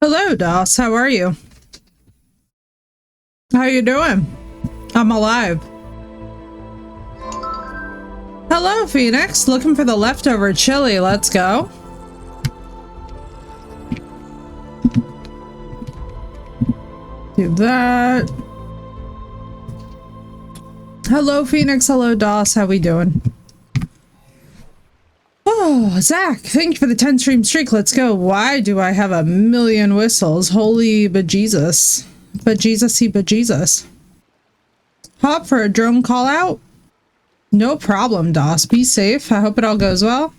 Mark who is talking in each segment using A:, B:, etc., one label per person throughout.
A: Hello, Doss. How are you? How you doing? I'm alive. Hello, Phoenix. Looking for the leftover chili. Let's go. Do that. Hello, Phoenix. Hello, Doss. How we doing? Oh, Zach, thank you for the 10 stream streak. Let's go. Why do I have a million whistles? Holy bejesus. Bejesus-y bejesus. Hop for a drone call out? No problem, Doss. Be safe. I hope it all goes well.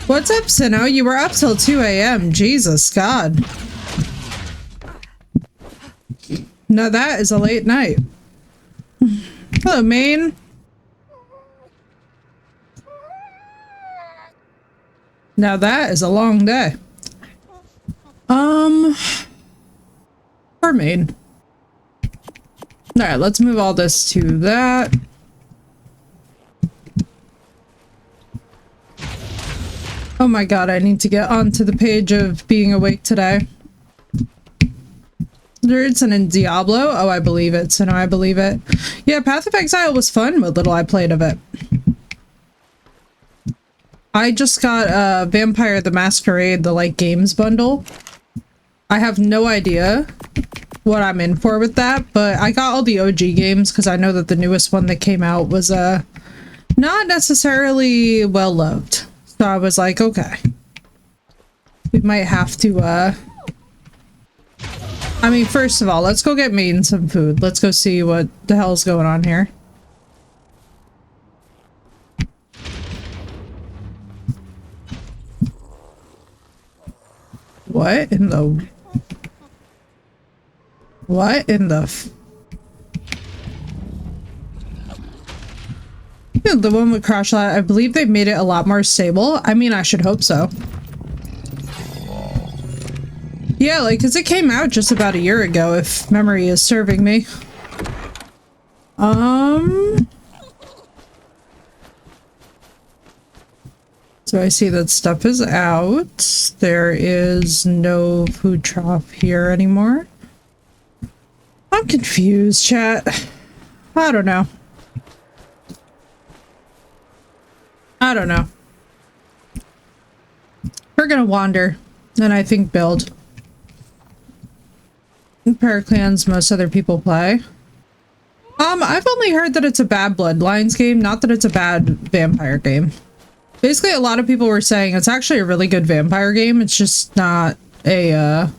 A: What's up, Sino? You were up till 2 a.m. Jesus, God. Now that is a late night. Hello, Maine. Now that is a long day. For Maine. Alright, let's move all this to that. Oh my god, I need to get onto the page of being awake today. It's in Diablo? Oh, I believe it. So no, I believe it. Yeah, Path of Exile was fun, what little I played of it. I just got Vampire the Masquerade, the like games bundle. I have no idea what I'm in for with that, but I got all the OG games because I know that the newest one that came out was not necessarily well loved. So I was like, okay. We might have to I mean, first of all, let's go get Maiden some food. Let's go see what the hell's going on here. What in the... What in the... Yeah, the one with Crash Lot, I believe they've made it a lot more stable. I mean, I should hope so. Yeah, like, because it came out just about a year ago, if memory is serving me. So I see that stuff is out. There is no food trough here anymore. I'm confused, chat. I don't know. I don't know. We're gonna wander, and I think build. Paraclans most other people play. I've only heard that it's a bad Bloodlines game, not that it's a bad vampire game. Basically, a lot of people were saying it's actually a really good vampire game. It's just not a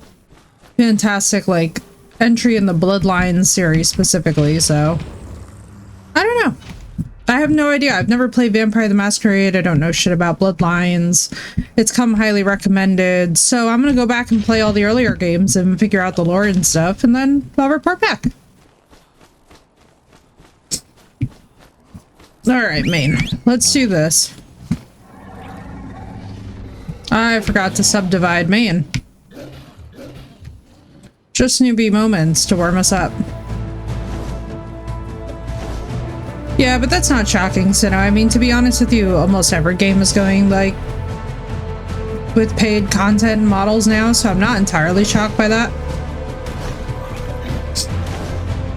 A: fantastic like entry in the Bloodlines series specifically, so I don't know. I have no idea. I've never played Vampire the Masquerade. I don't know shit about Bloodlines. It's come highly recommended, so I'm gonna go back and play all the earlier games and figure out the lore and stuff, and then I'll report back. Alright, Maine. Let's do this. I forgot to subdivide Maine. Just newbie moments to warm us up. Yeah, but that's not shocking, Sino. I mean, to be honest with you, almost every game is going, like, with paid content and models now, so I'm not entirely shocked by that.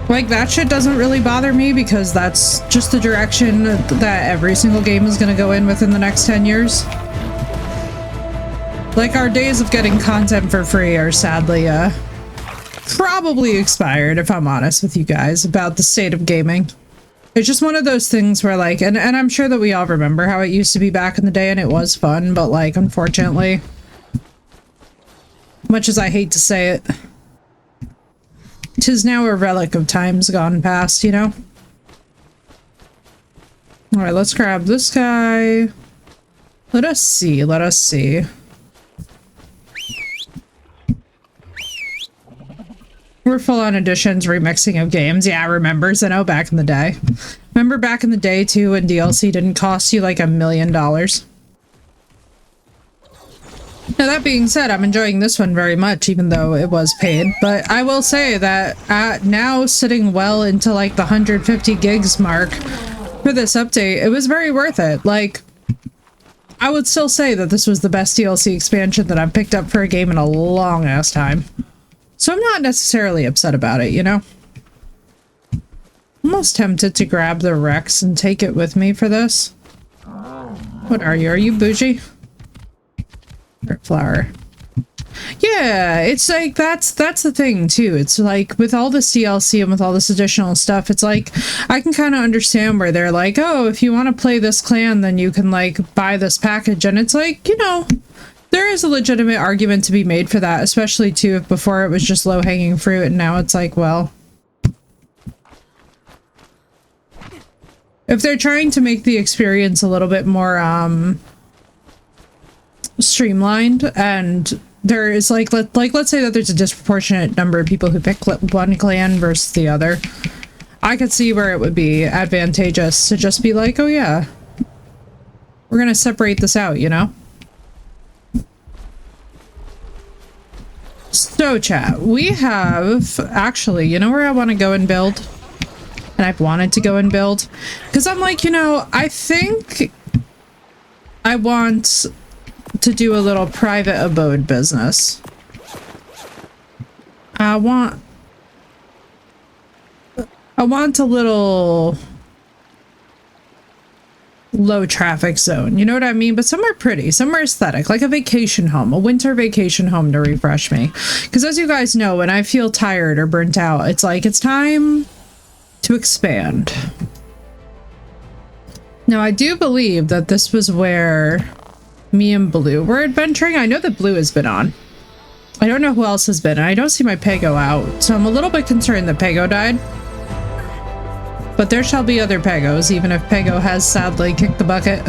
A: Like, that shit doesn't really bother me because that's just the direction that every single game is gonna go in within the next 10 years. Like, our days of getting content for free are sadly, probably expired, if I'm honest with you guys, about the state of gaming. It's just one of those things where, like, and I'm sure that we all remember how it used to be back in the day and it was fun, but, like, unfortunately, much as I hate to say it, 'tis now a relic of times gone past, you know? Alright, let's grab this guy. Let us see, let us see. We're full-on editions, remixing of games. Yeah, I remember. So no, back in the day. Remember back in the day, too, when DLC didn't cost you like $1 million? Now, that being said, I'm enjoying this one very much, even though it was paid. But I will say that now sitting well into like the 150 gigs mark for this update, it was very worth it. Like, I would still say that this was the best DLC expansion that I've picked up for a game in a long ass time. So I'm not necessarily upset about it, you know? Almost tempted to grab the Rex and take it with me for this. What are you? Are you bougie? Or flower? Yeah, it's like that's the thing too. It's like with all this DLC and with all this additional stuff, it's like I can kind of understand where they're like, oh, if you want to play this clan, then you can like buy this package, and it's like, you know, there is a legitimate argument to be made for that, especially too if before it was just low-hanging fruit and now it's like, well, if they're trying to make the experience a little bit more streamlined, and there is like let's say that there's a disproportionate number of people who pick one clan versus the other, I could see where it would be advantageous to just be like, oh yeah, we're gonna separate this out, you know? So chat, we have actually, you know where I want to go and build? And I've wanted to go and build because I'm like, you know, I think I want to do a little private abode business. I want a little low traffic zone, you know what I mean? But somewhere pretty, somewhere aesthetic, like a vacation home, a winter vacation home to refresh me. Because as you guys know, when I feel tired or burnt out, it's like it's time to expand. Now I do believe that this was where me and Blue were adventuring. I know that Blue has been on. I don't know who else has been. I don't see my Pego out, so I'm a little bit concerned that Pego died. But there shall be other Pegos, even if Pego has sadly kicked the bucket.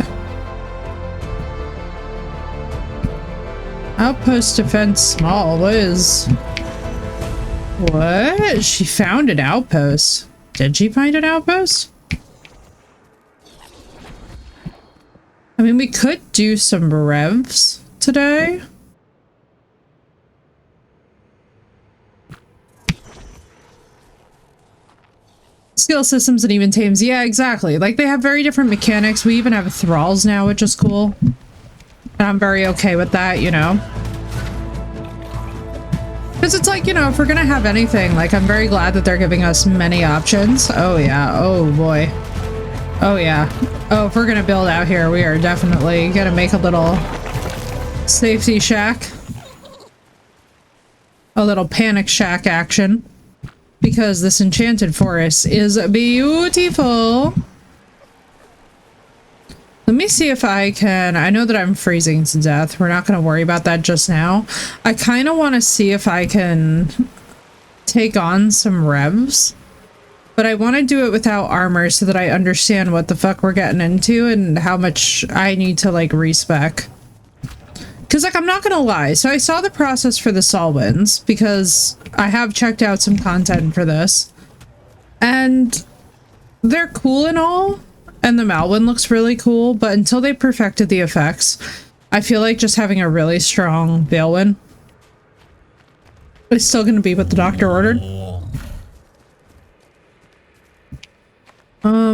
A: Outpost defense small. What? She found an outpost. Did she find an outpost? I mean, we could do some revs today. Skill systems and even tames. Yeah, exactly. Like, they have very different mechanics. We even have thralls now, which is cool. And I'm very okay with that, you know? Because it's like, you know, if we're gonna have anything, like, I'm very glad that they're giving us many options. Oh, yeah. Oh, boy. Oh, yeah. Oh, if we're gonna build out here, we are definitely gonna make a little safety shack. A little panic shack action. Because this enchanted forest is beautiful. Let me see if I can... I know that I'm freezing to death. We're not going to worry about that just now. I kind of want to see if I can take on some revs. But I want to do it without armor so that I understand what the fuck we're getting into and how much I need to, like, respec. Because, like, I'm not going to lie. So I saw the process for the Solwins because I have checked out some content for this. And they're cool and all. And the Malwin looks really cool. But until they perfected the effects, I feel like just having a really strong Balewin is still going to be what the doctor ordered.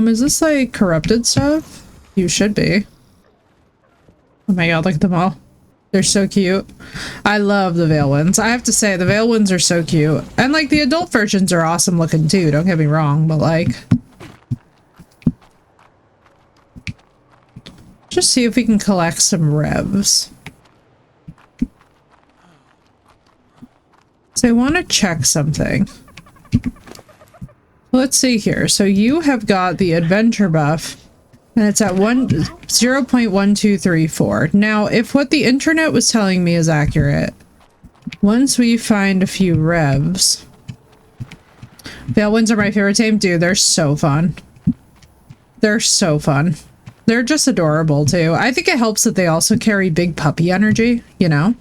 A: Is this, like, corrupted stuff? You should be. Oh my god, look at them all. They're so cute. I love the Balewins. I have to say, the Balewins are so cute. And, like, the adult versions are awesome looking, too. Don't get me wrong, but, like... just see if we can collect some revs. So I want to check something. Let's see here. So you have got the adventure buff. And it's at 0.1234. Now, if what the internet was telling me is accurate, once we find a few revs... Balewins are my favorite tame. Dude, they're so fun. They're so fun. They're just adorable, too. I think it helps that they also carry big puppy energy, you know?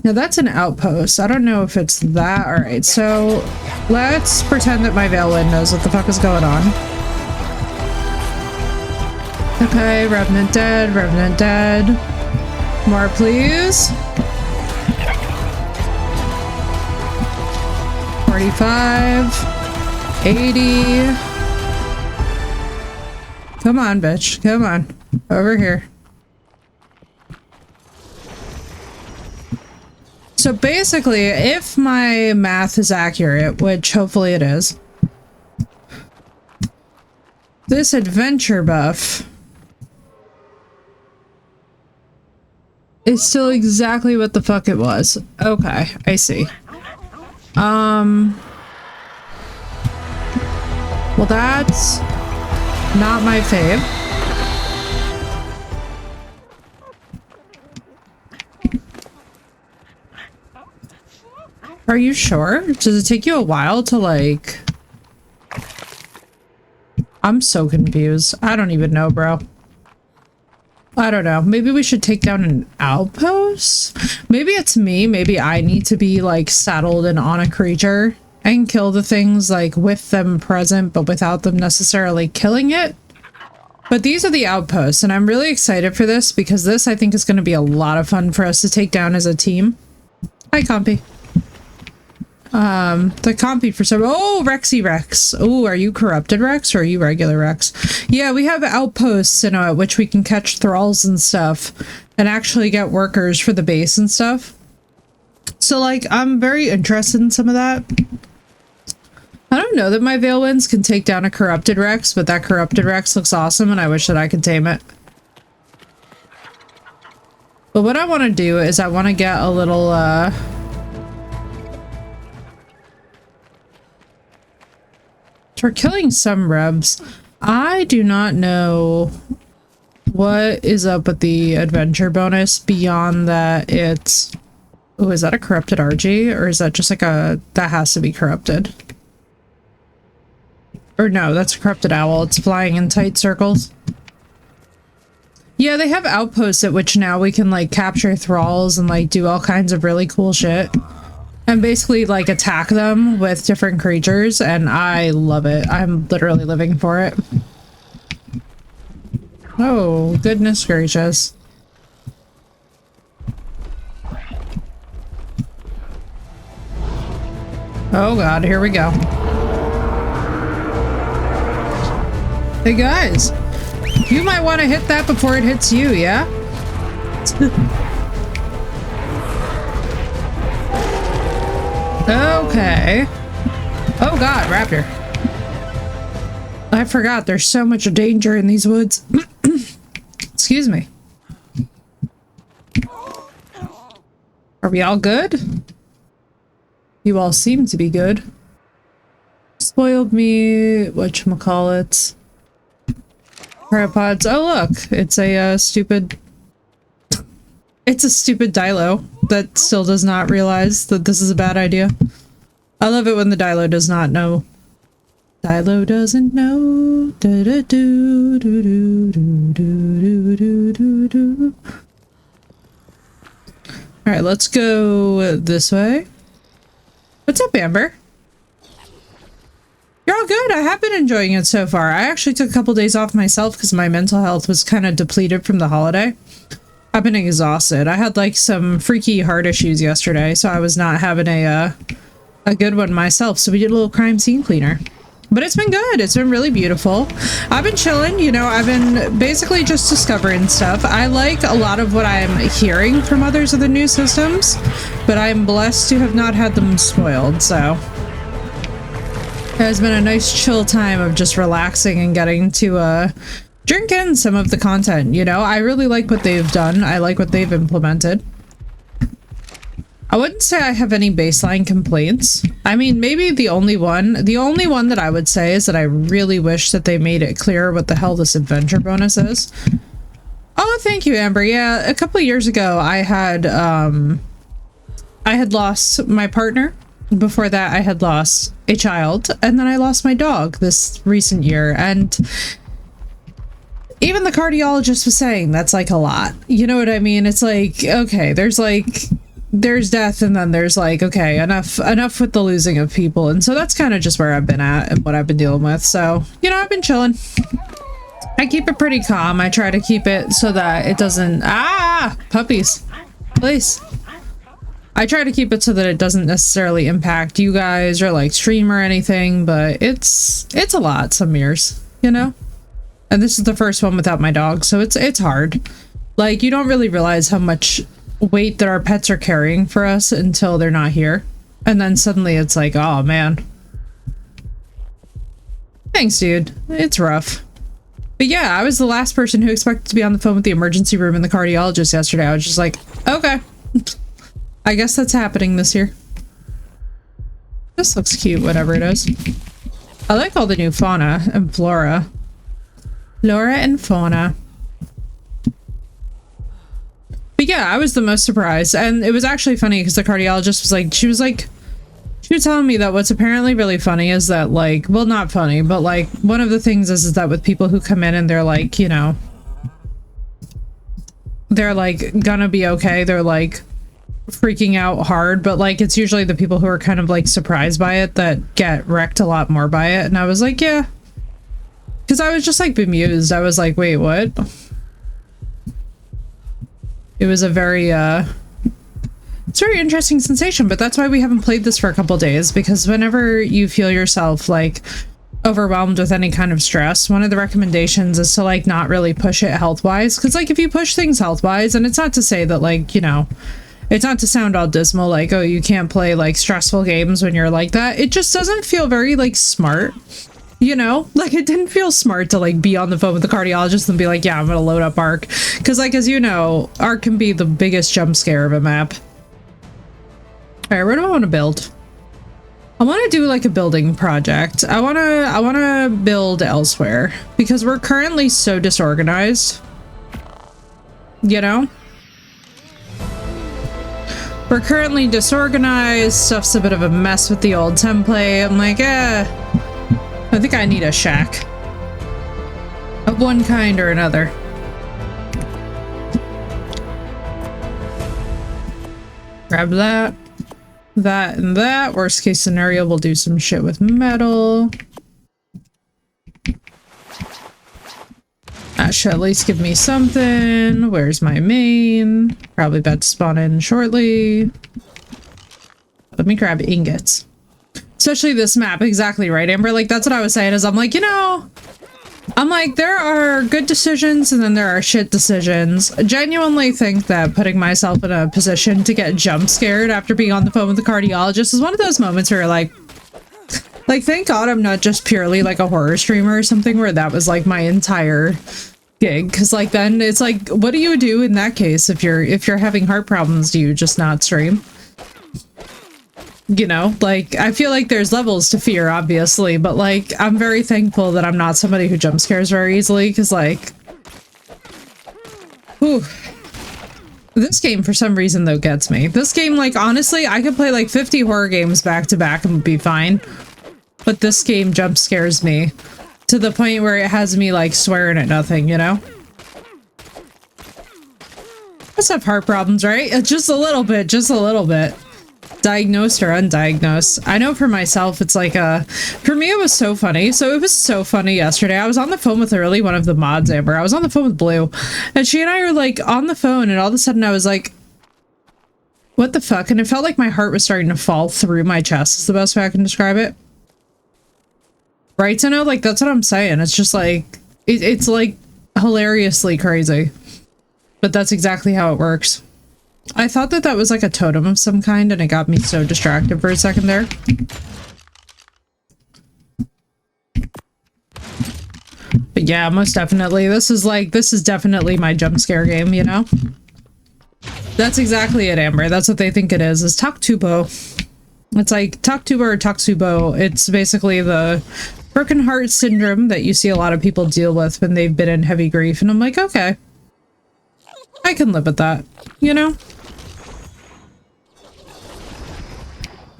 A: Now, that's an outpost. I don't know if it's that. Alright, so let's pretend that my Balewin knows what the fuck is going on. Okay, Revenant dead, Revenant dead. More, please. 45. 80. Come on, bitch. Come on. Over here. So basically, if my math is accurate, which hopefully it is, this adventure buff is still exactly what the fuck it was. Okay, I see. Well, that's not my fave. Are you sure? Does it take you a while to like... I'm so confused. I don't even know, bro. I don't know. Maybe we should take down an outpost? Maybe it's me. Maybe I need to be like saddled and on a creature and kill the things like with them present, but without them necessarily killing it. But these are the outposts, and I'm really excited for this because this I think is going to be a lot of fun for us to take down as a team. Hi, Compy. The Compy for some— oh, Rexy Rex. Oh, are you corrupted Rex or are you regular Rex? Yeah, we have outposts, you know, at which we can catch thralls and stuff and actually get workers for the base and stuff. So like, I'm very interested in some of that. I don't know that my Veilwinds can take down a corrupted Rex, but that corrupted Rex looks awesome and I wish that I could tame it. But what I want to do is I want to get a little, we're killing some rebs. I do not know what is up with the adventure bonus beyond that it's... oh, is that a corrupted RG? Or is that just like a... that has to be corrupted? Or no, that's a corrupted owl. It's flying in tight circles. Yeah, they have outposts at which now we can like capture thralls and like do all kinds of really cool shit. And basically like attack them with different creatures, and I love it. I'm literally living for it. Oh, goodness gracious. Oh god, here we go. Hey guys, you might want to hit that before it hits you, yeah? Okay. Oh god, raptor. I forgot there's so much danger in these woods. Excuse me. Are we all good? You all seem to be good. Spoiled me, whatchamacallits. Cryopods. Oh look, it's a stupid... it's a stupid Dilo that still does not realize that this is a bad idea. I love it when the Dilo does not know. Dilo doesn't know. Da -da -do, do -do -do -do -do -do -do. Alright, let's go this way. What's up, Amber? You're all good. I have been enjoying it so far. I actually took a couple days off myself because my mental health was kind of depleted from the holiday. I've been exhausted. I had like some freaky heart issues yesterday, so I was not having a good one myself. So we did a little crime scene cleaner. But it's been good. It's been really beautiful. I've been chilling, you know, I've been basically just discovering stuff. I like a lot of what I'm hearing from others of the new systems, but I'm blessed to have not had them spoiled, so it has been a nice chill time of just relaxing and getting to drink in some of the content, you know? I really like what they've done. I like what they've implemented. I wouldn't say I have any baseline complaints. I mean, maybe the only one that I would say is that I really wish that they made it clear what the hell this adventure bonus is. Oh, thank you, Amber. Yeah, a couple of years ago, I had lost my partner. Before that, I had lost a child, and then I lost my dog this recent year, and even the cardiologist was saying that's like a lot. You know what I mean? It's like, okay, there's death, and then there's like, okay, enough with the losing of people. And so that's kind of just where I've been at and what I've been dealing with. So, you know, I've been chilling. I keep it pretty calm. I try to keep it so that it doesn't... ah, puppies, please. I try to keep it so that it doesn't necessarily impact you guys or like stream or anything, but it's a lot some years, you know? And this is the first one without my dog, so it's hard. Like, you don't really realize how much weight that our pets are carrying for us until they're not here. And then suddenly it's like, oh man. Thanks, dude. It's rough. But yeah, I was the last person who expected to be on the phone with the emergency room and the cardiologist yesterday. I was just like, okay. I guess that's happening this year. This looks cute, whatever it is. I like all the new fauna and flora. Flora and fauna. But yeah, I was the most surprised. And it was actually funny because the cardiologist was like, she was telling me that what's apparently really funny is that, like, well, not funny, but like one of the things is that with people who come in and they're like, you know, they're like gonna be okay, they're like freaking out hard, but like it's usually the people who are kind of like surprised by it that get wrecked a lot more by it. And I was like, yeah, because I was just like bemused. I was like, wait, what? It was a very it's a very interesting sensation, but that's why we haven't played this for a couple days, because whenever you feel yourself like overwhelmed with any kind of stress, one of the recommendations is to like not really push it health wise, because like if you push things health wise, and it's not to say that, like, you know, it's not to sound all dismal like, oh, you can't play like stressful games when you're like that. It just doesn't feel very like smart, you know? Like, it didn't feel smart to like be on the phone with the cardiologist and be like, yeah, I'm gonna load up Ark, because like, as you know, Ark can be the biggest jump scare of a map. All right, where do I want to build? I want to do like a building project. I want to build elsewhere because we're currently so disorganized. You know? We're currently disorganized. Stuff's a bit of a mess with the old template. I'm like, I think I need a shack of one kind or another. Grab that. That and that. Worst case scenario, we'll do some shit with metal. That should at least give me something. Where's my main? Probably about to spawn in shortly. Let me grab ingots. Especially this map. Exactly right, Amber. Like, that's what I was saying, is I'm like, you know, I'm like, there are good decisions and then there are shit decisions. I genuinely think that putting myself in a position to get jump scared after being on the phone with the cardiologist is one of those moments where you're like, thank God I'm not just purely like a horror streamer or something where that was like my entire gig. Cause like then it's like, what do you do in that case if you're having heart problems? Do you just not stream? You know, like, I feel like there's levels to fear, obviously, but like, I'm very thankful that I'm not somebody who jump scares very easily, because like, whew. This game, for some reason, though, gets me. This game, like, honestly, I could play like 50 horror games back to back and be fine, but this game jump scares me to the point where it has me like swearing at nothing, you know? I just have heart problems, right? Just a little bit, just a little bit. Diagnosed or undiagnosed. I know for myself, it's like for me, it was so funny. So it was so funny yesterday. I was on the phone with Early, one of the mods, Amber. I was on the phone with Blue, and she and I were like on the phone, and all of a sudden I was like, what the fuck? And it felt like my heart was starting to fall through my chest, is the best way I can describe it. Right? So no, like, that's what I'm saying. It's just like, it's like hilariously crazy. But that's exactly how it works. I thought that that was like a totem of some kind, and it got me so distracted for a second there. But yeah, most definitely. This is definitely my jump scare game, you know? That's exactly it, Amber. That's what they think it is Taktubo. It's like Taktubo or Taksubo. It's basically the broken heart syndrome that you see a lot of people deal with when they've been in heavy grief. And I'm like, okay. I can live with that, you know?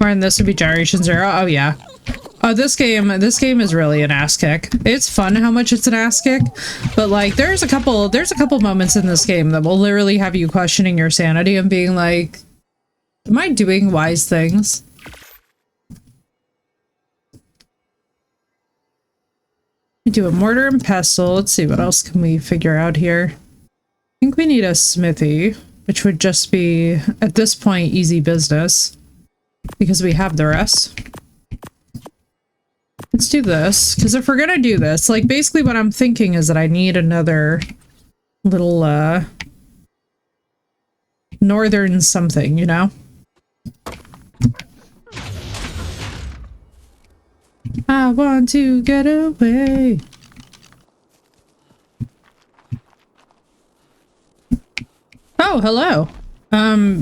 A: Or in this would be Generation Zero. Oh yeah. Oh, this game is really an ass kick. It's fun how much it's an ass kick, but like there's a couple moments in this game that will literally have you questioning your sanity and being like, am I doing wise things? We do a mortar and pestle. Let's see, what else can we figure out here? I think we need a smithy, which would just be, at this point, easy business, because we have the rest. Let's do this, because if we're gonna do this, like, basically what I'm thinking is that I need another little, northern something, you know? I want to get away. Oh, hello.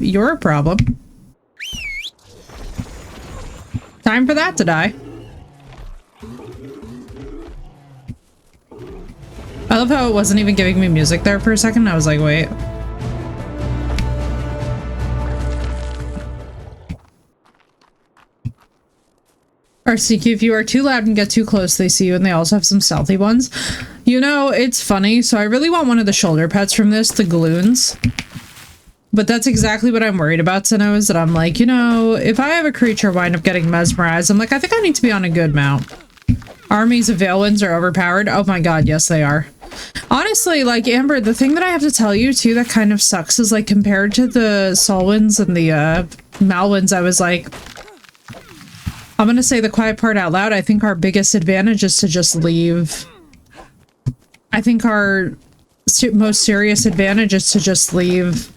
A: You're a problem. Time for that to die. I love how it wasn't even giving me music there for a second. I was like, wait. RCQ, if you are too loud and get too close, they see you, and they also have some stealthy ones. You know, it's funny. So I really want one of the shoulder pets from this, the Galoons. But that's exactly what I'm worried about, Sinnoh, is that I'm like, you know, if I have a creature wind up getting mesmerized, I'm like, I think I need to be on a good mount. Armies of Veilwinds are overpowered. Oh my god, yes they are. Honestly, like, Amber, the thing that I have to tell you, too, that kind of sucks is, like, compared to the Solwinds and the, Malwinds, I was like, I'm gonna say the quiet part out loud. I think our biggest advantage is to just leave. I think our most serious advantage is to just leave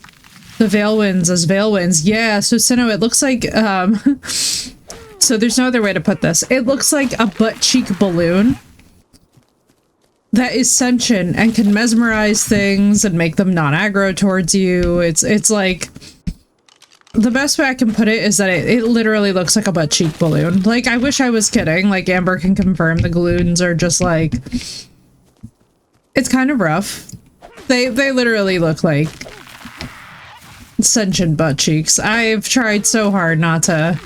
A: the Veilwinds as Veilwinds. Yeah, so Sinnoh, it looks like, so there's no other way to put this. It looks like a butt cheek balloon that is sentient and can mesmerize things and make them non-aggro towards you. It's like, the best way I can put it is that it literally looks like a butt cheek balloon. Like, I wish I was kidding. Like, Amber can confirm the Galoons are just like, it's kind of rough. They literally look like sentient butt cheeks. I've tried so hard not to.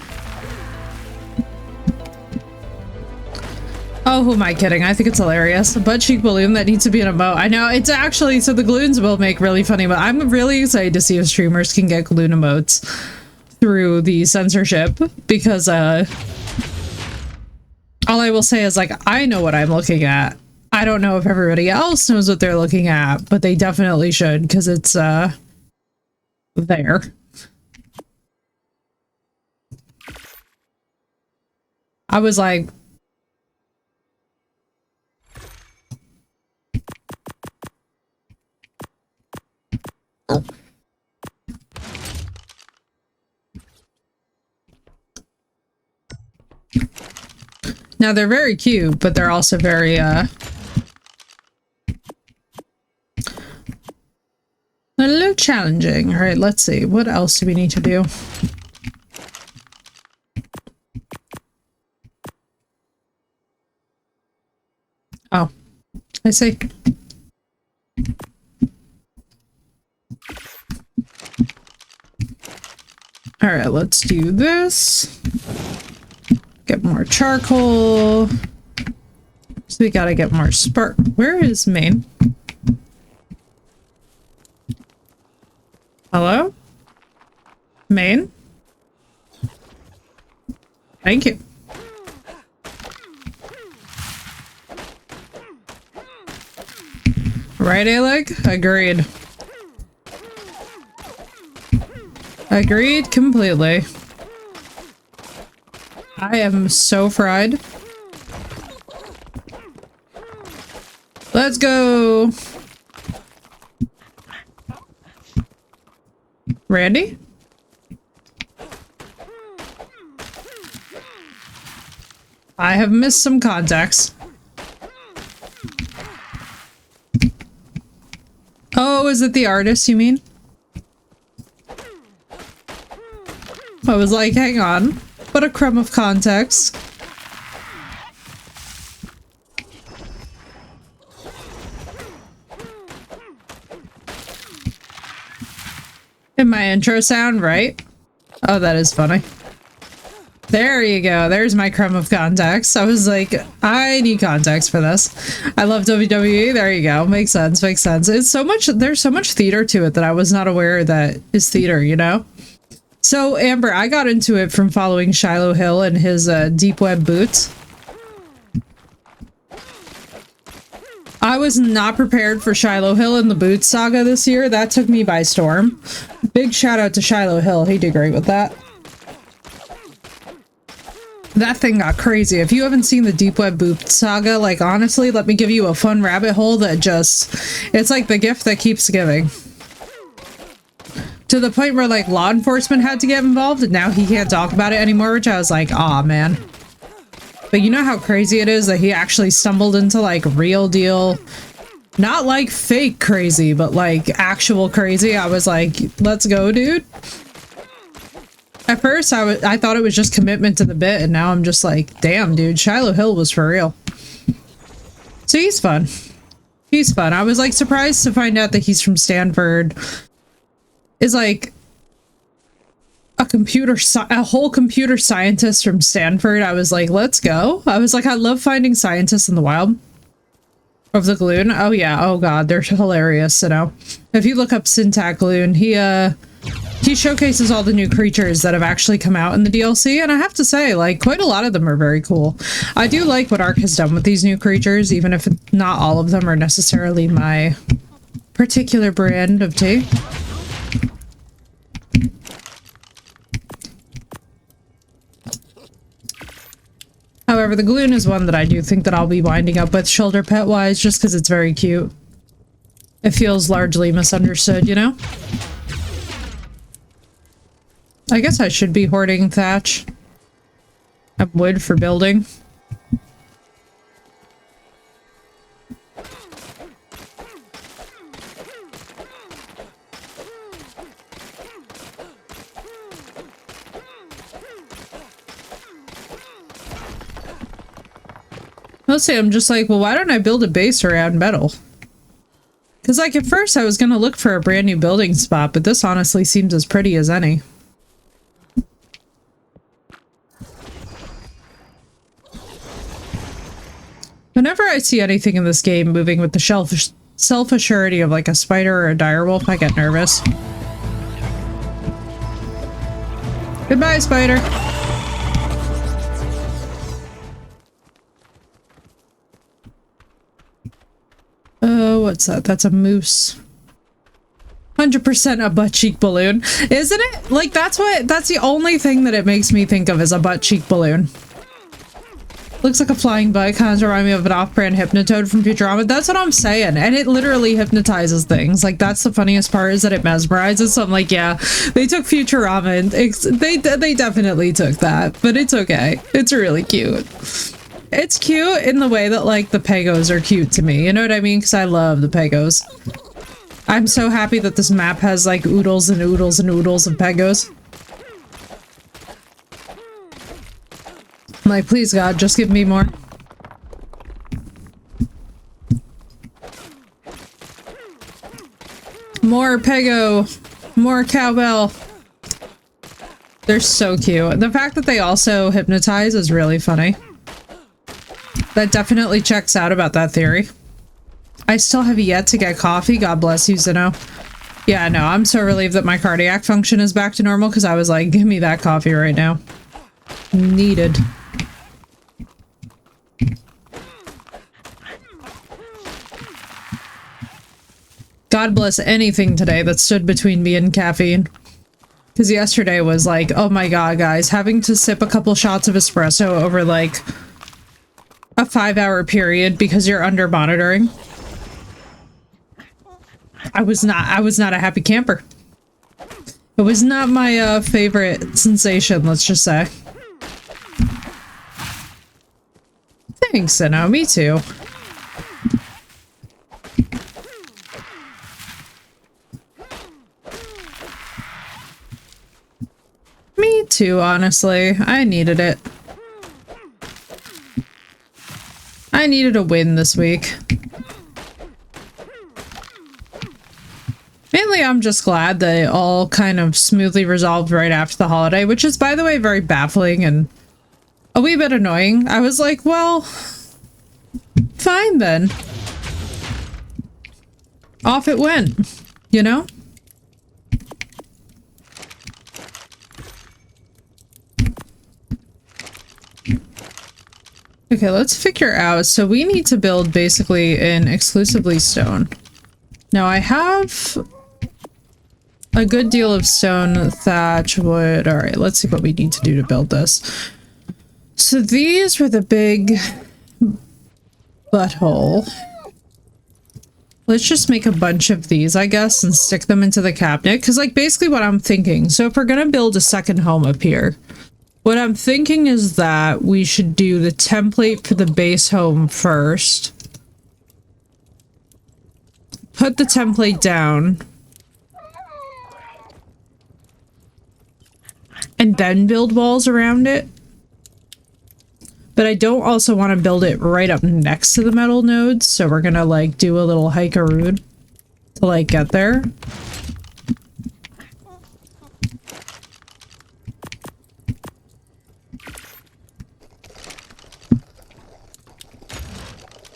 A: Oh, who am I kidding? I think it's hilarious. A butt cheek balloon that needs to be an emote. I know, it's actually, so the Galoons will make really funny, but I'm really excited to see if streamers can get Galoon emotes through the censorship, because, all I will say is, like, I know what I'm looking at. I don't know if everybody else knows what they're looking at, but they definitely should, because it's, there. I was like, now they're very cute, but they're also very, a little challenging. All right, let's see. What else do we need to do? Oh, I see. All right, let's do this. Get more charcoal. So we gotta get more spark. Where is Maine? Hello? Maine? Thank you. Right, Aleg? Agreed. Agreed completely. I am so fried. Let's go. Randy? I have missed some contacts. Oh, is it the artist, you mean? I was like, hang on. What a crumb of context. Did my intro sound right? Oh, that is funny. There you go. There's my crumb of context. I was like, I need context for this. I love WWE. There you go. Makes sense. Makes sense. It's so much, there's so much theater to it that I was not aware that is theater, you know? So, Amber, I got into it from following Shiloh Hill and his deep web boots. I was not prepared for Shiloh Hill and the boots saga this year. That took me by storm. Big shout out to Shiloh Hill. He did great with that. That thing got crazy. If you haven't seen the Deep Web Boop saga, like, honestly, let me give you a fun rabbit hole that just... It's like the gift that keeps giving. To the point where, like, law enforcement had to get involved, and now he can't talk about it anymore, which I was like, aw, man. But you know how crazy it is that he actually stumbled into, like, real deal... Not like fake crazy, but like actual crazy. I was like, let's go, dude. At first, I thought it was just commitment to the bit, and now I'm just like, damn, dude, Shiloh Hill was for real. So he's fun. He's fun. I was like surprised to find out that he's from Stanford. Is like a whole computer scientist from Stanford. I was like, let's go. I was like, I love finding scientists in the wild. Of the Gloon? Oh yeah, oh god, they're hilarious, you know. If you look up Syntac Gloon, he showcases all the new creatures that have actually come out in the DLC, and I have to say, like, quite a lot of them are very cool. I do like what Ark has done with these new creatures, even if not all of them are necessarily my particular brand of tea. However, the Gloon is one that I do think that I'll be winding up with shoulder pet-wise, just because it's very cute. It feels largely misunderstood, you know? I guess I should be hoarding thatch. I have wood for building. Mostly I'm just like, well, why don't I build a base around metal? Because, like, at first I was going to look for a brand new building spot, but this honestly seems as pretty as any. Whenever I see anything in this game moving with the self-assurity of, like, a spider or a direwolf, I get nervous. Goodbye, spider! What's that? That's a moose. 100% a butt cheek balloon. Isn't it? Like, that's the only thing that it makes me think of is a butt cheek balloon. Looks like a flying bug. Kind of remind me of an off-brand Hypnotoad from Futurama. That's what I'm saying. And it literally hypnotizes things. Like, that's the funniest part, is that it mesmerizes. So I'm like, yeah, they took Futurama and they definitely took that. But it's okay. It's really cute. It's cute in the way that, like, the Pegos are cute to me. You know what I mean? Because I love the Pegos. I'm so happy that this map has, like, oodles and oodles and oodles of Pegos. I'm like, please, God, just give me more. More Pego. More cowbell. They're so cute. The fact that they also hypnotize is really funny. That definitely checks out about that theory. I still have yet to get coffee. God bless you, Zeno. Yeah, no, I'm so relieved that my cardiac function is back to normal, because I was like, give me that coffee right now. Needed. God bless anything today that stood between me and caffeine. Because yesterday was like, oh my god, guys, having to sip a couple shots of espresso over, like, a 5-hour period because you're under monitoring. I was not a happy camper. It was not my favorite sensation, let's just say. Thanks, Zeno. Me too. Me too, honestly. I needed it. I needed a win this week. Mainly, I'm just glad that it all kind of smoothly resolved right after the holiday, which is, by the way, very baffling and a wee bit annoying. I was like, well, fine then. Off it went, you know? Okay, let's figure out. So we need to build basically in exclusively stone. Now I have a good deal of stone, thatch, wood. All right, let's see what we need to do to build this. So these were the big butthole. Let's just make a bunch of these, I guess, and stick them into the cabinet. Because, like, basically what I'm thinking, so if we're going to build a second home up here, what I'm thinking is that we should do the template for the base home first. Put the template down. And then build walls around it. But I don't also want to build it right up next to the metal nodes, so we're gonna, like, do a little hike-a-rood to, like, get there.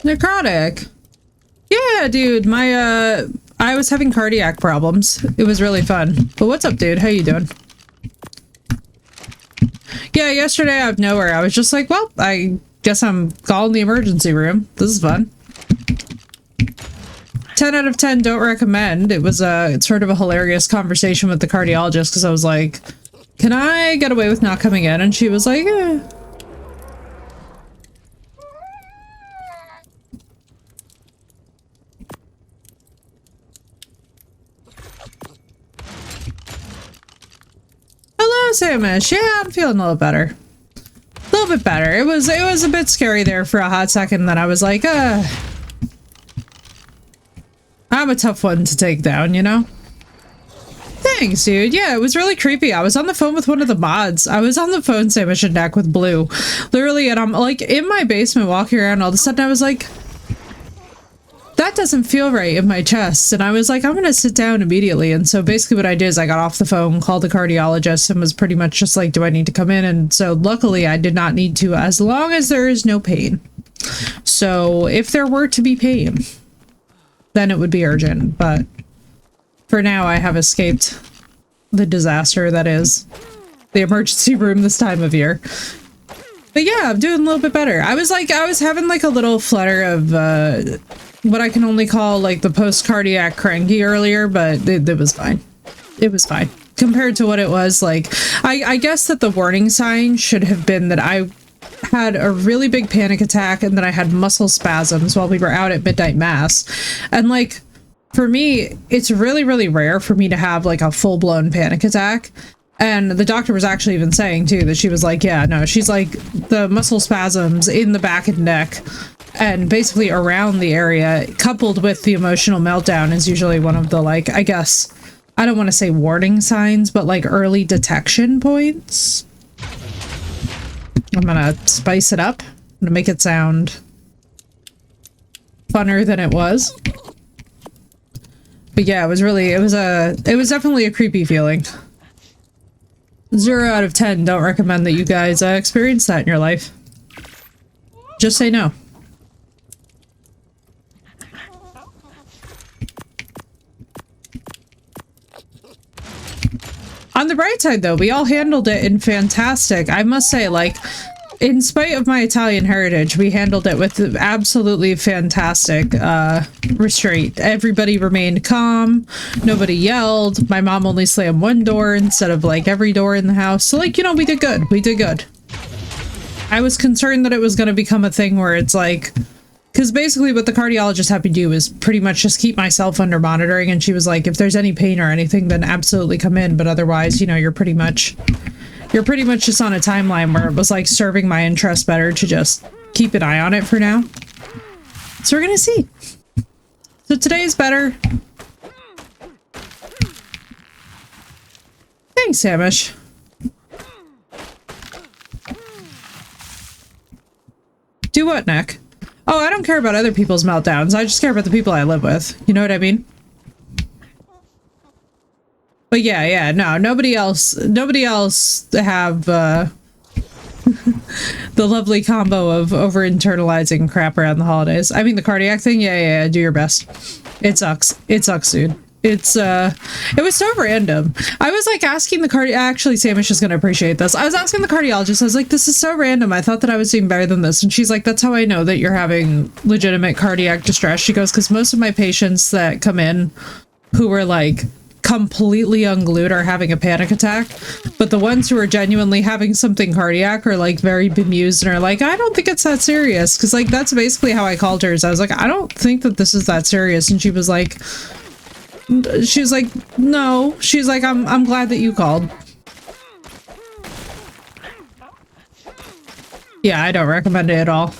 A: Necrotic! Yeah, dude, my, I was having cardiac problems. It was really fun. But what's up, dude? How you doing? Yeah, yesterday out of nowhere, I was just like, well, I guess I'm calling the emergency room. This is fun. 10 out of 10, don't recommend. It was it's sort of a hilarious conversation with the cardiologist because I was like, can I get away with not coming in? And she was like, eh. Hello, Samish. Yeah, I'm feeling a little better. A little bit better. It was a bit scary there for a hot second, then I was like, I'm a tough one to take down, you know? Thanks, dude. Yeah, it was really creepy. I was on the phone with one of the mods. I was on the phone, Samish and Deck, with Blue. Literally, and I'm like in my basement walking around, all of a sudden I was like, that doesn't feel right in my chest. And I was like, I'm gonna sit down immediately. And so basically what I did is I got off the phone, called the cardiologist, and was pretty much just like, do I need to come in? And so luckily I did not need to, as long as there is no pain. So if there were to be pain, then it would be urgent. But for now I have escaped the disaster that is the emergency room this time of year. But yeah, I'm doing a little bit better. I was having like a little flutter of what I can only call like the post-cardiac cranky earlier, but it was fine. It was fine. Compared to what it was, like, I guess that the warning sign should have been that I had a really big panic attack and that I had muscle spasms while we were out at midnight mass. And like, for me, it's really, really rare for me to have like a full-blown panic attack. And the doctor was actually even saying too that she was like, yeah, no, she's like, the muscle spasms in the back and neck and basically around the area, coupled with the emotional meltdown, is usually one of the, like, I guess, I don't want to say warning signs, but like early detection points. I'm gonna spice it up. I'm gonna make it sound funner than it was. But yeah, it was definitely a creepy feeling. 0 out of 10, don't recommend that you guys experience that in your life. Just say no. On the bright side, though, we all handled it in fantastic. I must say, like, in spite of my Italian heritage, we handled it with absolutely fantastic restraint. Everybody remained calm. Nobody yelled. My mom only slammed one door instead of, like, every door in the house. So, like, you know, we did good. We did good. I was concerned that it was going to become a thing where it's like... Because basically what the cardiologist had me do is pretty much just keep myself under monitoring, and she was like, if there's any pain or anything, then absolutely come in, but otherwise, you know, you're pretty much just on a timeline where it was like serving my interest better to just keep an eye on it for now. So we're gonna see. So today is better. Thanks, Samish. Do what, Nick? Oh, I don't care about other people's meltdowns. I just care about the people I live with. You know what I mean? But yeah, no, nobody else have, the lovely combo of over-internalizing crap around the holidays. I mean, the cardiac thing, yeah, do your best. It sucks. It sucks, dude. It's, it was so random. I was, like, asking the actually, Samish is gonna appreciate this. I was asking the cardiologist, I was like, this is so random. I thought that I was doing better than this. And she's like, that's how I know that you're having legitimate cardiac distress. She goes, because most of my patients that come in who were, like, completely unglued are having a panic attack, but the ones who are genuinely having something cardiac are like very bemused and are like, I don't think it's that serious, because like that's basically how I called her. I was like, I don't think that this is that serious, and she was like, no, she's like, I'm glad that you called. Yeah, I don't recommend it at all.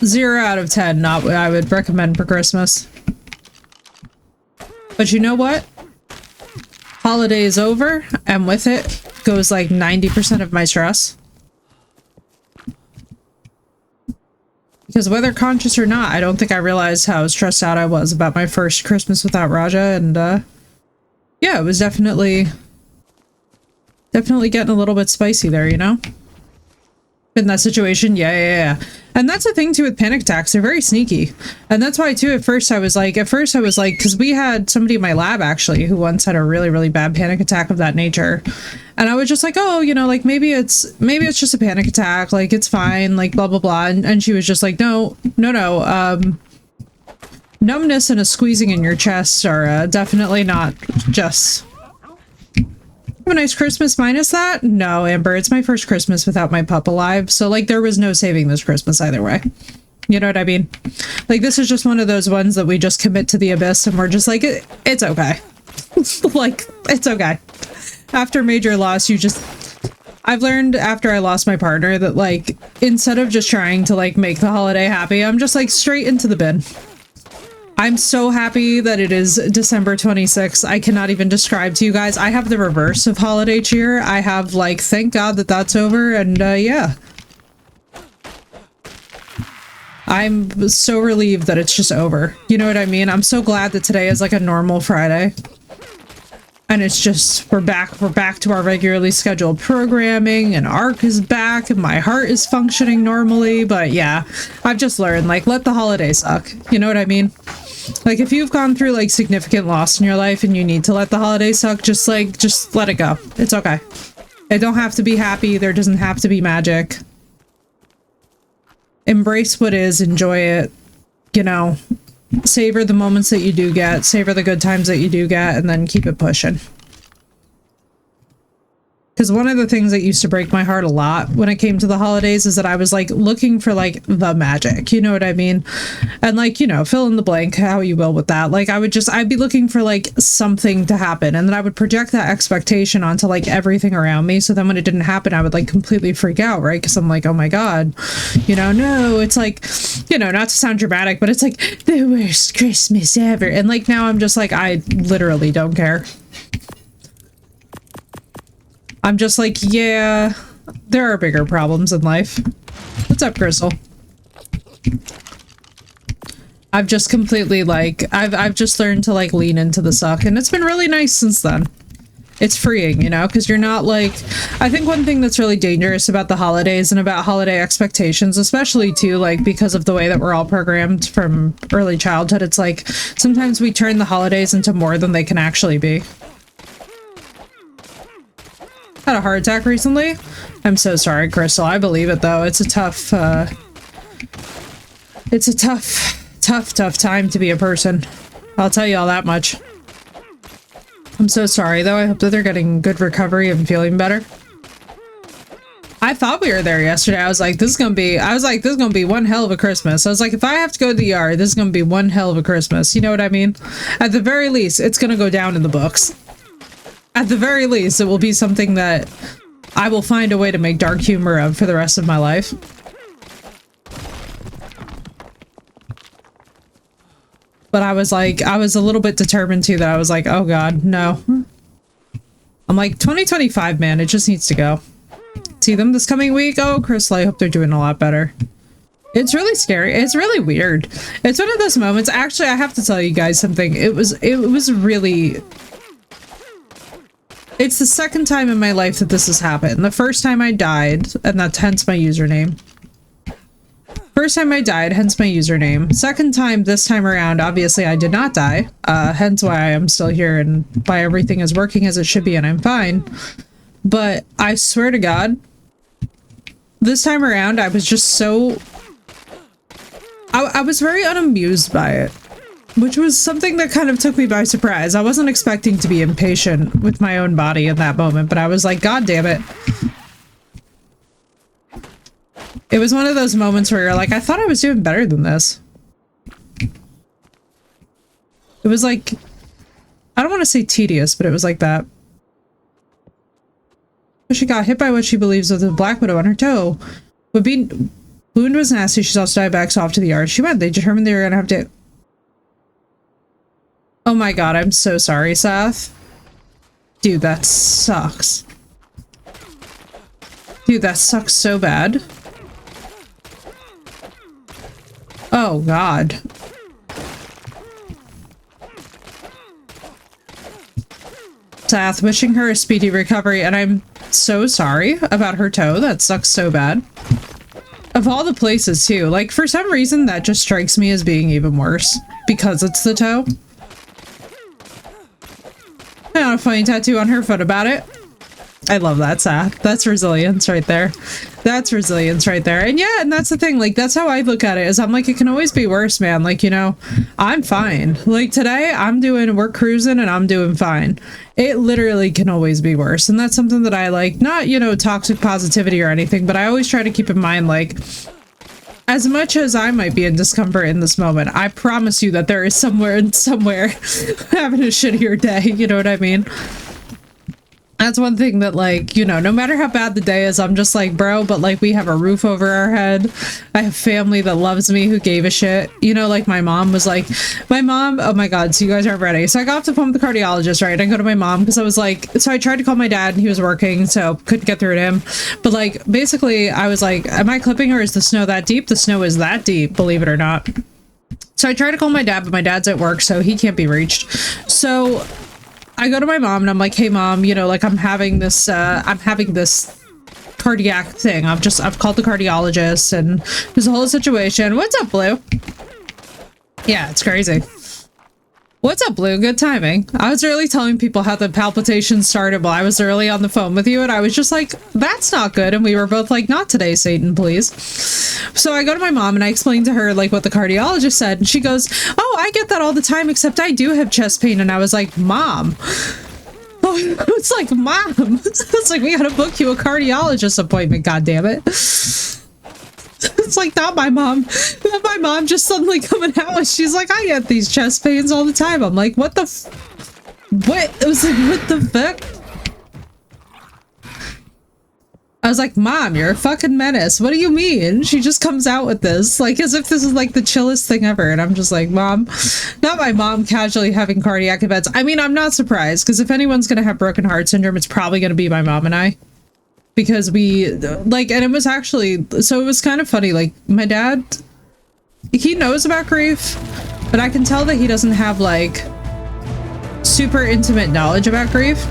A: 0 out of 10, not what I would recommend for Christmas. But you know what? Holiday is over, and with it goes like 90% of my stress. Because whether conscious or not, I don't think I realized how stressed out I was about my first Christmas without Raja, and yeah, it was definitely getting a little bit spicy there, you know? In that situation, yeah. And that's the thing too with panic attacks, they're very sneaky. And that's why too, at first I was like, because we had somebody in my lab actually who once had a really, really bad panic attack of that nature. And I was just like, oh, you know, like maybe it's just a panic attack, like it's fine, like blah, blah, blah. And she was just like, no. Numbness and a squeezing in your chest are definitely not just... Have a nice Christmas minus that? No, Amber, it's my first Christmas without my pup alive, so like there was no saving this Christmas either way. You know what I mean? Like this is just one of those ones that we just commit to the abyss and we're just like, it's okay. Like, it's okay. After major loss, I've learned after I lost my partner that like, instead of just trying to like make the holiday happy, I'm just like straight into the bin. I'm so happy that it is December 26th. I cannot even describe to you guys. I have the reverse of holiday cheer. I have like, thank God that that's over, and yeah. I'm so relieved that it's just over. You know what I mean? I'm so glad that today is like a normal Friday. And it's just, we're back to our regularly scheduled programming, and ARC is back, and my heart is functioning normally, but yeah. I've just learned, like, let the holiday suck. You know what I mean? Like, if you've gone through, like, significant loss in your life and you need to let the holiday suck, just let it go. It's okay. It don't have to be happy. There doesn't have to be magic. Embrace what is. Enjoy it. You know, savor the moments that you do get. Savor the good times that you do get, and then keep it pushing. Because one of the things that used to break my heart a lot when it came to the holidays is that I was like looking for like the magic, you know what I mean? And like, you know, fill in the blank how you will with that. Like I'd be looking for like something to happen, and then I would project that expectation onto like everything around me. So then when it didn't happen, I would like completely freak out, right? Because I'm like, oh my God, you know, no, it's like, you know, not to sound dramatic, but it's like the worst Christmas ever. And like now I'm just like, I literally don't care. I'm just like, yeah, there are bigger problems in life. What's up, Crystal? I've just completely like, I've just learned to like lean into the suck, and it's been really nice since then. It's freeing, you know, because you're not like, I think one thing that's really dangerous about the holidays and about holiday expectations, especially too, like because of the way that we're all programmed from early childhood, it's like sometimes we turn the holidays into more than they can actually be. Had a heart attack recently. I'm so sorry, Crystal. I believe it though. It's a tough time to be a person. I'll tell you all that much. I'm so sorry though. I hope that they're getting good recovery and feeling better. I thought we were there yesterday. I was like, this is gonna be one hell of a Christmas. I was like, if I have to go to the ER, this is gonna be one hell of a Christmas. You know what I mean? At the very least, it's gonna go down in the books. At the very least, it will be something that I will find a way to make dark humor of for the rest of my life. But I was like, I was a little bit determined too, that I was like, oh God, no. I'm like, 2025, man, it just needs to go. See them this coming week? Oh, Crystal, I hope they're doing a lot better. It's really scary. It's really weird. It's one of those moments. Actually, I have to tell you guys something. It was really... It's the second time in my life that this has happened. The first time I died, and that's hence my username. First time I died, hence my username. Second time, this time around, obviously I did not die. Hence why I am still here and why everything is working as it should be and I'm fine. But I swear to God, this time around, I was just so... I was very unamused by it. which was something that kind of took me by surprise. I wasn't expecting to be impatient with my own body in that moment, but I was like, God damn it. It was one of those moments where you're like, I thought I was doing better than this. It was like, I don't want to say tedious, but it was like that. She got hit by what she believes was a black widow on her toe. But being wound was nasty. She's also diabetic, so off to the yard she went. They determined they were gonna have to. Oh my god, I'm so sorry, Seth. Dude, that sucks. Dude, that sucks so bad. Oh god. Seth, wishing her a speedy recovery, and I'm so sorry about her toe. That sucks so bad. Of all the places too, like for some reason that just strikes me as being even worse because it's the toe. I got a funny tattoo on her foot about it. I love that, Seth. That's resilience right there. That's resilience right there. And yeah, and that's the thing, like that's how I look at it, is I'm like, it can always be worse, man. Like, you know, I'm fine. Like today we're cruising and I'm doing fine. It literally can always be worse. And that's something that I like, not, you know, toxic positivity or anything, but I always try to keep in mind, like, as much as I might be in discomfort in this moment, I promise you that there is somewhere having a shittier day. You know what I mean? That's one thing that, like, you know, no matter how bad the day is, I'm just like, bro, but like we have a roof over our head. I have family that loves me, who gave a shit. You know, like my mom was like, oh my god, so you guys aren't ready. So I got off the phone with the cardiologist, right? I go to my mom because I was like, so I tried to call my dad and he was working, so couldn't get through to him. But like, basically I was like, am I clipping or is the snow that deep? The snow is that deep, believe it or not. So I tried to call my dad, but my dad's at work, so he can't be reached. So I go to my mom and I'm like, hey mom, you know, like I'm having this cardiac thing. I've called the cardiologist and there's a whole situation. What's up, Blue? Yeah, it's crazy. What's up, Blue? Good timing. I was really telling people how the palpitations started while I was early on the phone with you, and I was just like, that's not good. And we were both like, not today, Satan, please. So I go to my mom and I explained to her like what the cardiologist said, and she goes, oh, I get that all the time, except I do have chest pain. And I was like, Mom. Oh, it's like, Mom. It's like, we gotta book you a cardiologist appointment, goddammit. It's like, not my mom just suddenly coming out and she's like, I get these chest pains all the time. I'm like, what the what? It was like, what the fuck? I was like, Mom, you're a fucking menace. What do you mean? She just comes out with this, like, as if this is like the chillest thing ever. And I'm just like, Mom, not my mom casually having cardiac events. I mean, I'm not surprised, because if anyone's gonna have broken heart syndrome, it's probably gonna be my mom and I. Because we, like, and it was actually, so it was kind of funny, like, my dad, he knows about grief, but I can tell that he doesn't have, like, super intimate knowledge about grief.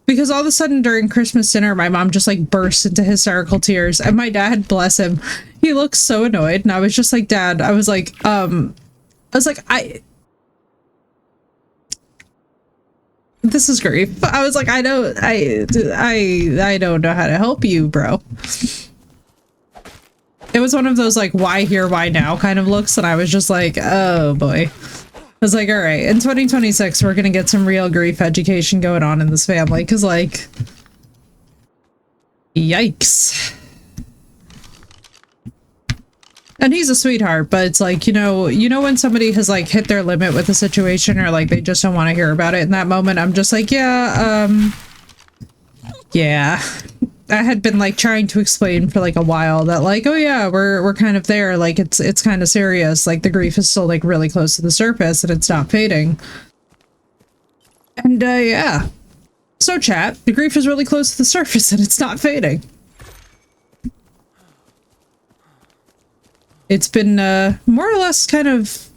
A: Because all of a sudden during Christmas dinner, my mom just, like, burst into hysterical tears, and my dad, bless him, he looks so annoyed, and I was just like, Dad, I was like, this is grief. I was like, I don't know how to help you, bro. It was one of those like, why here, why now kind of looks, and I was just like, oh boy. I was like, all right, in 2026 we're gonna get some real grief education going on in this family, because like, yikes. And he's a sweetheart, but it's like, you know when somebody has like hit their limit with a situation, or like they just don't want to hear about it in that moment, I'm just like, yeah. I had been like trying to explain for like a while that like, oh yeah, we're kind of there, like it's kind of serious, like the grief is still like really close to the surface and it's not fading. And yeah. So chat, the grief is really close to the surface and it's not fading. It's been more or less kind of,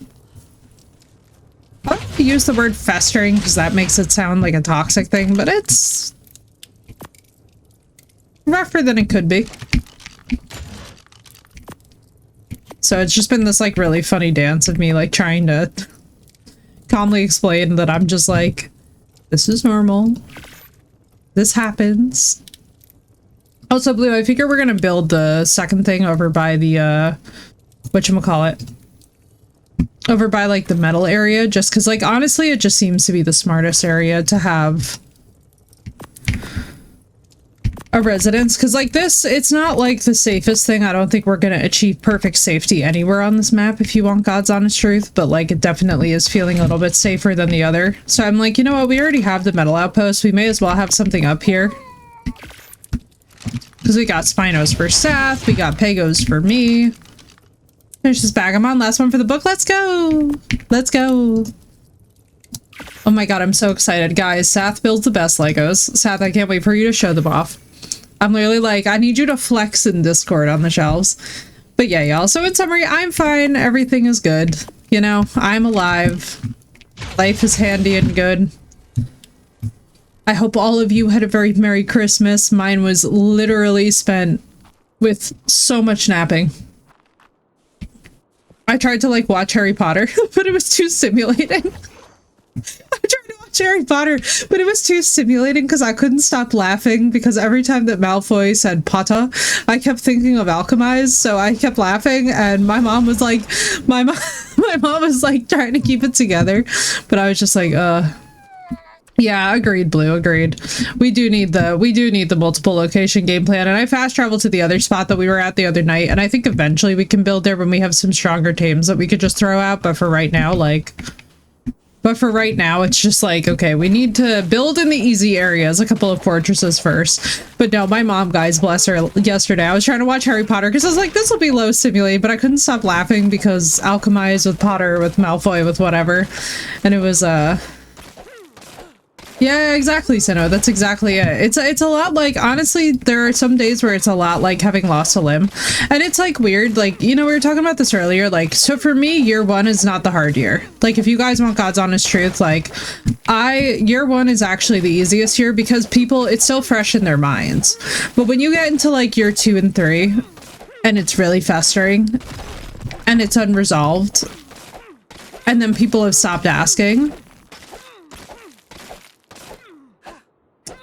A: I don't want to use the word festering because that makes it sound like a toxic thing, but it's rougher than it could be. So it's just been this like really funny dance of me like trying to calmly explain that I'm just like, this is normal. This happens. Also, Blue, I figure we're gonna build the second thing over by the whatchamacallit. over by like the metal area, just because like honestly it just seems to be the smartest area to have a residence, because like this, it's not like the safest thing. I don't think we're gonna achieve perfect safety anywhere on this map, if you want God's honest truth, but like it definitely is feeling a little bit safer than the other. So I'm like, you know what, we already have the metal outpost, we may as well have something up here, because we got Spinos for Seth, we got Pagos for me. Finish this bag, I'm on last one for the book. Let's go, let's go. Oh my god, I'm so excited, guys. Seth builds the best Legos. Seth, I can't wait for you to show them off. I'm literally like, I need you to flex in Discord on the shelves. But yeah, y'all. So in summary, I'm fine. Everything is good. You know, I'm alive. Life is handy and good. I hope all of you had a very Merry Christmas. Mine was literally spent with so much napping. I tried to like watch Harry Potter, but it was too stimulating. I tried to watch Harry Potter, but it was too stimulating because I couldn't stop laughing, because every time that Malfoy said Potter, I kept thinking of Alchemize, so I kept laughing, and my mom was like, my mom was like trying to keep it together, but I was just like, yeah, agreed, Blue, agreed. We do need the multiple location game plan, and I fast traveled to the other spot that we were at the other night, and I think eventually we can build there when we have some stronger tames that we could just throw out, but for right now, like... But for right now, it's just like, okay, we need to build in the easy areas, a couple of fortresses first. But no, my mom, guys, bless her, yesterday, I was trying to watch Harry Potter because I was like, this will be low stimulating, but I couldn't stop laughing because Alchemize with Potter, with Malfoy, with whatever. And it was, yeah, exactly, Sinnoh. That's exactly it. It's a lot like, honestly, there are some days where it's a lot like having lost a limb. And it's like weird, like, you know, we were talking about this earlier, like, so for me, year one is not the hard year. Like, if you guys want God's honest truth, like, year one is actually the easiest year because people, it's still fresh in their minds. But when you get into like year 2 and 3, and it's really festering, and it's unresolved, and then people have stopped asking,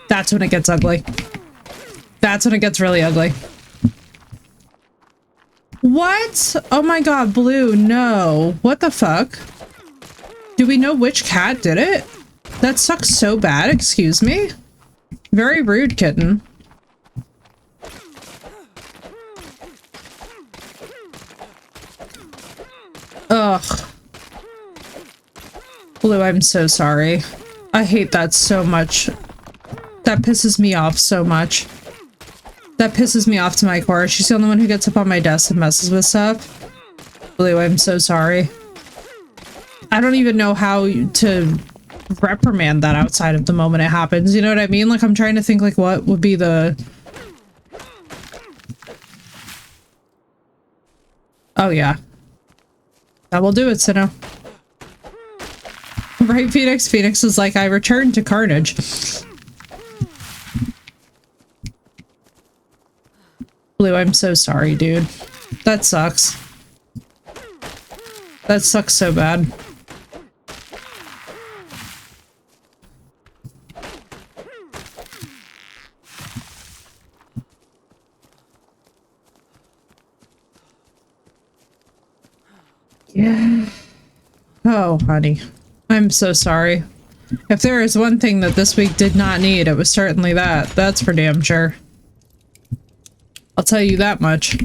A: that's when it gets ugly. That's when it gets really ugly. What? Oh my god, Blue, no. What the fuck? Do we know which cat did it? That sucks so bad, excuse me? Very rude, kitten. Ugh. Blue, I'm so sorry. I hate that so much. That pisses me off so much. That pisses me off to my core. She's the only one who gets up on my desk and messes with stuff. Blue, I'm so sorry. I don't even know how to reprimand that outside of the moment it happens. You know what I mean? Like, I'm trying to think, like, what would be the... Oh, yeah. That will do it, Sinnoh. Right, Phoenix? Phoenix is like, I returned to Carnage. Blue, I'm so sorry, dude. That sucks. That sucks so bad. Yeah. Oh, honey. I'm so sorry. If there is one thing that this week did not need, it was certainly that. That's for damn sure. I'll tell you that much.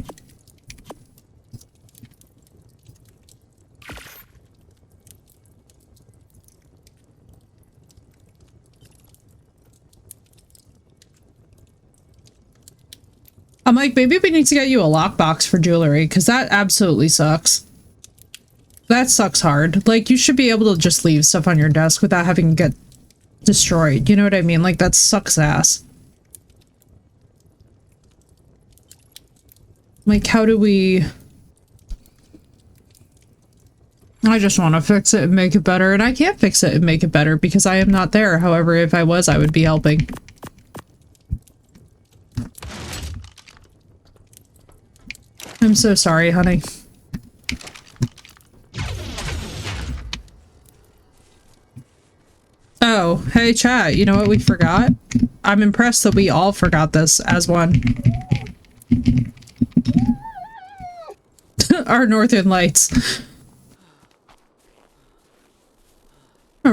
A: I'm like, maybe we need to get you a lockbox for jewelry, because that absolutely sucks. That sucks hard. Like, you should be able to just leave stuff on your desk without having to get destroyed. You know what I mean? Like, that sucks ass. Like, how do we... I just want to fix it and make it better, and I can't fix it and make it better because I am not there. However, if I was, I would be helping. I'm so sorry, honey. Oh, hey chat, you know what we forgot? I'm impressed that we all forgot this as one. Our northern lights.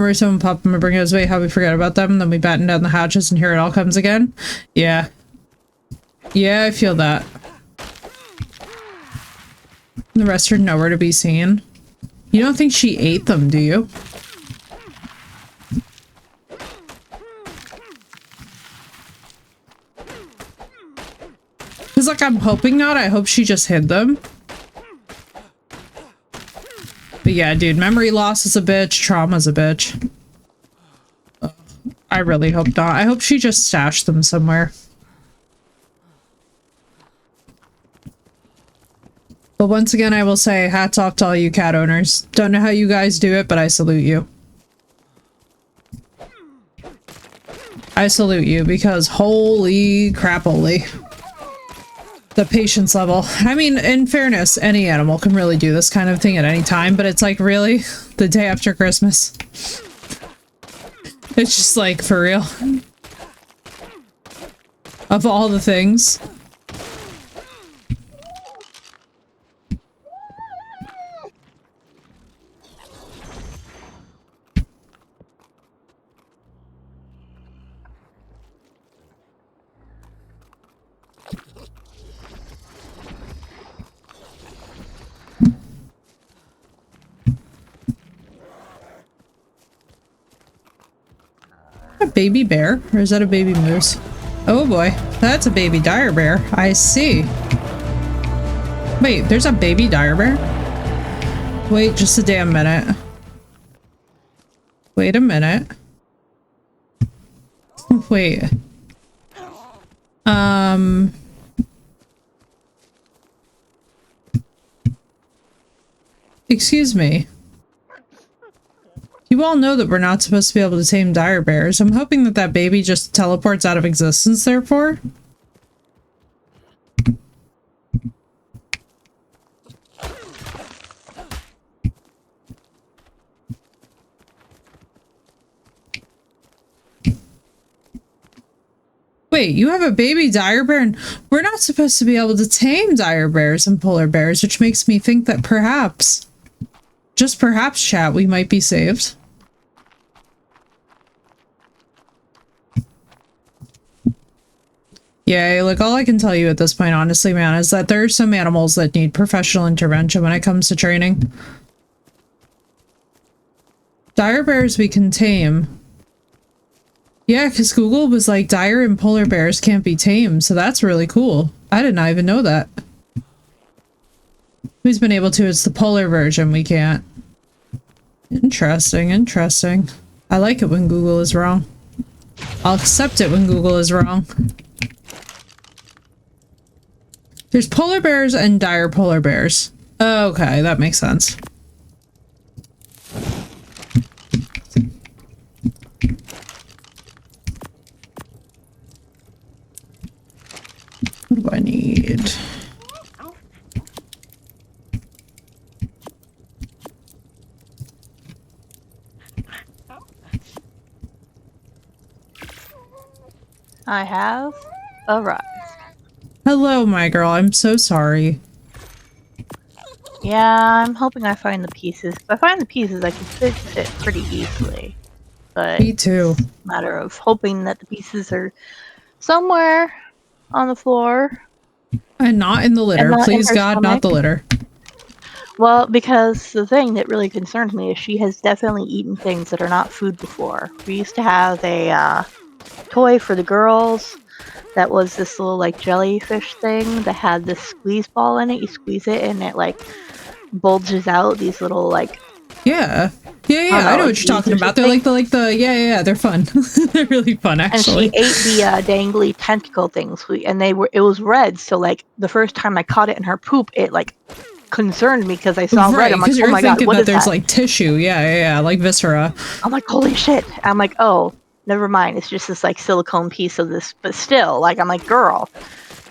A: whenever someone pop them and bring us away, how we forget about them, then we batten down the hatches and here it all comes again. Yeah. Yeah, I feel that. The rest are nowhere to be seen. You don't think she ate them, do you? Because, like, I'm hoping not. I hope she just hid them. But yeah, dude, memory loss is a bitch. Trauma's a bitch. Ugh, I really hope not. I hope she just stashed them somewhere. But once again, I will say, hats off to all you cat owners. Don't know how you guys do it, but I salute you. I salute you because holy crapoly. The patience level. I mean, in fairness, any animal can really do this kind of thing at any time, but it's like, really? The day after Christmas? It's just like, for real. Of all the things. A baby bear? Or is that a baby moose? Oh boy, that's a baby dire bear. I see. Wait, there's a baby dire bear? Wait just a damn minute. Wait a minute. Wait. Excuse me. You all know that we're not supposed to be able to tame dire bears. I'm hoping that that baby just teleports out of existence, therefore. Wait, you have a baby dire bear and we're not supposed to be able to tame dire bears and polar bears, which makes me think that perhaps, just perhaps, chat, we might be saved. Yeah, like all I can tell you at this point, honestly, man, is that there are some animals that need professional intervention when it comes to training. Dire bears we can tame. Yeah, because Google was like, dire and polar bears can't be tamed, so that's really cool. I did not even know that. Who's been able to? It's the polar version we can't. Interesting, interesting. I like it when Google is wrong. I'll accept it when Google is wrong. There's polar bears and dire polar bears. Okay, that makes sense. What do I need?
B: I have arrived.
A: Hello, my girl. I'm so sorry.
B: Yeah, I'm hoping I find the pieces. If I find the pieces, I can fix it pretty easily. But
A: Me too.
B: it's a matter of hoping that the pieces are somewhere on the floor.
A: And not in the litter. Please, God, not the litter.
B: Well, because the thing that really concerns me is she has definitely eaten things that are not food before. We used to have a toy for the girls that was this little like jellyfish thing that had this squeeze ball in it. You squeeze it and it like bulges out these little like
A: yeah I know what you're talking about. They're like the yeah they're fun. They're really fun actually.
B: And she ate the dangly tentacle things and it was red, so like the first time I caught it in her poop it like concerned me because I saw red. I'm like, oh my god, what is that?
A: There's like tissue, yeah, like viscera.
B: I'm like, holy shit. I'm like, oh, never mind. It's just this like silicone piece of this, but still, like, I'm like, girl,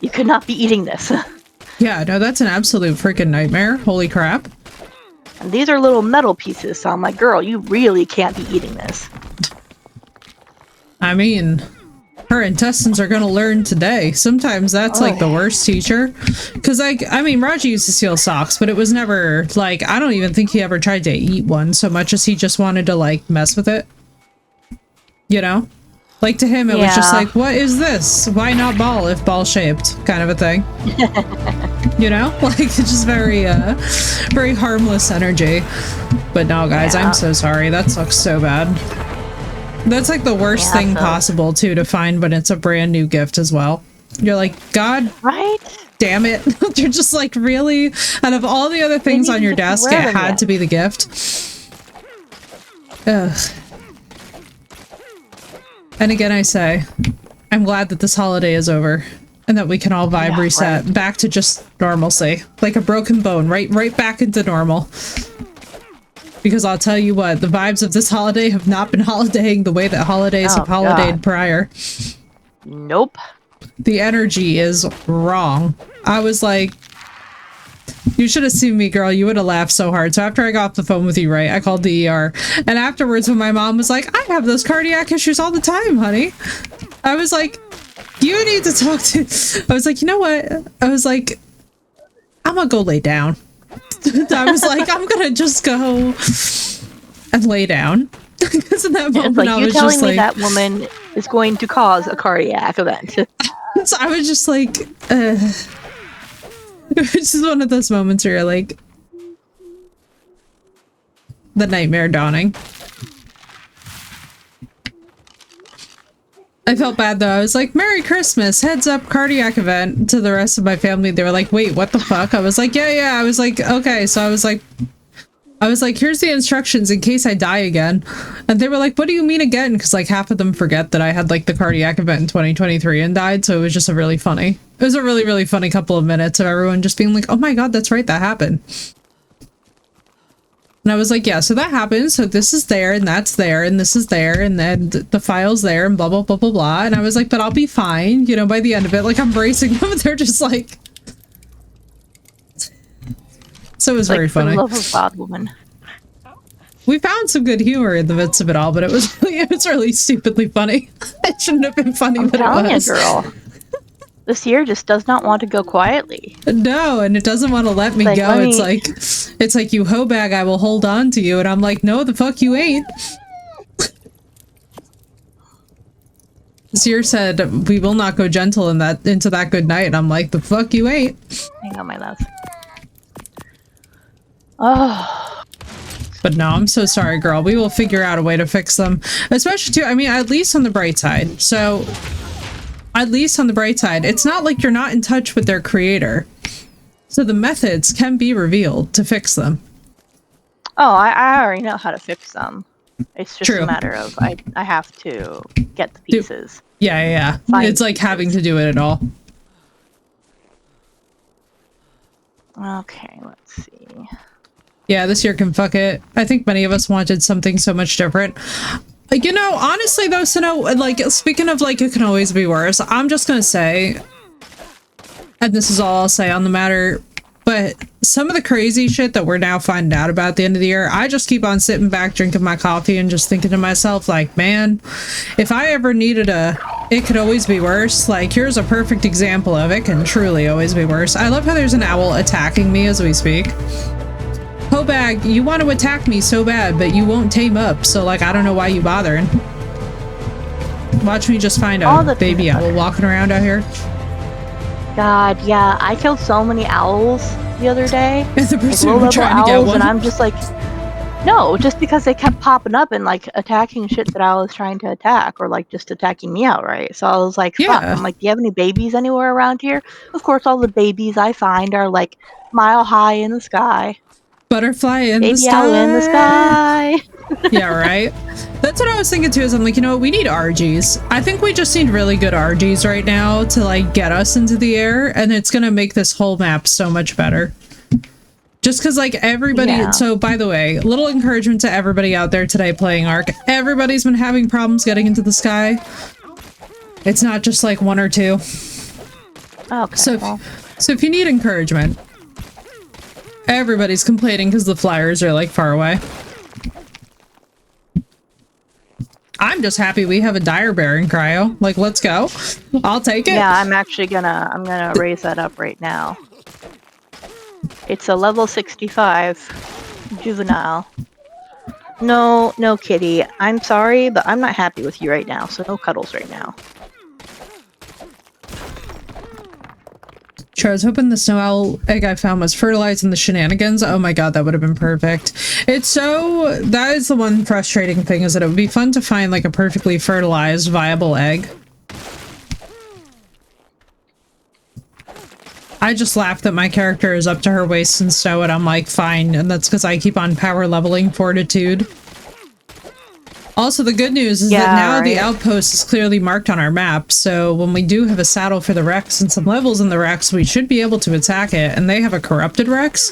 B: you could not be eating this.
A: Yeah, no, that's an absolute freaking nightmare. Holy crap.
B: And these are little metal pieces, so I'm like, girl, you really can't be eating this.
A: I mean, her intestines are gonna learn today. Sometimes that's like the worst teacher. Cause like, I mean, Raji used to steal socks, but it was never like, I don't even think he ever tried to eat one so much as he just wanted to like mess with it. You know? Like to him, it was just like, what is this? Why not ball if ball shaped? Kind of a thing. You know? Like it's just very, very harmless energy. But no, guys, I'm so sorry. That sucks so bad. That's like the worst thing possible too to find when it's a brand new gift as well. You're like, God,
B: right?
A: Damn it. You're just like, really? Out of all the other things on your desk, it had to be the gift. Ugh. And again, I say, I'm glad that this holiday is over and that we can all vibe reset back to just normalcy, like a broken bone, right back into normal. Because I'll tell you what, the vibes of this holiday have not been holidaying the way that holidays have holidayed prior.
B: Nope.
A: The energy is wrong. I was like, you should have seen me, girl. You would have laughed so hard. So after I got off the phone with you, right, I called the ER. And afterwards, when my mom was like, I have those cardiac issues all the time, honey. I was like, you need to talk to... I was like, you know what? I was like, I'm gonna go lay down. I was like, I'm gonna just go and lay down. Because in that moment,
B: like,
A: I was
B: telling
A: just
B: me
A: like...
B: that woman is going to cause a cardiac event.
A: So I was just like, it's just one of those moments where you're like, the nightmare dawning. I felt bad though. I was like, Merry Christmas, heads up, cardiac event to the rest of my family. They were like, wait, what the fuck? I was like, yeah. I was like, okay. So I was like, here's the instructions in case I die again. And they were like, what do you mean again? Because like half of them forget that I had like the cardiac event in 2023 and died. So it was just a really funny, it was a really, really funny couple of minutes of everyone just being like, oh my God, that's right. That happened. And I was like, yeah, so that happened. So this is there and that's there and this is there. And then the file's there and blah, blah, blah, blah, blah. And I was like, but I'll be fine. You know, by the end of it, like I'm bracing them. They're just like, so it was very funny.
B: For the love of God, woman.
A: We found some good humor in the midst of it all, but it was really stupidly funny. It shouldn't have been funny, but it was.
B: You, girl. This year just does not want to go quietly.
A: No, and it doesn't want to let me go. It's like, you hoe bag, I will hold on to you, and I'm like, no, the fuck you ain't. This year said, we will not go gentle into that good night, and I'm like, the fuck you ain't.
B: Hang on, my love. Oh.
A: But no, I'm so sorry, girl. We will figure out a way to fix them. Especially too, I mean, at least on the bright side. So, at least on the bright side, it's not like you're not in touch with their creator. So the methods can be revealed to fix them.
B: Oh, I already know how to fix them. It's just a matter of I have to get the pieces.
A: Yeah. It's like having to do it at all.
B: Okay, let's see.
A: Yeah, this year can fuck it. I think many of us wanted something so much different. You know, honestly though, Sino, like, speaking of like, it can always be worse, I'm just gonna say, and this is all I'll say on the matter, but some of the crazy shit that we're now finding out about at the end of the year, I just keep on sitting back, drinking my coffee, and just thinking to myself, like, man, if I ever needed it could always be worse, like, here's a perfect example of it can truly always be worse. I love how there's an owl attacking me as we speak. Hobag, you want to attack me so bad, but you won't tame up, so like, I don't know why you bothering. Watch me just find a baby owl walking around out here.
B: God, yeah, I killed so many owls the other day.
A: And the person
B: like,
A: trying to get one.
B: And I'm just like, no, just because they kept popping up and like attacking shit that I was trying to attack, or like just attacking me outright. So I was like, fuck. I'm like, do you have any babies anywhere around here? Of course, all the babies I find are like mile high in the sky.
A: Butterfly in the sky.
B: Baby owl in the sky.
A: Yeah, right? That's what I was thinking too, is I'm like, you know what, we need RGs. I think we just need really good RGs right now to like get us into the air, and it's gonna make this whole map so much better. Just because like everybody, so by the way, little encouragement to everybody out there today playing Ark. Everybody's been having problems getting into the sky. It's not just like one or two.
B: Okay.
A: So if you need encouragement, everybody's complaining because the flyers are like far away. I'm just happy we have a dire bear in cryo. Like, let's go. I'll take it.
B: Yeah, I'm actually gonna raise that up right now. It's a level 65 juvenile. No, no, kitty. I'm sorry, but I'm not happy with you right now, so no cuddles right now.
A: Sure, I was hoping the snow owl egg I found was fertilized in the shenanigans. Oh my god, that would have been perfect. It's so... That is the one frustrating thing, is that it would be fun to find like a perfectly fertilized, viable egg. I just laugh that my character is up to her waist in snow and I'm like, fine, and that's because I keep on power leveling fortitude. Also, the good news is that now the outpost is clearly marked on our map, so when we do have a saddle for the Rex and some levels in the Rex, we should be able to attack it, and they have a corrupted Rex,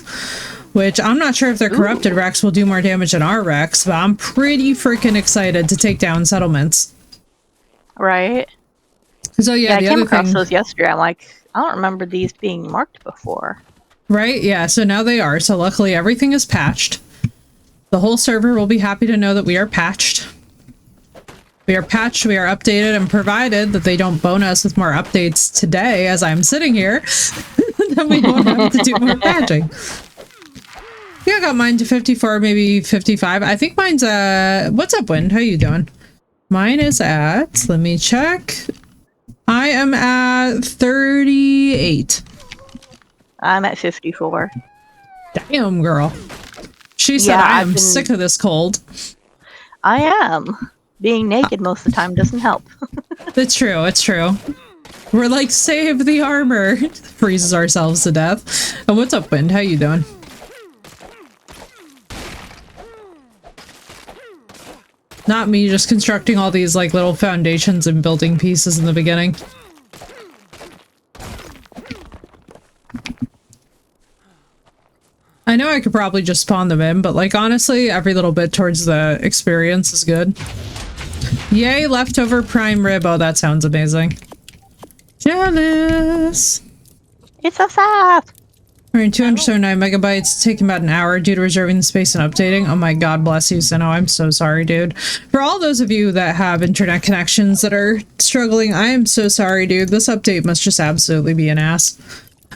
A: which I'm not sure if their corrupted Rex will do more damage than our Rex, but I'm pretty freaking excited to take down settlements.
B: Right?
A: So yeah,
B: I came across those yesterday. I'm like, I don't remember these being marked before.
A: Right? Yeah, so now they are, so luckily everything is patched. The whole server will be happy to know that we are patched. We are patched, we are updated, and provided that they don't bone us with more updates today as I'm sitting here, then we won't have to do more patching. Yeah, I got mine to 54, maybe 55. I think mine's what's up, Wind? How you doing? Mine is at, let me check. I am at 38.
B: I'm at 54.
A: Damn, girl. She said, I am sick of this cold.
B: I am. Being naked most of the time doesn't help.
A: It's true, it's true. We're like, save the armor. Freezes ourselves to death. And what's up, Wind? How you doing? Not me just constructing all these like little foundations and building pieces in the beginning. I know I could probably just spawn them in, but like honestly, every little bit towards the experience is good. Yay, leftover prime rib. Oh, that sounds amazing. Jealous.
B: It's so sad.
A: We're in 209 megabytes. It's taking about an hour due to reserving the space and updating. Oh my god, bless you, Sinnoh. I'm so sorry, dude. For all those of you that have internet connections that are struggling, I am so sorry, dude. This update must just absolutely be an ass.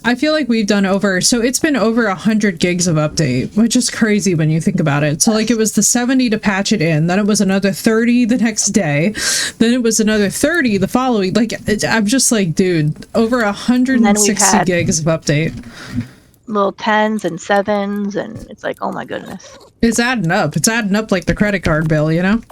A: I feel like we've done over, so it's been over 100 gigs of update, which is crazy when you think about it. So like it was the 70 to patch it in, then it was another 30 the next day, then it was another 30 the following, like I'm just like, dude, over 160 gigs of update.
B: Little 10s and 7s, and it's like, oh my goodness.
A: It's adding up. It's adding up like the credit card bill, you know?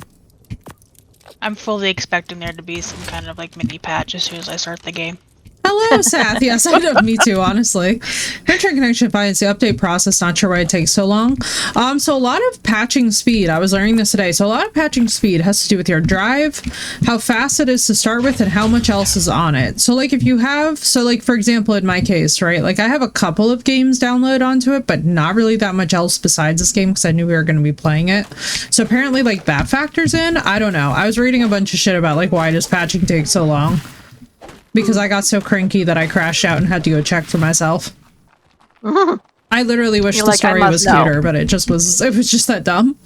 C: I'm fully expecting there to be some kind of like mini patch as soon as I start the game.
A: Hello, Sath. Yes, I know. Me too, honestly. Internet connection finds the update process. Not sure why it takes so long. So a lot of patching speed. I was learning this today. So a lot of patching speed has to do with your drive, how fast it is to start with, and how much else is on it. So like if you have, so like for example, in my case, right? Like I have a couple of games downloaded onto it, but not really that much else besides this game because I knew we were going to be playing it. So apparently like that factors in. I don't know. I was reading a bunch of shit about like why does patching take so long? Because I got so cranky that I crashed out and had to go check for myself. I literally wish the story was cuter, but it was just that dumb.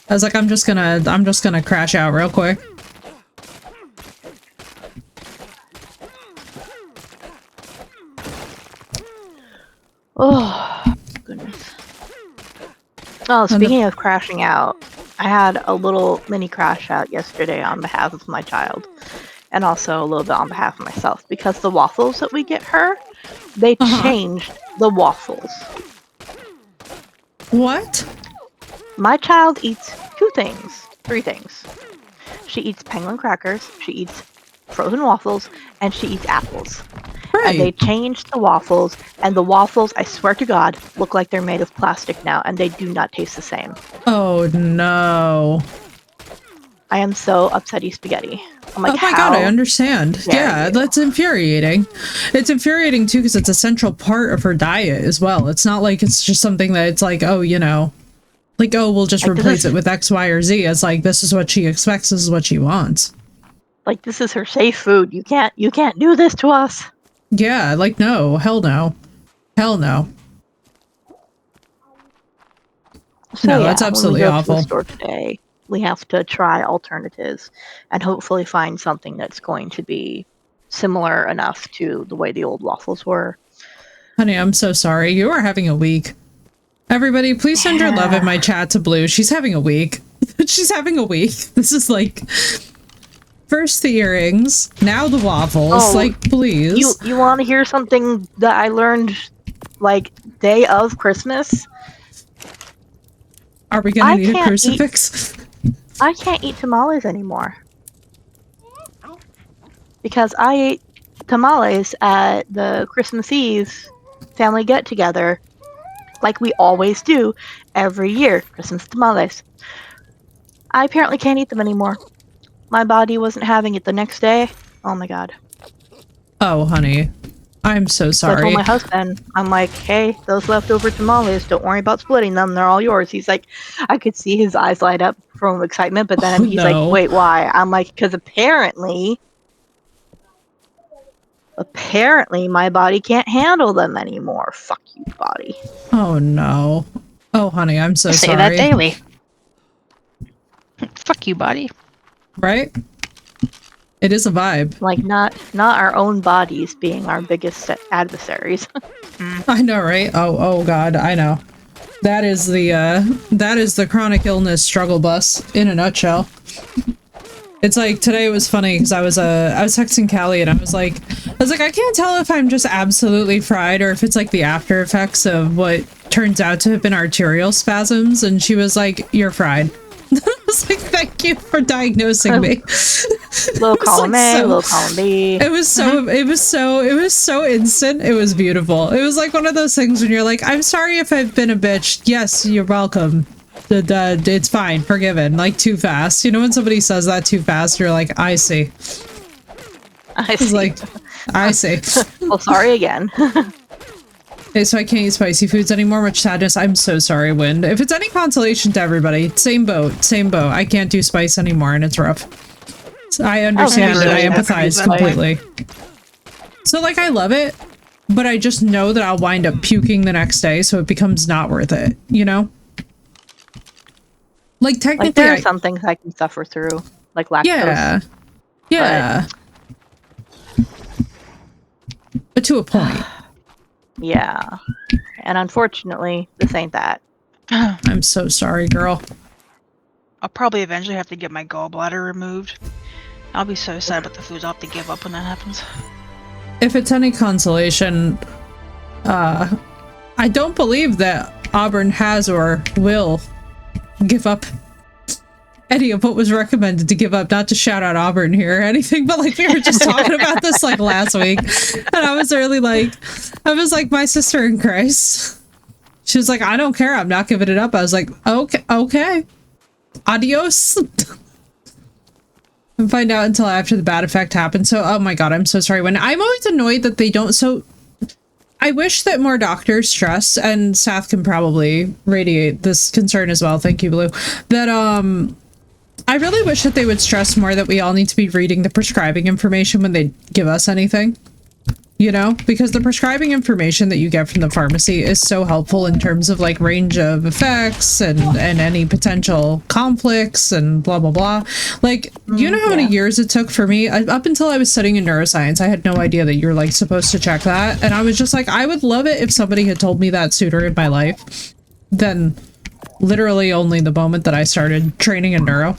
A: I was like, I'm just gonna crash out real quick.
B: Oh, goodness. Oh, speaking of crashing out, I had a little mini crash out yesterday on behalf of my child. And also a little bit on behalf of myself, because the waffles that we get her, they changed the waffles.
A: What?
B: My child eats three things. She eats penguin crackers, she eats frozen waffles, and she eats apples. Right. And they changed the waffles, and the waffles, I swear to God, look like they're made of plastic now, and they do not taste the same.
A: Oh no.
B: I am so upsetty spaghetti. I'm like,
A: oh my god, I understand. Yeah, that's infuriating. It's infuriating too because it's a central part of her diet as well. It's not like it's just something that it's like, oh, you know, like, oh, we'll just replace it with X, Y, or Z. It's like, this is what she expects, this is what she wants.
B: Like, this is her safe food. You can't do this to us.
A: Yeah, like, no, hell no. Hell no.
B: So,
A: no,
B: yeah,
A: that's absolutely awful.
B: To the store today, we have to try alternatives and hopefully find something that's going to be similar enough to the way the old waffles were.
A: Honey, I'm so sorry. You are having a week. Everybody, please send your love in my chat to Blue. She's having a week. She's having a week. This is like first the earrings, now the waffles.
B: Oh,
A: like, please.
B: You want to hear something that I learned like day of Christmas?
A: Are we gonna need a crucifix?
B: I can't eat tamales anymore. Because I ate tamales at the Christmas Eve family get-together, like we always do every year, Christmas tamales. I apparently can't eat them anymore. My body wasn't having it the next day. Oh my god.
A: Oh, honey. I'm so
B: So I
A: sorry.
B: told my husband, I'm like, hey, those leftover tamales, don't worry about splitting them. They're all yours. He's like, I could see his eyes light up from excitement, but then he's like, wait, why? I'm like, because apparently my body can't handle them anymore. Fuck you, body.
A: Oh no. Oh, honey, I'm so sorry.
C: Say that daily. Fuck you, body.
A: Right? It is a vibe.
B: Like, not our own bodies being our biggest adversaries.
A: I know, right? Oh god, I know. That is the chronic illness struggle bus in a nutshell. It's like today it was funny because I was texting Callie and I was like I can't tell if I'm just absolutely fried or if it's like the after effects of what turns out to have been arterial spasms, and she was like, "You're fried." I was like, "Thank you for diagnosing me."
B: Low column A, low column B.
A: It was so instant. It was beautiful. It was like one of those things when you're like, "I'm sorry if I've been a bitch." Yes, you're welcome. It's fine, forgiven. Like, too fast. You know when somebody says that too fast, you're like, I see.
B: I see.
A: Like, I see.
B: Well, sorry again.
A: Okay, so I can't eat spicy foods anymore. Much sadness. I'm so sorry, Wind. If it's any consolation to everybody, same boat, same boat. I can't do spice anymore, and it's rough. So I understand it. I empathize completely. So, like, I love it, but I just know that I'll wind up puking the next day, so it becomes not worth it, you know? Like, technically,
B: like, there are some things I can suffer through, like lactose.
A: Yeah. But to a point.
B: Yeah. And unfortunately, this ain't that.
A: I'm so sorry, girl.
C: I'll probably eventually have to get my gallbladder removed. I'll be so sad about the foods I'll have to give up when that happens.
A: If it's any consolation, I don't believe that Auburn has or will give up any of what was recommended to give up. Not to shout out Auburn here or anything, but like we were just talking about this like last week, and I was like my sister in Christ. She was like, I don't care, I'm not giving it up. I was like, okay, adios. And find out until after the bad effect happened. So, oh my god, I'm so sorry. When I'm always annoyed that they don't. So I wish that more doctors stress, and Sath can probably radiate this concern as well. Thank you, Blue. That I really wish that they would stress more that we all need to be reading the prescribing information when they give us anything. You know, because the prescribing information that you get from the pharmacy is so helpful in terms of like range of effects and any potential conflicts and blah blah blah. Like, you know how many years it took for me up until I was studying in neuroscience? I had no idea that you're like supposed to check that, and I was just like, I would love it if somebody had told me that sooner in my life than literally only the moment that I started training in neuro.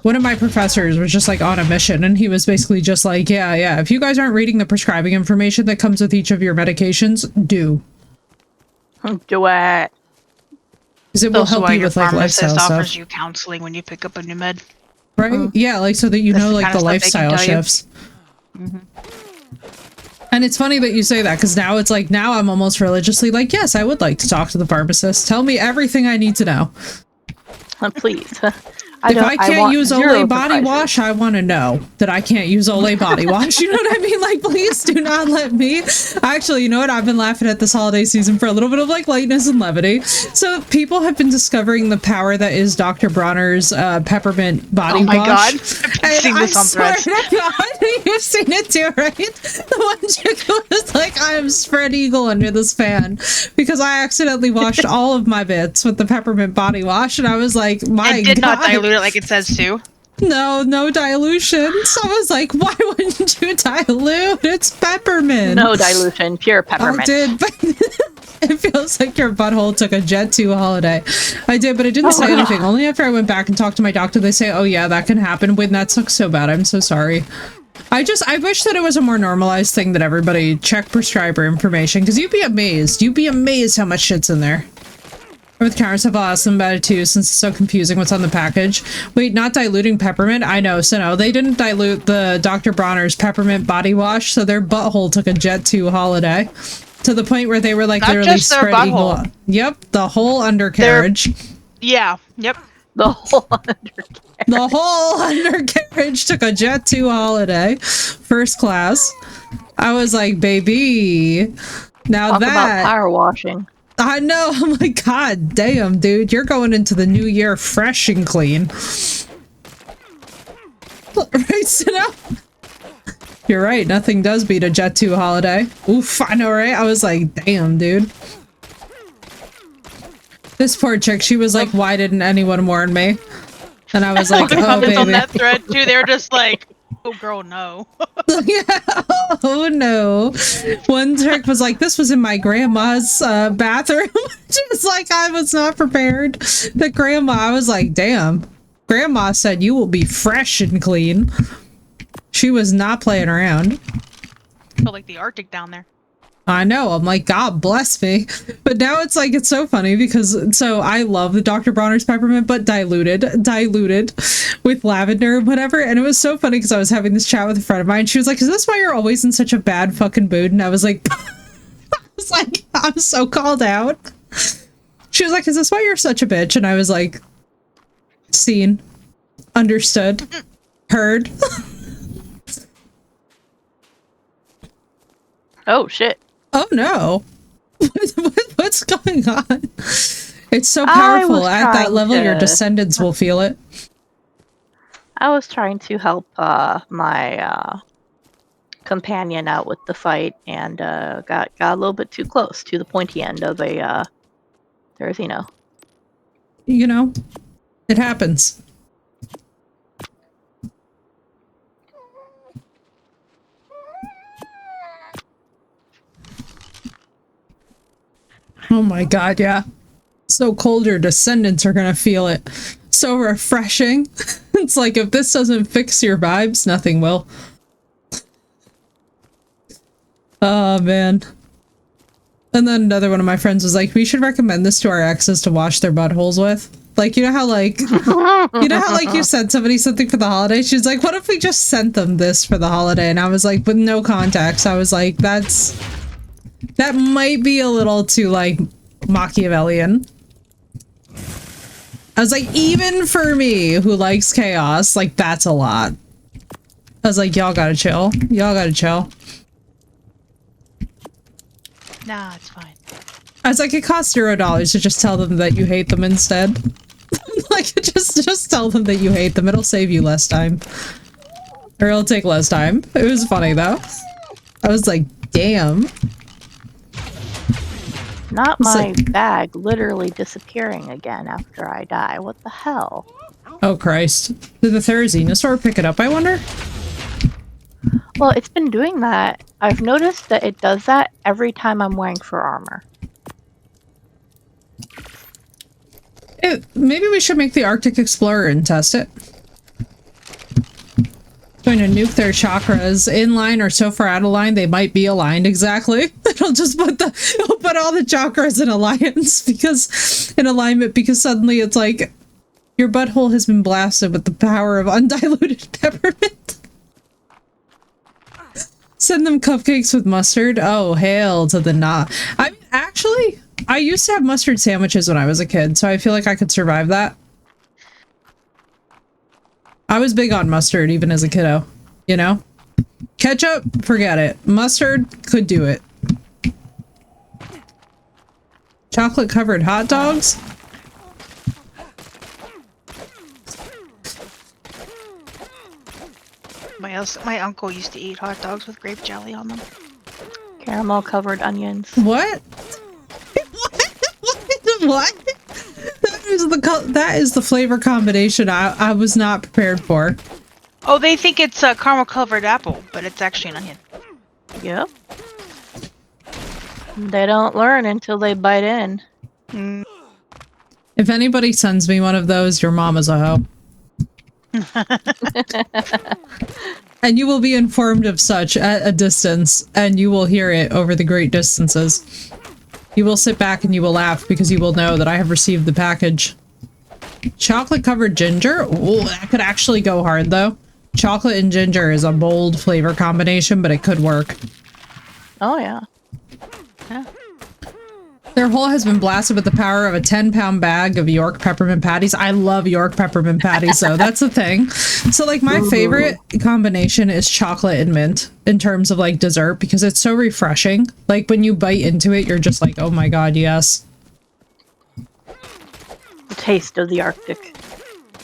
A: One of my professors was just like on a mission, and he was basically just like, yeah, if you guys aren't reading the prescribing information that comes with each of your medications, do
B: it.
A: Because it will help you with like lifestyle stuff.
C: Offers you counseling when you pick up a new med.
A: Right? Yeah, like so that you know like the lifestyle shifts. And it's funny that you say that, because now it's like, now I'm almost religiously like, yes, I would like to talk to the pharmacist. Tell me everything I need to know.
B: Please.
A: If I can't
B: want
A: use
B: zero
A: Olay body
B: surprises.
A: wash, I want to know that I can't use Olay body wash. You know what I mean? Like, please do not let me. Actually, you know what? I've been laughing at this holiday season for a little bit of like lightness and levity. So people have been discovering the power that is Dr. Bronner's peppermint body wash.
C: Oh my god. I've been seeing this on threads.
A: God, you've seen it too, right? The one chick who was like, I am spread eagle under this fan because I accidentally washed all of my bits with the peppermint body wash, and I was like, my
C: It did
A: God.
C: not dilute it like it says to.
A: No dilution. So I was like, why wouldn't you dilute? It's peppermint.
B: No dilution, pure peppermint.
A: I did, but it feels like your butthole took a Jet 2 holiday. I did, but it didn't say anything. Only after I went back and talked to my doctor, they say, oh yeah, that can happen. When that sucks so bad, I'm so sorry. I wish that it was a more normalized thing that everybody check prescriber information, because you'd be amazed. You'd be amazed how much shit's in there. With cameras have awesome about it too, since it's so confusing what's on the package. Wait, not diluting peppermint? I know, so no, they didn't dilute the Dr. Bronner's peppermint body wash, so their butthole took a Jet 2 holiday. To the point where they were like
C: Not
A: literally
C: just their
A: spread eagle.
C: butthole.
A: Yep, the whole undercarriage.
C: Yeah, yep.
B: The whole undercarriage.
A: The whole undercarriage took a Jet 2 holiday. First class. I was like, baby. Now
B: Talk about
A: that
B: power washing.
A: I know. I'm like, God damn, dude. You're going into the new year fresh and clean. Right, Sino? You're right. Nothing does beat a Jet 2 holiday. Oof, I know, right? I was like, damn, dude. This poor chick, she was like, why didn't anyone warn me? And I was like,
C: The
A: oh,
C: comments on
A: baby.
C: that thread too, they were just like, oh girl, no.
A: Yeah. Oh no. One trick was like, this was in my grandma's bathroom. She was like, I was not prepared. The grandma, I was like, damn. Grandma said you will be fresh and clean. She was not playing around.
C: Felt like the Arctic down there.
A: I know. I'm like, God bless me. But now it's like, it's so funny because, so I love the Dr. Bronner's peppermint, but diluted with lavender and whatever. And it was so funny because I was having this chat with a friend of mine. She was like, is this why you're always in such a bad fucking mood? And I was like, I'm so called out. She was like, is this why you're such a bitch? And I was like, seen, understood, heard.
B: Oh shit.
A: Oh no. What's going on? It's so
B: I
A: powerful.
B: was
A: At that
B: trying
A: level, your
B: to-
A: descendants will feel it.
B: I was trying to help my companion out with the fight and got a little bit too close to the pointy end of a Therizino.
A: You know, it happens. Oh my god, yeah. So cold, your descendants are gonna feel it. So refreshing. It's like, if this doesn't fix your vibes, nothing will. Oh man. And then another one of my friends was like, we should recommend this to our exes to wash their buttholes with. Like, you know how like you sent somebody something for the holiday? She's like, what if we just sent them this for the holiday? And I was like, with no context. I was like, that might be a little too like Machiavellian. I was like, even for me who likes chaos, like that's a lot. I was like, y'all gotta chill. Y'all gotta chill.
C: Nah, it's fine.
A: I was like, it costs $0 to just tell them that you hate them instead. Like, just tell them that you hate them. It'll save you less time. Or it'll take less time. It was funny though. I was like, damn.
B: Not
A: It's
B: my
A: like-
B: bag literally disappearing again after I die. What the hell?
A: Oh Christ. Did the Therizinosaur pick it up, I wonder?
B: Well, it's been doing that. I've noticed that it does that every time I'm wearing fur armor.
A: Maybe we should make the Arctic Explorer and test it. Going to nuke their chakras in line or so far out of line, they might be aligned exactly. It'll just put all the chakras in alignment because suddenly it's like your butthole has been blasted with the power of undiluted peppermint. Send them cupcakes with mustard. Oh, hail to the nah. I mean, actually, I used to have mustard sandwiches when I was a kid, so I feel like I could survive that. I was big on mustard even as a kiddo, you know? Ketchup, forget it. Mustard, could do it. Chocolate covered hot dogs?
C: My uncle used to eat hot dogs with grape jelly on them.
B: Caramel covered onions.
A: What? What? That is the flavor combination I was not prepared for.
C: Oh, they think it's a caramel covered apple, but it's actually an onion.
B: Yep. They don't learn until they bite in.
C: Mm.
A: If anybody sends me one of those, your mom is a hoe. And you will be informed of such at a distance, and you will hear it over the great distances. You will sit back and you will laugh because you will know that I have received the package. Chocolate covered ginger? Ooh, that could actually go hard though. Chocolate and ginger is a bold flavor combination, but it could work.
B: Oh, yeah.
A: Their hole has been blasted with the power of a 10-pound bag of York peppermint patties. I love York peppermint patties, so that's the thing. So, like, my favorite combination is chocolate and mint in terms of, like, dessert because it's so refreshing. Like, when you bite into it, you're just like, oh my god, yes.
B: The taste of the Arctic.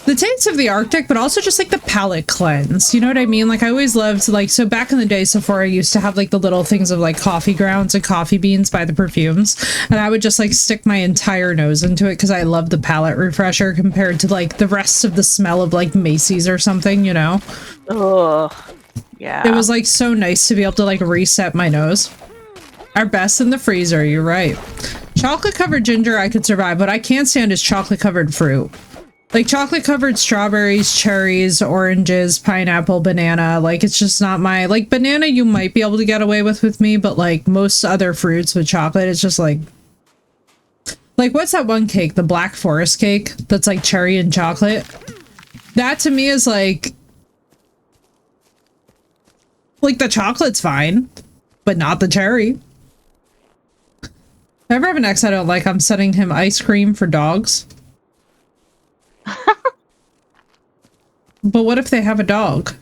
A: The taste of the Arctic, but also just like the palate cleanse. You know what I mean? Like I always loved like, so back in the day, Sephora used to have like the little things of like coffee grounds and coffee beans by the perfumes. And I would just like stick my entire nose into it because I love the palate refresher compared to like the rest of the smell of like Macy's or something, you know?
B: Ugh. Yeah.
A: It was like so nice to be able to like reset my nose. Our best in the freezer, you're right. Chocolate covered ginger I could survive. What I can't stand is chocolate covered fruit. Like chocolate covered strawberries, cherries, oranges, pineapple, banana. Like it's just not my, like banana you might be able to get away with me, but like most other fruits with chocolate, it's just like what's that one cake? The Black Forest cake that's like cherry and chocolate. That to me is like the chocolate's fine, but not the cherry. If I ever have an ex I don't like, I'm sending him ice cream for dogs. But what if they have a dog?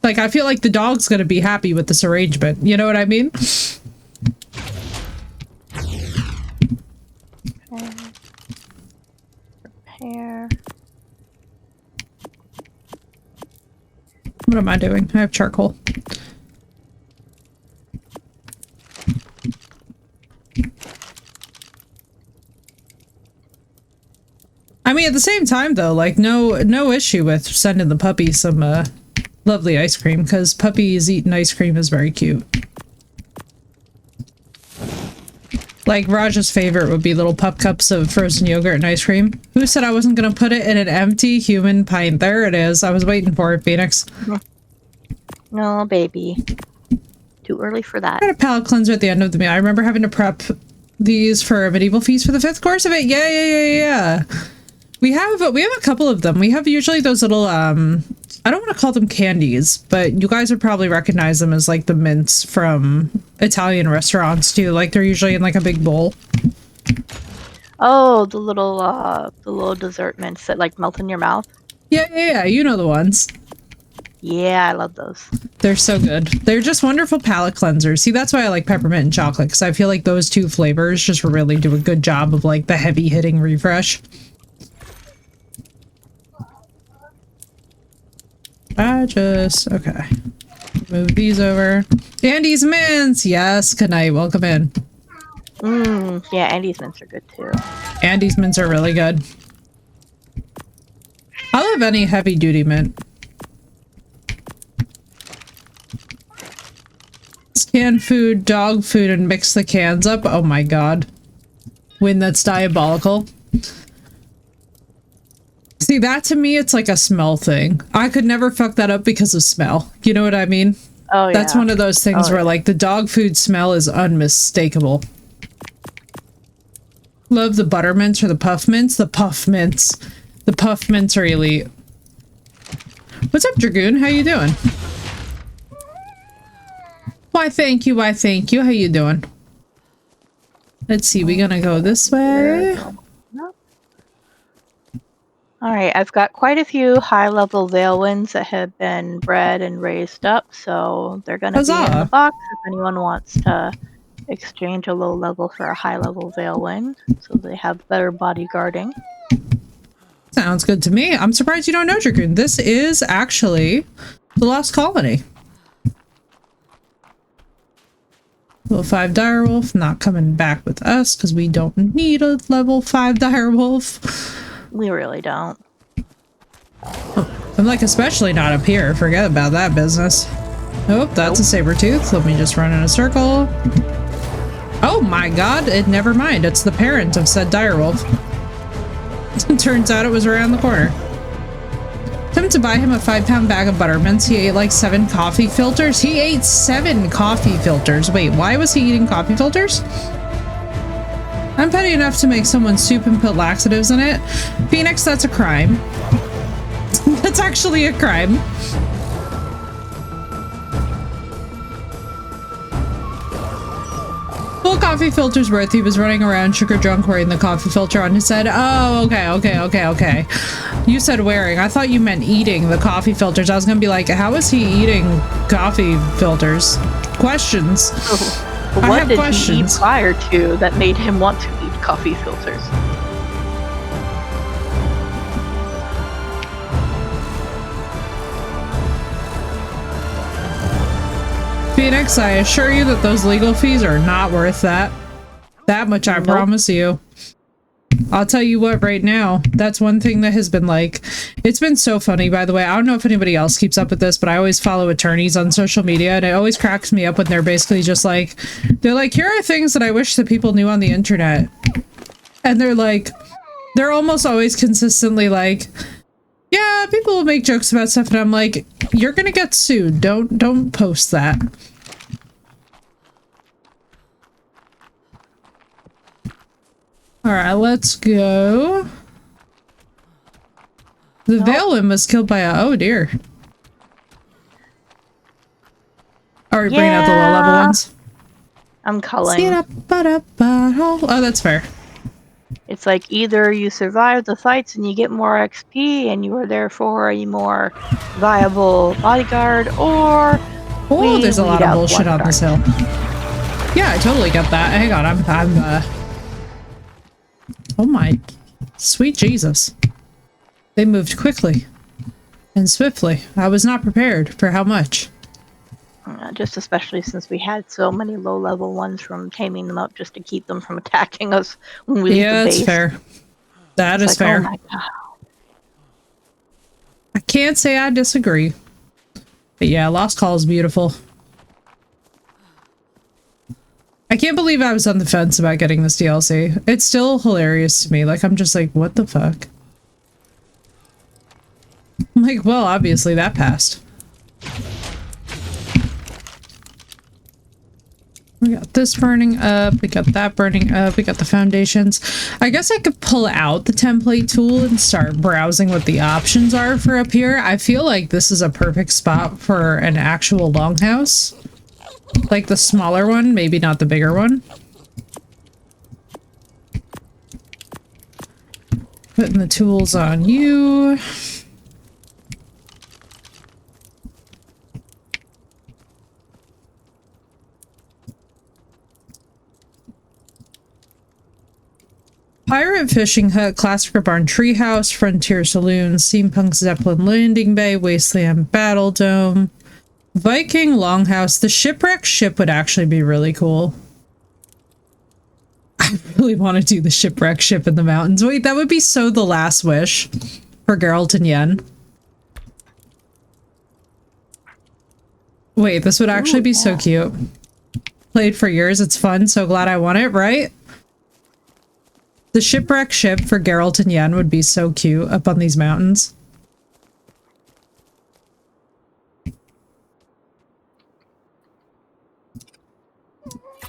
A: Like, I feel like the dog's gonna be happy with this arrangement. You know what I mean?
B: Prepare.
A: What am I doing? I have charcoal. I mean, at the same time, though, like, no issue with sending the puppy some, lovely ice cream, because puppies eating ice cream is very cute. Like, Raj's favorite would be little pup cups of frozen yogurt and ice cream. Who said I wasn't gonna put it in an empty human pint? There it is. I was waiting for it, Phoenix.
B: No, baby. Too early for that.
A: I had a palate cleanser at the end of the meal. I remember having to prep these for a medieval feast for the 5th course of it. Yeah. We have a couple of them. We have usually those little, I don't want to call them candies, but you guys would probably recognize them as like the mints from Italian restaurants too. Like they're usually in like a big bowl.
B: Oh, the little dessert mints that like melt in your mouth.
A: Yeah. You know the ones.
B: Yeah, I love those.
A: They're so good. They're just wonderful palate cleansers. See, that's why I like peppermint and chocolate, because I feel like those two flavors just really do a good job of like the heavy hitting refresh. Okay. Move these over. Andy's mints! Yes, good night. Welcome in.
B: Yeah, Andy's mints are good too.
A: Andy's mints are really good. I love any heavy duty mint. Canned food, dog food, and mix the cans up. Oh my god. When that's diabolical. See, that to me, it's like a smell thing. I could never fuck that up because of smell. You know what I mean?
B: Oh, yeah.
A: That's one of those things where, like, the dog food smell is unmistakable. Love the butter mints or the puff mints. The puff mints. The puff mints are elite. What's up, Dragoon? How you doing? Why, thank you. How you doing? Let's see. We gonna go this way?
B: All right, I've got quite a few high-level Veil Winds that have been bred and raised up, so they're going to be in the
A: Huzzah.
B: box if anyone wants to exchange a low level for a high-level Veil Wind, so they have better bodyguarding.
A: Sounds good to me. I'm surprised you don't know, Dragoon. This is actually the Lost Colony. Level 5 direwolf, not coming back with us because we don't need a level 5 direwolf.
B: We really don't.
A: I'm like, especially not up here. Forget about that business. Oh, that's a saber tooth. Let me just run in a circle. Oh my god, never mind. It's the parent of said direwolf. Turns out it was around the corner. Time to buy him a 5-pound bag of buttermints. He ate like 7 coffee filters. He ate 7 coffee filters. Wait, why was he eating coffee filters? I'm petty enough to make someone's soup and put laxatives in it. Phoenix, that's a crime. That's actually a crime. Full coffee filter's worth. He was running around sugar drunk wearing the coffee filter on his head. Oh, okay. You said wearing. I thought you meant eating the coffee filters. I was gonna be like, how is he eating coffee filters? Questions.
B: What did he eat prior to that made him want to eat coffee filters?
A: Phoenix, I assure you that those legal fees are not worth that. That much I promise you. I'll tell you what right now, that's one thing that has been like, it's been so funny, by the way. I don't know if anybody else keeps up with this, but I always follow attorneys on social media, and it always cracks me up when they're basically just like, they're like, here are things that I wish that people knew on the internet. And they're like, they're almost always consistently like, yeah, people will make jokes about stuff, and I'm like, you're gonna get sued. Don't post that. Alright, let's go. The Veilwind was killed by a... Oh, dear. Are we bringing out the low-level ones?
B: I'm culling.
A: Oh, that's fair.
B: It's like either you survive the fights and you get more XP and you are therefore a more viable bodyguard, or...
A: Oh, there's a lot of bullshit on this hill. Yeah, I totally get that. Hang on, I'm Oh my sweet Jesus. They moved quickly and swiftly. I was not prepared for how much.
B: Just especially since we had so many low-level ones from taming them up just to keep them from attacking us when we leave the base.
A: Yeah, that's fair. That is fair. Oh my God. I can't say I disagree. But yeah, Lost Call is beautiful. I can't believe I was on the fence about getting this DLC. It's still hilarious to me. Like, I'm just like, what the fuck? I'm like, well, obviously that passed. We got this burning up. We got that burning up. We got the foundations. I guess I could pull out the template tool and start browsing what the options are for up here. I feel like this is a perfect spot for an actual longhouse. Like the smaller one, maybe not the bigger one. Putting the tools on you. Pirate fishing hut, classic barn treehouse, frontier saloon, steampunk zeppelin landing bay, wasteland battle dome. Viking longhouse. The shipwreck ship would actually be really cool. I really want to do the shipwreck ship in the mountains. Wait, that would be so the last wish for Geralt and Yen. Wait, this would actually be so cute. Played for years. It's fun. So glad I won it, right? The shipwreck ship for Geralt and Yen would be so cute up on these mountains.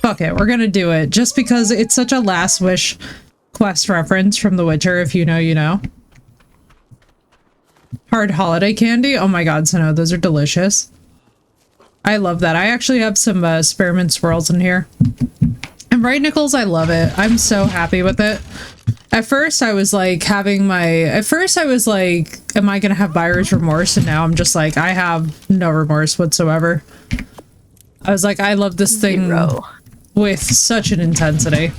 A: Fuck it, we're gonna do it. Just because it's such a last wish quest reference from The Witcher. If you know, you know. Hard holiday candy? Oh my god, Sano, those are delicious. I love that. I actually have some spearmint swirls in here. And right, Nichols, I love it. I'm so happy with it. At first I was like am I gonna have buyer's remorse? And now I'm just like, I have no remorse whatsoever. I was like, I love this thing with such an intensity.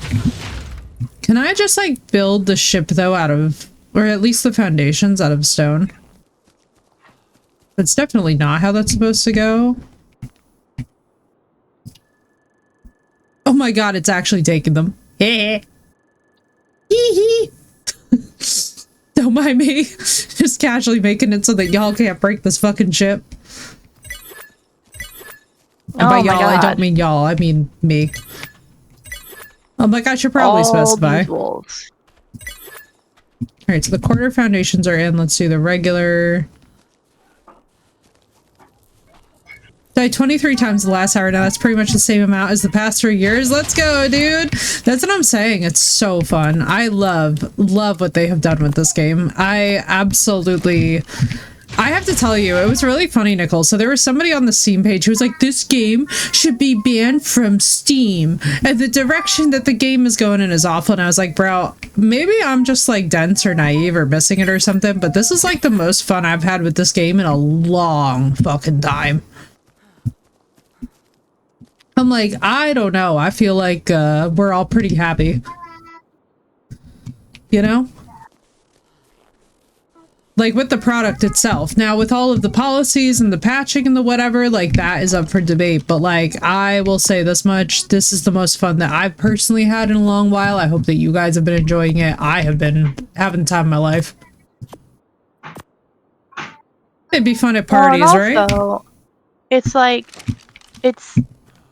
A: Can I just like build the ship though out of, or at least the foundations out of stone? That's definitely not how that's supposed to go. Oh my god, it's actually taking them. Hee hee. Don't mind me. Just casually making it so that y'all can't break this fucking ship. And by y'all, I don't mean y'all, I mean me. I'm like, I should probably specify. Alright, so the quarter foundations are in. Let's do the regular. Died 23 times the last hour. Now that's pretty much the same amount as the past 3 years. Let's go, dude. That's what I'm saying. It's so fun. I love what they have done with this game. I have to tell you, it was really funny, Nicole. So there was somebody on the Steam page who was like, this game should be banned from Steam. And the direction that the game is going in is awful. And I was like, bro, maybe I'm just like dense or naive or missing it or something. But this is like the most fun I've had with this game in a long fucking time. I'm like, I don't know. I feel like we're all pretty happy. You know? Like with the product itself. Now with all of the policies and the patching and the whatever, like that is up for debate. But like, I will say this much. This is the most fun that I've personally had in a long while. I hope that you guys have been enjoying it. I have been having the time of my life. It'd be fun at parties, right?
B: It's like,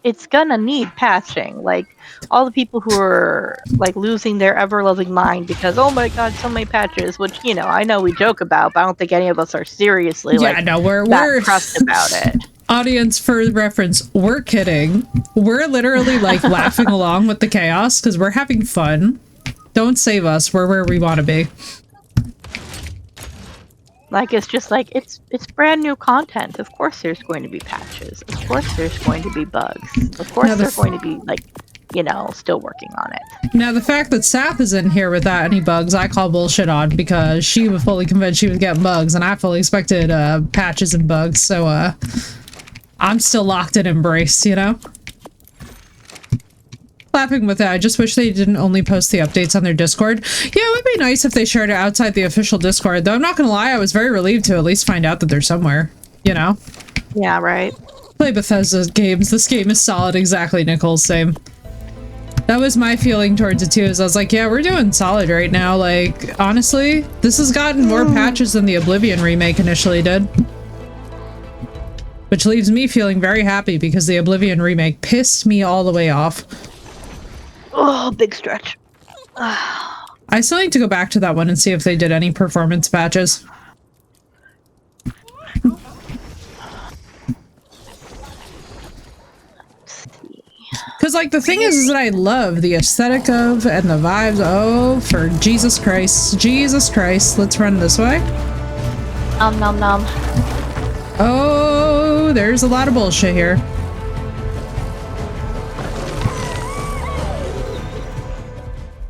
B: it's gonna need patching. Like all the people who are like losing their ever-loving mind because oh my god, so many patches, which you know I know we joke about, but I don't think any of us are seriously we're pressed about it.
A: Audience, for reference, we're kidding. We're literally like laughing along with the chaos because we're having fun. Don't save us. We're where we want to be.
B: Like it's just like it's brand new content. Of course there's going to be patches. Of course there's going to be bugs. Of course they're going to be like, you know, still working on it.
A: Now the fact that Saf is in here without any bugs, I call bullshit on because she was fully convinced she was getting bugs and I fully expected patches and bugs. So I'm still locked in Embrace, you know? Laughing with it, I just wish they didn't only post the updates on their Discord. Yeah, it would be nice if they shared it outside the official Discord, though I'm not gonna lie, I was very relieved to at least find out that they're somewhere, you know?
B: Yeah, right.
A: Play Bethesda games. This game is solid. Exactly, Nicole, same. That was my feeling towards it too, is I was like, yeah, we're doing solid right now. Like, honestly, this has gotten more patches than the Oblivion remake initially did. Which leaves me feeling very happy because the Oblivion remake pissed me all the way off.
B: Oh, big stretch.
A: I still need to go back to that one and see if they did any performance patches. Because, like, the thing is that I love the aesthetic of and the vibes. Oh, for Jesus Christ. Jesus Christ. Let's run this way.
B: Nom nom.
A: Oh, there's a lot of bullshit here.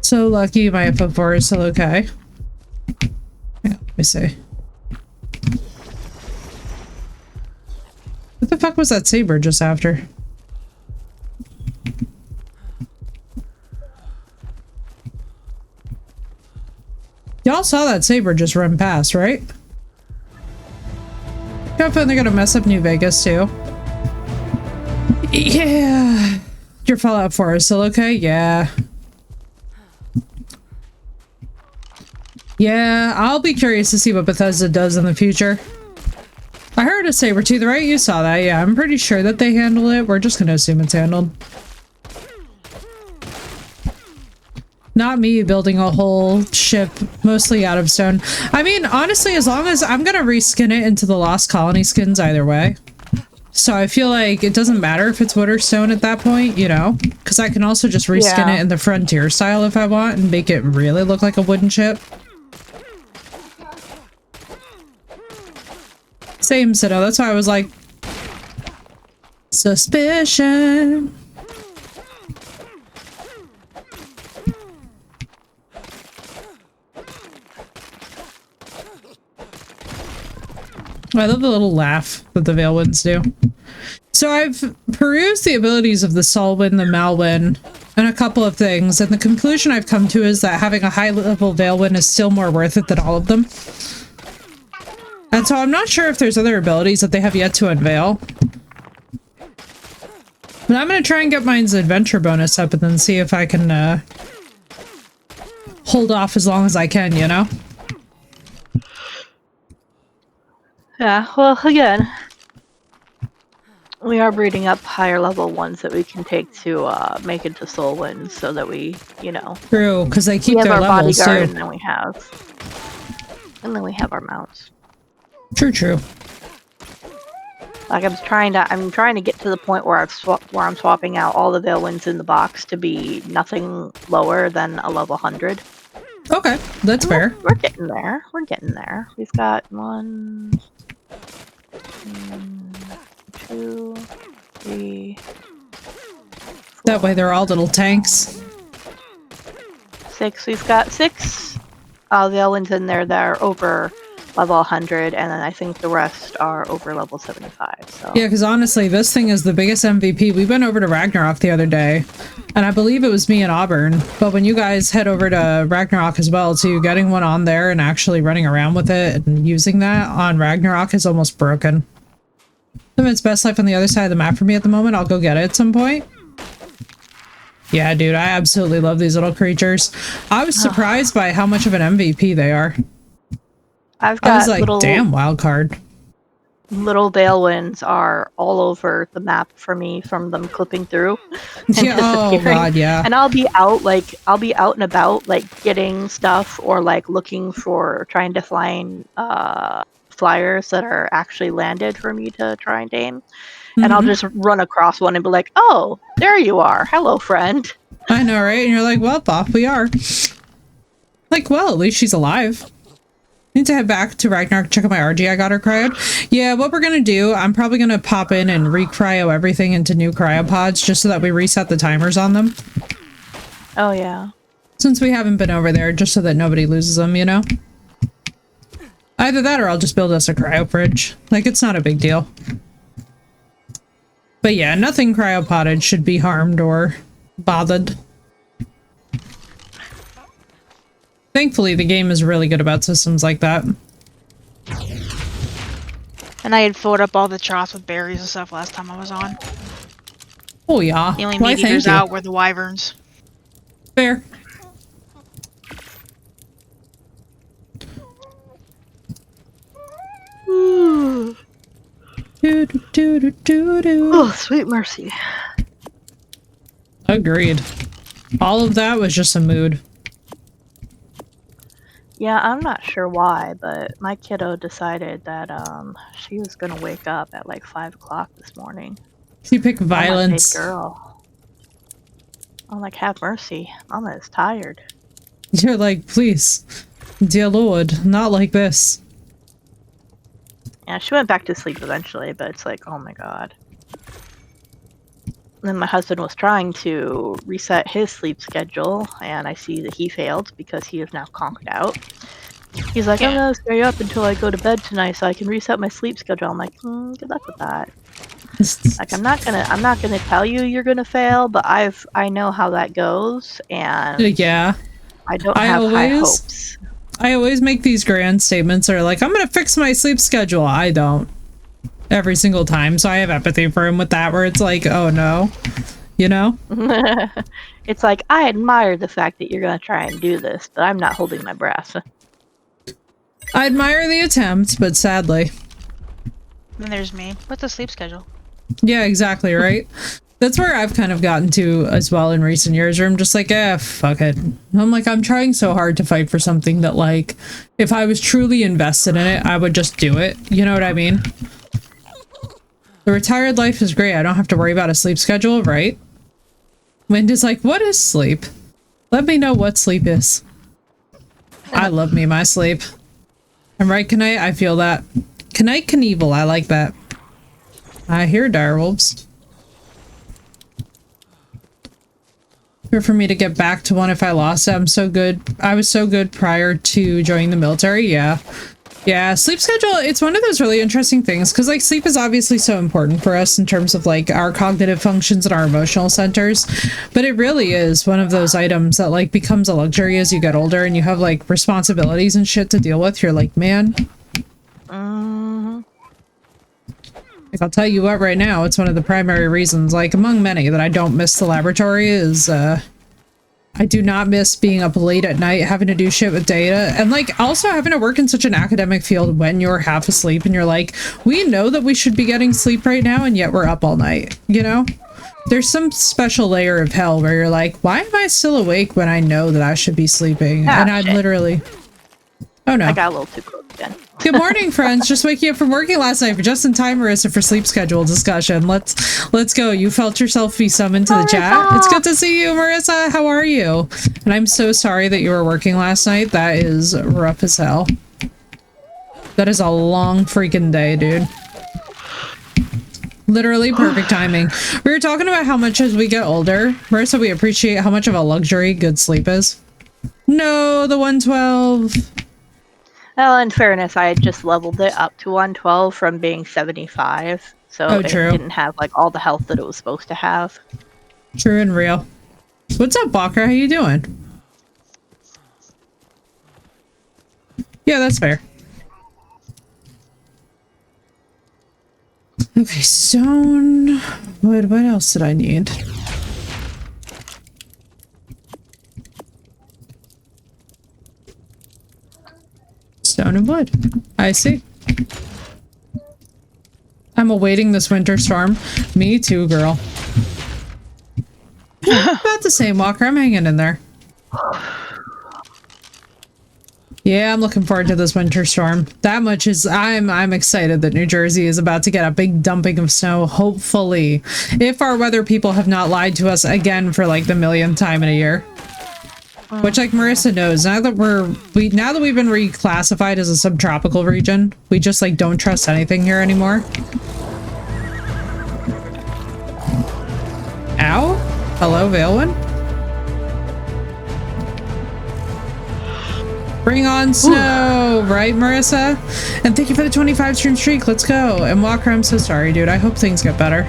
A: So lucky my FF4 is still okay. Yeah, let me see. What the fuck was that saber just after? Y'all saw that saber just run past, right? Definitely gonna mess up New Vegas too. Yeah. Your Fallout 4 is still okay? Yeah. Yeah, I'll be curious to see what Bethesda does in the future. I heard a saber-tooth, right? You saw that, yeah. I'm pretty sure that they handle it. We're just gonna assume it's handled. Not me building a whole ship, mostly out of stone. I mean, honestly, as long as I'm gonna reskin it into the Lost Colony skins either way. So I feel like it doesn't matter if it's wood or stone at that point, you know? Because I can also just reskin it in the Frontier style if I want and make it really look like a wooden ship. Same, Sito. That's why I was like, suspicion. I love the little laugh that the Veilwinds do. So I've perused the abilities of the Solwyn, the Malwyn, and a couple of things, and the conclusion I've come to is that having a high-level Veilwind is still more worth it than all of them. And so I'm not sure if there's other abilities that they have yet to unveil. But I'm going to try and get mine's adventure bonus up and then see if I can hold off as long as I can, you know?
B: Yeah, well, again, we are breeding up higher level ones that we can take to make into soul winds so that we, you know.
A: True, because they keep
B: we have
A: their
B: our
A: levels
B: bodyguard,
A: too.
B: And then we have our mounts.
A: True, true.
B: Like I'm trying to get to the point where I'm swapping out all the Veilwinds in the box to be nothing lower than a level 100.
A: Okay, that's fair.
B: We're getting there. We're getting there. We've got 1, 2, 3. 4,
A: That way they're all little tanks.
B: 6. We've got 6 Veilwinds in there that are over level 100, and then I think the rest are over level 75. So
A: Yeah, because honestly, this thing is the biggest MVP. We went over to Ragnarok the other day, and I believe it was me and Auburn. But when you guys head over to Ragnarok as well, too, getting one on there and actually running around with it and using that on Ragnarok is almost broken. It's best life on the other side of the map for me at the moment. I'll go get it at some point. Yeah, dude, I absolutely love these little creatures. I was surprised by how much of an MVP they are.
B: I've got
A: I was like, damn, wild card.
B: Little Veilwinds are all over the map for me from them clipping through and
A: Yeah, oh
B: disappearing.
A: god, yeah.
B: And I'll be out and about, like getting stuff or like looking for trying to find flyers that are actually landed for me to try and aim. And I'll just run across one and be like, "Oh, there you are. Hello, friend."
A: I know, right? And you're like, well, off we are. Like, well, at least she's alive. Need to head back to Ragnarok, check out my RG I got her cryoed. Yeah, what we're gonna do, I'm probably gonna pop in and re-cryo everything into new cryopods just so that we reset the timers on them.
B: Oh, yeah.
A: Since we haven't been over there, just so that nobody loses them, you know? Either that or I'll just build us a cryo fridge. Like, it's not a big deal. But yeah, nothing cryopotted should be harmed or bothered. Thankfully, the game is really good about systems like that.
C: And I had filled up all the troughs with berries and stuff last time I was on.
A: Oh yeah.
C: The only
A: Why,
C: meat eaters
A: thank you.
C: out were the wyverns.
A: Fair. Do, do, do, do, do, do.
B: Oh, sweet mercy.
A: Agreed. All of that was just a mood.
B: Yeah, I'm not sure why, but my kiddo decided that she was gonna wake up at like 5 o'clock this morning.
A: You pick
B: I'm like,
A: violence.
B: "Hey, girl." I'm like, have mercy. Mama is tired.
A: You're like, please, dear Lord, not like this.
B: Yeah, she went back to sleep eventually, but it's like, oh my god. And then my husband was trying to reset his sleep schedule, and I see that he failed because he is now conked out. He's like, I'm gonna stay up until I go to bed tonight so I can reset my sleep schedule. I'm like, good luck with that. Like, I'm not gonna tell you you're gonna fail, but I know how that goes, and
A: Yeah.
B: I don't have high hopes.
A: I always make these grand statements that are like, I'm gonna fix my sleep schedule. I don't. Every single time, so I have empathy for him with that, where it's like, oh no. You know?
B: It's like, I admire the fact that you're gonna try and do this, but I'm not holding my breath.
A: I admire the attempt, but sadly.
C: Then there's me. What's the sleep schedule?
A: Yeah, exactly, right? That's where I've kind of gotten to as well in recent years, where I'm just like, fuck it. I'm like, I'm trying so hard to fight for something that, like, if I was truly invested in it, I would just do it. You know what I mean? The retired life is great. I don't have to worry about a sleep schedule, right? Wind is like, what is sleep? Let me know what sleep is. I love me my sleep. I'm right, Knight? I feel that. Knight Knievel, I like that. I hear direwolves. Here for me to get back to one if I lost it. I'm so good. I was so good prior to joining the military. Yeah. Yeah, sleep schedule, it's one of those really interesting things because like sleep is obviously so important for us in terms of like our cognitive functions and our emotional centers, but it really is one of those items that like becomes a luxury as you get older and you have like responsibilities and shit to deal with. You're like, man, like I'll tell you what, right now it's one of the primary reasons, like among many, that I don't miss the laboratory is I do not miss being up late at night having to do shit with data, and like also having to work in such an academic field when you're half asleep and you're like, we know that we should be getting sleep right now and yet we're up all night, you know? There's some special layer of hell where you're like, why am I still awake when I know that I should be sleeping? And I'm literally... Oh no.
B: I got a little too close again.
A: Good morning, friends. Just waking up from working last night, but just in time, Marissa, for sleep schedule discussion. Let's go. You felt yourself be summoned to the chat. It's good to see you, Marissa. How are you? And I'm so sorry that you were working last night. That is rough as hell. That is a long freaking day, dude. Literally perfect timing. We were talking about how much as we get older, Marissa, we appreciate how much of a luxury good sleep is. No, the 112.
B: Well, in fairness, I had just leveled it up to 112 from being 75, so it didn't have like all the health that it was supposed to have.
A: True and real. What's up, Walker? How you doing? Yeah, that's fair. Okay, stone. What else did I need? Stone and wood. I see. I'm awaiting this winter storm. Me too, girl. About the same, Walker. I'm hanging in there. Yeah, I'm looking forward to this winter storm. That much is... I'm excited that New Jersey is about to get a big dumping of snow, hopefully. If our weather people have not lied to us again for like the millionth time in a year. Which, like Marissa knows, now that we've been reclassified as a subtropical region, we just like don't trust anything here anymore. Ow? Hello, Valewen? Bring on snow, right, Marissa? And thank you for the 25 stream streak. Let's go. And Walker, I'm so sorry, dude. I hope things get better.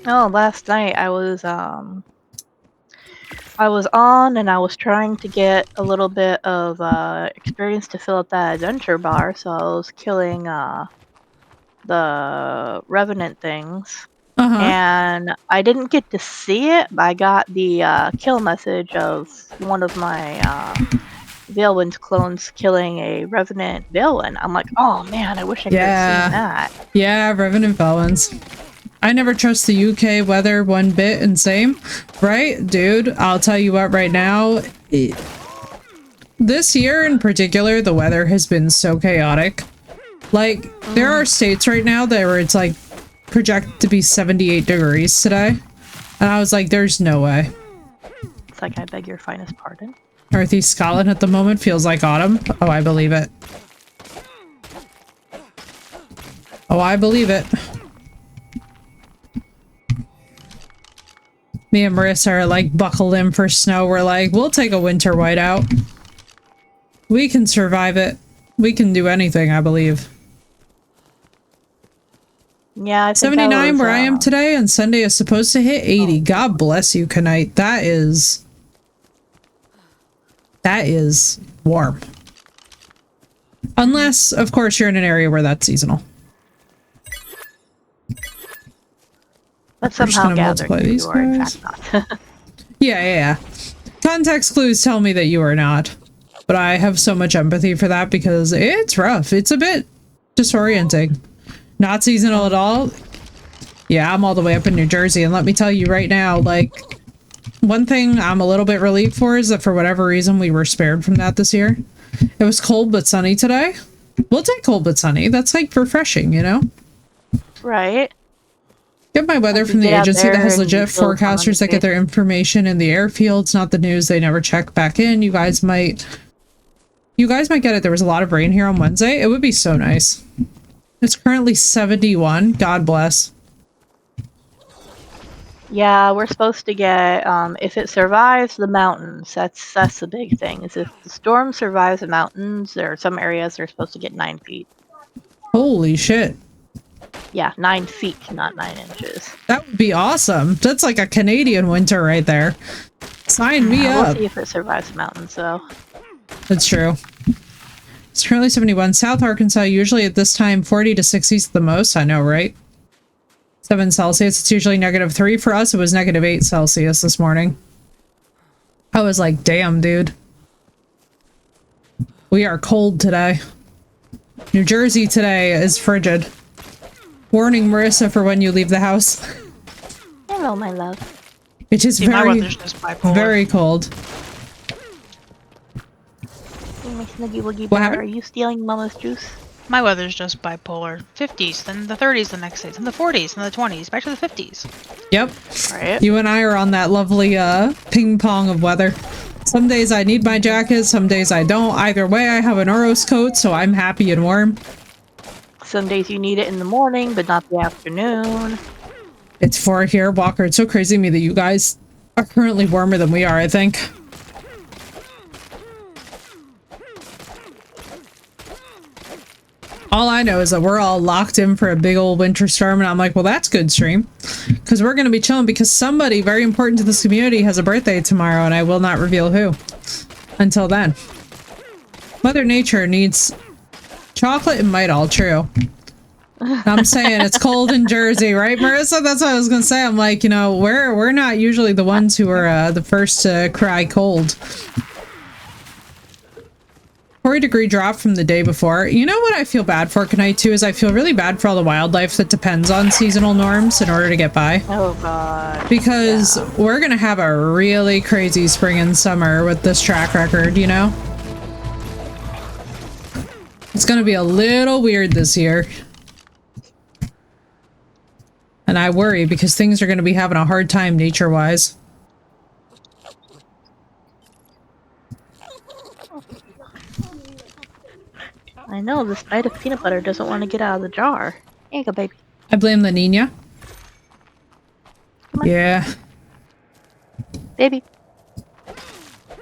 B: Oh, last night I was on and I was trying to get a little bit of experience to fill up that adventure bar, so I was killing the revenant things. And I didn't get to see it, but I got the kill message of one of my Valewen's clones killing a revenant Valewen. I'm like, oh man, I wish I could have seen that. Yeah,
A: revenant Valens. I never trust the UK weather one bit, and same, right? Dude, I'll tell you what right now, this year in particular, the weather has been so chaotic. Like, there are states right now that where it's like projected to be 78 degrees today. And I was like, there's no way.
B: It's like, I beg your finest pardon.
A: Northeast Scotland at the moment feels like autumn. Oh, I believe it. Oh, I believe it. Me and Marissa are like buckled in for snow. We're like, we'll take a winter whiteout. We can survive it. We can do anything, I believe.
B: Yeah, I think
A: 79 where I am today, and Sunday is supposed to hit 80. God bless you, Knight. That is warm. Unless, of course, you're in an area where that's seasonal.
B: But somehow gathered you are in fact not.
A: Yeah. Context clues tell me that you are not. But I have so much empathy for that because it's rough. It's a bit disorienting. Not seasonal at all. Yeah, I'm all the way up in New Jersey, and let me tell you right now, like, one thing I'm a little bit relieved for is that for whatever reason we were spared from that this year. It was cold but sunny today. We'll take cold but sunny. That's like refreshing, you know?
B: Right.
A: Get my weather from the agency that has legit forecasters that get their information in the airfields, not the news. They never check back in. You guys might get it. There was a lot of rain here on Wednesday. It would be so nice. It's currently 71. God bless.
B: Yeah, we're supposed to get if it survives the mountains. That's the big thing. Is if the storm survives the mountains, there are some areas they're supposed to get 9 feet.
A: Holy shit.
B: Yeah, 9 feet, not 9 inches.
A: That would be awesome. That's like a Canadian winter right there. Sign me
B: We'll
A: up.
B: see if it survives the mountains, though.
A: That's true. It's currently 71. South Arkansas, usually at this time, 40 to 60 is the most. I know, right? 7 Celsius. It's usually -3. For us, it was -8 Celsius this morning. I was like, damn, dude. We are cold today. New Jersey today is frigid. Warning, Marissa, for when you leave the house.
B: Hello, my love.
A: It is
C: See, my
A: very,
C: weather's just bipolar.
A: very cold.
B: Hey, my snuggy wuggy
A: What
B: bear,
A: happened?
B: are you stealing Mama's juice?
C: My weather's just bipolar. 50s, then the 30s the next day, then the 40s, then the 20s, back to the 50s.
A: Yep.
B: Right.
A: You and I are on that lovely ping pong of weather. Some days I need my jacket, some days I don't. Either way, I have an Oros coat, so I'm happy and warm.
B: Some days you need it in the morning, but not the afternoon.
A: It's 4 here, Walker. It's so crazy to me that you guys are currently warmer than we are, I think. All I know is that we're all locked in for a big old winter storm, and I'm like, well, that's good stream. Because we're going to be chilling because somebody very important to this community has a birthday tomorrow, and I will not reveal who. Until then. Mother Nature needs chocolate and might all true. I'm saying it's cold in Jersey, right, Marissa? That's what I was going to say. I'm like, you know, we're not usually the ones who are the first to cry cold. 40-degree drop from the day before. You know what I feel bad for tonight too is I feel really bad for all the wildlife that depends on seasonal norms in order to get by.
B: Oh god.
A: Because we're gonna have a really crazy spring and summer with this track record, you know? It's gonna be a little weird this year. And I worry because things are gonna be having a hard time nature-wise.
B: I know, this bite of peanut butter doesn't want to get out of the jar. Here you go, baby.
A: I blame La Nina.
B: Come on.
A: Yeah.
B: Baby.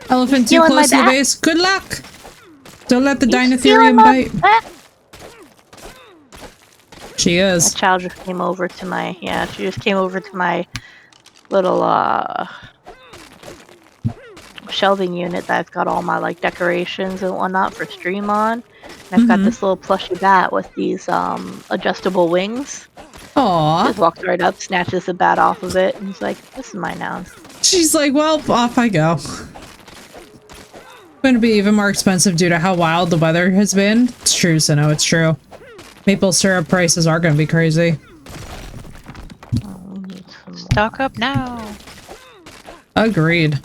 A: Elephant too
B: stealing my
A: close to the
B: bat?
A: base. Good luck! Don't let the
B: You stealing
A: Dinotherium
B: my
A: bite.
B: bat?
A: She is.
B: That child just came over to my, she just came over to my little, shelving unit that I've got all my, like, decorations and whatnot for stream on. And I've got this little plushy bat with these, adjustable wings.
A: Aww.
B: Just walks right up, snatches the bat off of it, and he's like, this is mine now.
A: She's like, well, off I go. Going to be even more expensive due to how wild the weather has been. It's true, Sino, it's true. Maple syrup prices are going to be crazy.
B: Oh, we need some more.
C: Stock up now.
A: Agreed.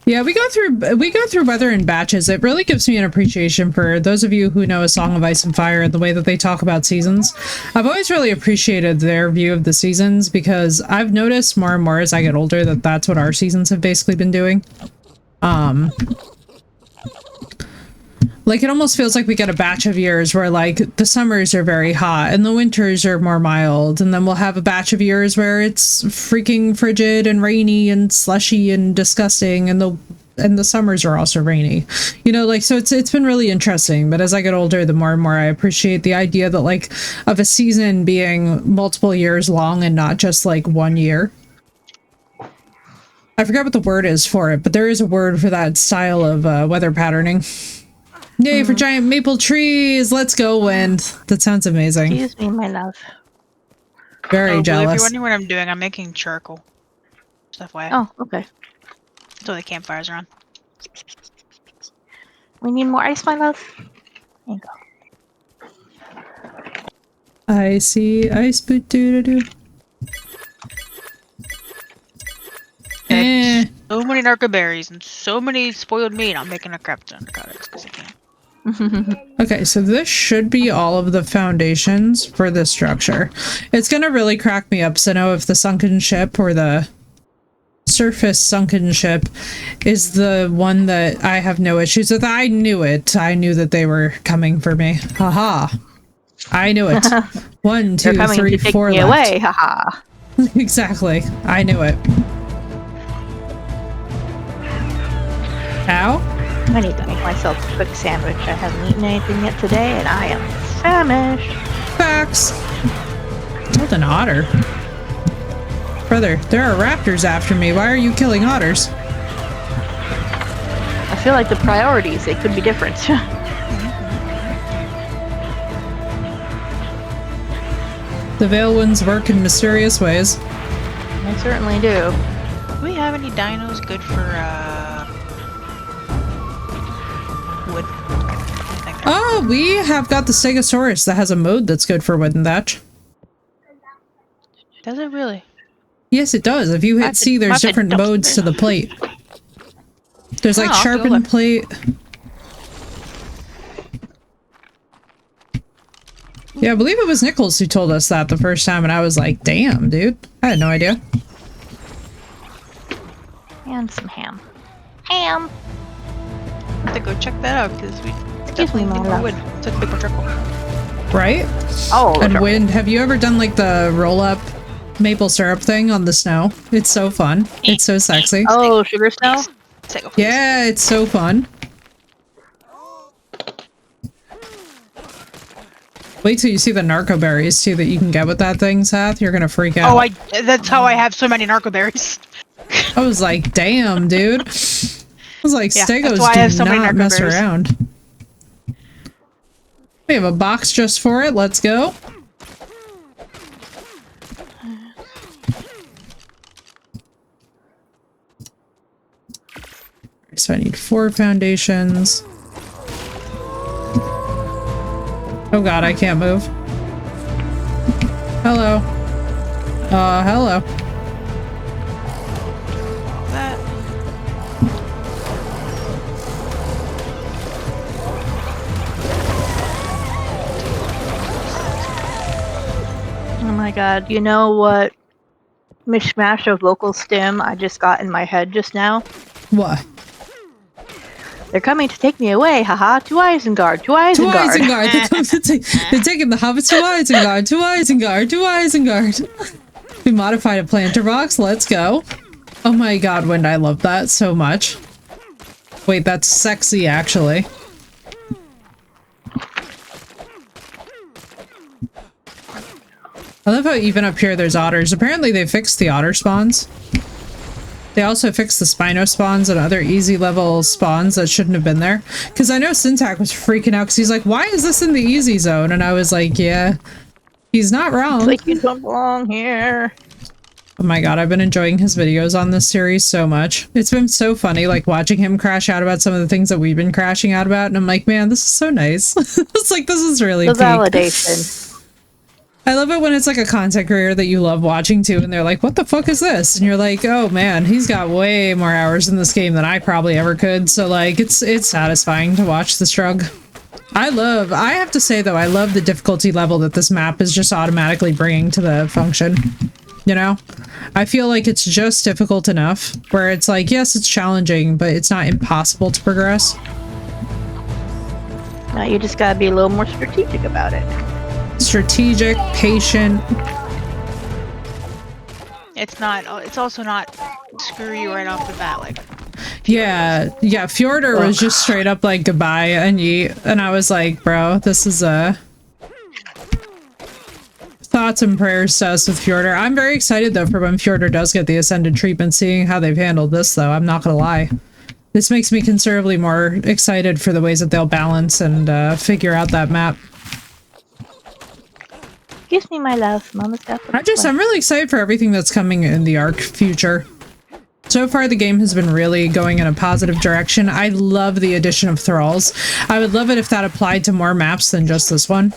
A: Yeah, we go through weather in batches. It really gives me an appreciation for those of you who know A Song of Ice and Fire and the way that they talk about seasons. I've always really appreciated their view of the seasons because I've noticed more and more as I get older that that's what our seasons have basically been doing. Like, it almost feels like we get a batch of years where, like, the summers are very hot and the winters are more mild, and then we'll have a batch of years where it's freaking frigid and rainy and slushy and disgusting, and the summers are also rainy. You know, like, so it's been really interesting, but as I get older, the more and more I appreciate the idea that, like, of a season being multiple years long and not just, like, 1 year. I forgot what the word is for it, but there is a word for that style of weather patterning. Yay for giant maple trees! Let's go, wind. That sounds amazing.
B: Excuse me, my love.
A: Very
C: If you're
A: jealous.
C: wondering what I'm doing, I'm making charcoal. Just FYI.
B: Oh, okay.
C: Until the campfires are on.
B: We need more ice, my love. There you go.
A: I see ice boot doo doo doo. Eh.
C: So many narco berries and so many spoiled meat. I'm making a crap ton of narcotics because I can.
A: Okay, so this should be all of the foundations for this structure. It's gonna really crack me up to know if the sunken ship or the surface sunken ship is the one that I have no issues with. I knew it. I knew that they were coming for me. Haha. I knew it. 1, 2,
B: They're coming
A: 3,
B: to take
A: 4
B: me
A: left.
B: away, haha.
A: Exactly. I knew it. Ow.
B: I need to make myself a quick sandwich. I haven't eaten anything yet today, and I am famished.
A: Facts. Killed an otter. Brother, there are raptors after me. Why are you killing otters?
B: I feel like the priorities, they could be different.
A: The Veil Winds work in mysterious ways.
B: They certainly do.
C: Do we have any dinos good for wood? I think there-
A: Oh, we have got the Stegosaurus that has a mode that's good for wood and thatch.
C: Does it really?
A: Yes, it does. If you hit
C: Might
A: C,
C: be-
A: there's
C: might be
A: different
C: dump
A: modes
C: it.
A: to the plate. There's like
C: Oh, I'll go
A: sharpened
C: look.
A: plate. Yeah, I believe it was Nichols who told us that the first time, and I was like, damn, dude. I had no idea.
B: And some ham. Ham!
C: I have to go check that out because we
B: Excuse me,
C: definitely
B: my
C: need more
B: love.
C: wood. So it's paper triple.
A: Right?
B: Oh,
A: And
B: sure.
A: wind. Have you ever done like the roll-up maple syrup thing on the snow? It's so fun. It's so sexy.
B: Oh, sugar snow?
C: Take a please.
A: Yeah, it's so fun. Wait till you see the narco berries too that you can get with that thing, Seth. You're gonna freak out.
C: Oh, that's how I have so many narco berries.
A: I was like, damn, dude. I was like,
C: Yeah,
A: Stegos
C: that's why I have
A: do
C: so many
A: not
C: narco
A: mess
C: berries.
A: around. We have a box just for it. Let's go. So I need 4 foundations. Oh god, I can't move. Hello. Hello.
C: That.
B: Oh my god, you know what mishmash of local stim I just got in my head just now?
A: What?
B: They're coming to take me away, haha, to Isengard, to
A: To
B: Isengard.
A: Isengard! They're taking the hobbits to Isengard! To Isengard! To Isengard! We modified a planter box. Let's go. Oh my god, Wind, I love that so much. Wait, that's sexy, actually. I love how even up here there's otters. Apparently they fixed the otter spawns. They also fixed the Spino spawns and other easy level spawns that shouldn't have been there. Because I know Syntac was freaking out because he's like, why is this in the easy zone? And I was like, yeah, he's not wrong.
B: It's like you don't belong here.
A: Oh my god, I've been enjoying his videos on this series so much. It's been so funny, like, watching him crash out about some of the things that we've been crashing out about, and I'm like, man, this is so nice. It's like, this is really
B: The
A: peak.
B: validation.
A: I love it when it's like a content creator that you love watching too, and they're like, what the fuck is this? And you're like, oh man, he's got way more hours in this game than I probably ever could, so like, it's satisfying to watch the strugg. I have to say though, I love the difficulty level that this map is just automatically bringing to the function. You know? I feel like it's just difficult enough where it's like, yes, it's challenging, but it's not impossible to progress.
B: Now you just gotta be a little more strategic about it.
A: Strategic, patient.
C: It's not. It's also not screw you right off the bat. Like.
A: Yeah, Fjordur was just straight up like goodbye and yeet, and I was like, bro, this is thoughts and prayers to us with Fjordur. I'm very excited though for when Fjordur does get the Ascended treatment, seeing how they've handled this though, I'm not gonna lie. This makes me considerably more excited for the ways that they'll balance and figure out that map.
B: Excuse me, my love. Mama's got the
A: I'm really excited for everything that's coming in the Ark future. So far, the game has been really going in a positive direction. I love the addition of thralls. I would love it if that applied to more maps than just this one.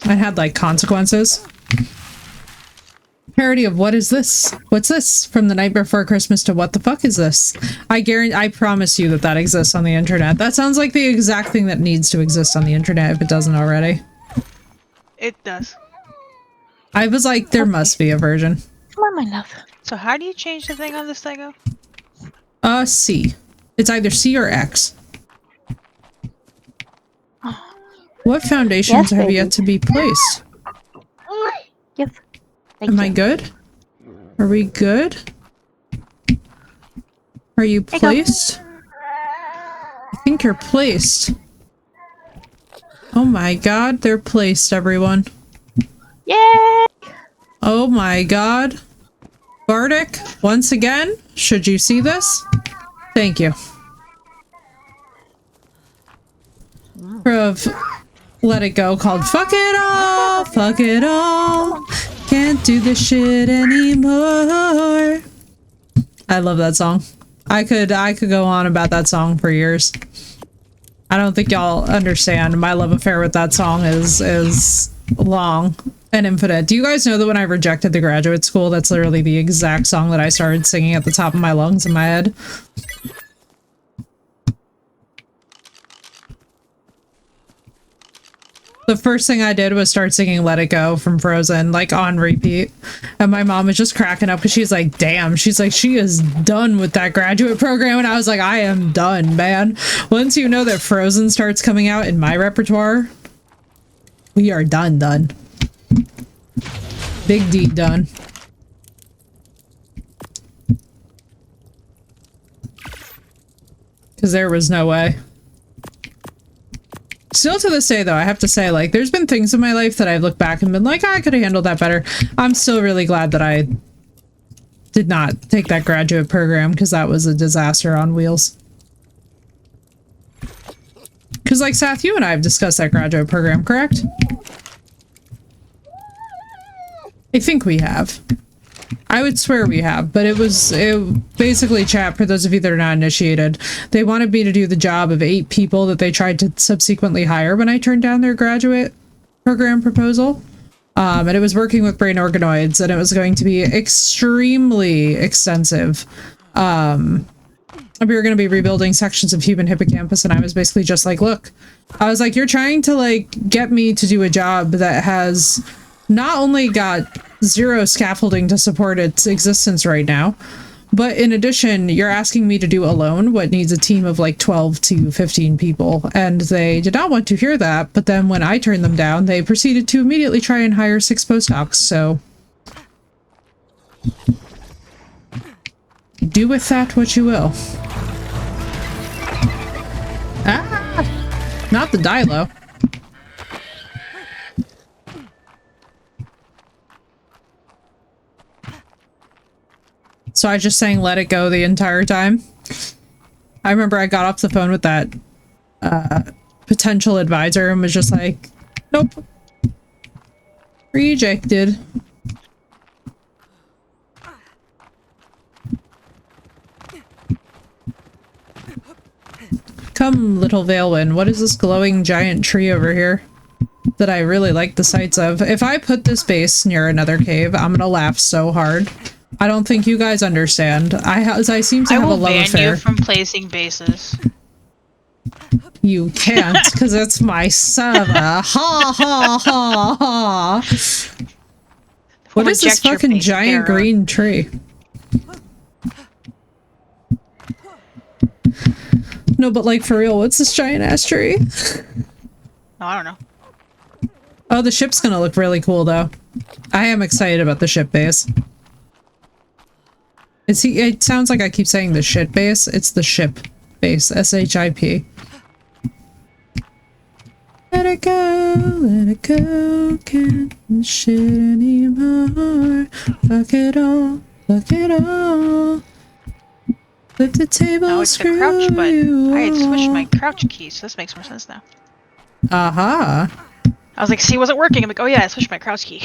A: And had, like, consequences. Parody of what is this? What's this? From the night before Christmas to what the fuck is this? I promise you that exists on the internet. That sounds like the exact thing that needs to exist on the internet if it doesn't already.
C: It does.
A: I was like, there must be a version.
B: Come on, my love.
C: So how do you change the thing on this Lego?
A: C. It's either C or X. What foundations
B: Yes,
A: have
B: baby.
A: yet to be placed?
B: Yes. Thank
A: Am
B: you.
A: I good? Are we good? Are you placed? I think you're placed. Oh my god, they're placed, everyone.
B: Yay!
A: Oh my god. Bardic, once again, should you see this? Thank you. Of Let It Go called Fuck It All, Fuck It All. Can't do this shit anymore. I love that song. I could go on about that song for years. I don't think y'all understand. My love affair with that song is long and infinite. Do you guys know that when I rejected the graduate school, that's literally the exact song that I started singing at the top of my lungs in my head? The first thing I did was start singing Let It Go from Frozen, like on repeat. And my mom was just cracking up because she's like, damn, she's like, she is done with that graduate program. And I was like, I am done, man. Once you know that Frozen starts coming out in my repertoire, we are done. Big D done. Because there was no way. Still to this day, though, I have to say, like, there's been things in my life that I've looked back and been like, I could have handled that better. I'm still really glad that I did not take that graduate program, because that was a disaster on wheels. Because, like, Seth, you and I have discussed that graduate program, correct? I think we have. I would swear we have, but it basically, chat, for those of you that are not initiated, they wanted me to do the job of 8 people that they tried to subsequently hire when I turned down their graduate program proposal. And it was working with brain organoids, and it was going to be extremely extensive. We were going to be rebuilding sections of human hippocampus, and I was basically just like, look, I was like, you're trying to, like, get me to do a job that has not only got 0 scaffolding to support its existence right now, but in addition, you're asking me to do alone what needs a team of like 12 to 15 people, and they did not want to hear that. But then when I turned them down, they proceeded to immediately try and hire 6 postdocs. So do with that what you will. Ah, not the Dilo. So I just sang Let It Go the entire time. I remember I got off the phone with that potential advisor and was just like, nope. Rejected. Come, little Valewind, what is this glowing giant tree over here that I really like the sights of? If I put this base near another cave, I'm gonna laugh so hard. I don't think you guys understand. I seem to have a love affair. I will ban you
C: from placing bases.
A: You can't, because it's my server. Ha ha ha ha. What is this fucking giant green tree? No, but like for real, what's this giant ass tree?
C: No, I don't know.
A: Oh, the ship's gonna look really cool though. I am excited about the ship base. It sounds like I keep saying the shit base. It's the ship base. S-H-I-P. Let it go, can't shit anymore. Fuck it all, flip the table,
C: now it's the crouch button. I had switched my crouch key, so this makes more sense now.
A: Aha.
C: I was like, see, it wasn't working. I'm like, oh yeah, I switched my crouch key.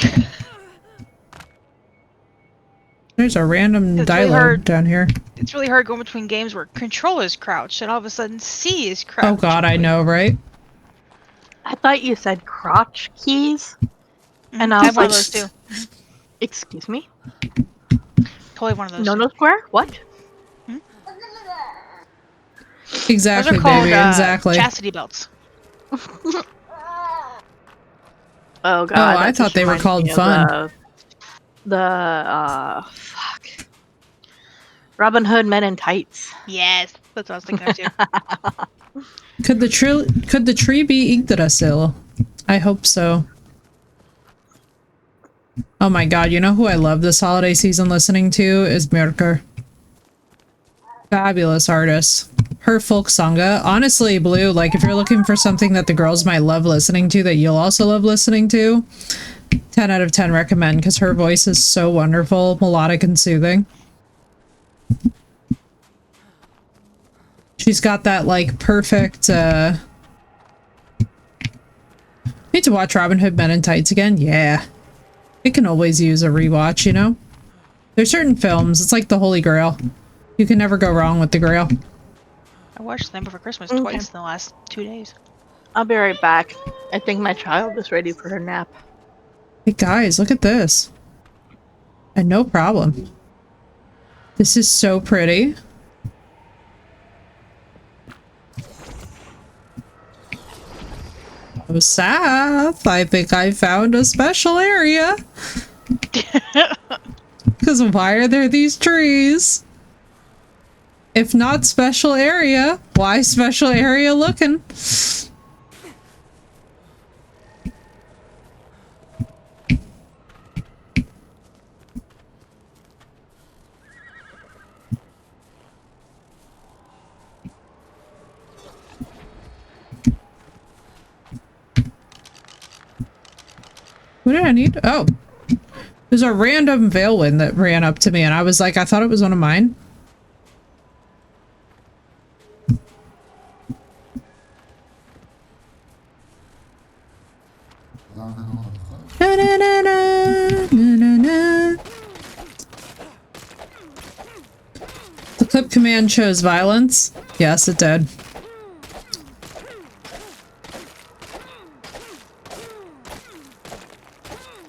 A: There's a random dialogue down here.
C: It's really hard going between games where control is crouched and all of a sudden C is crouched.
A: Oh god, I know, right?
B: I thought you said crotch keys. And I was
C: one
B: like,
C: of those too.
B: Excuse me?
C: Totally one of those.
B: No square? What?
A: Exactly,
C: those are called,
A: baby, exactly.
C: chastity belts.
B: Oh god.
A: Oh, I thought they were called fun.
B: Fuck. Robin Hood Men in Tights.
C: Yes, that's what I was thinking of too.
A: Could the tree be Yggdrasil? I hope so. Oh my god, you know who I love this holiday season listening to is Mirker. Fabulous artist. Her folk sanga. Honestly, Blue, like if you're looking for something that the girls might love listening to that you'll also love listening to, 10 out of 10 recommend, because her voice is so wonderful, melodic and soothing. She's got that like perfect need to watch Robin Hood Men in Tights again? Yeah. It can always use a rewatch, you know? There's certain films, it's like the Holy Grail. You can never go wrong with the Grail.
C: I watched Them Before Christmas twice in the last 2 days.
B: I'll be right back. I think my child is ready for her nap.
A: Hey guys, look at this. And no problem. This is so pretty. Oh, Seth, I think I found a special area. Because why are there these trees? If not special area, why special area looking? What did I need? Oh. There's a random Veilwind that ran up to me and I was like, I thought it was one of mine. Na, na, na, na, na, na. The clip command shows violence. Yes, it did.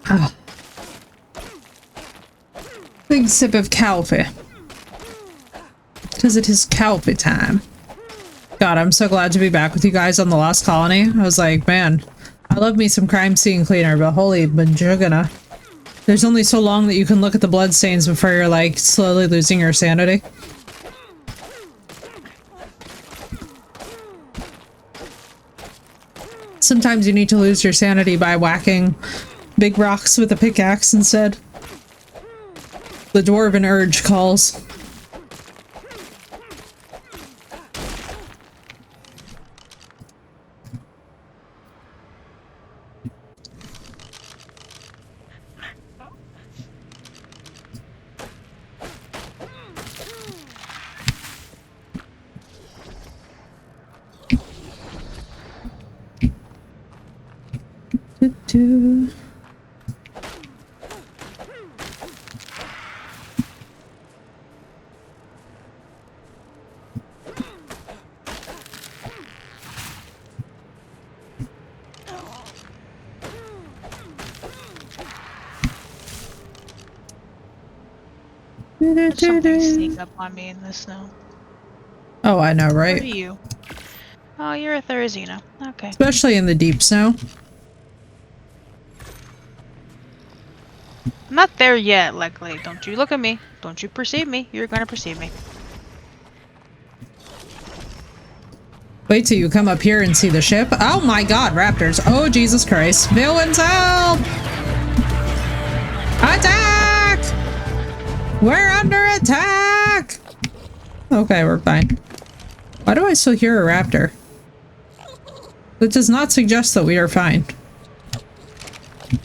A: Ah. Big sip of coffee. Because it is coffee time. God, I'm so glad to be back with you guys on the Lost Colony. I was like, man, I love me some crime scene cleaner, but holy majugana. There's only so long that you can look at the bloodstains before you're like slowly losing your sanity. Sometimes you need to lose your sanity by whacking big rocks with a pickaxe instead. The dwarven urge calls. Do.
C: There's something sneak up on me in the snow.
A: Oh, I know, right?
C: What are you? Oh, you're a Therizina. Okay.
A: Especially in the deep snow.
C: I'm not there yet, luckily. Don't you look at me. Don't you perceive me. You're gonna perceive me.
A: Wait till you come up here and see the ship. Oh my god, raptors. Oh, Jesus Christ. Villains, help! Attack! We're under attack! Okay, we're fine. Why do I still hear a raptor? That does not suggest that we are fine.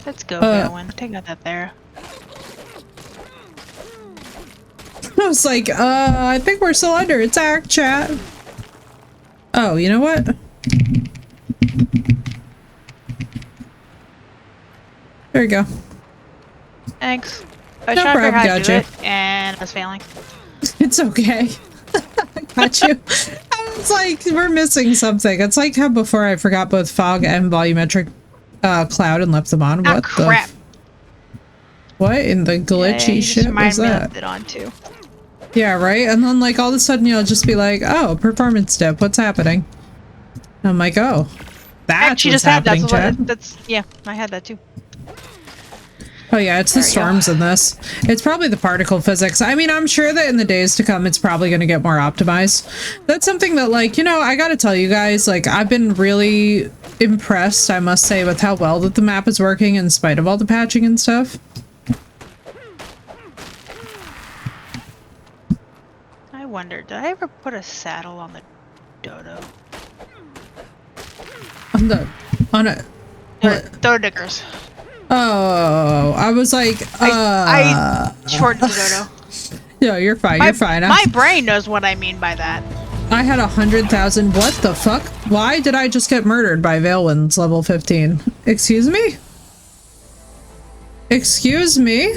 C: Let's go, Bowen. Take out that there.
A: I was like, I think we're still under attack, chat. Oh, you know what? There you go.
C: Thanks. I was
A: No
C: trying to figure out how to do
A: problem,
C: it, and I was failing.
A: It's okay. I got you. I was like, we're missing something. It's like how before I forgot both fog and volumetric cloud and left them on.
C: Ah,
A: What
C: crap.
A: the? What in the glitchy shit was that?
C: It on too.
A: Yeah, right? And then like all of a sudden you'll just be like, oh, performance dip, what's happening? And I'm like, oh, that's
C: Actually,
A: what's
C: just had
A: happening,
C: that's
A: Chad.
C: what, that's yeah. I had that too.
A: Oh yeah, it's the storms in this. It's probably the particle physics. I mean, I'm sure that in the days to come, it's probably going to get more optimized. That's something that, like, you know, I gotta tell you guys, like, I've been really impressed, I must say, with how well that the map is working in spite of all the patching and stuff.
C: wonder, did I ever put a saddle on the dodo?
A: On a
C: Dodo diggers.
A: Oh, I was like,
C: I shortened the dodo.
A: Yeah, you're fine. You're fine.
C: My brain knows what I mean by that.
A: I had 100,000. What the fuck? Why did I just get murdered by Veilwind's level 15? Excuse me? Excuse me?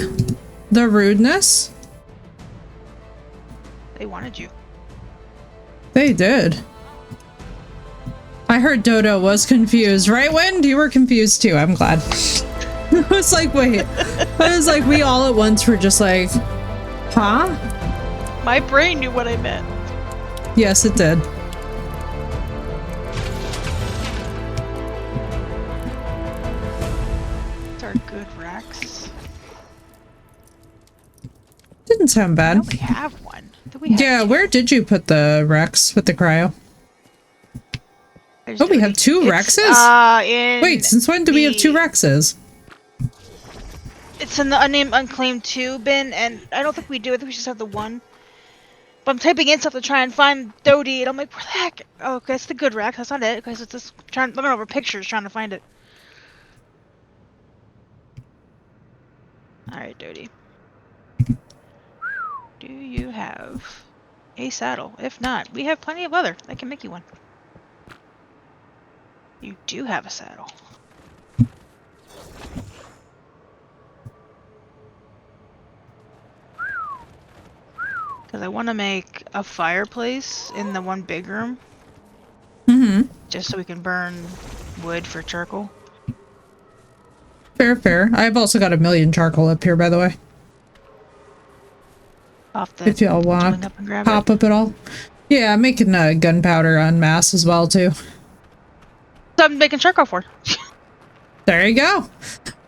A: The rudeness?
C: They wanted you.
A: They did. I heard Dodo was confused. Right, Wind? You were confused too. I'm glad. I was like, wait. I was like, we all at once were just like, huh?
C: My brain knew what I meant.
A: Yes, it did.
C: These are good racks.
A: Didn't sound bad.
C: I only have one. Do we have
A: Yeah,
C: two?
A: where did you put the Rex with the cryo?
C: There's
A: Oh, we have
C: Dodie.
A: two
C: It's,
A: Rexes?
C: in
A: Wait, since when do we have two Rexes?
C: It's in the unnamed unclaimed 2 bin, and I don't think we do. I think we just have the one. But I'm typing in stuff to try and find Dodie, and I'm like, where the heck? Oh, okay, it's the good rack. That's not it. Okay, so it's just looking over pictures trying to find it. Alright, Dodie. Do you have a saddle? If not, we have plenty of other. I can make you one. You do have a saddle. Because I want to make a fireplace in the one big room.
A: Mm-hmm.
C: Just so we can burn wood for charcoal.
A: Fair, fair. I've also got 1,000,000 charcoal up here, by the way.
C: Off the
A: If y'all want
C: up and grab
A: pop
C: it.
A: up at all. Yeah, I'm making gunpowder en masse as well, too.
C: So I'm making charcoal for.
A: There you go.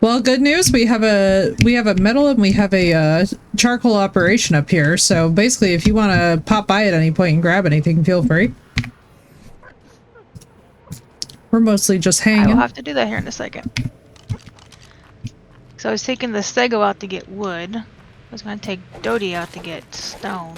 A: Well, good news. We have a metal and we have a charcoal operation up here. So basically, if you want to pop by at any point and grab anything, feel free. We're mostly just
C: I will
A: hanging.
C: have to do that here in a second. So I was taking the stego out to get wood. I was going to take Dodie out to get stone.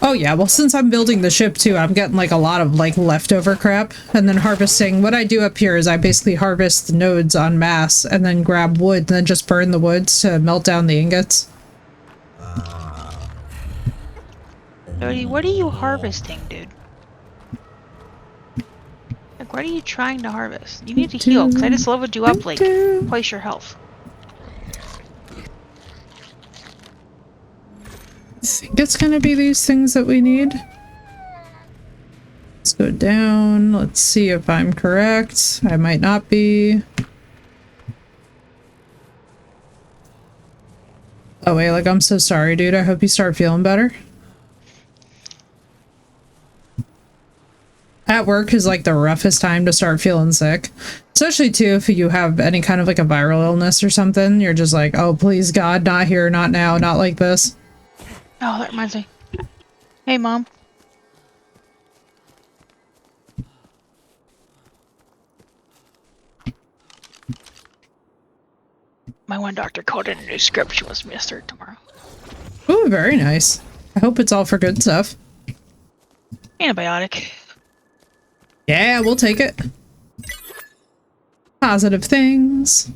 A: Oh yeah, well since I'm building the ship too, I'm getting like a lot of like leftover crap and then harvesting. What I do up here is I basically harvest the nodes en masse and then grab wood and then just burn the woods to melt down the ingots.
C: Dodie, what are you harvesting, dude? Like, what are you trying to harvest? You need to heal, because I just leveled you up like twice your health.
A: I think it's gonna be these things that we need. Let's go down. Let's see if I'm correct. I might not be. Oh wait, like I'm so sorry, dude. I hope you start feeling better. At work is like the roughest time to start feeling sick. Especially too if you have any kind of like a viral illness or something. You're just like, oh please God, not here, not now, not like this.
C: Oh, that reminds me. Hey, Mom. My one doctor called in a new script. She wants me to start tomorrow.
A: Ooh, very nice. I hope it's all for good stuff.
C: Antibiotic.
A: Yeah, we'll take it. Positive things.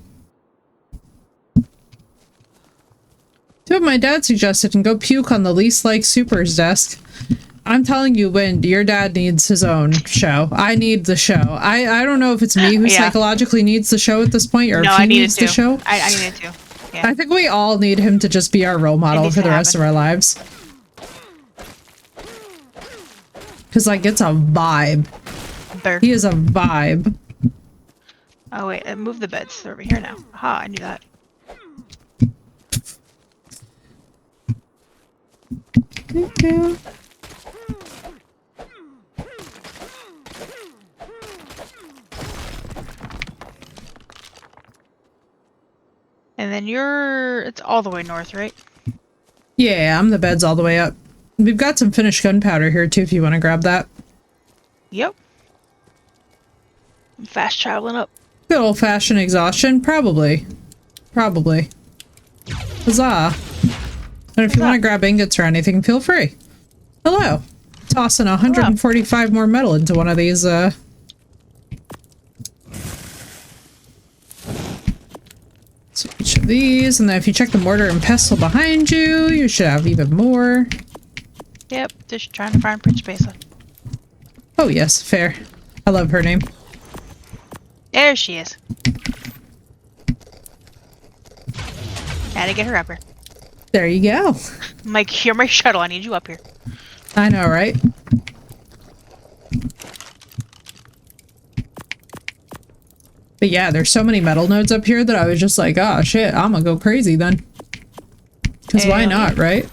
A: Do what my dad suggested and go puke on the least like Super's desk. I'm telling you, Wind, your dad needs his own show. I need the show. I don't know if it's me who psychologically needs the show at this point, or if he needs the show.
C: I needed to. Yeah.
A: I think we all need him to just be our role model for the rest of our lives. Because, like, it's a vibe. He is a vibe.
C: Oh, wait. I moved the beds. They're over here now. Aha, I knew that.
A: Thank you.
C: And then it's all the way north, right?
A: Yeah, I'm the beds all the way up. We've got some finished gunpowder here too if you want to grab that.
C: Yep. I'm fast traveling up.
A: Good old-fashioned exhaustion? Probably. Probably. Huzzah. And if you want to grab ingots or anything, feel free. Hello. Tossing 145 more metal into one of these, So each of these, and then if you check the mortar and pestle behind you, you should have even more.
C: Yep, just trying to find Prince Besa.
A: Oh yes, fair. I love her name.
C: There she is. Had to get her up here.
A: There you go.
C: I'm like, you're my shuttle. I need you up here.
A: I know, right? But yeah, there's so many metal nodes up here that I was just like, oh shit, I'm gonna go crazy then. Because why not, right?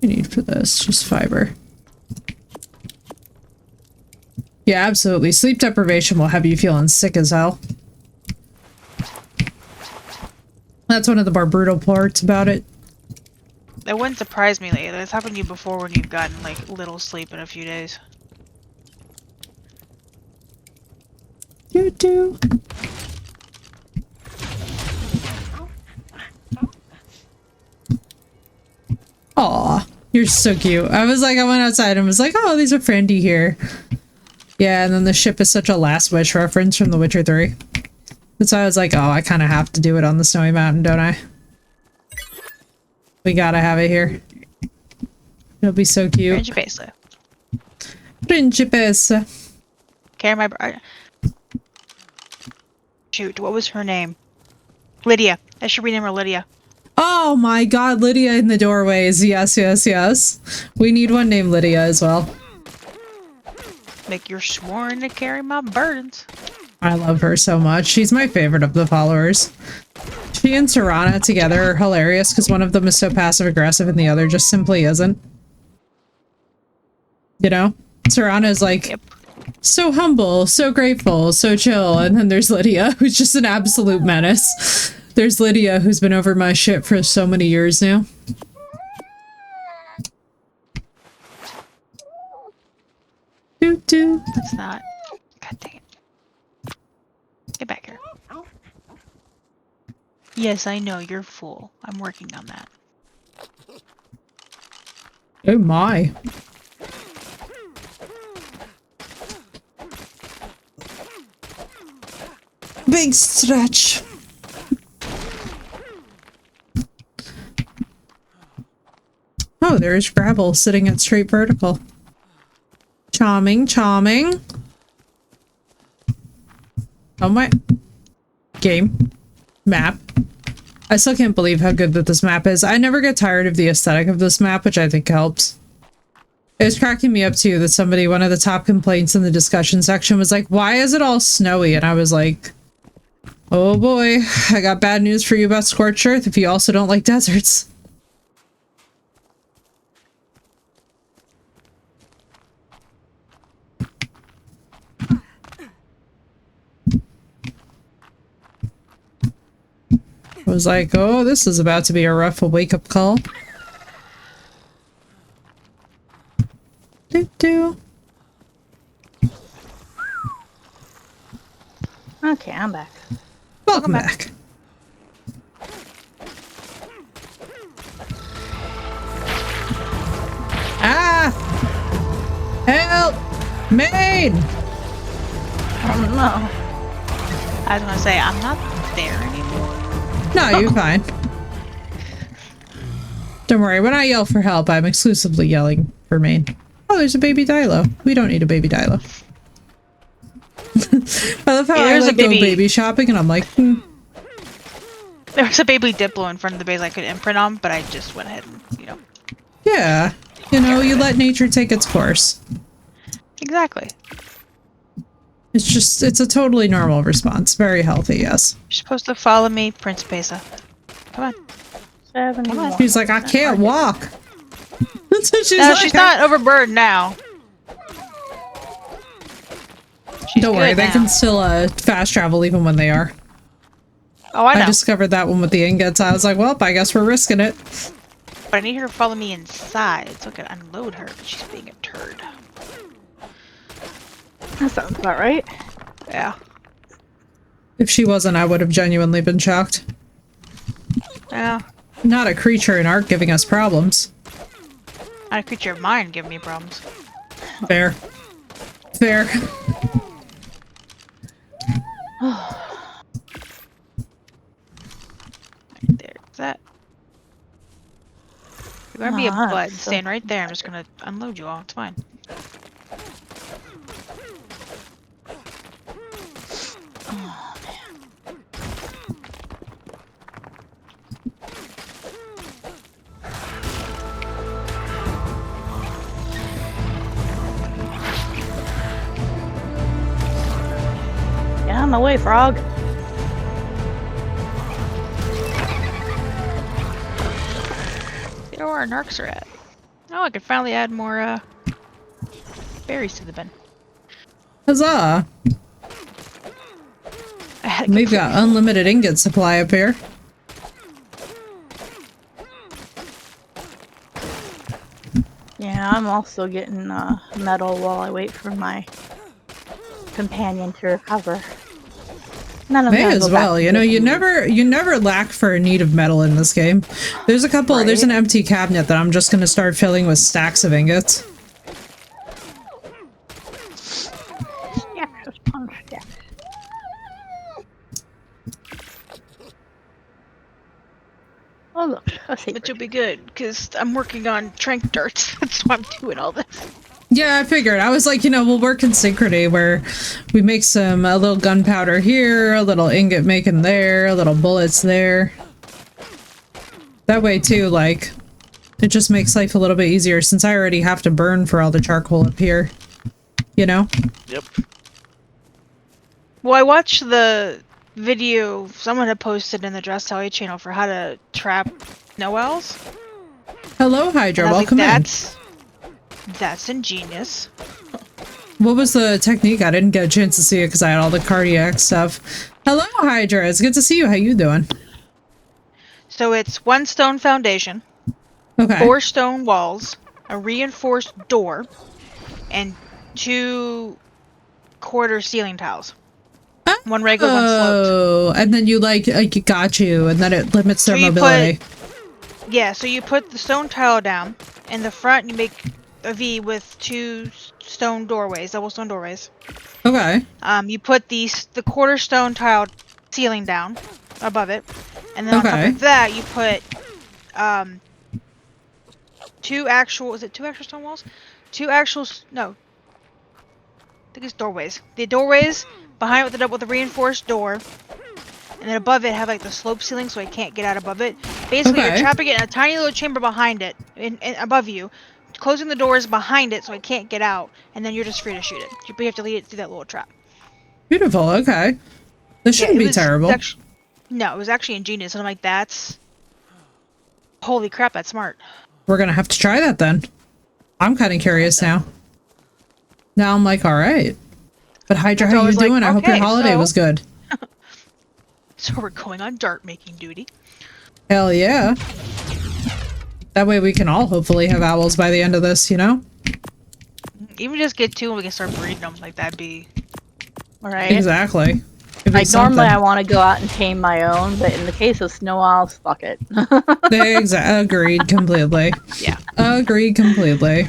A: I need for this, just fiber. Yeah, absolutely. Sleep deprivation will have you feeling sick as hell. That's one of the more brutal parts about it.
C: That wouldn't surprise me. Like, that's happened to you before when you've gotten like little sleep in a few days.
A: You do. Aw, you're so cute. I was like, I went outside and was like, oh, these are friendly here. Yeah, and then the ship is such a Last Wish reference from The Witcher 3. So I was like, oh, I kind of have to do it on the Snowy Mountain, don't I? We gotta have it here. It'll be so cute.
C: Principessa.
A: Principessa.
C: Carry my shoot, what was her name? Lydia. I should rename her Lydia.
A: Oh my god, Lydia in the doorways. Yes, yes, yes. We need one named Lydia as well.
C: Like, you're sworn to carry my burdens.
A: I love her so much. She's my favorite of the followers. She and Serana together are hilarious because one of them is so passive aggressive and the other just simply isn't. You know? Serana is like,
C: Yep.
A: so humble, so grateful, so chill, and then there's Lydia, who's just an absolute menace. There's Lydia, who's been over my shit for so many years now. Doo-doo.
C: That's not. God dang it. Get back here. Yes, I know, you're full. I'm working on that.
A: Oh my. Big stretch. Oh, there's gravel sitting at straight vertical. Charming, charming. Oh my. Game. Map. I still can't believe how good that this map is. I never get tired of the aesthetic of this map, which I think helps. It was cracking me up too that somebody, one of the top complaints in the discussion section was like, why is it all snowy? And I was like, oh boy, I got bad news for you about Scorched Earth if you also don't like deserts. I was like, oh, this is about to be a rough wake-up call. Doo-doo.
B: Okay, I'm back.
A: Welcome back. Ah! Help! Maid!
B: Oh no.
C: I was gonna say, I'm not there anymore.
A: No, you're fine. Don't worry, when I yell for help, I'm exclusively yelling for Maine. Oh, there's a baby Dilo. We don't need a baby Dilo. I love how I
C: There's a
A: like go
C: baby-
A: baby shopping and I'm like,
C: There was a baby Diplo in front of the base I could imprint on, but I just went ahead and,
A: yeah. You know, you let nature take its course.
C: Exactly.
A: It's just, it's a totally normal response. Very healthy, yes.
C: You're supposed to follow me, Prince Pesa. Come on.
B: 71.
A: She's like, I can't walk. That's what she's
C: No,
A: like.
C: she's not overburdened now. She's
A: Don't worry,
C: good
A: they
C: now.
A: can still fast travel even when they are.
C: Oh, I know.
A: I discovered that one with the ingots. I was like, well, I guess we're risking it.
C: But I need her to follow me inside so I can unload her, but she's being a turd.
B: That sounds about right.
C: Yeah.
A: If she wasn't, I would have genuinely been shocked.
C: Yeah.
A: Not a creature in art giving us problems.
C: Not a creature of mine giving me problems.
A: Fair. Fair.
C: There's that. You're gonna be a butt and
B: so
C: stand right there. I'm just gonna unload you all. It's fine.
B: Get out of my way, frog.
C: You know where our narcs are at. Oh, I can finally add more berries to the bin.
A: Huzzah!
C: I had to
A: We've
C: get
A: got unlimited ingot supply up here.
B: Yeah, I'm also getting metal while I wait for my companion to recover. None of
A: May
B: them
A: as well, you know, you never lack for a need of metal in this game. There's a couple, there's an empty cabinet that I'm just gonna start filling with stacks of ingots.
B: Yeah, just punch that. Oh look, a saber.
C: Which will be good, because I'm working on trank darts. That's why I'm doing all this.
A: Yeah, I figured. I was like, you know, we'll work in synchrony where we make a little gunpowder here, a little ingot making there, a little bullets there. That way too, like, it just makes life a little bit easier since I already have to burn for all the charcoal up here. You know?
D: Yep.
C: Well, I watched the video someone had posted in the Dress Sally channel for how to trap Noels.
A: Hello, Hydra.
C: And I was
A: Welcome
C: like,
A: in.
C: That's ingenious.
A: What was the technique? I didn't get a chance to see it because I had all the cardiac stuff. Hello, Hydra. It's good to see you. How you doing?
C: So it's 1 stone foundation,
A: Okay.
C: 4 stone walls, a reinforced door, and 2 quarter ceiling tiles. 1 regular, 1 sloped.
A: Oh, and then you like got you, and then it limits their
C: So you
A: mobility.
C: Yeah, so you put the stone tile down. In the front, you make a V with 2 stone doorways, double stone doorways.
A: Okay.
C: You put the quarter stone tile ceiling down above it, and then on top of that, you put 2 actual. Is it 2 actual stone walls? 2 actual. No. I think it's doorways. The doorways behind it with the reinforced door, and then above it have like the slope ceiling, so I can't get out above it. Basically, you're trapping it in a tiny little chamber behind it, above you, closing the doors behind it so I can't get out, and then you're just free to shoot it. You have to lead it through that little trap.
A: Beautiful. Okay. This shouldn't be terrible.
C: No, it was actually ingenious. And I'm like, that's... Holy crap, that's smart.
A: We're gonna have to try that then. I'm kind of curious now. Now I'm like, all right. But Hydra, how you doing? I hope your holiday was good.
C: So we're going on dart making duty.
A: Hell yeah. That way we can all hopefully have owls by the end of this, you know?
C: Even just get 2 and we can start breeding them. Like, that'd be...
B: Right.
A: Exactly.
B: Like, normally I want to go out and tame my own, but in the case of snow owls, fuck it.
A: Agreed completely.
C: Yeah.
A: Agreed completely.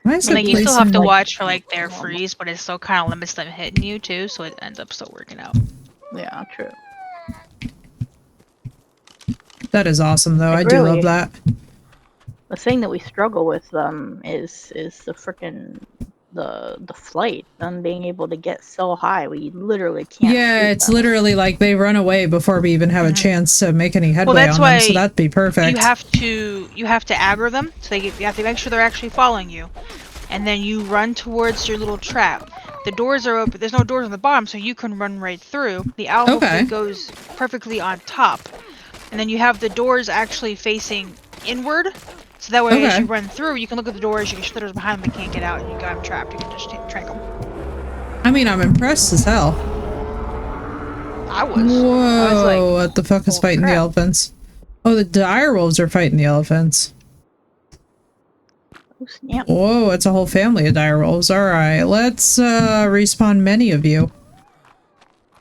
C: Like, you still have to watch for like their freeze, but it still kind of limits them hitting you too, so it ends up still working out.
B: Yeah, true.
A: That is awesome, though. I do love that.
B: The thing that we struggle with is the frickin' the flight. Them being able to get so high, we literally can't.
A: Yeah, it's literally like they run away before we even have a chance to make any headway on them. So that'd be perfect.
C: You have to aggro them, so you have to make sure they're actually following you, and then you run towards your little trap. The doors are open. There's no doors on the bottom, so you can run right through. The owl goes perfectly on top, and then you have the doors actually facing inward. So that way, as you run through, you can look at the doors, you can shut the doors behind them, they can't get out, and you got them trapped. You can just trank them.
A: I mean, I'm impressed as hell.
C: I was.
A: Whoa,
C: I was like,
A: what the fuck is fighting the elephants? Oh, the dire wolves are fighting the elephants.
B: Oh, snap.
A: Whoa, it's a whole family of direwolves. Alright, let's respawn many of you.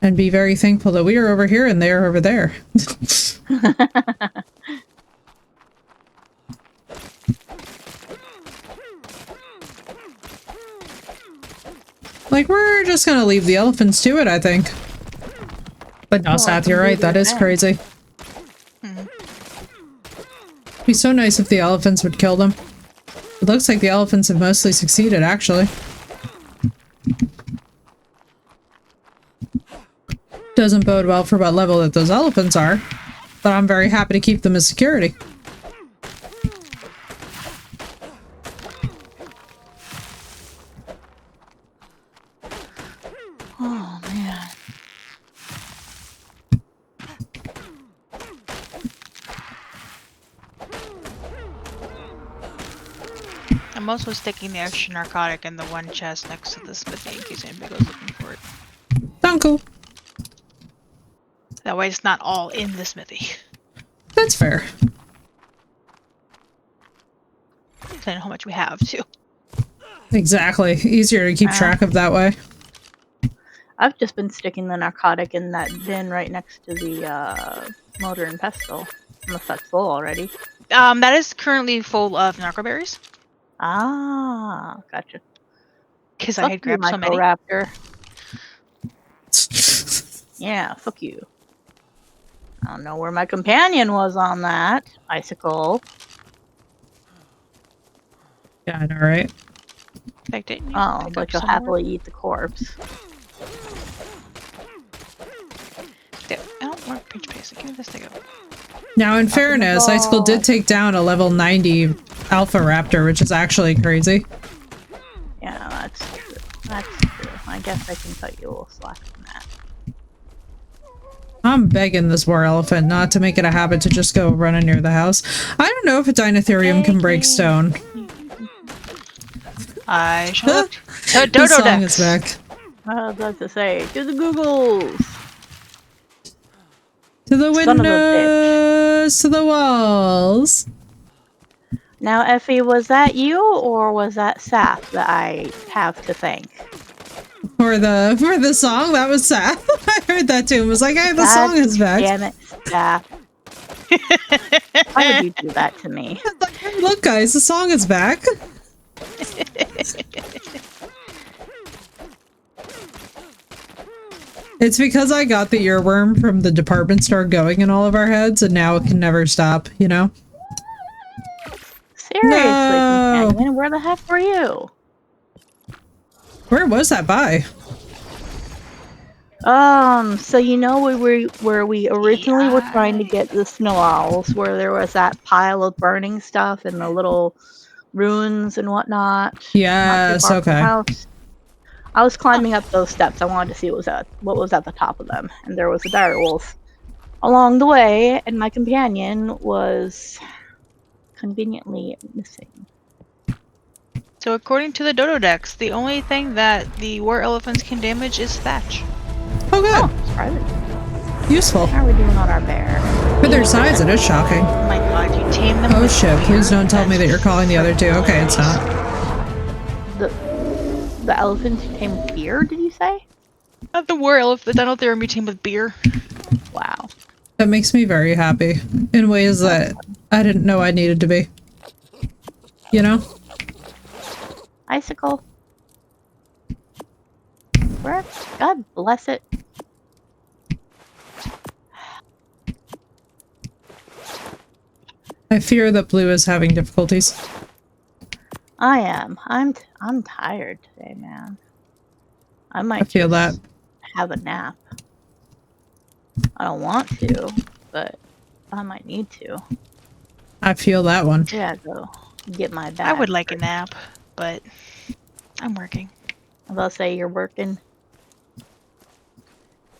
A: And be very thankful that we are over here and they are over there. Like, we're just gonna leave the elephants to it, I think. But no, Seth, you're right, that is crazy. It'd be so nice if the elephants would kill them. It looks like the elephants have mostly succeeded, actually. Doesn't bode well for what level that those elephants are, but I'm very happy to keep them as security.
B: Oh, man.
C: I'm also sticking the extra narcotic in the one chest next to the smithy in case anybody goes looking for it.
A: Sound cool.
C: That way it's not all in the smithy.
A: That's fair.
C: Depending on how much we have, too.
A: Exactly. Easier to keep track of that way.
B: I've just been sticking the narcotic in that bin right next to the mortar and pestle. Unless that's full already.
C: That is currently full of narcoberries.
B: Ah, gotcha.
C: Because I had grabbed so many.
B: Raptor. Yeah, fuck you. I don't know where my companion was on that. Icicle.
A: Yeah, I know, right?
B: Oh, but you'll happily eat the corpse.
C: I don't want pinch paste. Give me this thing up.
A: Now, in fairness, Icicle did take down a level 90 Alpha Raptor, which is actually crazy.
B: Yeah, that's true. That's true. I guess I can cut you a little slack on that.
A: I'm begging this war elephant not to make it a habit to just go running near the house. I don't know if a Dinotherium can break stone.
C: I shall look.
A: The song is back.
B: I was about to say, to the Googles!
A: To the
B: Son of a
A: windows, to the walls.
B: Now, Effie, was that you or was that Saf that I have to thank?
A: For the song, that was sad. I heard that too and was like, hey, the song is back.
B: Damn it, Saf. Why would you do that to me?
A: Like, hey, look guys, the song is back. It's because I got the earworm from the department store going in all of our heads and now it can never stop, you know?
B: Seriously,
A: No.
B: companion, where the heck were you?
A: Where was that by?
B: So you know where we originally were trying to get the snow owls, where there was that pile of burning stuff and the little ruins and whatnot.
A: Yes,
B: not too far from the
A: okay.
B: house. I was climbing up those steps. I wanted to see what was at the top of them, and there was a direwolf along the way, and my companion was conveniently missing.
C: So according to the Dodo Dex, the only thing that the war elephants can damage is thatch.
A: Oh good.
B: Oh, surprising.
A: Useful.
B: How are we doing on our bear?
A: For their size, it is shocking.
C: Oh my god, you tame them
A: Oh
C: with
A: shit,
C: beer?
A: please don't tell me that you're calling the other two. Okay, it's not.
B: The elephants you tame with beer, did you say?
C: Not the war elephant, I don't think they're tamed with beer.
B: Wow.
A: That makes me very happy. In ways that I didn't know I needed to be. You know?
B: Icicle. Where? God bless it.
A: I fear that Blue is having difficulties.
B: I am. I'm tired today, man. I might
A: I feel that.
B: have a nap. I don't want to, but I might need to.
A: I feel that one.
B: Yeah, go get my bag.
C: I would like a nap, but I'm working.
B: I was about to say you're working.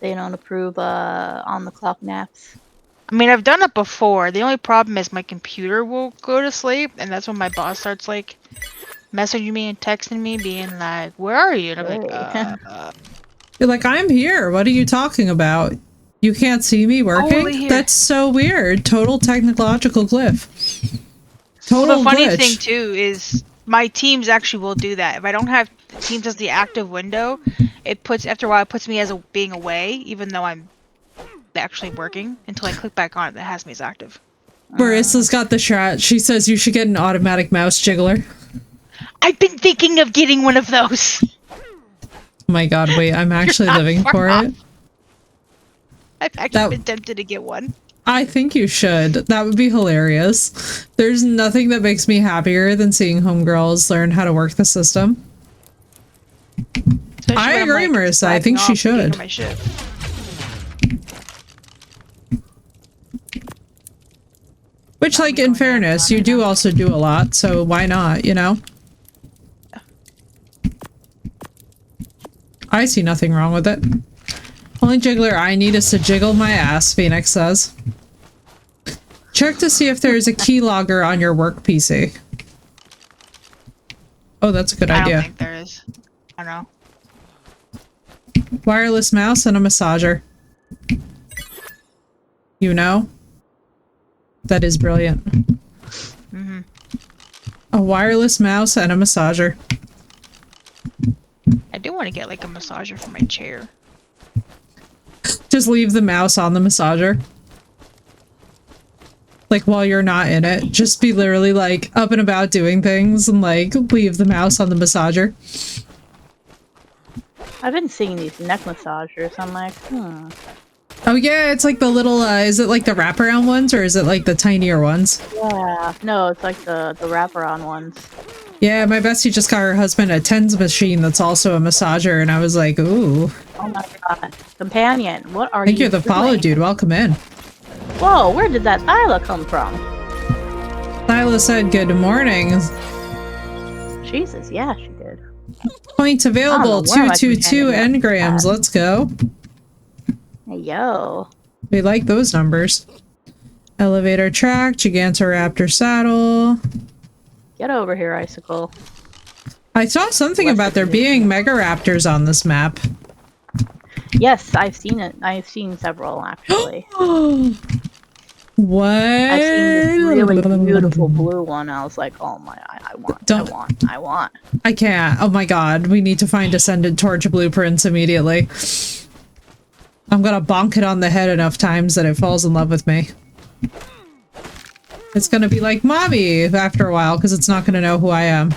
B: They don't approve on the clock naps.
C: I mean, I've done it before. The only problem is my computer will go to sleep, and that's when my boss starts, like, messaging me and texting me, being like, where are you? And I'm like,
A: You're like, I'm here. What are you talking about? You can't see me working?
C: Totally here.
A: That's so weird. Total technological glyph.
C: Well,
A: Total
C: the funny
A: glitch.
C: thing, too, is My Teams actually will do that. If I don't have Teams as the active window, it puts after a while it puts me as being away, even though I'm actually working. Until I click back on it, that has me as active.
A: Marissa's got the strat. She says you should get an automatic mouse jiggler.
C: I've been thinking of getting one of those.
A: Oh my god, wait, I'm actually living for it.
C: I've actually been tempted to get one.
A: I think you should. That would be hilarious. There's nothing that makes me happier than seeing homegirls learn how to work the system.
C: Especially
A: I
C: when I'm,
A: agree,
C: like,
A: Marissa. I
C: slacking
A: think she
C: off and getting
A: should.
C: my shit.
A: Which, like, in fairness, you do also do a lot, so why not, you know? I see nothing wrong with it. Only jiggler I need is to jiggle my ass, Phoenix says. Check to see if there's a keylogger on your work PC. Oh, that's a good idea.
C: I don't think there is. I don't know.
A: Wireless mouse and a massager. You know? That is brilliant.
C: Mm-hmm.
A: A wireless mouse and a massager.
C: I do want to get like a massager for my chair.
A: Just leave the mouse on the massager. Like while you're not in it. Just be literally like up and about doing things and like leave the mouse on the massager.
B: I've been seeing these neck massagers. I'm like,
A: Oh yeah, it's like the little, is it like the wraparound ones or is it like the tinier ones?
B: Yeah. No, it's like the wraparound ones.
A: Yeah, my bestie just got her husband a TENS machine that's also a massager and I was like, ooh.
B: Oh my god. Companion, what are you
A: Thank you, the follow
B: doing?
A: dude. Welcome in.
B: Whoa, where did that Thyla come from?
A: Thyla said good morning.
B: Jesus, yeah, she did.
A: Points available,
B: where my
A: 222
B: companion is.
A: engrams. Let's go.
B: Hey, yo.
A: We like those numbers. Elevator track, Gigantoraptor saddle.
B: Get over here, Icicle.
A: I saw something
B: West
A: about there
B: of
A: being Megaraptors on this map.
B: Yes, I've seen it. I've seen several, actually.
A: What?
B: I've seen this really beautiful blue one. I was like, oh my, I want.
A: I can't. Oh my god, we need to find Ascendant Torch blueprints immediately. I'm gonna bonk it on the head enough times that it falls in love with me. It's gonna be like mommy after a while because it's not gonna know who I am.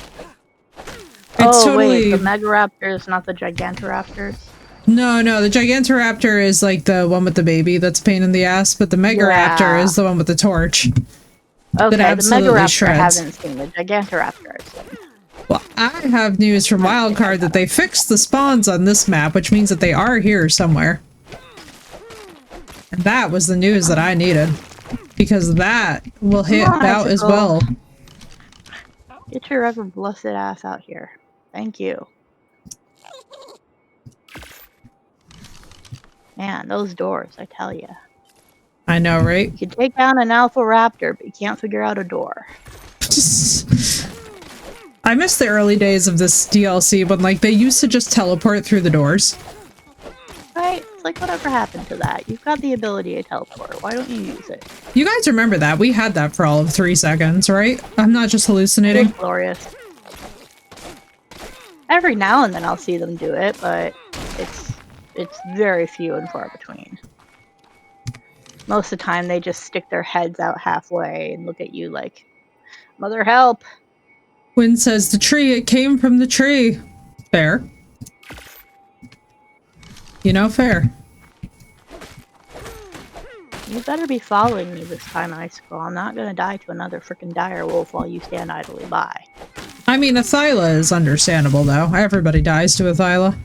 A: It's
B: wait, the Megaraptors, not the Gigantoraptors?
A: No, the Gigantoraptor is like the one with the baby that's a pain in the ass, but the Megaraptor is the one with the torch.
B: Okay, the Megaraptor
A: shreds.
B: I haven't seen. The Gigantoraptor I've seen.
A: Well, I have news from Wildcard that they fixed the spawns on this map, which means that they are here somewhere. And that was the news that I needed. Because that will hit about as well.
B: Get your ever blessed ass out here. Thank you. Man, those doors, I tell you.
A: I know, right?
B: You can take down an Alpha Raptor, but you can't figure out a door.
A: I miss the early days of this DLC when, like, they used to just teleport through the doors.
B: Right? It's like, whatever happened to that? You've got the ability to teleport. Why don't you use it?
A: You guys remember that. We had that for all of 3 seconds, right? I'm not just hallucinating.
B: It's glorious. Every now and then I'll see them do it, but it's very few and far between. Most of the time they just stick their heads out halfway and look at you like, mother help.
A: Quinn says the tree, it came from the tree. Fair. You know, fair.
B: You better be following me this time, Icicle. I'm not gonna die to another frickin' dire wolf while you stand idly by.
A: I mean, a Thyla is understandable, though. Everybody dies to a Thyla.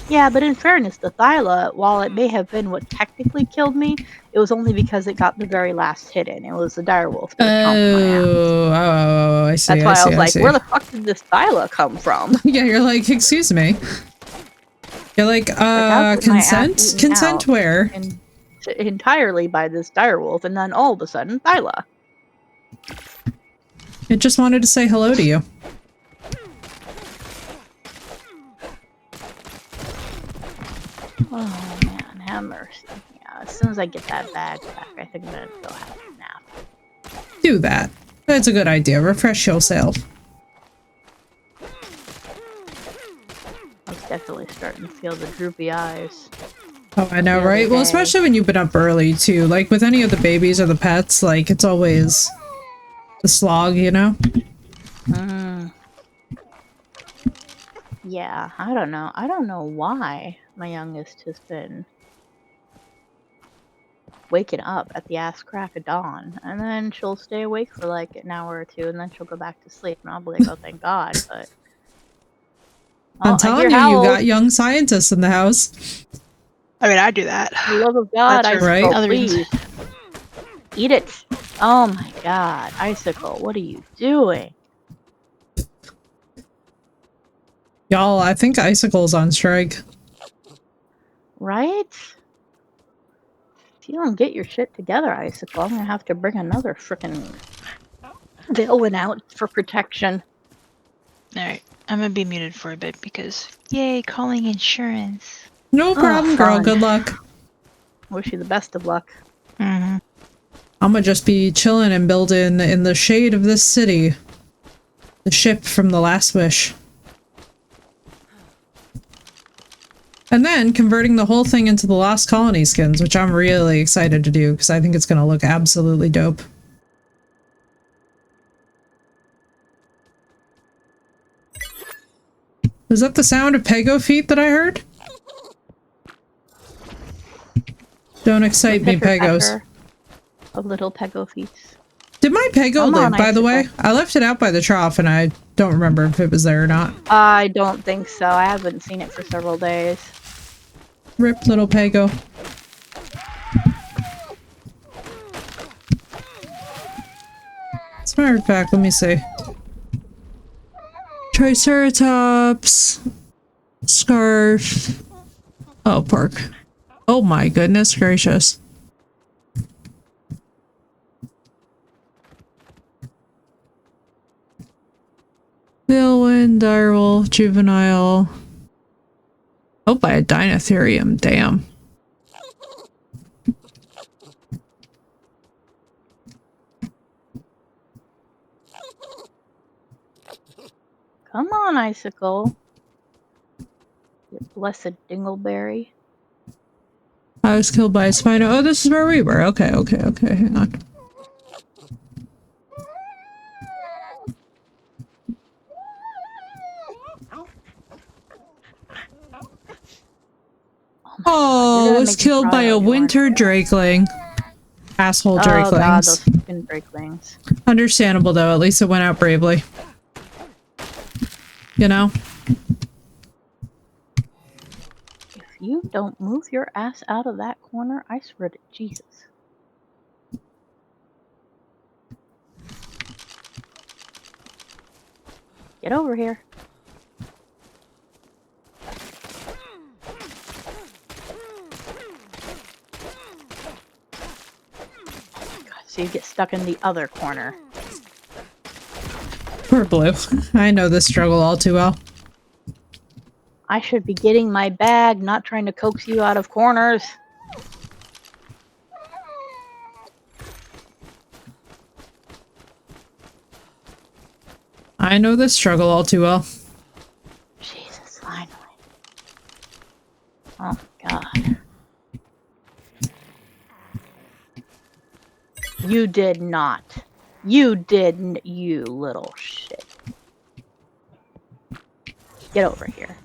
B: Yeah, but in fairness, the Thyla, while it may have been what technically killed me, it was only because it got the very last hit in. It was the direwolf that chomped my ass.
A: I see.
B: That's why I was like, where the fuck did this Thyla come from?
A: Yeah, you're like, excuse me. You're like, consent? Consent where?
B: Entirely by this direwolf, and then all of a sudden, Thyla.
A: It just wanted to say hello to you.
B: Oh man, have mercy. Yeah, as soon as I get that bag back, I think I'm gonna go have a nap.
A: Do that. That's a good idea. Refresh yourself.
B: Definitely starting to feel the droopy eyes.
A: Oh, I know,
B: The other
A: right? Well,
B: day.
A: especially when you've been up early, too. Like, with any of the babies or the pets, like, it's always the slog, you know?
B: Mm. Yeah, I don't know. I don't know why my youngest has been waking up at the ass crack of dawn, and then she'll stay awake for like an hour or two, and then she'll go back to sleep, and I'll be like, "Oh, thank God!" But
A: I'm
B: I hear
A: telling you, you
B: howls.
A: got young scientists in the house.
C: I mean, I do that.
B: For the love of God,
C: That's for
A: Right?
B: Icicle,
C: other reasons.
B: please eat it. Oh my God, Icicle, what are you doing?
A: Y'all, I think Icicle's on strike.
B: Right? If you don't get your shit together, Icicle, I'm gonna have to bring another frickin' villain out for protection.
C: Alright, I'm gonna be muted for a bit because, yay, calling insurance.
A: No problem, girl.
B: Fun.
A: Good luck.
B: Wish you the best of luck.
C: Mm-hmm.
A: I'm gonna just be chilling and building in the shade of this city. The ship from The Last Wish. And then converting the whole thing into the Lost Colony skins, which I'm really excited to do because I think it's gonna look absolutely dope. Was that the sound of Pego feet that I heard? Don't excite me, Pegos.
B: Of little Pego feet.
A: Did my Pego
B: Come
A: live,
B: on,
A: by the way?
B: Icicle.
A: I left it out by the trough and I don't remember if it was there or not.
B: I don't think so. I haven't seen it for several days.
A: Rip, little Pego. As a matter of fact, let me see. Triceratops. Scarf. Oh, pork. Oh my goodness gracious. Tailwind, direwolf, juvenile. Oh, by a Dinotherium, damn.
B: Come on, Icicle. You blessed dingleberry.
A: I was killed by a Spino. Oh, this is where we were. Okay, okay, okay, hang on. Oh, I was killed by a winter drakeling. Asshole drakelings.
B: Oh god, those fucking drakelings.
A: Understandable though, at least it went out bravely. You know?
B: If you don't move your ass out of that corner, I swear to Jesus. Get over here. So you get stuck in the other corner.
A: Poor Blue. I know this struggle all too well.
B: I should be getting my bag, not trying to coax you out of corners.
A: I know this struggle all too well.
B: Jesus, finally. Oh, God. You did not. You didn't, you little shit. Get over here.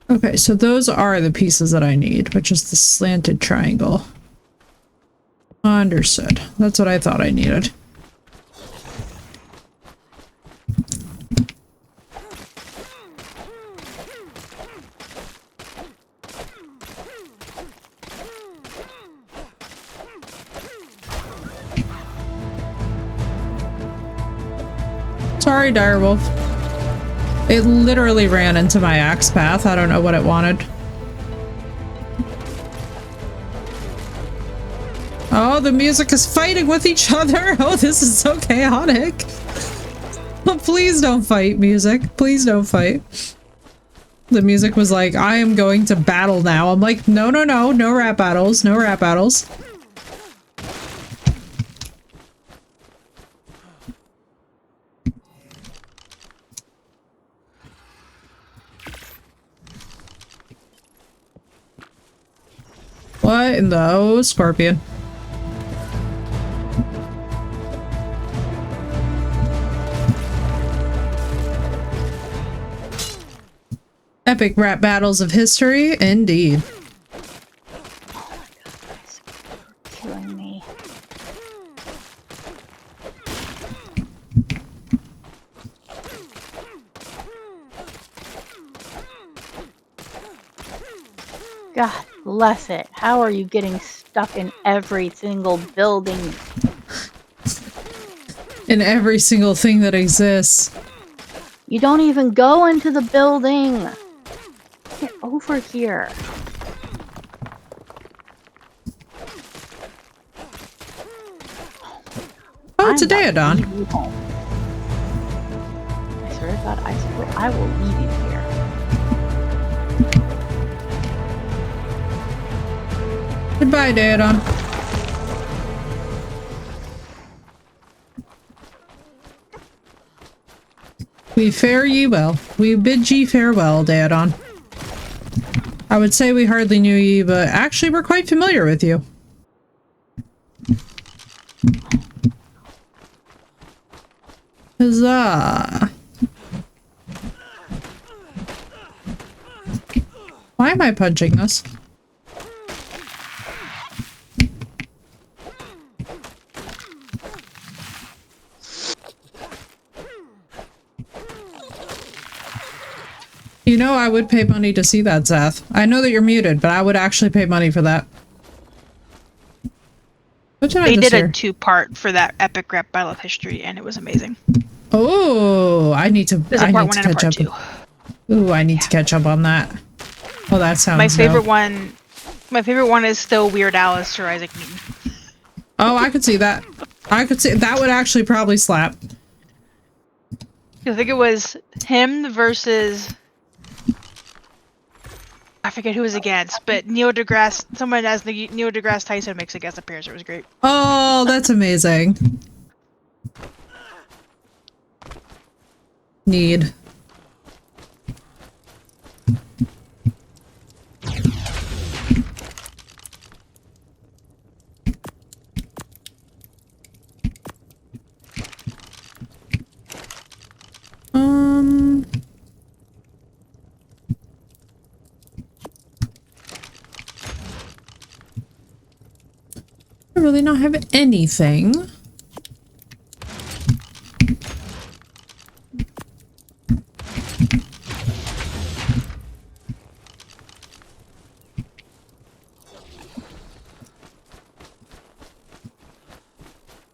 A: Okay, so those are the pieces that I need, which is the slanted triangle. Understood. That's what I thought I needed. Sorry, direwolf. It literally ran into my axe path. I don't know what it wanted. Oh, the music is fighting with each other. Oh, this is so chaotic. Please don't fight, music. Please don't fight. The music was like, I am going to battle now. I'm like, no, no, no. No rap battles. No rap battles. What in the oh, scorpion? Epic rap battles of history, indeed.
B: Oh my god, guys, you're killing me. God bless it. How are you getting stuck in every single building?
A: In every single thing that exists.
B: You don't even go into the building. Get over here.
A: Oh, it's a
B: I'm not
A: Daedon.
B: leaving you home. I swear to God, I will leave you here.
A: Goodbye, Daedon. We fare ye well. We bid ye farewell, Daedon. I would say we hardly knew ye, but actually we're quite familiar with you. Huzzah! Why am I punching this? You know, I would pay money to see that, Seth. I know that you're muted, but I would actually pay money for that. What did I
C: They
A: just
C: did
A: hear?
C: a 2-part for that epic rap battle of history, and it was amazing.
A: Oh, I need to.
C: There's a
A: I
C: part
A: need
C: 1
A: to
C: and a
A: catch
C: part
A: up.
C: 2.
A: Ooh, I need to catch up on that. Oh, that sounds.
C: My favorite
A: dope.
C: one. My favorite one is still Weird Al as Sir Isaac Newton.
A: Oh, I could see that. I could see that would actually probably slap.
C: I think it was him versus. I forget who was against, but Neil deGrasse. Someone as the Neil deGrasse Tyson makes a guest appearance. It was great.
A: Oh, that's amazing. Need. I really not have anything.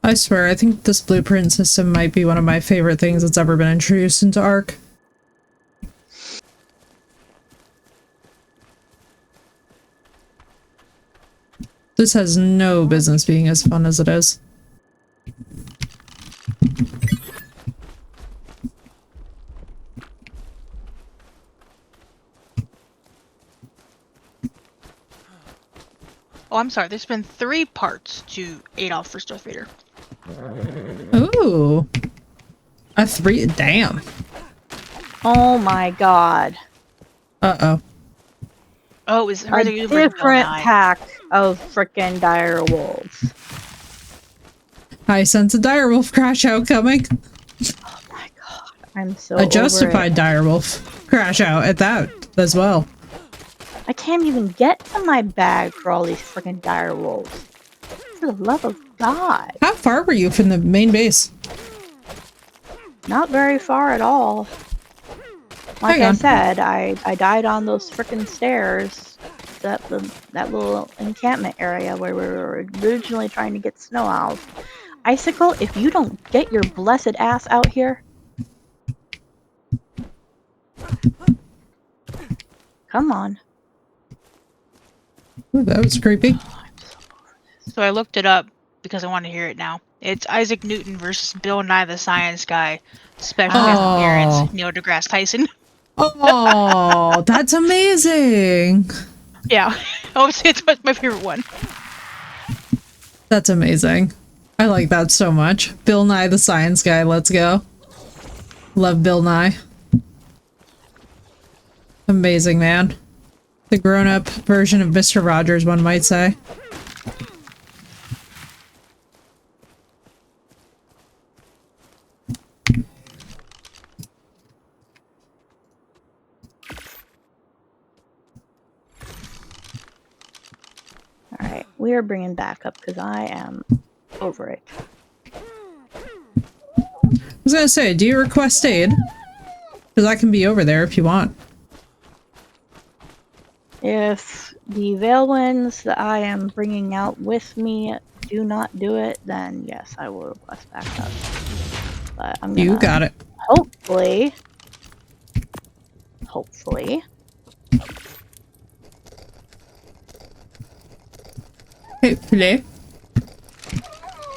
A: I swear, I think this blueprint system might be one of my favorite things that's ever been introduced into Ark. This has no business being as fun as it is.
C: Oh, I'm sorry. There's been 3 parts to Adolf for Darth Vader.
A: Ooh. A 3? Damn.
B: Oh my god.
A: Uh-oh.
C: Oh, it was
B: A different pack of frickin' dire wolves.
A: I sense a direwolf crash out coming.
B: Oh my god. I'm so
A: A justified
B: over
A: direwolf crash out at that as well.
B: it. I can't even get to my bag for all these frickin' dire wolves. For the love of God.
A: How far were you from the main base?
B: Not very far at all. Like
A: Hang
B: I
A: on.
B: said, I died on those frickin' stairs. That little encampment area where we were originally trying to get snow owls. Icicle, if you don't get your blessed ass out here. Come on.
A: Ooh, that was creepy.
C: So I looked it up because I want to hear it now. It's Isaac Newton versus Bill Nye the Science Guy. Special guest
A: Oh.
C: appearance, Neil deGrasse Tyson.
A: Oh, that's amazing.
C: Yeah, obviously it's my favorite one.
A: That's amazing. I like that so much. Bill Nye the Science Guy, let's go. Love Bill Nye. Amazing, man. The grown-up version of Mr. Rogers, one might say.
B: Alright, we are bringing back up because I am over it.
A: I was gonna say, do you request aid? Because I can be over there if you want.
B: If the Veilwinds that I am bringing out with me do not do it, then yes, I will request backup. But I'm gonna
A: You got it.
B: hopefully.
A: Hopefully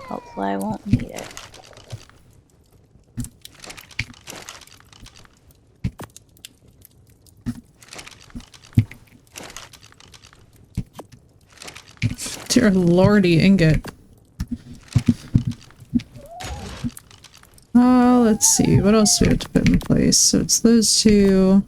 B: Hopefully I won't need it.
A: Dear lordy ingot. Let's see. What else do we have to put in place? So it's those two.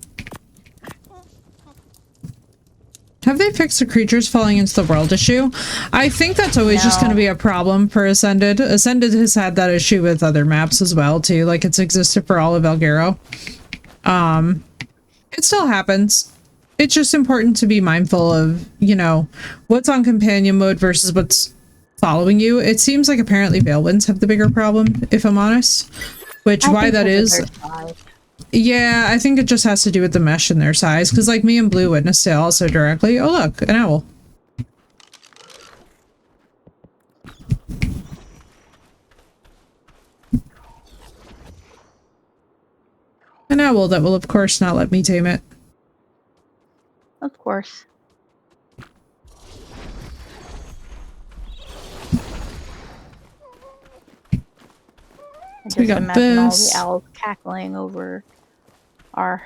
A: Have they fixed the creatures falling into the world issue? I think that's always just going to be a problem for Ascended. Ascended has had that issue with other maps as well, too. Like, it's existed for all of Elgaro. It still happens. It's just important to be mindful of, you know, what's on companion mode versus what's following you. It seems like apparently Veilwinds have the bigger problem, if I'm honest. Which, why that is... Yeah, I think it just has to do with the mesh and their size, because like me and Blue witnessed it also directly. Oh look, an owl. An owl that will of course not let me tame it.
B: Of course.
A: So we got
B: imagine
A: this.
B: all the owls cackling over our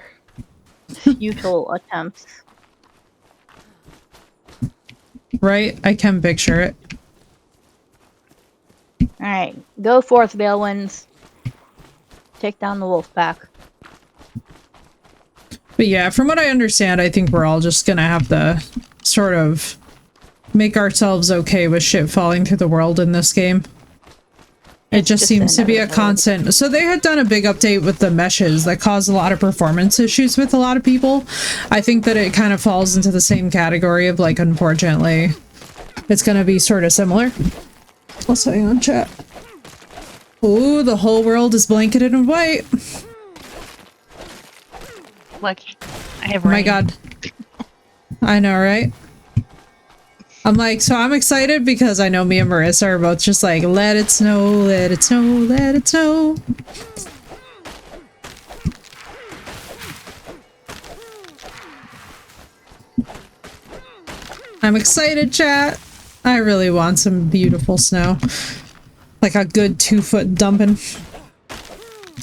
B: futile attempts.
A: Right? I can picture it.
B: Alright, go forth, Veilwinds. Take down the wolf pack.
A: But yeah, from what I understand, I think we're all just gonna have to sort of make ourselves okay with shit falling through the world in this game. It just seems to be a constant. So they had done a big update with the meshes that caused a lot of performance issues with a lot of people. I think that it kind of falls into the same category of like, unfortunately, it's going to be sort of similar. I'll say on chat. Ooh, the whole world is blanketed in white.
B: Look, I have
A: Oh
B: rain.
A: my god. I know, right? I'm like, so I'm excited because I know me and Marissa are both just like, let it snow, let it snow, let it snow. I'm excited, chat. I really want some beautiful snow. Like a good 2-foot dumping.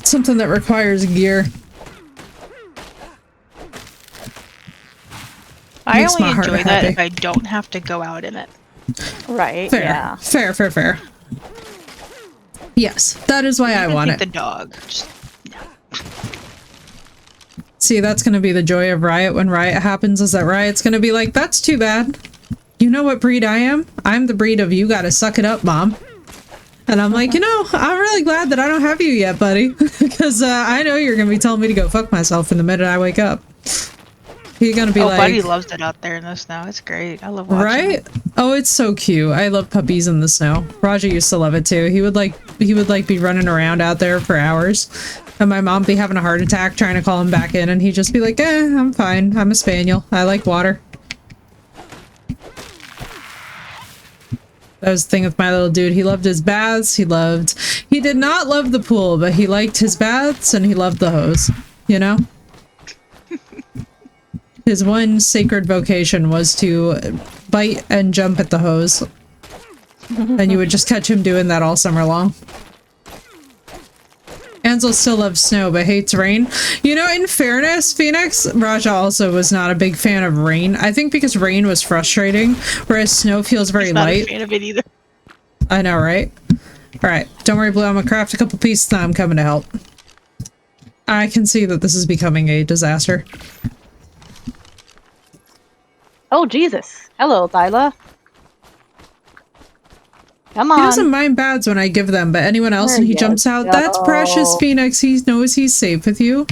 A: Something that requires gear.
C: I
A: Makes my
C: only
A: heart
C: enjoy that
A: happy.
C: if I don't have to go out in it.
B: Right,
A: Fair.
B: yeah.
A: Fair, fair, fair. Yes, that is why I
C: Even
A: want
C: take
A: it.
C: the dog. Just,
A: See, that's gonna be the joy of Riot when Riot happens, is that Riot's gonna be like, that's too bad. You know what breed I am? I'm the breed of you gotta suck it up, mom. And I'm like, you know, I'm really glad that I don't have you yet, buddy. Because I know you're gonna be telling me to go fuck myself in the minute I wake up. You're gonna be like...
C: Buddy loves it out there in the snow. It's great. I love watching
A: Right?
C: it.
A: Oh, it's so cute. I love puppies in the snow. Roger used to love it too. He would be running around out there for hours. And my mom be having a heart attack trying to call him back in, and he'd just be like, I'm fine. I'm a spaniel. I like water. That was the thing with my little dude. He loved his baths. He did not love the pool, but he liked his baths and he loved the hose, you know? His one sacred vocation was to bite and jump at the hose. And you would just catch him doing that all summer long. Ansel still loves snow, but hates rain. You know, in fairness, Phoenix, Raja also was not a big fan of rain. I think because rain was frustrating, whereas snow feels very
C: He's not
A: light.
C: a fan of it either.
A: I know, right? Alright, don't worry, Blue, I'm gonna craft a couple pieces and I'm coming to help. I can see that this is becoming a disaster.
B: Oh, Jesus. Hello, Thyla. Come
A: He
B: on.
A: doesn't mind bads when I give them, but anyone else
B: There
A: and he
B: you
A: jumps out. That's precious,
B: go.
A: Phoenix. He knows he's safe with you.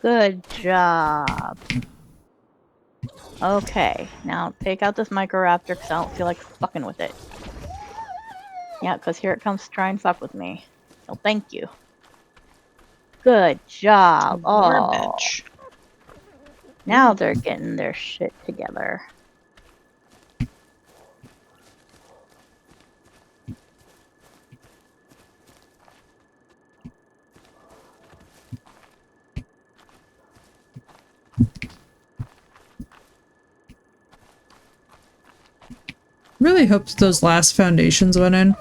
B: Good job. Okay, now take out this Microraptor because I don't feel like fucking with it. Yeah, because here it comes to try and fuck with me. So thank you. Good job. Oh,
C: Garbage.
B: now they're getting their shit together.
A: Really hope those last foundations went in.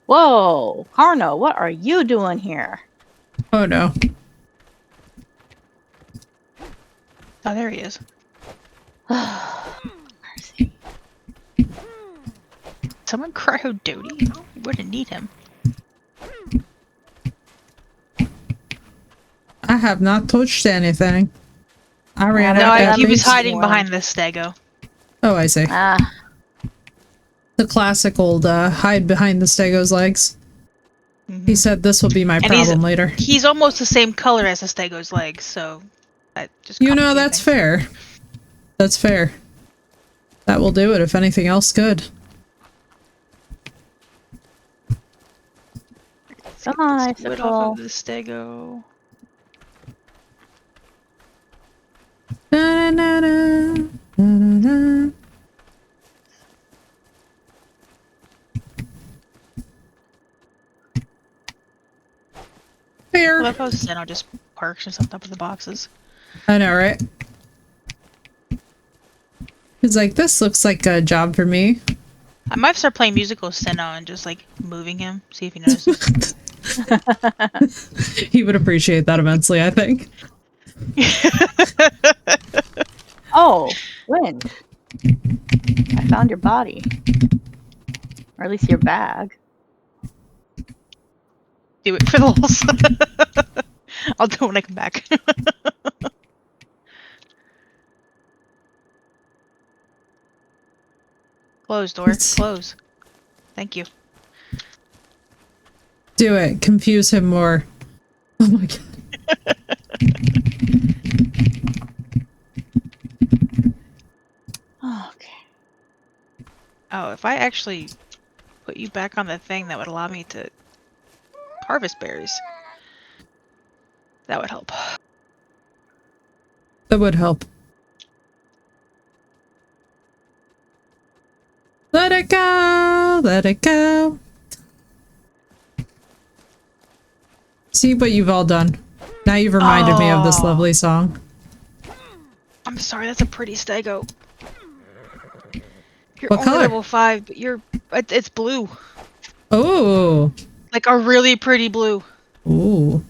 B: Whoa, Carno, what are you doing here?
A: Oh no.
C: Oh, there he is.
B: Mercy.
C: Someone cryo Doty? You wouldn't need him.
A: I have not touched anything. I ran
B: No,
A: out at
C: He was
A: base.
C: hiding behind the stego.
A: Oh, I see.
B: Ah,
A: The classic old hide behind the stego's legs. He said this will be my
C: And
A: problem later.
C: He's almost the same color as the stego's legs, so that just
A: You know,
C: complicates
A: that's
C: things.
A: fair. That's fair. That will do it if anything else good.
B: come on,
C: Let's get this wood off
B: Icicle.
C: of the stego.
A: Da, da, da, da, da, da.
C: I
A: Fair.
C: love how Senna just parks and stuff up in the boxes.
A: I know, right? He's like, this looks like a job for me.
C: I might start playing musical Senna and just like moving him, see if he notices.
A: He would appreciate that immensely, I think.
B: Oh, Wind. I found your body. Or at least your bag.
C: Do it for the lulz. I'll do it when I come back. Close, door.
A: It's-
C: Close. Thank you.
A: Do it. Confuse him more. Oh my god.
B: Okay.
C: Oh, if I actually put you back on the thing, that would allow me to harvest berries. That would help.
A: That would help. Let it go. Let it go. See what you've all done. Now you've reminded me of this
C: Oh.
A: lovely song.
C: I'm sorry, that's a pretty stego. You're
A: What
C: only
A: color?
C: level 5, but it's blue.
A: Oh.
C: Like a really pretty blue.
A: Ooh.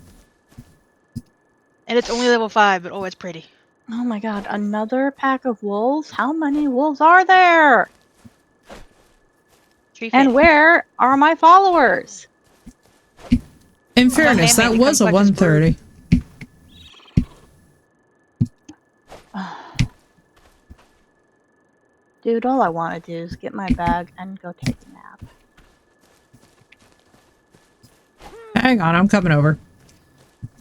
C: And it's only level 5, but oh, it's pretty.
B: Oh my god, another pack of wolves? How many wolves are there?
C: 350.
B: And where are my followers?
A: In
C: Well,
A: fairness,
C: hey, man,
A: that
C: you
A: was a
C: come collect this
A: 130.
B: Dude, all I want to do is get my bag and go take a nap.
A: Hang on, I'm coming over.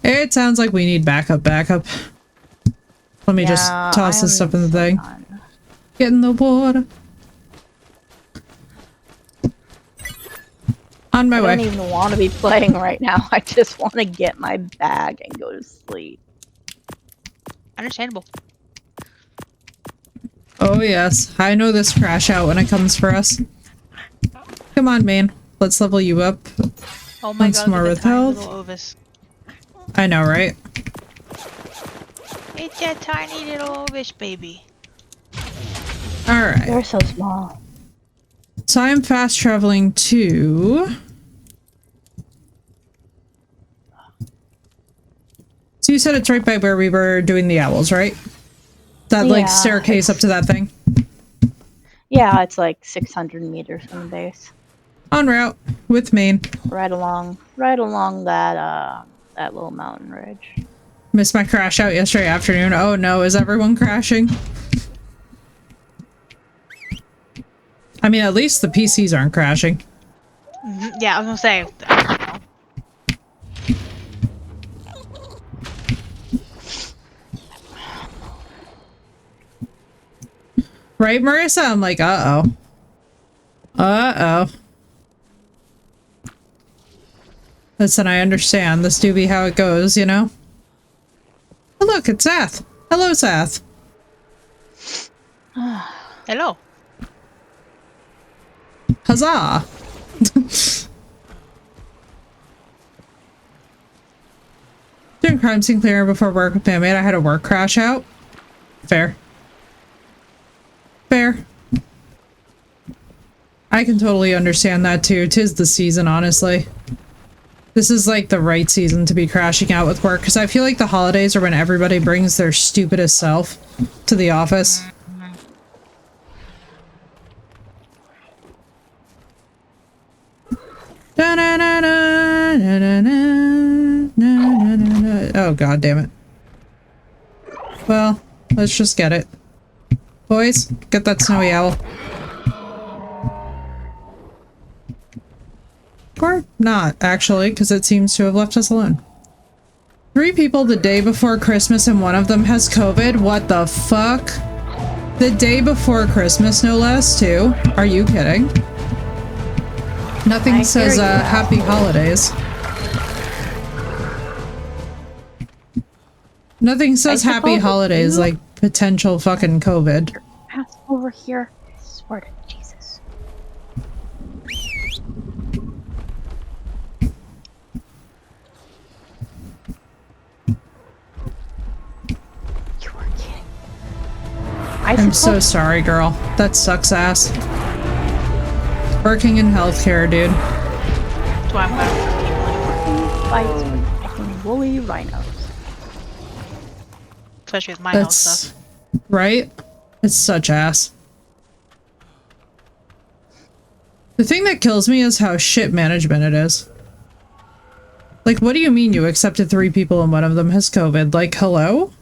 A: It sounds like we need backup. Let me just
B: Yeah,
A: toss
B: I
A: this
B: am
A: stuff in the
B: so
A: thing.
B: done.
A: Get in the water. On my
B: I
A: way.
B: don't even want to be playing right now. I just want to get my bag and go to sleep.
C: Understandable.
A: Oh yes, I know this crash out when it comes for us. Come on, man. Let's level you up.
C: Oh my
A: Once
C: god,
A: more
C: look at
A: with
C: that tiny
A: health.
C: little Ovis.
A: I know, right?
C: It's that tiny little Ovis baby.
A: Alright.
B: They're so small.
A: So I'm fast traveling to... So you said it's right by where we were doing the owls, right? That like
B: Yeah,
A: staircase up to that thing.
B: Yeah, it's like 600 meters from the base.
A: En route with Maine.
B: Right along that little mountain ridge.
A: Missed my crash out yesterday afternoon. Oh no, is everyone crashing? I mean, at least the PCs aren't crashing.
C: Yeah, I was gonna say.
A: Right, Marissa? I'm like, uh-oh. Uh-oh. Listen, I understand. This do be how it goes, you know? Oh, look, it's Sath. Hello, Sath.
C: Hello.
A: Huzzah. Doing crime scene clearing before work with bandmate. I had a work crash out. Fair. Fair. I can totally understand that too. 'Tis the season, honestly. This is like the right season to be crashing out with work because I feel like the holidays are when everybody brings their stupidest self to the office. Oh, god damn it. Well, let's just get it. Boys, get that snowy owl. Or not, actually, because it seems to have left us alone. 3 people the day before Christmas and one of them has COVID? What the fuck? The day before Christmas, no less, too? Are you kidding? Nothing says, happy holidays. Nothing says happy holidays like potential fucking COVID.
B: Ass over here. I swear to Jesus. You are kidding.
A: I'm so sorry, girl. That sucks ass. Working in healthcare, dude.
C: That's why I'm glad for people anymore.
B: Fights woolly rhinos.
C: Especially with my health
A: That's
C: stuff.
A: right. It's such ass. The thing that kills me is how shit management it is. Like, what do you mean you accepted 3 people and one of them has COVID? Like, hello?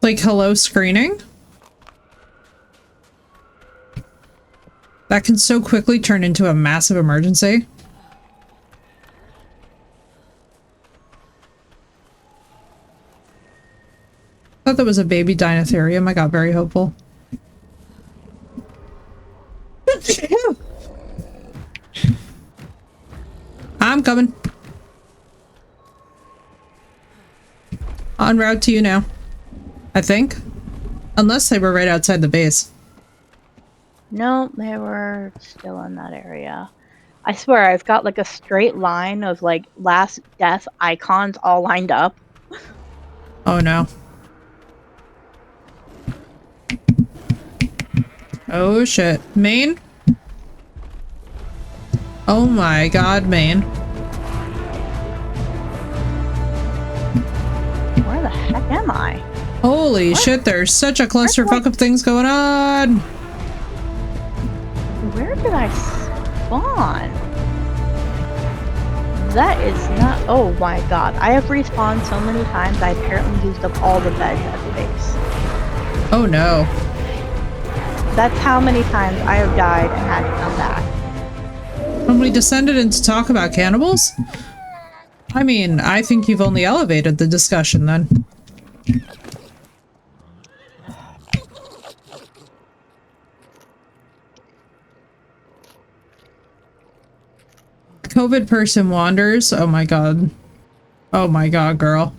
A: Like, hello screening? That can so quickly turn into a massive emergency. I thought that was a baby dinotherium. I got very hopeful. I'm coming. En route to you now. I think. Unless they were right outside the base.
B: No, they were still in that area. I swear, I've got like a straight line of like last death icons all lined up.
A: Oh no. Oh shit. Maine? Oh my god, Maine.
B: Where the heck am I?
A: Holy shit, there's such a clusterfuck of things going on!
B: Where did I spawn? That is not... Oh my god. I have respawned so many times I apparently used up all the beds at the base.
A: Oh no.
B: That's how many times I have died and had to come back.
A: When we descended into talk about cannibals? I mean, I think you've only elevated the discussion then. COVID person wanders. Oh my god. Oh my god, girl.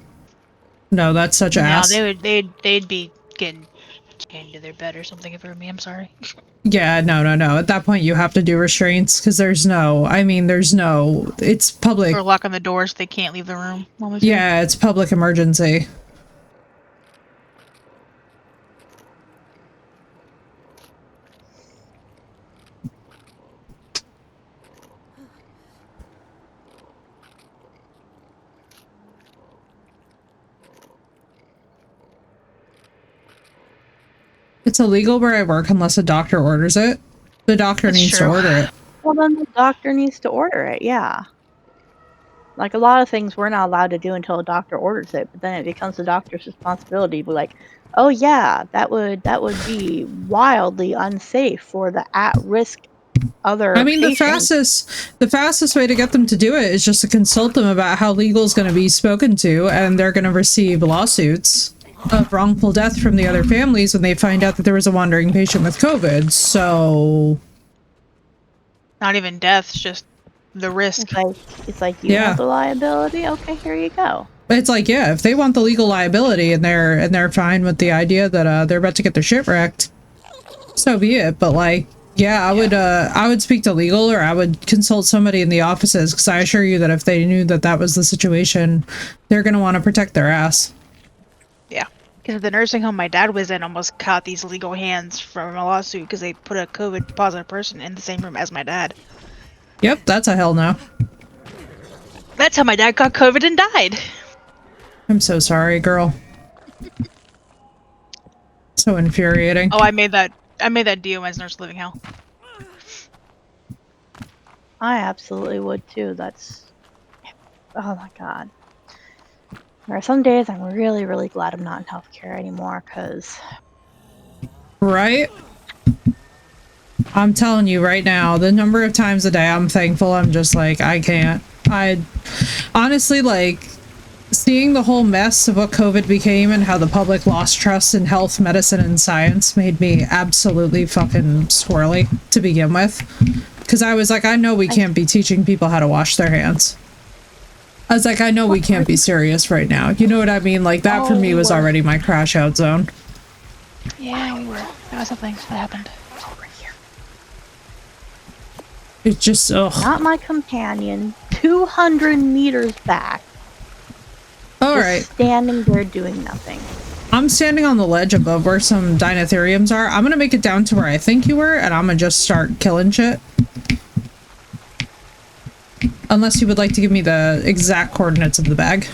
A: No, that's such ass.
C: No, they'd be getting into their bed or something if it were me. I'm sorry.
A: Yeah, no. At that point, you have to do restraints because there's no. I mean, there's no. It's public.
C: Or locking the doors. They can't leave the room.
A: Yeah, it's public emergency. It's illegal where I work unless a doctor orders it. The doctor
C: That's
A: needs to
C: true.
A: order it.
B: Well, then the doctor needs to order it, yeah. Like, a lot of things we're not allowed to do until a doctor orders it, but then it becomes the doctor's responsibility to be like, oh yeah, that would be wildly unsafe for the at-risk other
A: I mean,
B: patients.
A: the fastest way to get them to do it is just to consult them about how legal is going to be spoken to, and they're going to receive lawsuits of wrongful death from the other families when they find out that there was a wandering patient with COVID. So,
C: Not even death, it's just the risk.
B: It's like you
A: Yeah.
B: want the liability? Okay, here you go.
A: it's like, yeah, if they want the legal liability and they're fine with the idea that they're about to get their shit wrecked, so be it. But like, yeah, I would speak to legal, or I would consult somebody in the offices, because I assure you that if they knew that that was the situation, they're going to want to protect their ass.
C: Yeah. Because the nursing home my dad was in almost caught these legal hands from a lawsuit because they put a COVID positive person in the same room as my dad.
A: Yep, that's a hell no.
C: That's how my dad got COVID and died.
A: I'm so sorry, girl. So infuriating.
C: Oh, I made that DON's nurse living hell.
B: I absolutely would too. That's, oh my god. There are some days I'm really, really glad I'm not in healthcare anymore, because
A: Right? I'm telling you right now, the number of times a day I'm thankful, I'm just like, I can't. I honestly, like, seeing the whole mess of what COVID became and how the public lost trust in health, medicine, and science made me absolutely fucking swirly to begin with. Because I was like, I know we can't be teaching people how to wash their hands. I was like, I know we can't be serious right now. You know what I mean? Like, that for me was already my crash out zone.
C: Yeah, we were. That was something that happened. Over here.
A: It's just, ugh.
B: not my companion, 200 meters back,
A: Alright.
B: standing there doing nothing.
A: I'm standing on the ledge above where some dinotheriums are. I'm gonna make it down to where I think you were, and I'm gonna just start killing shit. Unless you would like to give me the exact coordinates of the bag.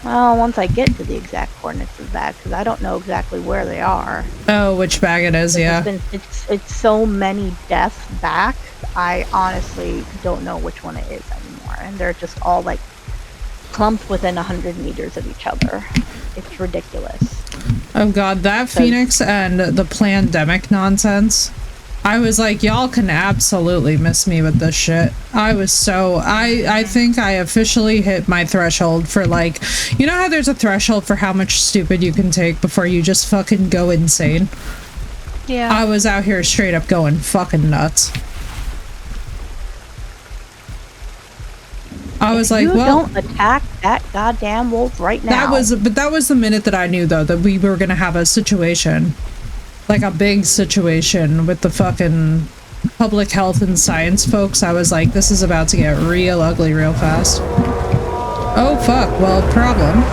B: Well, once I get to the exact coordinates of the bag, because I don't know exactly where they are.
A: Oh, which bag it is, yeah.
B: It's so many deaths back, I honestly don't know which one it is anymore. And they're just all like clumped within 100 meters of each other. It's ridiculous.
A: Oh god, that Phoenix and the Plandemic nonsense. I was like, y'all can absolutely miss me with this shit. I was so... I think I officially hit my threshold for, like... You know how there's a threshold for how much stupid you can take before you just fucking go insane?
C: Yeah.
A: I was out here straight up going fucking nuts. I was like,
B: you
A: well...
B: don't attack that goddamn wolf right now.
A: That was the minute that I knew, though, that we were gonna have a situation. Like a big situation with the fucking public health and science folks. I was like, this is about to get real ugly real fast. Oh fuck, well, problem.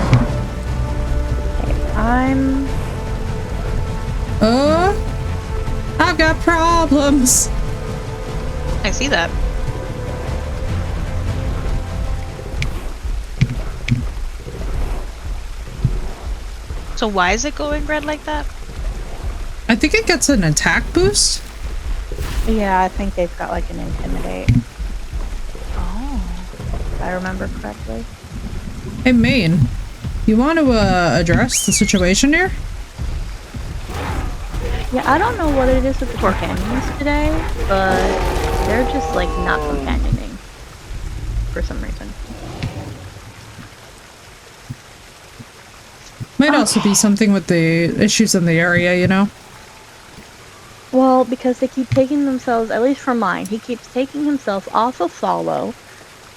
A: I've got problems.
C: I see that. So why is it going red like that?
A: I think it gets an attack boost.
B: Yeah, I think they've got like an intimidate,
C: Oh.
B: if I remember correctly.
A: Hey, Maine, you want to address the situation here?
B: Yeah, I don't know what it is with the companions today, but they're just like not companioning for some reason.
A: Might also be something with the issues in the area, you know?
B: Well, because they keep taking themselves, at least for mine, he keeps taking himself off of follow.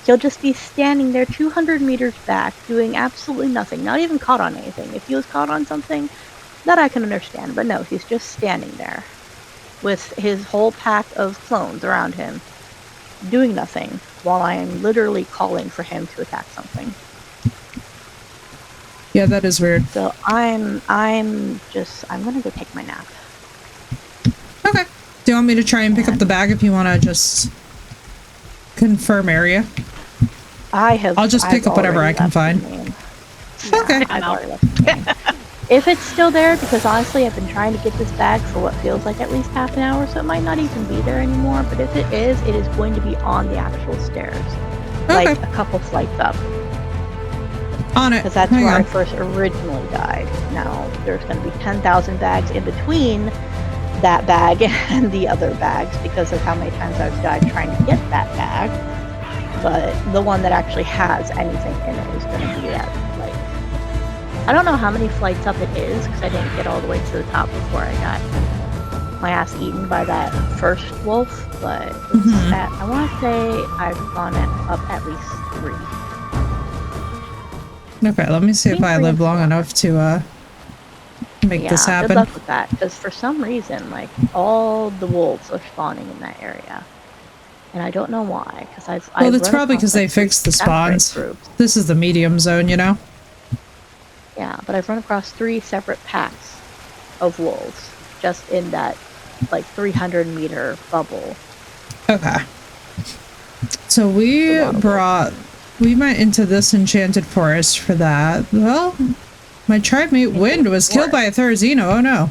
B: He'll just be standing there 200 meters back doing absolutely nothing, not even caught on anything. If he was caught on something, that I can understand, but no, he's just standing there with his whole pack of clones around him doing nothing while I am literally calling for him to attack something.
A: Yeah, that is weird.
B: So I'm gonna go take my nap.
A: Okay. Do you want me to try and pick up the bag if you want to just confirm area?
B: I'll
A: just pick up whatever I can find.
B: Yeah,
A: Okay.
B: I've already left the game. If it's still there, because honestly I've been trying to get this bag for what feels like at least half an hour, so it might not even be there anymore, but if it is going to be on the actual stairs.
A: Okay.
B: Like a couple flights up.
A: On it.
B: Because that's
A: Hang
B: where I
A: on.
B: first originally died. Now, there's going to be 10,000 bags in between that bag and the other bags because of how many times I've died trying to get that bag. But the one that actually has anything in it is going to be at, like... I don't know how many flights up it is, because I didn't get all the way to the top before I got my ass eaten by that first wolf, but it's at, I want to say I've gone up at least 3.
A: Okay, let me see if I live long enough to make this
B: Yeah,
A: happen.
B: good luck with that, because for some reason, like, all the wolves are spawning in that area. And I don't know why, because
A: Well, it's probably because they fixed the spawns. This is the medium zone, you know?
B: Yeah, but I've run across 3 separate packs of wolves just in that, like, 300-meter bubble.
A: Okay. So we went into this enchanted forest for that. Well, my tribe mate Wind was killed by a Therizino. Oh no.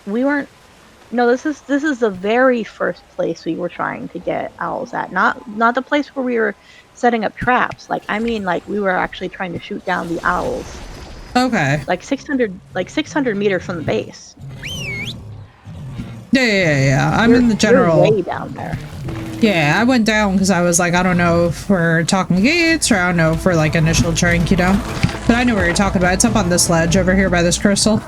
B: We weren't. No, this is the very first place we were trying to get owls at. Not the place where we were setting up traps. Like, I mean, like, we were actually trying to shoot down the owls.
A: Okay.
B: Like 600 meters from the base.
A: Yeah. I'm in the general.
B: You're way down there.
A: Yeah, I went down because I was like, I don't know if we're talking gates or I don't know if we're like initial drink, you know? But I know what you're talking about. It's up on this ledge over here by this crystal.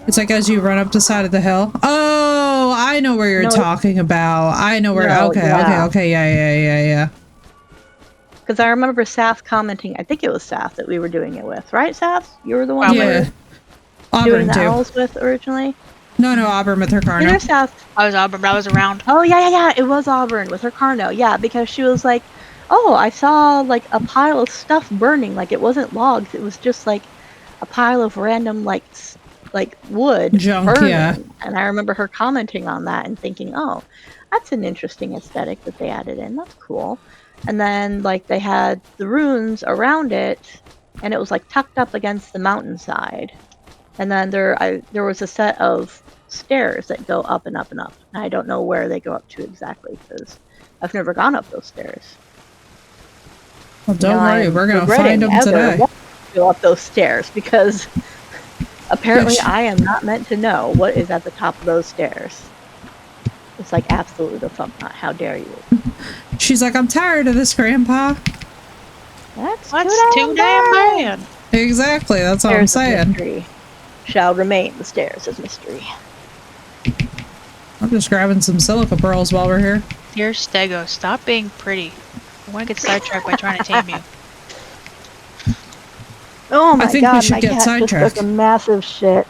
A: It's like as you run up the side of the hill. Oh, I know where you're talking about. I know where.
B: No,
A: okay. Yeah.
B: Because I remember Saf commenting. I think it was Saf that we were doing it with, right? Saf, you were the one.
A: Yeah.
B: Doing the owls with originally.
A: No, Auburn with her Carno.
B: Either Saf.
C: I was Auburn, but I was around.
B: Oh yeah. It was Auburn with her Carno. Yeah, because she was like, "Oh, I saw like a pile of stuff burning. Like it wasn't logs. It was just like a pile of random like wood
A: junk,
B: burning."
A: yeah.
B: And I remember her commenting on that and thinking, "Oh, that's an interesting aesthetic that they added in. That's cool." And then like they had the runes around it, and it was like tucked up against the mountainside. And then there was a set of stairs that go up and up and up. And I don't know where they go up to exactly because I've never gone up those stairs.
A: Well, don't worry, we're gonna find them today.
B: Go up those stairs because apparently I am not meant to know what is at the top of those stairs. It's like absolutely the fuck not. How dare you?
A: She's like, I'm tired of this, Grandpa.
B: That's
C: too damn bad.
A: Exactly, that's what I'm saying.
B: Mystery shall remain the stairs as mystery.
A: I'm just grabbing some silica pearls while we're here.
C: Dear Stego, stop being pretty. I want to get sidetracked by trying to tame you.
B: Oh my
A: I think
B: god,
A: we should
B: my
A: get
B: cat
A: sidetracked.
B: just took a massive shit.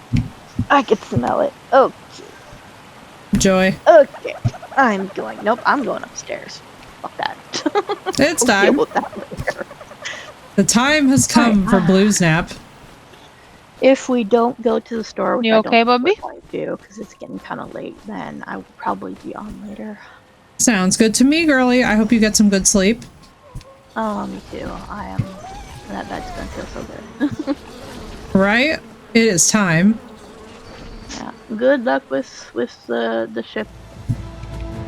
B: I can smell it. Okay.
A: Joy.
B: Okay. I'm going upstairs. Fuck that.
A: It's
B: I'll
A: time.
B: deal with that later.
A: The time has come for Blue Snap.
B: If we don't go to the store, which
C: You
B: I
C: okay,
B: don't
C: Bubby?
B: want to do because it's getting kind of late, then I will probably be on later.
A: Sounds good to me, girly. I hope you get some good sleep.
B: Oh, me too. I am. That bed's gonna feel so good.
A: Right? It is time.
B: Yeah. Good luck with the ship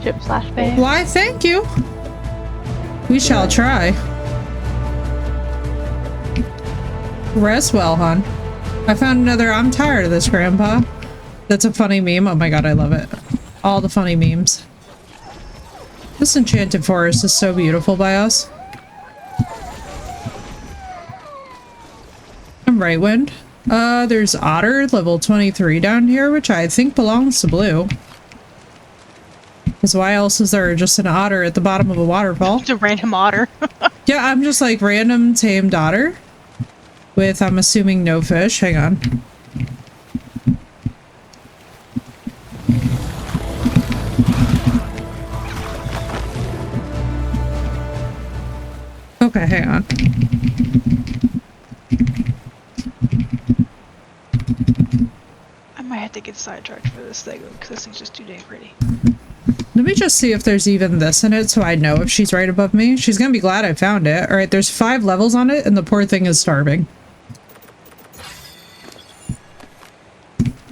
B: / base.
A: Why, thank you. We shall try. Rest well, hon. I found another I'm tired of this, Grandpa. That's a funny meme. Oh my god, I love it. All the funny memes. This enchanted forest is so beautiful by us. I'm right, Wind. There's Otter, level 23 down here, which I think belongs to Blue. Because why else is there just an otter at the bottom of a waterfall?
C: It's a random otter.
A: Yeah, I'm just like random tamed otter. With, I'm assuming, no fish. Hang on. Okay, hang on.
C: I might have to get sidetracked for this thing because this thing's just too dang pretty.
A: Let me just see if there's even this in it so I know if she's right above me. She's gonna be glad I found it. Alright, there's 5 levels on it and the poor thing is starving.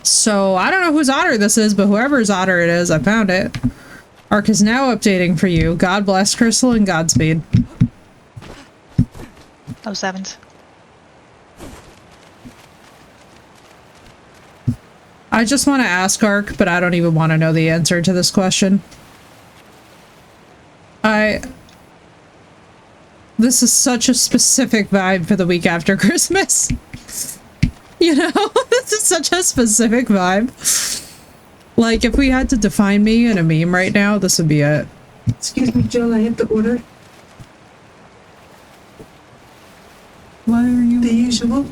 A: So, I don't know whose otter this is, but whoever's otter it is, I found it. Ark is now updating for you. God bless Crystal and Godspeed.
C: Oh, sevens.
A: I just want to ask Ark, but I don't even want to know the answer to this question. This is such a specific vibe for the week after Christmas. You know, this is such a specific vibe. Like, if we had to define me in a meme right now, this would be it.
D: Excuse me, Jill, I have to order.
A: Why are you...
D: The usual.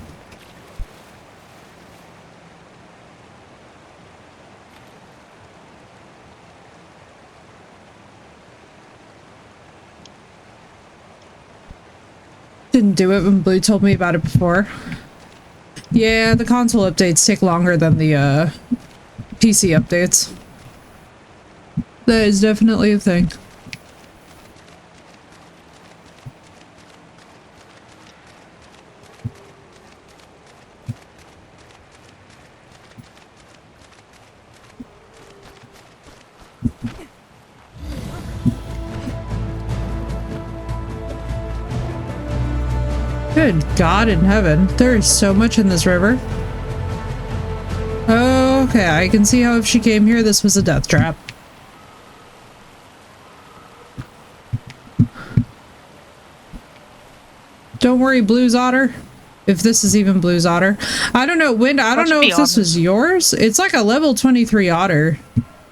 A: Didn't do it when Blue told me about it before. Yeah, the console updates take longer than the PC updates. That is definitely a thing. Good God in heaven. There is so much in this river. Okay, I can see how if she came here, this was a death trap. Don't worry, Blue's otter. If this is even Blue's otter. I don't know, Wind, I don't know if this was yours. It's like a level 23 otter.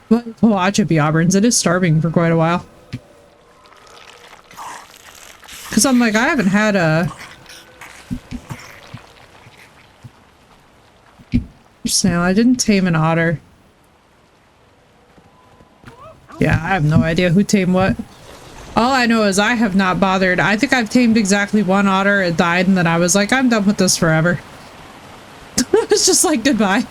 A: But watch it be Auburn's. It is starving for quite a while. Because I'm like, I haven't had a... Snail. I didn't tame an otter. Yeah, I have no idea who tamed what. All I know is I have not bothered. I think I've tamed exactly 1 otter. It died and then I was like, I'm done with this forever. It's just like, goodbye.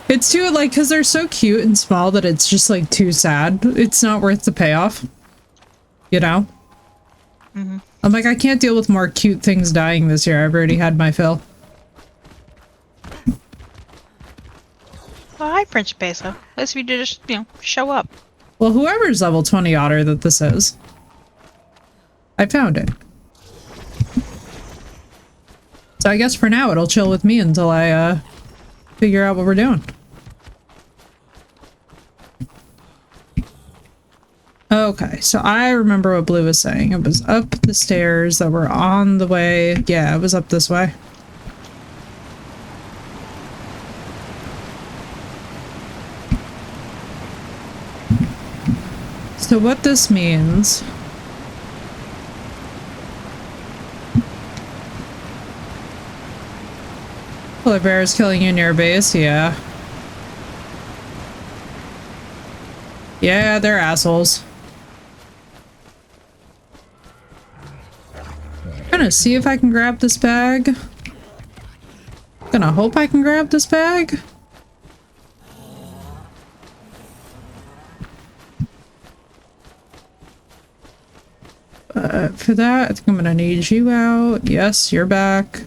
A: It's too, like, because they're so cute and small that it's just, like, too sad. It's not worth the payoff. You know?
C: Mm-hmm.
A: I'm like, I can't deal with more cute things dying this year. I've already had my fill.
C: Well, hi, Prince Peso. At least we did just, you know, show up.
A: Well, whoever's level 20 otter that this is. I found it. So I guess for now it'll chill with me until I, figure out what we're doing. Okay, so I remember what Blue was saying. It was up the stairs that were on the way. Yeah, it was up this way. So what this means... Polar bear is killing you near base, yeah. Yeah, they're assholes. I'm gonna see if I can grab this bag. Gonna hope I can grab this bag. For that, I think I'm gonna need you out. Yes, you're back.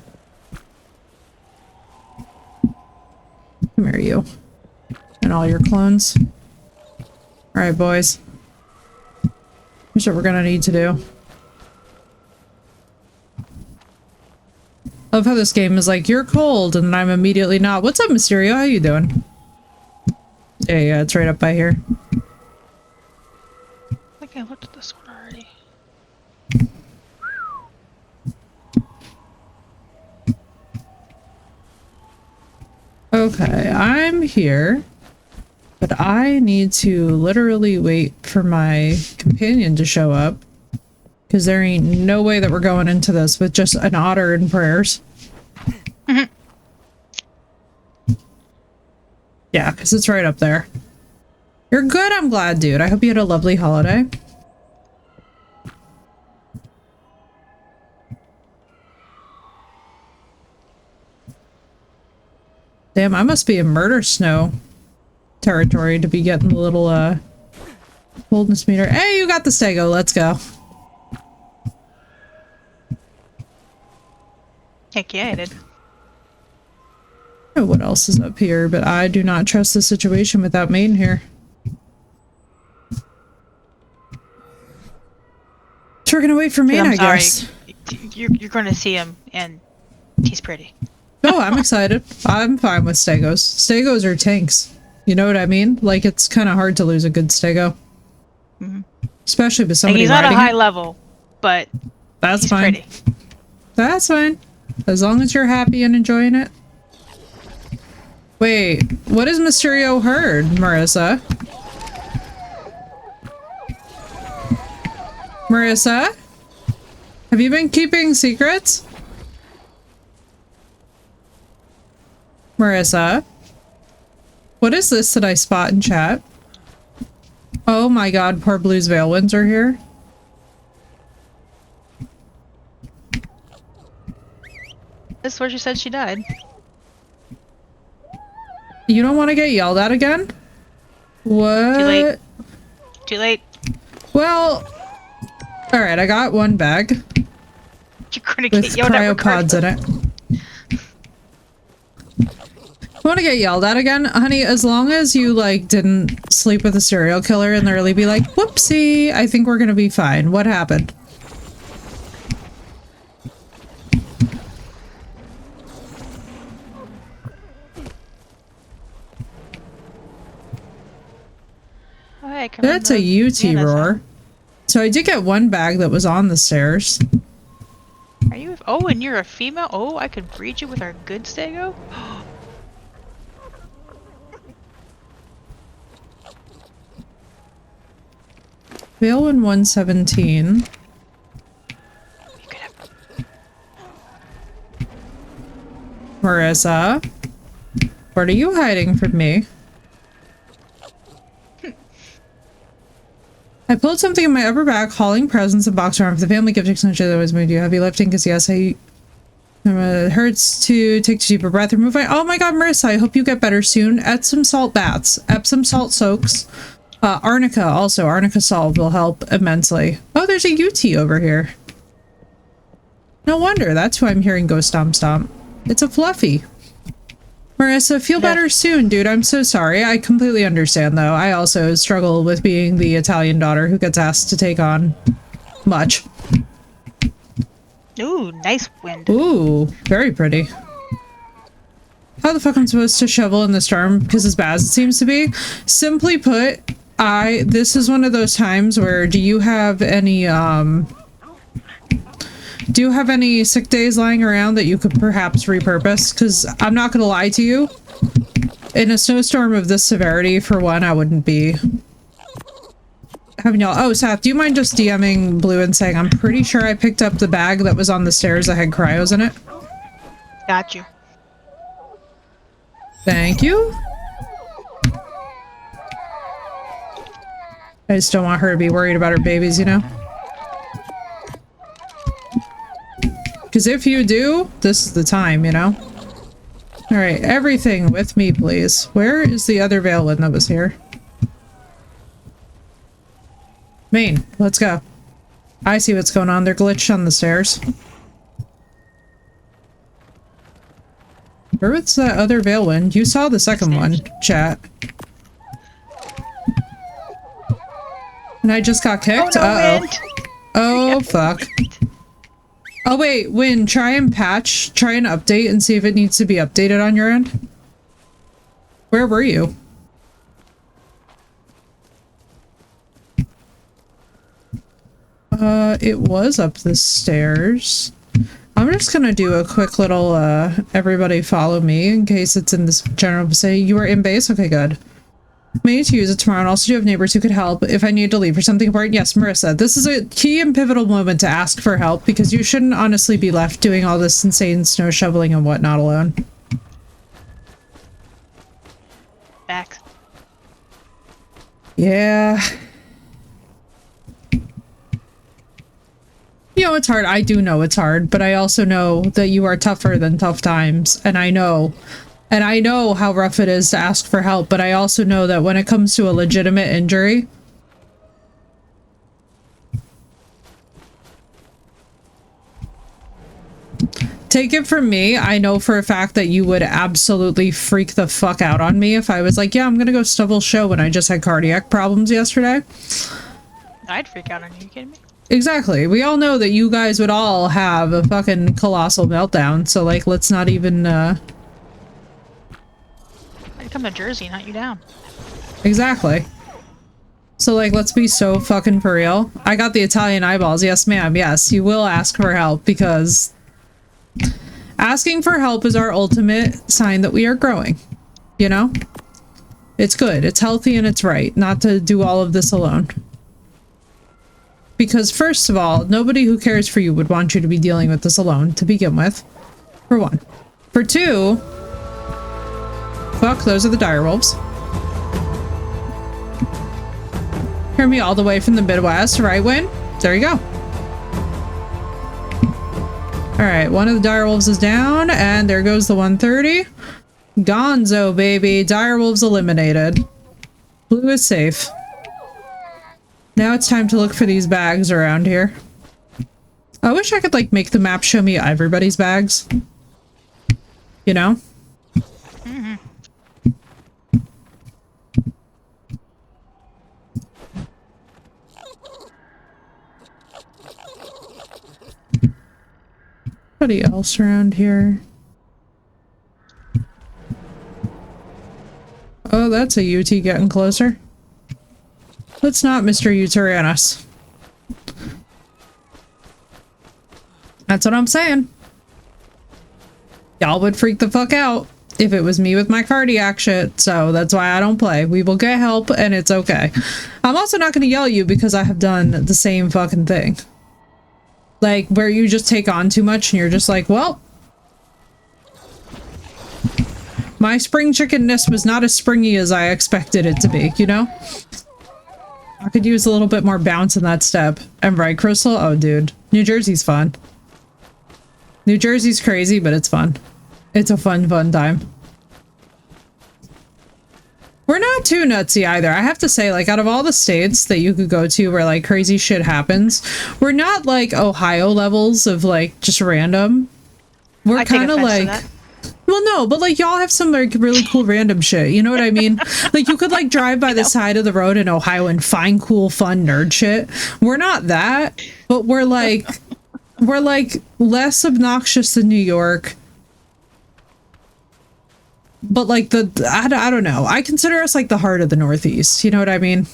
A: Come here, you. And all your clones. Alright, boys. Here's what we're gonna need to do. Love how this game is like, you're cold, and I'm immediately not. What's up, Mysterio? How you doing? Yeah, it's right up by here.
C: I think I looked at this one already.
A: Okay, I'm here, but I need to literally wait for my companion to show up, because there ain't no way that we're going into this with just an otter and prayers.
C: Mm-hmm.
A: Yeah, because it's right up there. You're good, I'm glad, dude. I hope you had a lovely holiday. Damn, I must be in murder snow territory to be getting a little, Boldness meter. Hey, you got the stego. Let's go.
C: Heck yeah, I did.
A: I don't know what else is up here, but I do not trust the situation without Maiden here. So we're gonna wait for Maiden,
C: I'm
A: I
C: sorry.
A: guess.
C: You're going to see him, and he's pretty.
A: Oh, I'm excited. I'm fine with stegos. Stegos are tanks. You know what I mean? Like, it's kind of hard to lose a good stego. Especially with
C: Like,
A: somebody
C: he's not a
A: riding
C: high
A: it.
C: level, but
A: That's
C: he's
A: fine.
C: pretty.
A: That's fine. As long as you're happy and enjoying it. Wait, what has Mysterio heard, Marissa? Marissa? Have you been keeping secrets? Marissa? What is this that I spot in chat? Oh my god, poor Blue's Veilwinds are here.
C: This is where she said she died.
A: You don't want to get yelled at again? What?
C: Too late. Too late.
A: Well, alright, I got one bag
C: You're gonna
A: with
C: get yelled at
A: cryopods
C: regardless.
A: in it. You want to get yelled at again? Honey, as long as you, like, didn't sleep with a serial killer and literally be like, whoopsie, I think we're gonna be fine. What happened?
C: Oh, hey, I can
A: That's a
C: remember
A: UT
C: Nana's
A: roar.
C: house.
A: So I did get one bag that was on the stairs.
C: Are you? Oh, and you're a female? Oh, I could breed you with our good stego?
A: Veilwind 117.
C: You could have.
A: Marissa? What are you hiding from me? I pulled something in my upper back, hauling presents and box around for the family gift exchange that was made. Do heavy lifting? Because yes, it hurts to take a deeper breath. Remove my. Oh my god, Marissa! I hope you get better soon. Epsom salt baths, Epsom salt soaks, arnica also. Arnica salt will help immensely. Oh, there's a UT over here. No wonder. That's who I'm hearing go stomp stomp. It's a fluffy. Marissa, feel better soon, dude. I'm so sorry. I completely understand, though. I also struggle with being the Italian daughter who gets asked to take on much.
C: Ooh, nice wind.
A: Ooh, very pretty. How the fuck am I supposed to shovel in the storm? Because as bad as it seems to be. Simply put, this is one of those times where do you have any sick days lying around that you could perhaps repurpose? Because I'm not going to lie to you. In a snowstorm of this severity, for one, I wouldn't be having y'all. Oh, Seth, do you mind just DMing Blue and saying, I'm pretty sure I picked up the bag that was on the stairs that had cryos in it?
C: Got you.
A: Thank you. I just don't want her to be worried about her babies, you know? Because if you do, this is the time, you know? Alright, everything with me, please. Where is the other Veilwind that was here? Main, let's go. I see what's going on. They're glitched on the stairs. Where was that other Veilwind? You saw the second one, chat. And I just got kicked?
C: Oh, no,
A: Uh-oh.
C: wind.
A: Oh, fuck. Oh, wait, Win, try and update and see if it needs to be updated on your end. Where were you? It was up the stairs. I'm just gonna do a quick little, everybody follow me in case it's in this general vicinity. You are in base? Okay, good. May need to use it tomorrow, and also do have neighbors who could help if I need to leave for something important. Yes, Marissa, this is a key and pivotal moment to ask for help because you shouldn't honestly be left doing all this insane snow shoveling and whatnot alone.
C: Back.
A: Yeah. You know, it's hard. I do know it's hard, but I also know that you are tougher than tough times, and I know how rough it is to ask for help, but I also know that when it comes to a legitimate injury, Take it from me, I know for a fact that you would absolutely freak the fuck out on me if I was like, yeah, I'm gonna go stubble show when I just had cardiac problems yesterday.
C: I'd freak out on you. You kidding me?
A: Exactly. We all know that you guys would all have a fucking colossal meltdown, so like, let's not even,
C: I'd come to Jersey and hunt you down.
A: Exactly. So like, let's be so fucking for real. I got the Italian eyeballs. Yes, ma'am. Yes, you will ask for help because asking for help is our ultimate sign that we are growing. You know? It's good. It's healthy and it's right not to do all of this alone. Because first of all, nobody who cares for you would want you to be dealing with this alone to begin with. For one. For two, fuck, those are the direwolves. Hear me all the way from the Midwest, right, Win? There you go. Alright, one of the direwolves is down, and there goes the 130. Gonzo, baby. Direwolves eliminated. Blue is safe. Now it's time to look for these bags around here. I wish I could, like, make the map show me everybody's bags. You know?
C: Mm-hmm.
A: Anybody else around here? Oh, that's a UT getting closer. Let's not, Mr. Uteranus. That's what I'm saying. Y'all would freak the fuck out if it was me with my cardiac shit, so that's why I don't play. We will get help, and it's okay. I'm also not gonna yell at you because I have done the same fucking thing. Like, where you just take on too much and you're just like, well, my spring chickenness was not as springy as I expected it to be, you know? I could use a little bit more bounce in that step. And right, Crystal? Oh, dude. New Jersey's fun. New Jersey's crazy, but it's fun. It's a fun time. We're not too nutsy either. I have to say, like, out of all the states that you could go to where, like, crazy shit happens, we're not, like, Ohio levels of, like, just random. We're kind of like... Well, no, but, like, y'all have some, like, really cool random shit. You know what I mean? Like, you could, like, drive by the side of the road in Ohio and find cool, fun nerd shit. We're not that, but we're, like... we're, like, less obnoxious than New York. But, like, I don't know. I consider us, like, the heart of the Northeast. You know what I mean?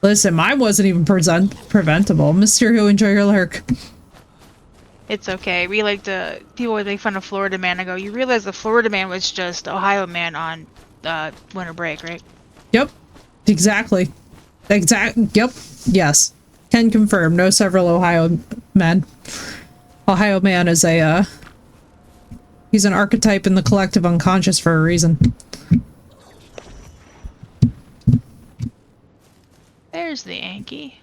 A: Listen, mine wasn't even preventable. Mysterio, enjoy your lurk.
C: It's okay. We like to... People always make fun of Florida Man. I go, you realize the Florida Man was just Ohio Man on winter break, right?
A: Yep. Exactly. Yep. Yes. Can confirm. No several Ohio men. Ohio Man is a, he's an archetype in the collective unconscious for a reason.
C: There's the Yankee.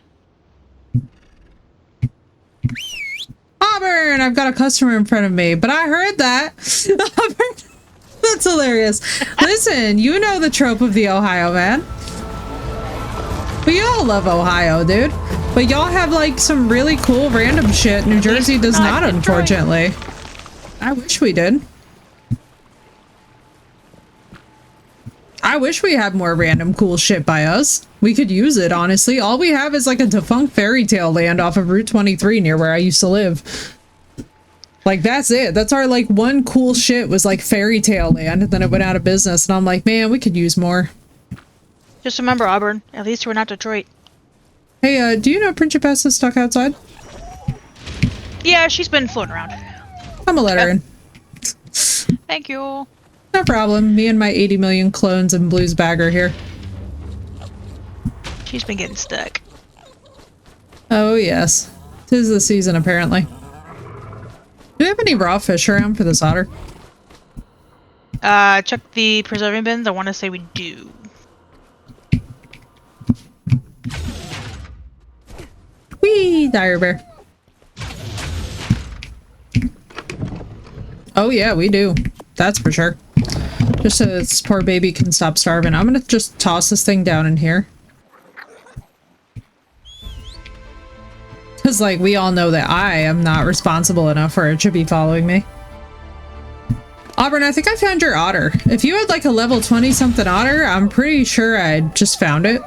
A: Auburn! I've got a customer in front of me, but I heard that. Auburn. That's hilarious. Listen, you know the trope of the Ohio Man. We all love Ohio, dude. But y'all have, like, some really cool random shit. New Jersey does not, unfortunately. I wish we did. I wish we had more random cool shit by us. We could use it, honestly. All we have is, like, a defunct fairy tale land off of Route 23 near where I used to live. Like, that's it. That's our, like, one cool shit was, like, fairy tale land, and then it went out of business, and I'm like, man, we could use more.
C: Just remember, Auburn, at least we're not Detroit.
A: Hey, do you know Principess is stuck outside?
C: Yeah, she's been floating around.
A: I'm gonna let her in.
C: Thank you.
A: No problem. Me and my 80 million clones and blues bagger here.
C: She's been getting stuck.
A: Oh, yes. 'Tis the season, apparently. Do we have any raw fish around for this otter?
C: Check the preserving bins. I want to say we do.
A: Whee! Dire bear. Oh yeah, we do. That's for sure. Just so this poor baby can stop starving. I'm gonna just toss this thing down in here. Because, like, we all know that I am not responsible enough for it to be following me. Auburn, I think I found your otter. If you had, like, a level 20-something otter, I'm pretty sure I just found it.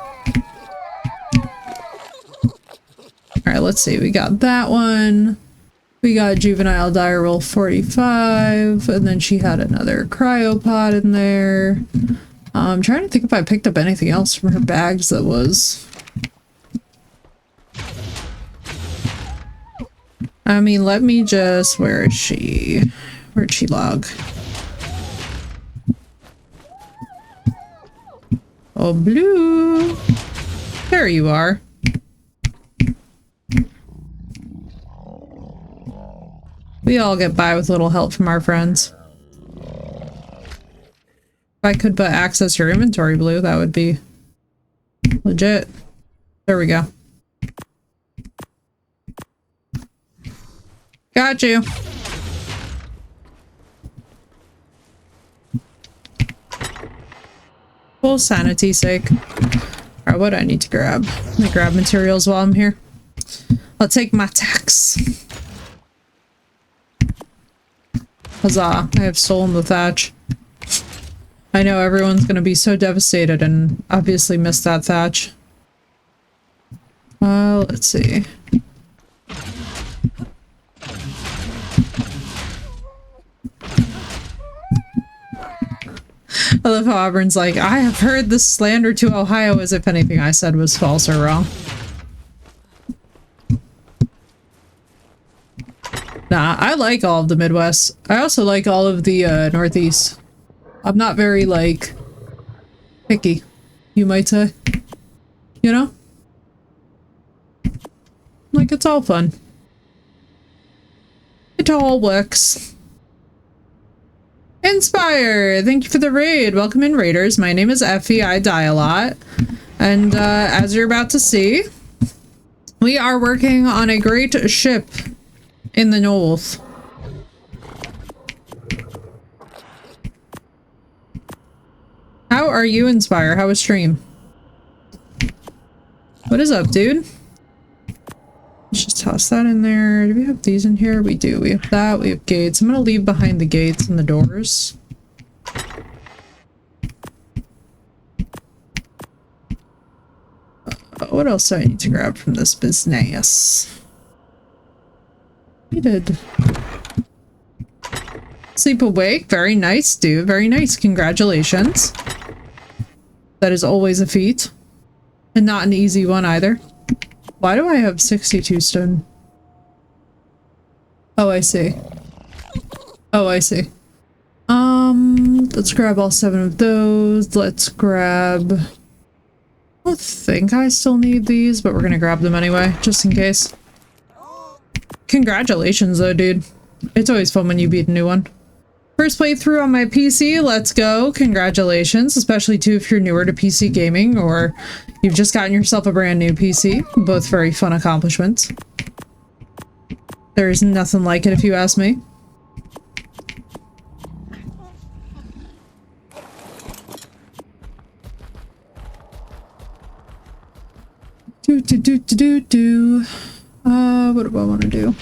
A: Alright, let's see. We got that one. We got juvenile dire roll 45. And then she had another cryopod in there. I'm trying to think if I picked up anything else from her bags that was... I mean, let me just... Where is she? Where'd she log? Oh, Blue! There you are. We all get by with a little help from our friends. If I could but access your inventory, Blue, that would be legit. There we go. Got you. Full sanity's sake. Alright, what do I need to grab? Let me grab materials while I'm here. I'll take my tax. Huzzah, I have stolen the thatch. I know everyone's gonna be so devastated and obviously miss that thatch. Let's see. I love how Auburn's like, I have heard this slander to Ohio as if anything I said was false or wrong. Nah, I like all of the Midwest. I also like all of the Northeast. I'm not very, like, picky, you might say. You know? Like, it's all fun. It all works. Inspire! Thank you for the raid. Welcome in, raiders. My name is Effie. I die a lot. And, as you're about to see, we are working on a great ship in the north. How are you, Inspire? How was stream? What is up, dude? Let's just toss that in there. Do we have these in here? We do. We have that. We have gates. I'm gonna leave behind the gates and the doors. What else do I need to grab from this business? We did. Sleep awake. Very nice, dude. Very nice. Congratulations. That is always a feat. And not an easy one either. Why do I have 62 stone? Oh, I see. Oh, I see. Let's grab all 7 of those. Let's grab... I don't think I still need these, but we're gonna grab them anyway, just in case. Congratulations though, dude. It's always fun when you beat a new one. First playthrough on my PC, let's go. Congratulations, especially too if you're newer to PC gaming or you've just gotten yourself a brand new PC. Both very fun accomplishments. There's nothing like it if you ask me. What do I want to do?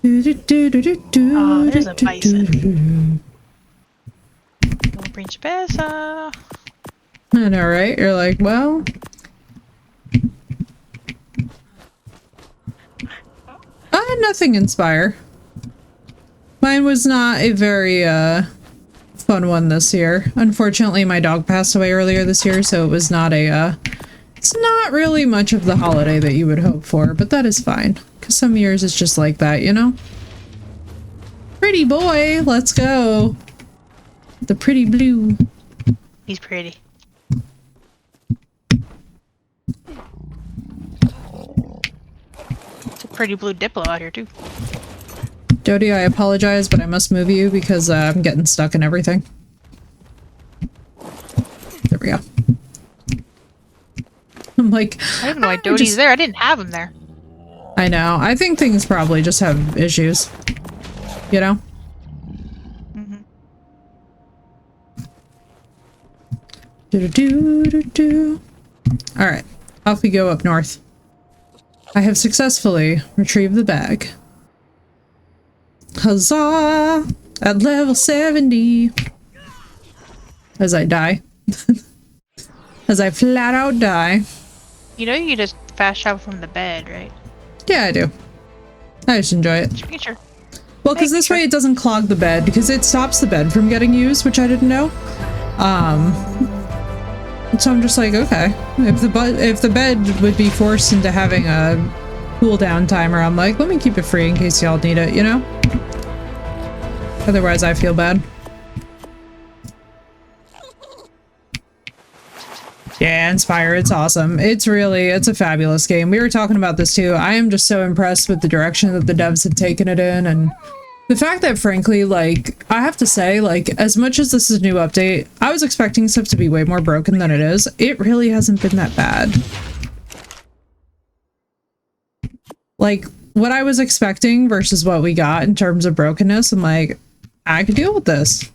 C: Oh, there's a bison. Don't preach pesa.
A: I know, right? You're like, well... nothing Inspire. Mine was not a very, fun one this year. Unfortunately, my dog passed away earlier this year, so it was not a, it's not really much of the holiday that you would hope for, but that is fine. Because some years it's just like that, you know? Pretty boy, let's go. The pretty blue.
C: He's pretty. It's a pretty blue Diplo out here, too.
A: Jody, I apologize, but I must move you because I'm getting stuck in everything. There we go. I'm like...
C: I don't know why Doty's there. I didn't have him there.
A: I know. I think things probably just have issues. You know? Do-do-do-do-do. All right, off we go up north. I have successfully retrieved the bag. Huzzah! At level 70. As I die. As I flat out die.
C: You know you can just fast travel from the bed, right?
A: Yeah, I do. I just enjoy it.
C: Just making sure.
A: Well, because this way it doesn't clog the bed, because it stops the bed from getting used, which I didn't know. So I'm just like, okay. If the bed would be forced into having a cooldown timer, I'm like, let me keep it free in case y'all need it, you know? Otherwise, I feel bad. Yeah, Inspire, it's awesome. It's a fabulous game. We were talking about this too. I am just so impressed with the direction that the devs have taken it in, and the fact that, frankly, like, I have to say, like, as much as this is a new update, I was expecting stuff to be way more broken than it is. It really hasn't been that bad. Like, what I was expecting versus what we got in terms of brokenness, I'm like, I could deal with this.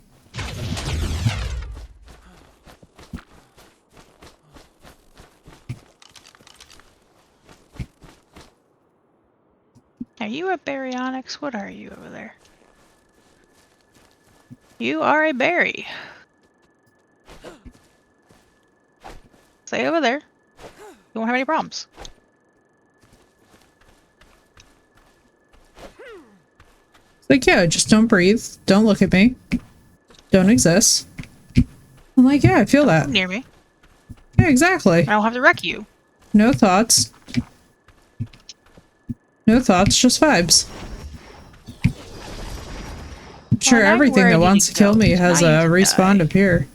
C: Are you a baryonyx? What are you over there? You are a berry. Stay over there. You won't have any problems.
A: Like, yeah, just don't breathe. Don't look at me. Don't exist. I'm like, yeah, I feel that.
C: Near me.
A: Yeah, exactly.
C: I don't have to wreck you.
A: No thoughts. No thoughts, just vibes. I'm sure
C: Well, now
A: everything
C: where
A: that
C: I need
A: wants
C: to
A: to kill
C: go,
A: me
C: because
A: has
C: now
A: a
C: you
A: respawn
C: die.
A: up here.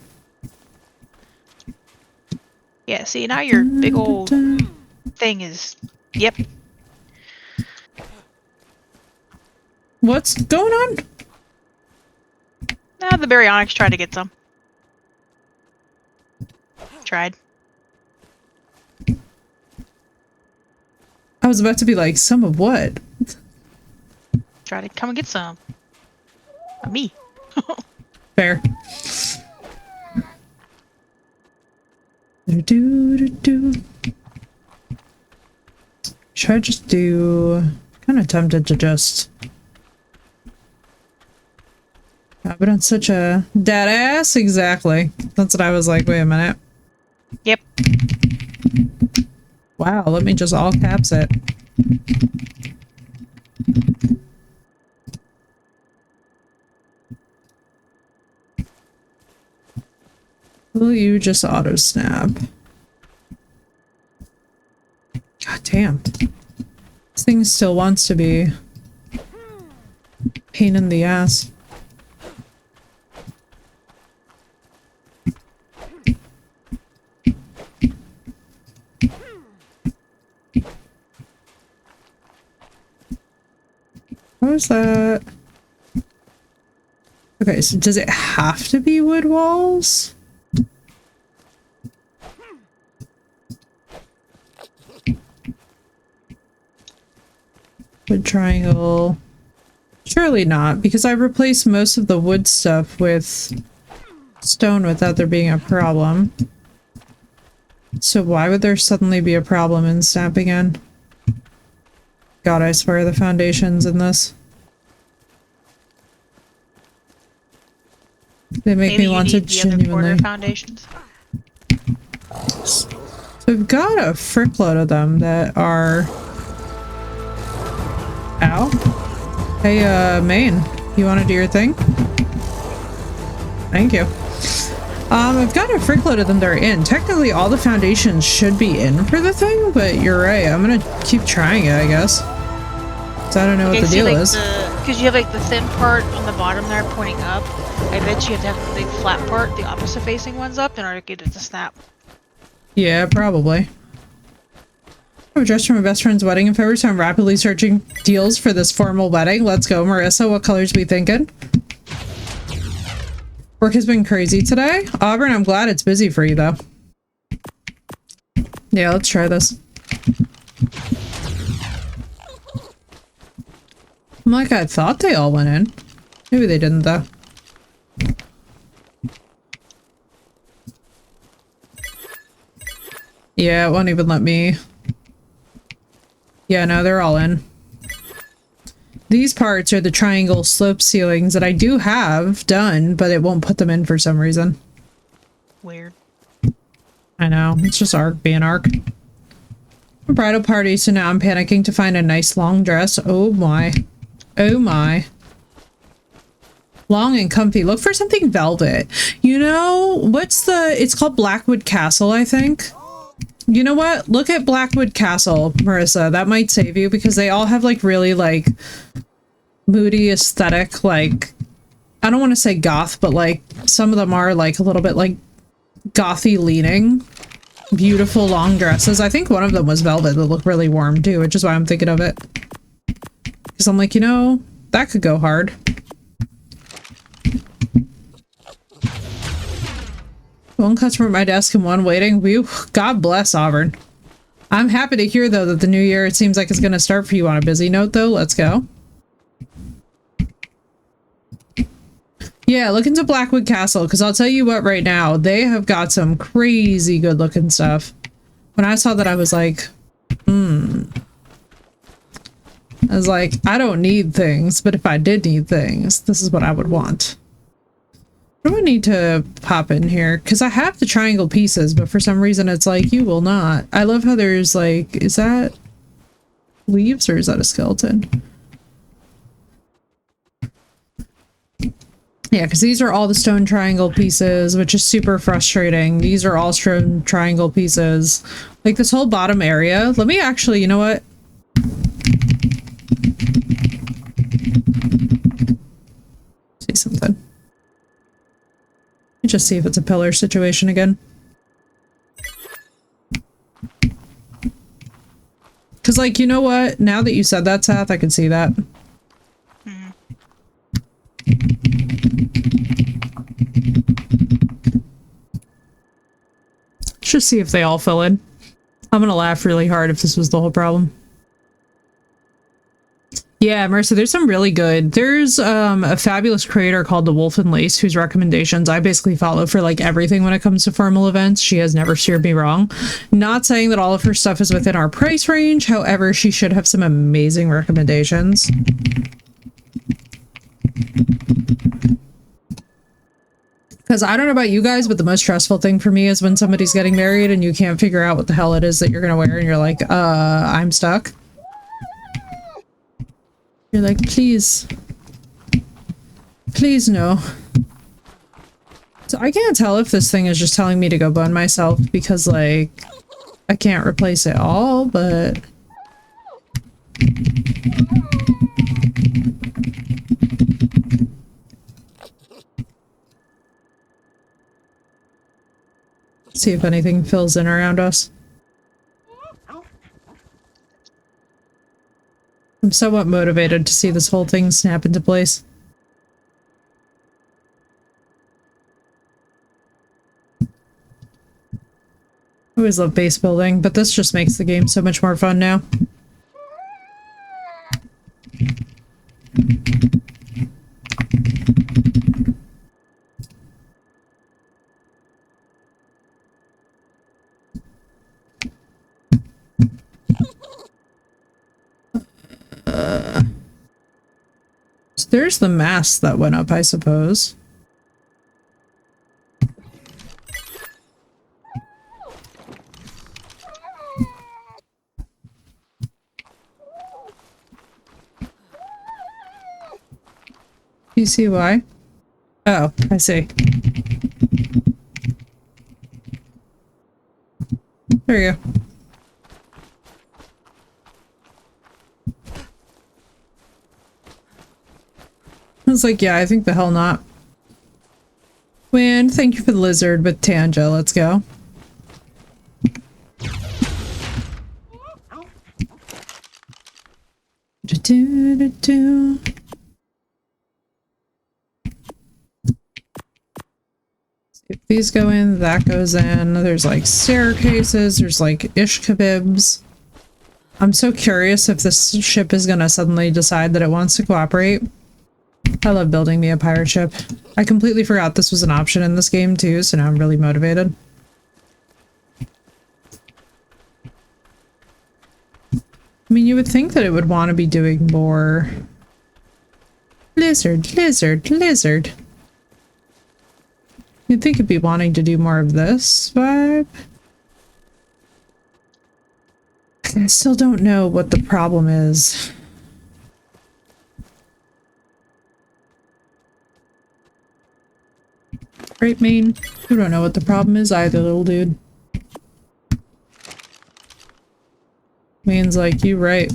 C: Yeah, see, now your big old thing is... Yep.
A: What's going on?
C: Now the baryonyx tried to get some. Tried.
A: I was about to be like, some of what?
C: Try to come and get some. Me.
A: Fair. Do-do-do-do. Should I just do... Kind of tempted to just... Yeah, but on such a dead ass? Exactly. That's what I was like, wait a minute.
C: Yep.
A: Wow, let me just all caps it. Will you just auto snap? God damn. This thing still wants to be pain in the ass. How is that? Okay, so does it have to be wood walls? Wood triangle. Surely not, because I replaced most of the wood stuff with stone without there being a problem. So why would there suddenly be a problem in snap again? God, I swear the foundations in this. They make
C: Maybe
A: me
C: you
A: want to
C: need the other border
A: genuinely...
C: foundations.
A: So we've got a frickload of them that are... Ow. Hey, Maine, you want to do your thing? Thank you. I've got a frickload of them that are in. Technically, all the foundations should be in for the thing, but you're right. I'm gonna keep trying it, I guess. So I don't know what the deal is.
C: Because you have like the thin part on the bottom there pointing up. I bet you have to have the big flat part, the opposite facing ones up in order to get it to snap.
A: Yeah, probably. I'm dressed for my best friend's wedding in February, so I'm rapidly searching deals for this formal wedding. Let's go, Marissa. What colors we thinking? Work has been crazy today. Auburn, I'm glad it's busy for you, though. Yeah, let's try this. I'm like, I thought they all went in. Maybe they didn't, though. Yeah, it won't even let me. Yeah, no, they're all in. These parts are the triangle slope ceilings that I do have done, but it won't put them in for some reason.
C: Weird.
A: I know, it's just Arc being Arc. A bridal party, so now I'm panicking to find a nice long dress. Oh my. Oh my. Long and comfy. Look for something velvet. You know, what's the... It's called Blackwood Castle, I think. You know what? Look at Blackwood Castle, Marissa. That might save you because they all have like really like moody aesthetic, like I don't want to say goth, but like some of them are like a little bit like gothy leaning. Beautiful long dresses. I think one of them was velvet that looked really warm too, which is why I'm thinking of it. Because I'm like, you know, that could go hard. One customer at my desk and one waiting. God bless Auburn. I'm happy to hear though that the new year, it seems like it's going to start for you on a busy note though. Let's go. Yeah, look into Blackwood Castle because I'll tell you what right now, they have got some crazy good looking stuff. When I saw that I was like, I was like, I don't need things, but if I did need things, this is what I would want. What do I need to pop in here? Because I have the triangle pieces, but for some reason it's like, you will not. I love how there's like, is that leaves or is that a skeleton? Yeah, because these are all the stone triangle pieces, which is super frustrating. These are all stone triangle pieces. Like this whole bottom area. Let me actually, you know what? See something. Just see if it's a pillar situation again. Because, like, you know what? Now that you said that, Seth, I can see that. Let's just see if they all fill in. I'm gonna laugh really hard if this was the whole problem. Yeah, Marissa, there's some really good. There's a fabulous creator called The Wolf and Lace whose recommendations I basically follow for like everything when it comes to formal events. She has never steered me wrong. Not saying that all of her stuff is within our price range. However, she should have some amazing recommendations. Because I don't know about you guys, but the most stressful thing for me is when somebody's getting married and you can't figure out what the hell it is that you're going to wear and you're like, I'm stuck. You're like, please. Please, no. So I can't tell if this thing is just telling me to go bone myself because, like, I can't replace it all, but... See if anything fills in around us. I'm somewhat motivated to see this whole thing snap into place. I always love base building, but this just makes the game so much more fun now. So there's the mast that went up, I suppose. You see why? Oh, I see. There you go. I was like, yeah, I think the hell not. Wind, thank you for the lizard with Tanja. Let's go. If these go in, that goes in. There's like staircases, there's like ishkabibs. I'm so curious if this ship is gonna suddenly decide that it wants to cooperate. I love building me a pirate ship. I completely forgot this was an option in this game too, so now I'm really motivated. I mean, you would think that it would want to be doing more. Lizard, lizard, lizard. You'd think it'd be wanting to do more of this vibe. I still don't know what the problem is. Right, Maine? You don't know what the problem is either, little dude. Maine's like, you right.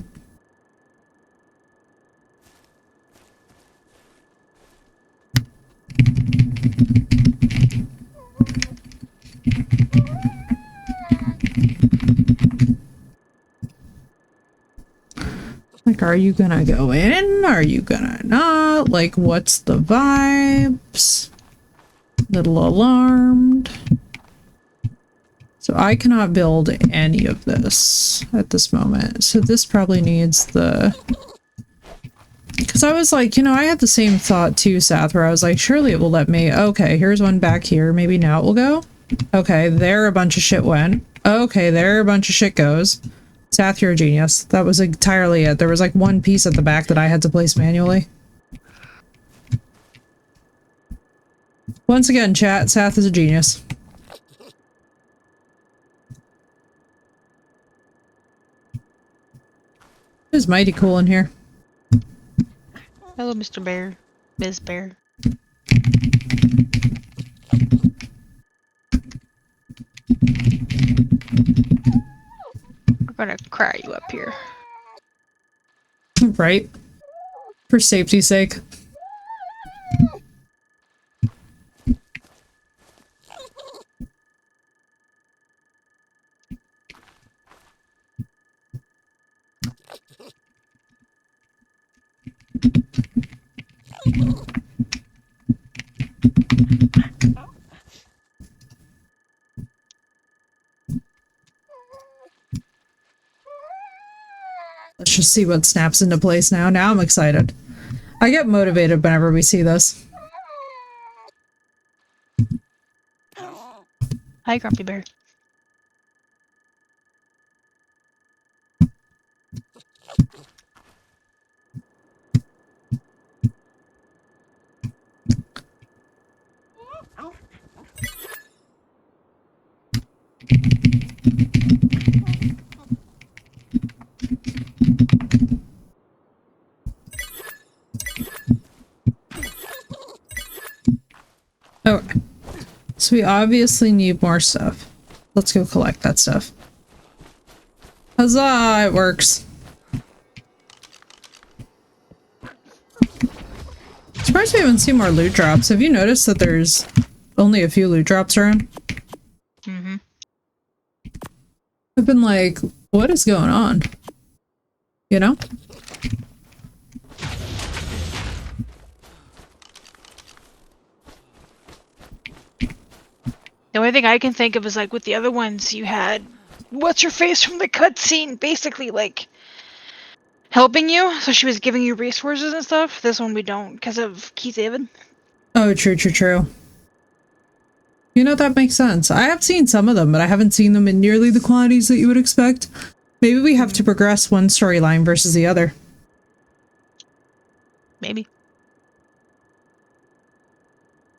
A: Like, are you gonna go in? Are you gonna not? Like, what's the vibes? Little alarmed. So I cannot build any of this at this moment. So this probably needs the... Because I was like, you know, I had the same thought too, Seth, where I was like, surely it will let me... Okay, here's one back here. Maybe now it will go? Okay, there a bunch of shit went. Okay, there a bunch of shit goes. Seth, you're a genius. That was entirely it. There was like one piece at the back that I had to place manually. Once again, chat, Seth is a genius. It is mighty cool in here.
C: Hello, Mr. Bear. Ms. Bear. We're gonna cry you up here.
A: Right? For safety's sake. Let's just see what snaps into place now. Now I'm excited. I get motivated whenever we see this.
C: Hi, Grumpy Bear.
A: Okay. So we obviously need more stuff. Let's go collect that stuff. Huzzah! It works. Surprised we haven't seen more loot drops. Have you noticed that there's only a few loot drops around?
C: Mm-hmm.
A: I've been like, what is going on? You know?
C: The only thing I can think of is like with the other ones you had what's her face from the cutscene basically like helping you, so she was giving you resources and stuff. This one we don't because of Keith David.
A: Oh, true, true, true. You know, that makes sense. I have seen some of them, but I haven't seen them in nearly the quantities that you would expect. Maybe we have to progress one storyline versus the other.
C: Maybe.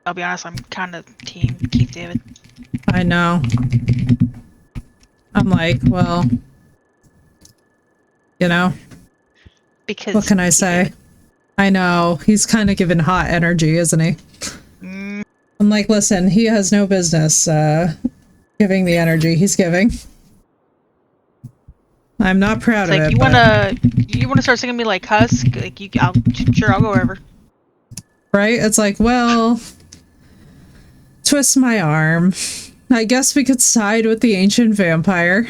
C: I'll be honest, I'm kind of team Keith David.
A: I know. I'm like, well, you know,
C: Because
A: what can I say? I know. He's kind of giving hot energy, isn't he? I'm like, listen, he has no business giving the energy he's giving. I'm not proud
C: It's
A: of
C: like
A: it.
C: you wanna start singing me like Husk? Like I'll go wherever.
A: Right? It's like, well, twist my arm. I guess we could side with the ancient vampire.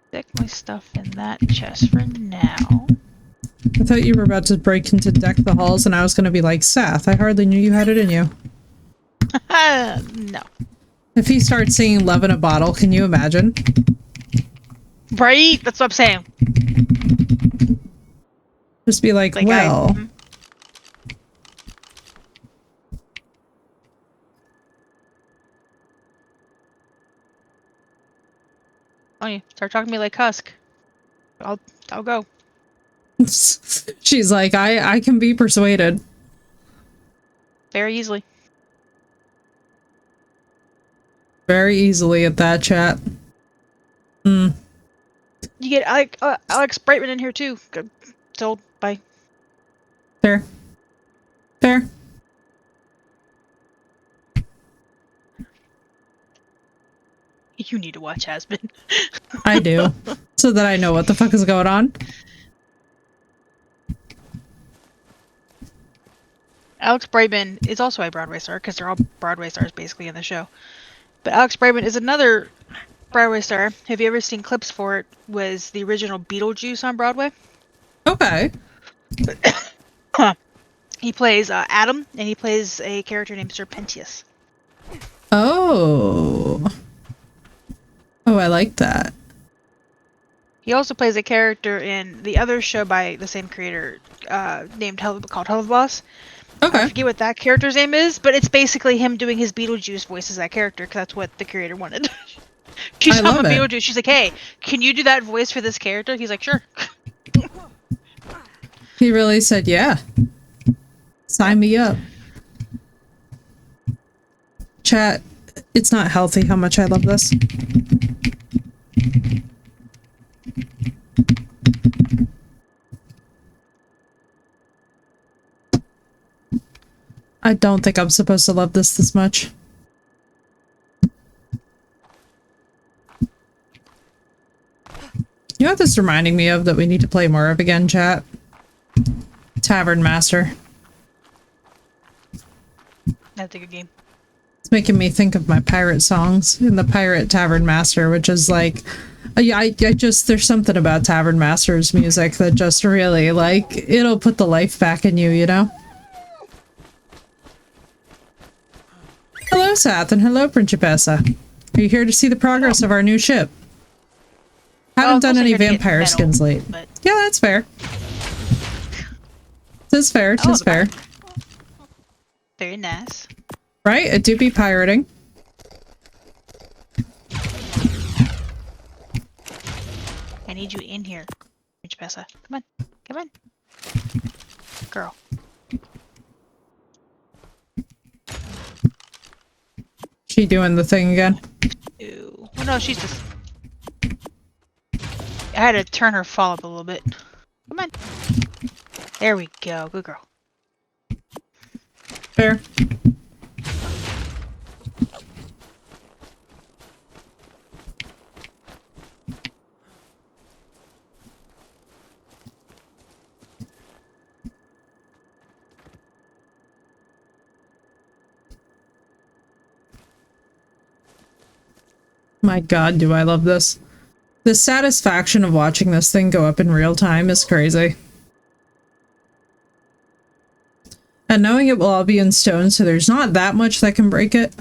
C: Stick my stuff in that chest for now.
A: I thought you were about to break into Deck the Halls and I was going to be like, Seth, I hardly knew you had it in you.
C: No.
A: If he starts singing Love in a Bottle, can you imagine?
C: Right? That's what I'm saying.
A: Just be like well.
C: Oh, you start talking to me like Husk. I'll go.
A: She's like, I can be persuaded.
C: Very easily.
A: Very easily at that, chat.
C: You get Alex Brightman in here too. Sold. Bye.
A: Fair. Fair.
C: You need to watch Hasbin.
A: I do. So that I know what the fuck is going on.
C: Alex Brightman is also a Broadway star, because they're all Broadway stars basically in the show. But Alex Brightman is another Broadway star. Have you ever seen clips for it? Was the original Beetlejuice on Broadway?
A: Okay.
C: He plays Adam, and he plays a character named Serpentius.
A: Oh. Oh, I like that.
C: He also plays a character in the other show by the same creator called Hell Boss.
A: Okay.
C: I forget what that character's name is, but it's basically him doing his Beetlejuice voice as that character, because that's what the creator wanted. She saw him Beetlejuice. She's like, hey, can you do that voice for this character? He's like, sure.
A: He really said, yeah. Sign me up. Chat, it's not healthy how much I love this. I don't think I'm supposed to love this much. You know what this is reminding me of that we need to play more of again, chat? Tavern Master.
C: That's a good game.
A: It's making me think of my pirate songs in the Pirate Tavern Master, which is like, I just, there's something about Tavern Master's music that just really, like, it'll put the life back in you, you know? Hello, Sath, and hello, Principessa. Are you here to see the progress of our new ship? Haven't done any vampire skins late.
C: But...
A: Yeah, that's fair. Tis fair, tis fair.
C: Very nice.
A: Right? It do be pirating.
C: I need you in here, Principessa. Come on. Come on. Girl.
A: She doing the thing again?
C: Ew. Oh no, she's just... I had to turn her fall up a little bit. Come on. There we go. Good girl.
A: Fair. My god, do I love this. The satisfaction of watching this thing go up in real time is crazy. And knowing it will all be in stone, so there's not that much that can break it.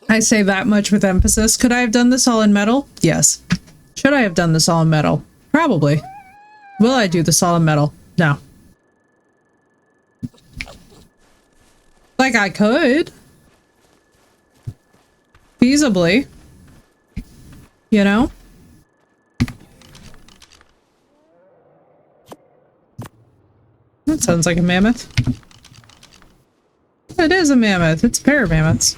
A: I say that much with emphasis. Could I have done this all in metal? Yes. Should I have done this all in metal? Probably. Will I do this all in metal? No. Like, I could. Feasibly. You know? That sounds like a mammoth. It is a mammoth. It's a pair of mammoths.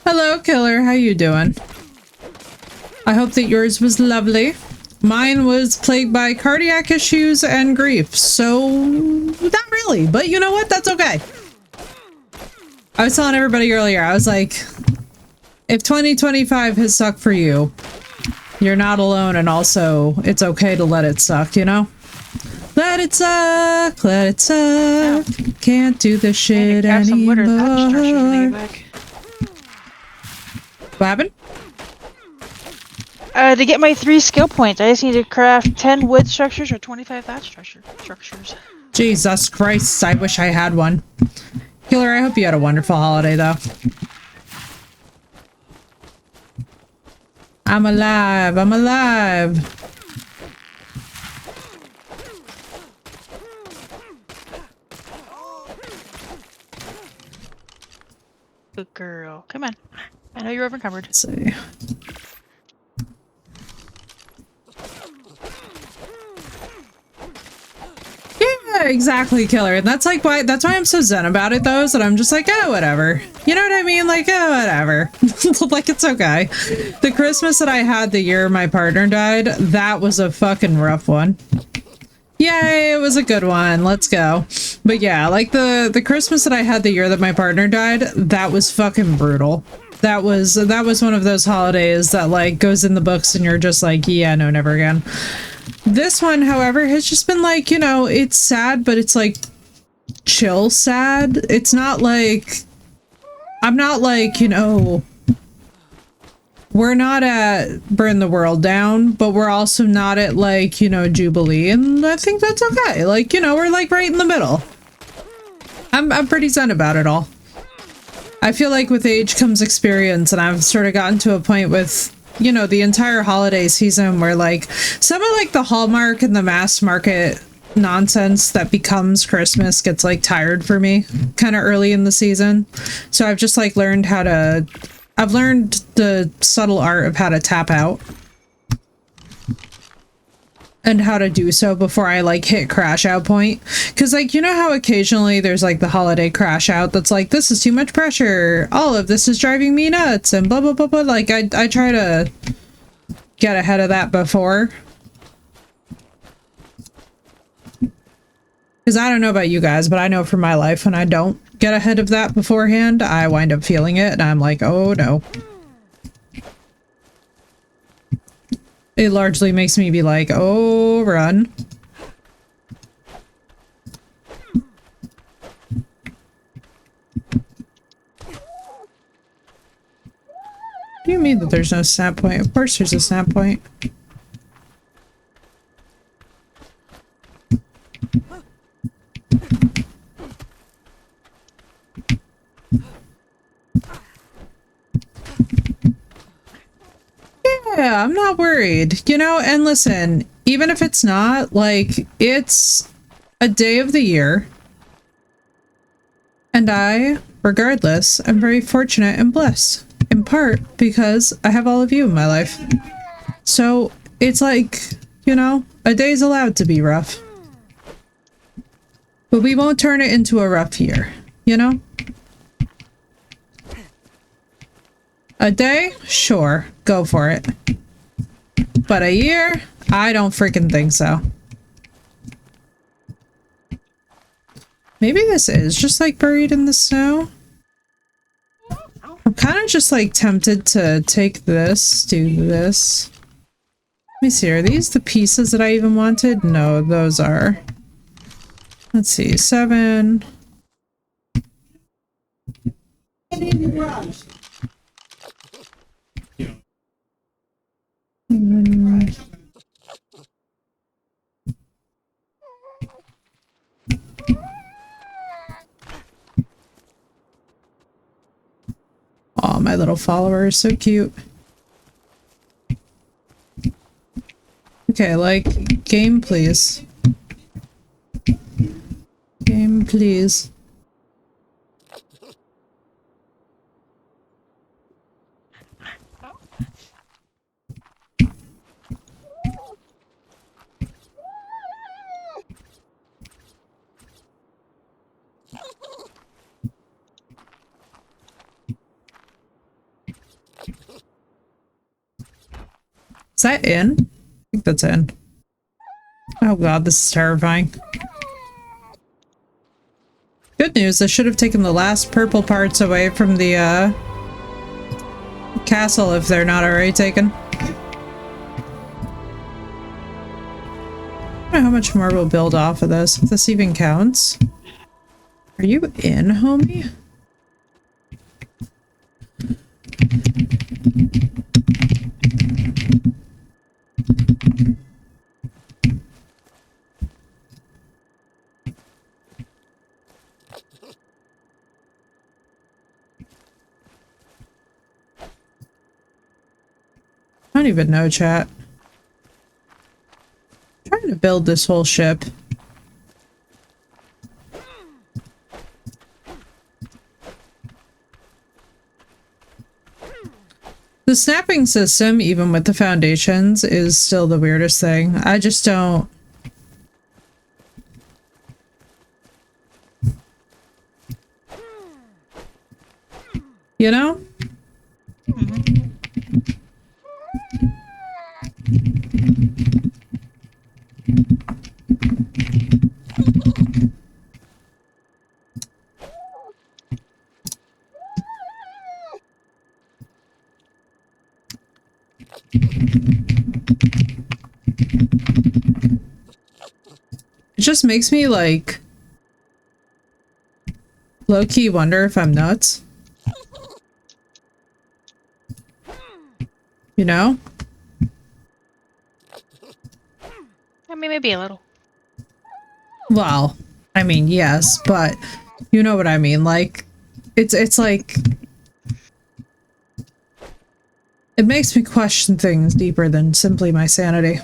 A: Hello, Killer. How you doing? I hope that yours was lovely. Mine was plagued by cardiac issues and grief, so not really, but you know what? That's okay. I was telling everybody earlier, I was like, if 2025 has sucked for you, you're not alone, and also it's okay to let it suck, you know? Let it suck, let it suck. Can't do this shit anymore. What happened?
C: To get my 3 skill points, I just need to craft 10 wood structures or 25 thatch structures.
A: Jesus Christ, I wish I had one. Killer, I hope you had a wonderful holiday, though. I'm alive, I'm alive.
C: Good girl. Come on. I know you're overcumbered.
A: Let's see. Yeah, exactly, Killer. And that's like why I'm so zen about it though, is that I'm just like, oh, whatever. You know what I mean? Like, oh, whatever. Like, it's okay. The Christmas that I had the year my partner died, that was a fucking rough one. Yay, it was a good one. Let's go. But yeah, like the Christmas that I had the year that my partner died, that was fucking brutal. That was one of those holidays that like goes in the books and you're just like, yeah, no, never again. This one, however, has just been like, you know, it's sad, but it's like chill sad. It's not like, I'm not like, you know, we're not at burn the world down, but we're also not at like, you know, Jubilee, and I think that's okay. Like, you know, we're like right in the middle. I'm pretty zen about it all. I feel like with age comes experience, and I've sort of gotten to a point with, you know, the entire holiday season where like some of like the Hallmark and the mass market nonsense that becomes Christmas gets like tired for me kind of early in the season. So I've just like learned how to, I've learned the subtle art of how to tap out and how to do so before I like hit crash out point. Cause like, you know how occasionally there's like the holiday crash out that's like, this is too much pressure. All of this is driving me nuts and blah, blah, blah, blah. Like I try to get ahead of that before. Cause I don't know about you guys, but I know from my life when I don't get ahead of that beforehand, I wind up feeling it and I'm like, oh no. It largely makes me be like, oh, run. What do you mean that there's no snap point? Of course there's a snap point. Yeah, I'm not worried, you know, and listen, even if it's not, like, it's a day of the year, and I, regardless, am very fortunate and blessed, in part because I have all of you in my life. So, it's like, you know, a day's allowed to be rough. But we won't turn it into a rough year, you know? A day? Sure, go for it. But a year? I don't freaking think so. Maybe this is just like buried in the snow. I'm kind of just like tempted to take this, do this. Let me see, are these the pieces that I even wanted? No, those are. Let's see, 7. Oh, my little follower is so cute. Okay, like, game please. Game please. Is that in? I think that's in. Oh god, this is terrifying. Good news, I should have taken the last purple parts away from the castle if they're not already taken. I don't know how much more we'll build off of this, if this even counts. Are you in, homie? I don't even know, chat. I'm trying to build this whole ship. The snapping system, even with the foundations, is still the weirdest thing. I just don't... You know? It just makes me, like, low-key wonder if I'm nuts. You know?
C: I mean, maybe a little.
A: Well, I mean, yes, but you know what I mean. Like, it's like... It makes me question things deeper than simply my sanity.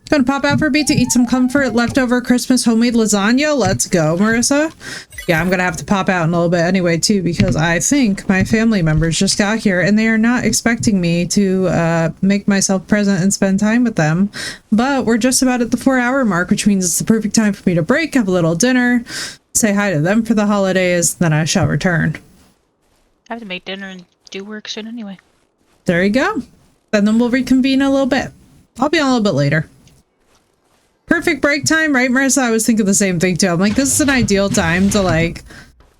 A: Gonna pop out for a beat to eat some comfort leftover Christmas homemade lasagna. Let's go, Marissa. Yeah, I'm gonna have to pop out in a little bit anyway too, because I think my family members just got here and they are not expecting me to make myself present and spend time with them. But we're just about at the 4-hour mark, which means it's the perfect time for me to break, have a little dinner, say hi to them for the holidays, then I shall return.
C: I have to make dinner and do work soon anyway.
A: There you go. And then we'll reconvene in a little bit. I'll be on a little bit later. Perfect break time, right, Marissa? I was thinking the same thing too. I'm like, this is an ideal time to, like,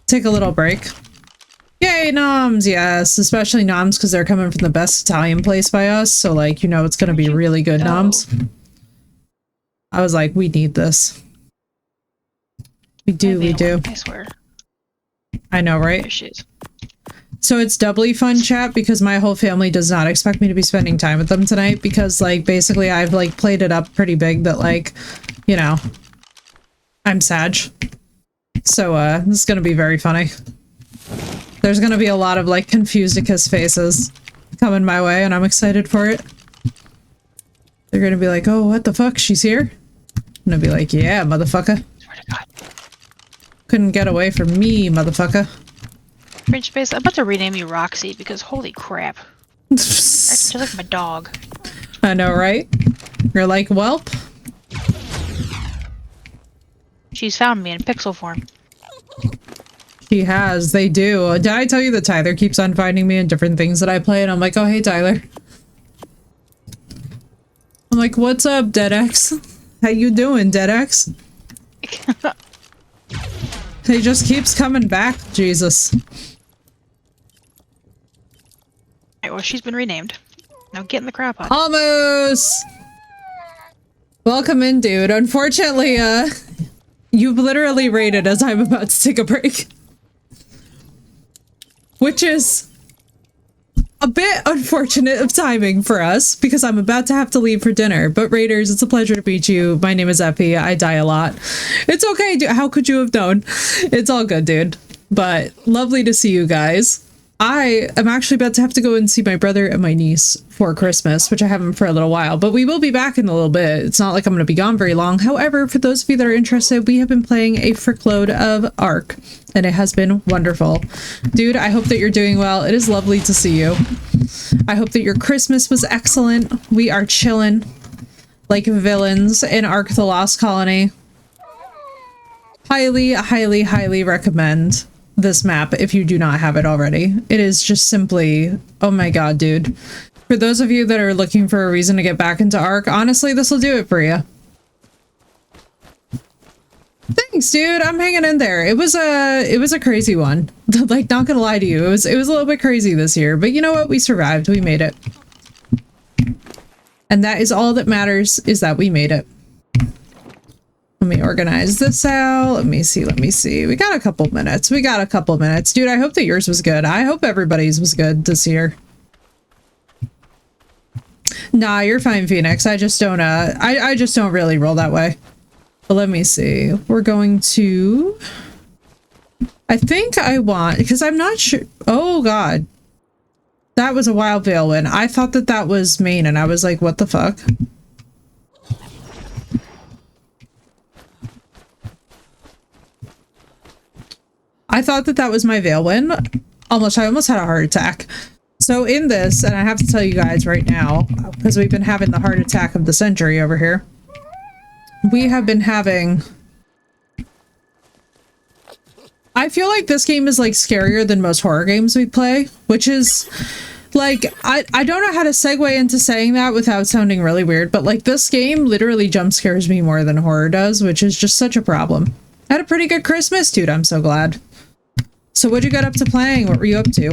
A: take a little break. Yay, noms, yes. Especially noms, because they're coming from the best Italian place by us. So, like, you know, it's going to be really good noms. I was like, we need this. We do.
C: I swear.
A: I know, right?
C: There she is.
A: So it's doubly fun, chat, because my whole family does not expect me to be spending time with them tonight because, like, basically I've, like, played it up pretty big that, like, you know, I'm Sag. So, this is gonna be very funny. There's gonna be a lot of, like, confusedicus faces coming my way, and I'm excited for it. They're gonna be like, oh, what the fuck? She's here? I'm gonna be like, yeah, motherfucker.
C: Swear to God.
A: Couldn't get away from me, motherfucker.
C: Fringe Space, I'm about to rename you Roxy because holy crap. Just like my dog.
A: I know, right? You're like, welp.
C: She's found me in pixel form.
A: She has, they do. Did I tell you that Tyler keeps on finding me in different things that I play? And I'm like, oh, hey, Tyler. I'm like, what's up, DeadX? How you doing, DeadX? He just keeps coming back, Jesus.
C: Alright, well, she's been renamed. Now get in the crap pot.
A: Almost! Welcome in, dude. Unfortunately, you've literally raided as I'm about to take a break. Which is a bit unfortunate of timing for us, because I'm about to have to leave for dinner. But Raiders, it's a pleasure to meet you. My name is Epi. I die a lot. It's okay, dude. How could you have known? It's all good, dude. But lovely to see you guys. I am actually about to have to go and see my brother and my niece for Christmas, which I haven't for a little while, but we will be back in a little bit. It's not like I'm going to be gone very long. However, for those of you that are interested, we have been playing a frickload of Ark, and it has been wonderful. Dude, I hope that you're doing well. It is lovely to see you. I hope that your Christmas was excellent. We are chilling like villains in Ark the Lost Colony. Highly, highly, highly recommend this map if you do not have it already. It is just simply, oh my god, dude. For those of you that are looking for a reason to get back into Ark, honestly, this will do it for you. Thanks, dude. I'm hanging in there. It was a crazy one. Like, not gonna lie to you. It was a little bit crazy this year, but you know what? We survived. We made it. And that is all that matters, is that we made it. Let me organize this out. Let me see. We got a couple minutes. Dude, I hope that yours was good. I hope everybody's was good this year. Nah, you're fine, Phoenix. I just don't, I just don't really roll that way. But let me see. We're going to... I think I want... Because I'm not sure... Oh, God. That was a wild veil win. I thought that that was main, and I was like, what the fuck? I thought that that was my veil win. I almost had a heart attack. So in this, and I have to tell you guys right now, because we've been having the heart attack of the century over here. We have been having... I feel like this game is like scarier than most horror games we play, which is like, I don't know how to segue into saying that without sounding really weird, but like this game literally jump scares me more than horror does, which is just such a problem. I had a pretty good Christmas, dude. I'm so glad. So what'd you get up to playing? What were you up to?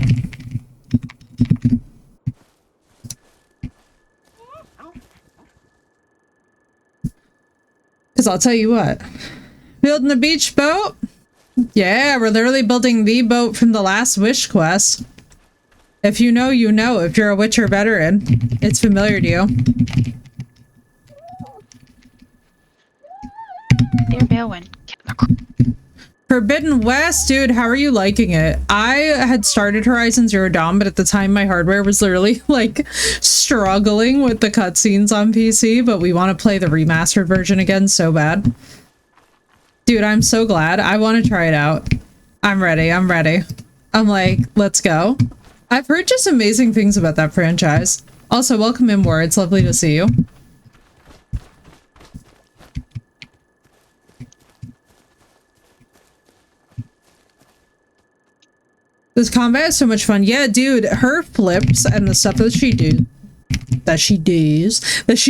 A: Because I'll tell you what. Building a beach boat? Yeah, we're literally building the boat from the last Wish quest. If you know, you know. If you're a Witcher veteran, it's familiar to you.
C: Dear Balwin.
A: Forbidden West, dude, how are you liking it? I had started Horizon Zero Dawn, but at the time my hardware was literally like struggling with the cutscenes on PC, but we want to play the remastered version again so bad. Dude, I'm so glad. I want to try it out. I'm ready. I'm ready. I'm like, let's go. I've heard just amazing things about that franchise. Also, welcome in, War. It's lovely to see you. This combat is so much fun. Yeah, dude, her flips and the stuff that she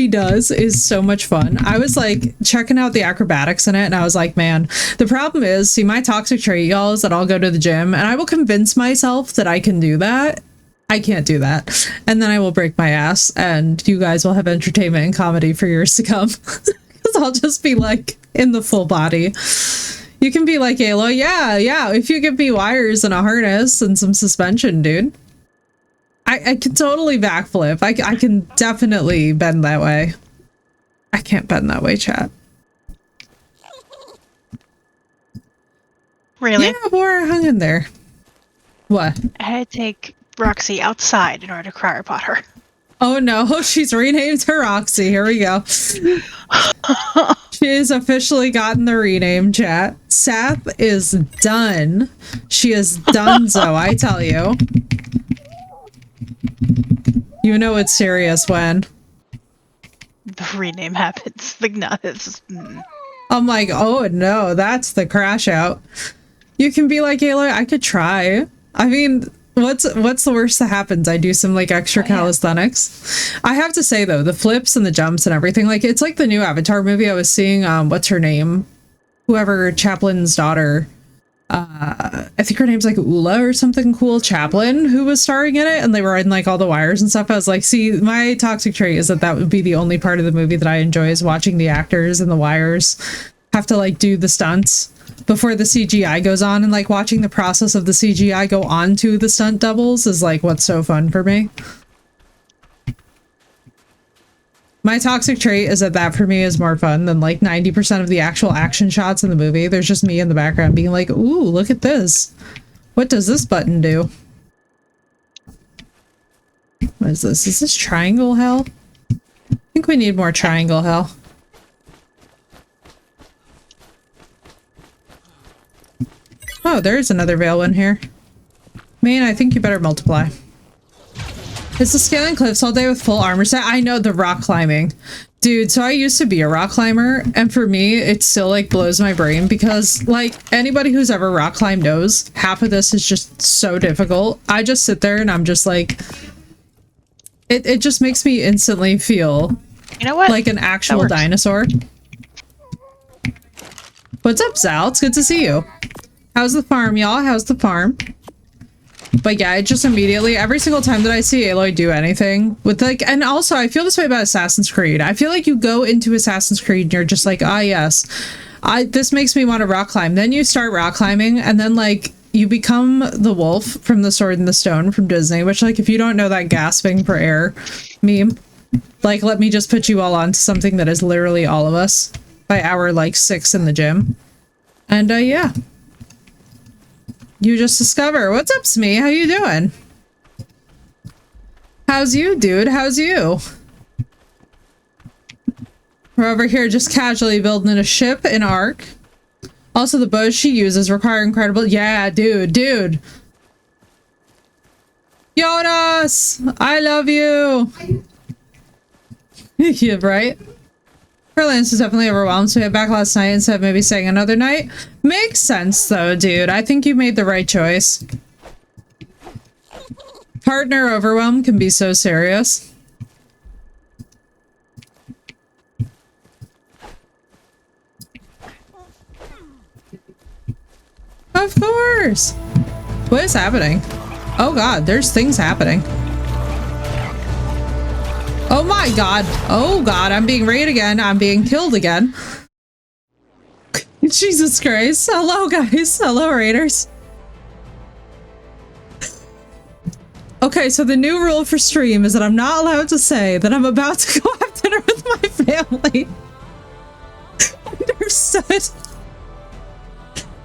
A: does is so much fun. I was like checking out the acrobatics in it and I was like, man, the problem is, see, my toxic trait, y'all, is that I'll go to the gym and I will convince myself that I can do that. I can't do that. And then I will break my ass and you guys will have entertainment and comedy for years to come. Because I'll just be like in the full body. You can be like, Aloy, yeah, if you give me wires and a harness and some suspension, dude. I can totally backflip. I can definitely bend that way. I can't bend that way, chat.
C: Really?
A: Yeah, Bora hung in there. What?
C: I had to take Roxy outside in order to cryopod her.
A: Oh no, she's renamed her Roxy. Here we go. She has officially gotten the rename, chat. Seth is done. She is donezo, I tell you. You know it's serious when
C: The rename happens. Like, no, it's...
A: I'm like, oh no, that's the crash out. You can be like, Aloy, I could try. I mean, what's the worst that happens? I do some like extra calisthenics. I have to say though, the flips and the jumps and everything, like it's like the new Avatar movie I was seeing. What's her name? Whoever Chaplin's daughter. I think her name's like Ula or something cool. Chaplin, who was starring in it, and they were in like all the wires and stuff. I was like, see, my toxic trait is that would be the only part of the movie that I enjoy is watching the actors and the wires have to like do the stunts before the CGI goes on, and like watching the process of the CGI go on to the stunt doubles is like what's so fun for me. My toxic trait is that for me is more fun than like 90% of the actual action shots in the movie. There's just me in the background being like, ooh, look at this. What does this button do? What is this? Is this triangle hell? I think we need more triangle hell. Oh, there's another veil one here. Man, I think you better multiply. Is the scaling cliffs all day with full armor set? I know, the rock climbing. Dude, so I used to be a rock climber, and for me, it still, like, blows my brain, because, like, anybody who's ever rock climbed knows, half of this is just so difficult. I just sit there, and I'm just, like... It just makes me instantly feel...
C: You know what?
A: Like an actual dinosaur. What's up, Zal? It's good to see you. How's the farm, y'all? How's the farm? But yeah, I just immediately, every single time that I see Aloy do anything with like, and also I feel this way about Assassin's Creed. I feel like you go into Assassin's Creed and you're just like, ah, yes, this makes me want to rock climb. Then you start rock climbing and then like you become the wolf from The Sword and the Stone from Disney, which like, if you don't know that gasping for air meme, like, let me just put you all onto something that is literally all of us by hour like 6 in the gym. And yeah. You just discover. What's up, Smee? How you doing? How's you, dude? How's you? We're over here just casually building a ship in Ark. Also, the bows she uses require incredible... Yeah, dude. Jonas! I love you! Yeah, right? Lance is definitely overwhelmed, so we had back last night instead of maybe staying another night. Makes sense, though, dude. I think you made the right choice. Partner overwhelm can be so serious. Of course! What is happening? Oh god, there's things happening. Oh my god. Oh god, I'm being raided again. I'm being killed again. Jesus Christ. Hello, guys. Hello, raiders. Okay, so the new rule for stream is that I'm not allowed to say that I'm about to go have dinner with my family. Understood.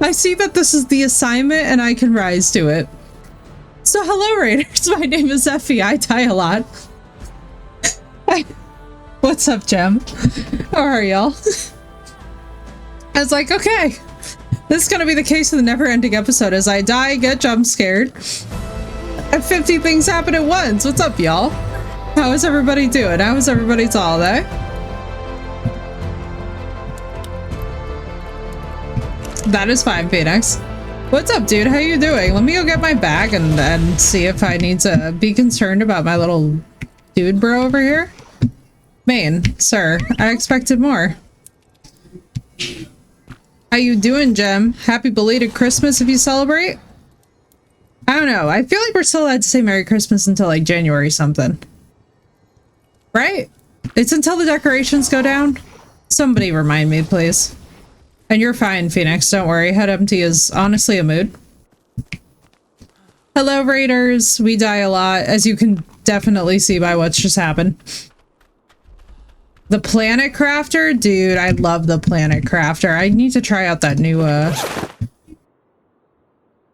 A: I see that this is the assignment and I can rise to it. So hello, raiders. My name is Effie. I die a lot. What's up, Gem? How are y'all? I was like, okay, this is gonna be the case of the never-ending episode. As I die, get jump scared, and 50 things happen at once. What's up, y'all? How is everybody doing? How is everybody's holiday? That is fine, Phoenix. What's up, dude? How you doing? Let me go get my bag and see if I need to be concerned about my little dude bro over here. Maine, sir, I expected more. How you doing, Gem? Happy belated Christmas if you celebrate? I don't know. I feel like we're still allowed to say Merry Christmas until like January something. Right? It's until the decorations go down? Somebody remind me, please. And you're fine, Phoenix. Don't worry. Head empty is honestly a mood. Hello, raiders. We die a lot, as you can definitely see by what's just happened. The Planet Crafter? Dude, I love the Planet Crafter. I need to try out that new,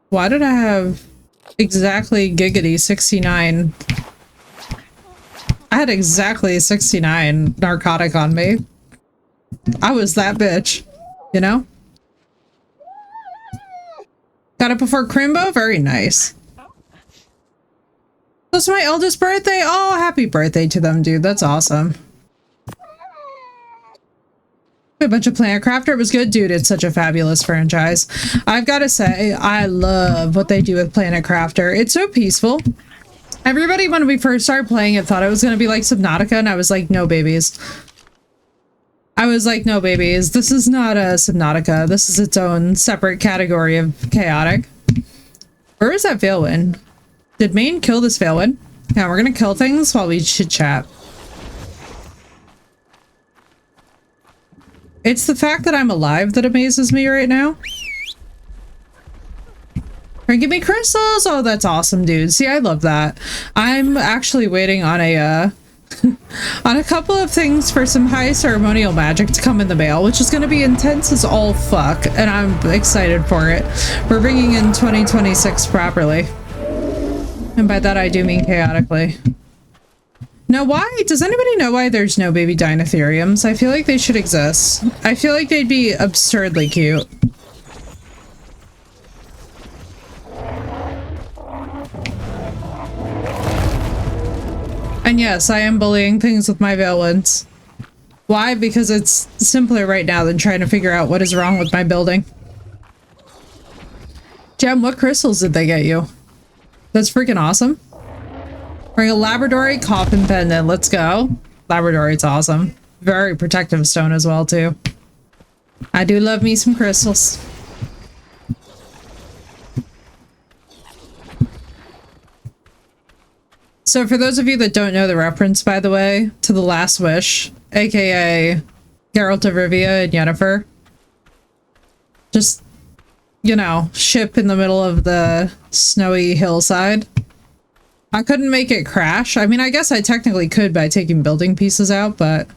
A: Why did I have exactly giggity 69? I had exactly 69 narcotic on me. I was that bitch, you know? Got it before Crimbo? Very nice. That's my eldest birthday? Oh, happy birthday to them, dude. That's awesome. A bunch of Planet Crafter. It was good, dude. It's such a fabulous franchise. I've got to say, I love what they do with Planet Crafter. It's so peaceful. Everybody, when we first started playing it, thought it was going to be like Subnautica, and I was like, no, babies. I was like, no, babies. This is not a Subnautica. This is its own separate category of chaotic. Where is that Veilwind? Did Maine kill this Veilwind? Yeah, we're going to kill things while we chit-chat. It's the fact that I'm alive that amazes me right now. Give me crystals! Oh, that's awesome, dude. See, I love that. I'm actually waiting on a, on a couple of things for some high ceremonial magic to come in the mail, which is going to be intense as all fuck, and I'm excited for it. We're bringing in 2026 properly. And by that, I do mean chaotically. Now, why? Does anybody know why there's no baby Dinotheriums? I feel like they should exist. I feel like they'd be absurdly cute. And yes, I am bullying things with my Veilwinds. Why? Because it's simpler right now than trying to figure out what is wrong with my building. Gem, what crystals did they get you? That's freaking awesome. Bring a Labradorite coffin pendant. Let's go. Labradorite's awesome. Very protective stone as well, too. I do love me some crystals. So for those of you that don't know the reference, by the way, to The Last Wish, aka Geralt of Rivia and Yennefer. Just, you know, ship in the middle of the snowy hillside. I couldn't make it crash. I mean, I guess I technically could by taking building pieces out, but...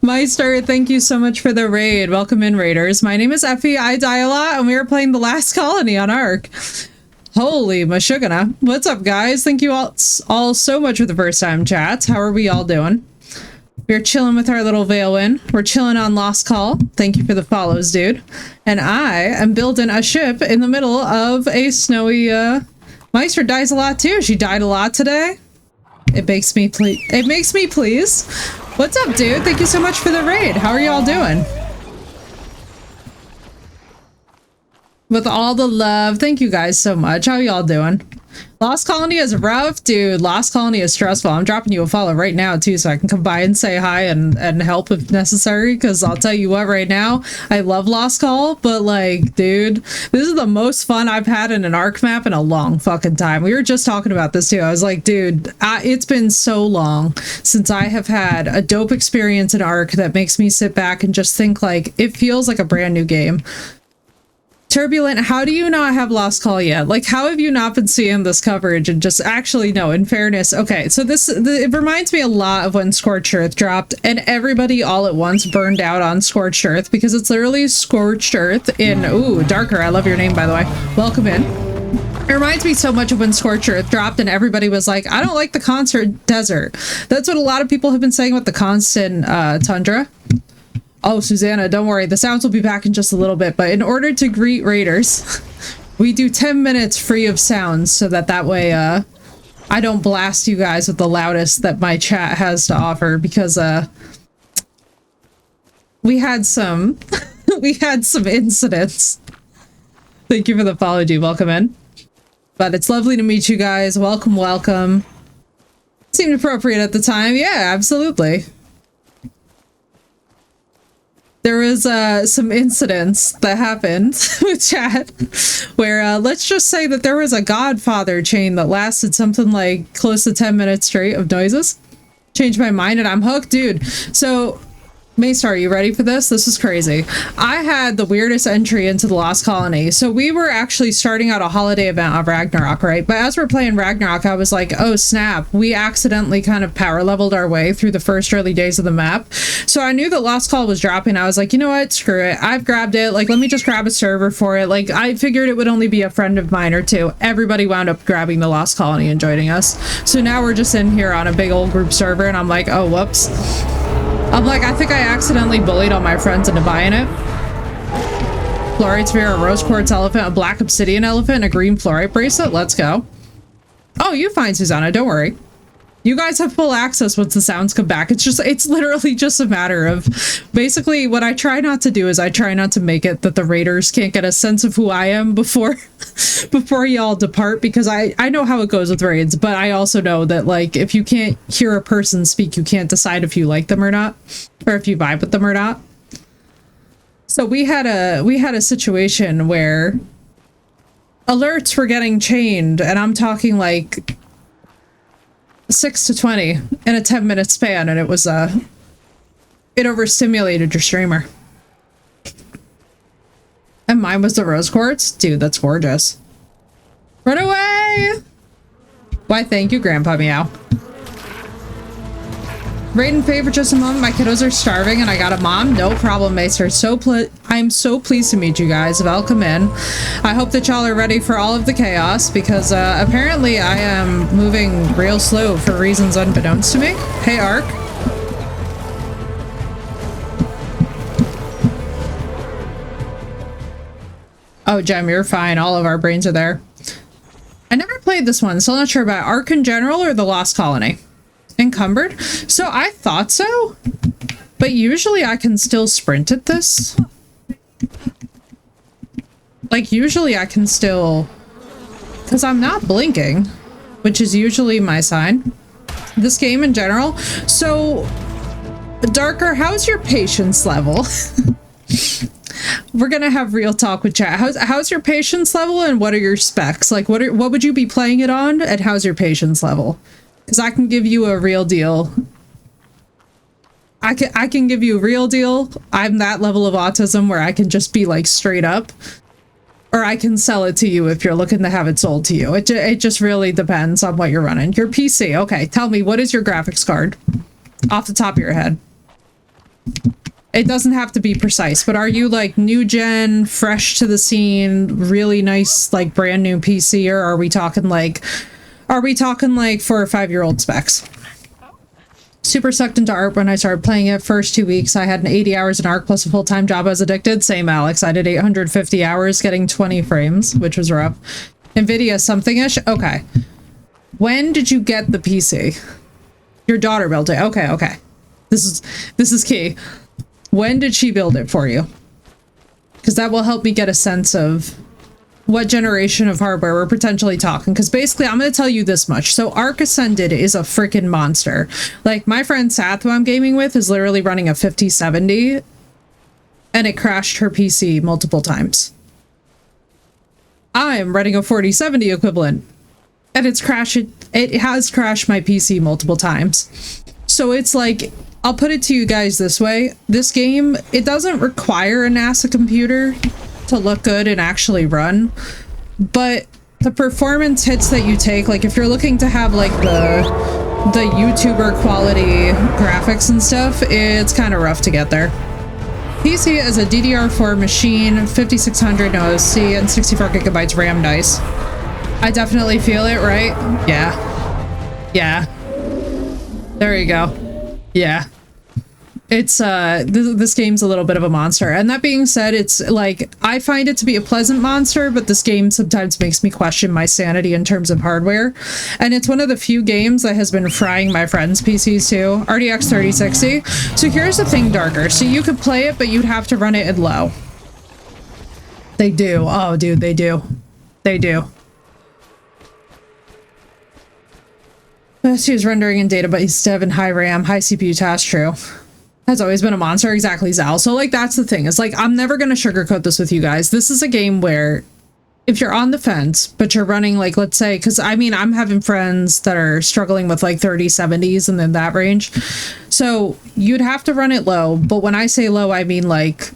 A: Meister, thank you so much for the raid. Welcome in, raiders. My name is Effie. I die a lot, and we are playing The Last Colony on Ark. Holy mashugana. What's up, guys? Thank you all so much for the first time chats. How are we all doing? We're chilling with our little Veilwind. We're chilling on Lost Call. Thank you for the follows, dude. And I am building a ship in the middle of a snowy, Meister dies a lot too. She died a lot today. It makes me pleased. What's up, dude? Thank you so much for the raid. How are y'all doing? With all the love. Thank you guys so much. How y'all doing? Lost Colony is rough, dude. Lost Colony is stressful. I'm dropping you a follow right now, too, so I can come by and say hi and help if necessary, because I'll tell you what, right now, I love Lost Call, but, like, dude, this is the most fun I've had in an ARC map in a long fucking time. We were just talking about this, too. I was like, dude, it's been so long since I have had a dope experience in ARC that makes me sit back and just think, like, it feels like a brand new game. Turbulent, how do you not have Lost Call yet? Like, how have you not been seeing this coverage? And just actually, no, in fairness, okay, so it reminds me a lot of when Scorched Earth dropped and everybody all at once burned out on Scorched Earth, because it's literally Scorched Earth in, ooh, Darker, I love your name, by the way. Welcome in. It reminds me so much of when Scorched Earth dropped and everybody was like, I don't like the constant desert. That's what a lot of people have been saying with the constant tundra. Oh, Susanna, don't worry. The sounds will be back in just a little bit. But in order to greet raiders, we do 10 minutes free of sounds so that way I don't blast you guys with the loudest that my chat has to offer, because we had some incidents. Thank you for the follow, G. Welcome in. But it's lovely to meet you guys. Welcome, welcome. Seemed appropriate at the time. Yeah, absolutely. There was some incidents that happened with chat where let's just say that there was a Godfather chain that lasted something like close to 10 minutes straight of noises. Changed my mind and I'm hooked, dude. So Maester, are you ready for this? This is crazy. I had the weirdest entry into the Lost Colony. So we were actually starting out a holiday event of Ragnarok, right? But as we're playing Ragnarok, I was like, oh snap, we accidentally kind of power leveled our way through the first early days of the map. So I knew that Lost Call was dropping. I was like, you know what? Screw it. I've grabbed it. Like, let me just grab a server for it. Like, I figured it would only be a friend of mine or two. Everybody wound up grabbing the Lost Colony and joining us. So now we're just in here on a big old group server and I'm like, oh, whoops. I'm like, I think I accidentally bullied all my friends into buying it. Fluorite sphere, a rose quartz elephant, a black obsidian elephant, and a green fluorite bracelet. Let's go. Oh, you're fine, Susanna. Don't worry. You guys have full access once the sounds come back. It's literally just a matter of, basically what I try not to do is I try not to make it that the raiders can't get a sense of who I am before y'all depart, because I know how it goes with raids, but I also know that, like, if you can't hear a person speak, you can't decide if you like them or not, or if you vibe with them or not. So we had a situation where alerts were getting chained, and I'm talking like 6 to 20 in a 10-minute span, and it was it overstimulated your streamer. And mine was the rose quartz. Dude, that's gorgeous. Run away! Why, thank you, Grandpa Meow. Raid in favor just a moment. My kiddos are starving and I got a mom. No problem, Maester. I'm so pleased to meet you guys. Welcome in. I hope that y'all are ready for all of the chaos, because apparently I am moving real slow for reasons unbeknownst to me. Hey, Ark. Oh, Gem, you're fine. All of our brains are there. I never played this one, so I'm not sure about Ark in general or the Lost Colony. Encumbered? So I thought so, but usually I can still sprint at this. Like, usually I can still, because I'm not blinking, which is usually my sign. This game in general. So, Darker, how's your patience level? We're gonna have real talk with chat. How's your patience level, and what are your specs? Like, what would you be playing it on, and how's your patience level? Because I can give you a real deal. I can give you a real deal. I'm that level of autism where I can just be like straight up. Or I can sell it to you if you're looking to have it sold to you. It just really depends on what you're running. Your PC. Okay, tell me, what is your graphics card? Off the top of your head. It doesn't have to be precise, but are you like new gen, fresh to the scene, really nice, like brand new PC, or are we talking like 4 or 5-year-old specs? Super sucked into ARC when I started playing it. First 2 weeks, I had 80 hours in ARC plus a full-time job. I was addicted. Same, Alex. I did 850 hours getting 20 frames, which was rough. NVIDIA something-ish? Okay. When did you get the PC? Your daughter built it. Okay, okay. This is key. When did she build it for you? Because that will help me get a sense of what generation of hardware we're potentially talking. Because basically, I'm going to tell you this much. So Arc Ascended is a freaking monster. Like, my friend Sath, who I'm gaming with, is literally running a 5070, and it crashed her PC multiple times. I'm running a 4070 equivalent, and it has crashed my PC multiple times. So it's like, I'll put it to you guys this way. This game, it doesn't require a NASA computer to look good and actually run, but the performance hits that you take, like if you're looking to have like the YouTuber quality graphics and stuff, it's kind of rough to get there. PC is a DDR4 machine, 5600 OC, and 64 gigabytes RAM. Nice. I definitely feel it, right? Yeah. Yeah. There you go. Yeah. It's, this game's a little bit of a monster. And that being said, it's like, I find it to be a pleasant monster, but this game sometimes makes me question my sanity in terms of hardware. And it's one of the few games that has been frying my friends' PCs too. RDX 3060. So here's the thing, Darker. So you could play it, but you'd have to run it in low. They do. Oh, dude, they do. They do. She is rendering in database dev and high RAM, high CPU task, true. Has always been a monster, exactly, Zal. So, like, that's the thing. It's like, I'm never going to sugarcoat this with you guys. This is a game where, if you're on the fence, but you're running, like, let's say, because, I mean, I'm having friends that are struggling with, like, 3070s and then that range. So, you'd have to run it low. But when I say low, I mean, like,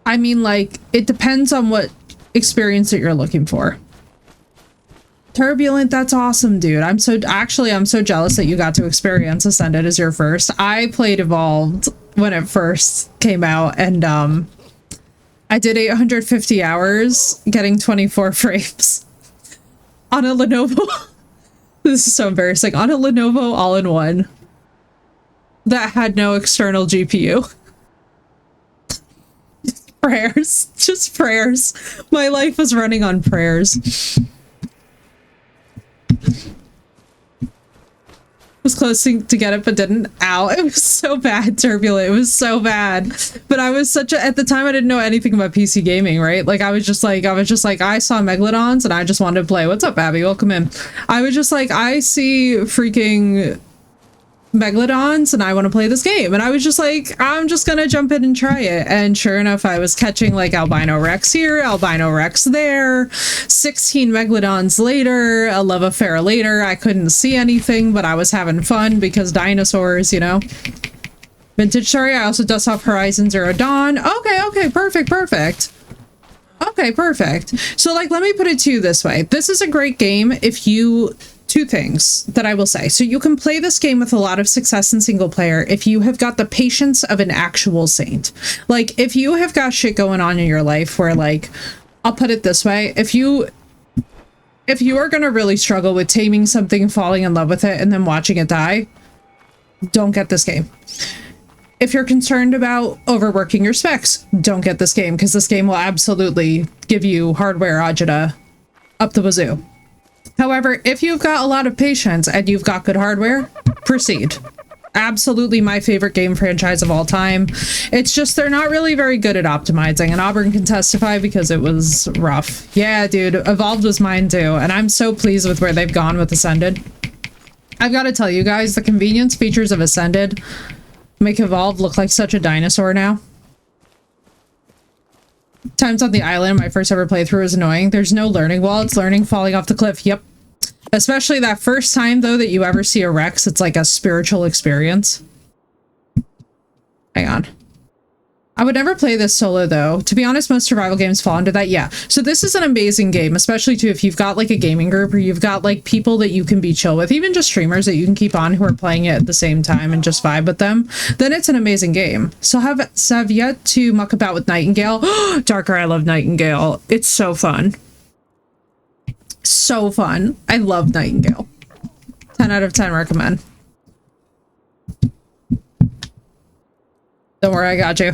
A: it depends on what experience that you're looking for. Turbulent, that's awesome, dude. I'm so jealous that you got to experience Ascended as your first. I played Evolved when it first came out, and I did 850 hours getting 24 frames on a Lenovo. This is so embarrassing. On a Lenovo all-in-one that had no external GPU. Prayers. Just prayers. My life was running on prayers. Was close to get it but didn't. Ow, it was so bad, Turbulent. It was so bad. But I was at the time I didn't know anything about PC gaming, right? Like I was just like I saw Megalodons and I just wanted to play. What's up, Abby? Welcome in. I was just like, I see freaking Megalodons and I want to play this game, and I was just like, I'm just gonna jump in and try it. And sure enough, I was catching like albino Rex here, albino Rex there, 16 Megalodons later, a love affair later. I couldn't see anything, but I was having fun because dinosaurs, you know. Vintage, sorry, I also dust off Horizon Zero Dawn. Okay, perfect. Okay, perfect. So like, let me put it to you this way. This is a great game if you... Two things that I will say. So you can play this game with a lot of success in single player if you have got the patience of an actual saint. Like, if you have got shit going on in your life where, like, I'll put it this way, if you are going to really struggle with taming something, falling in love with it, and then watching it die, don't get this game. If you're concerned about overworking your specs, don't get this game, because this game will absolutely give you hardware agita up the wazoo. However, if you've got a lot of patience and you've got good hardware, proceed. Absolutely my favorite game franchise of all time. It's just they're not really very good at optimizing, and Auburn can testify because it was rough. Yeah, dude, Evolved was mine too, and I'm so pleased with where they've gone with Ascended. I've got to tell you guys, the convenience features of Ascended make Evolved look like such a dinosaur now. Times on the island, my first ever playthrough was annoying. There's no learning wall, it's learning falling off the cliff. Yep. Especially that first time, though, that you ever see a Rex, it's like a spiritual experience. Hang on. I would never play this solo though. To be honest, most survival games fall into that. Yeah. So this is an amazing game, especially too if you've got like a gaming group or you've got like people that you can be chill with, even just streamers that you can keep on who are playing it at the same time and just vibe with them. Then it's an amazing game. So have yet to muck about with Nightingale. Darker, I love Nightingale. It's so fun. So fun. I love Nightingale. 10 out of 10 recommend. Don't worry, I got you.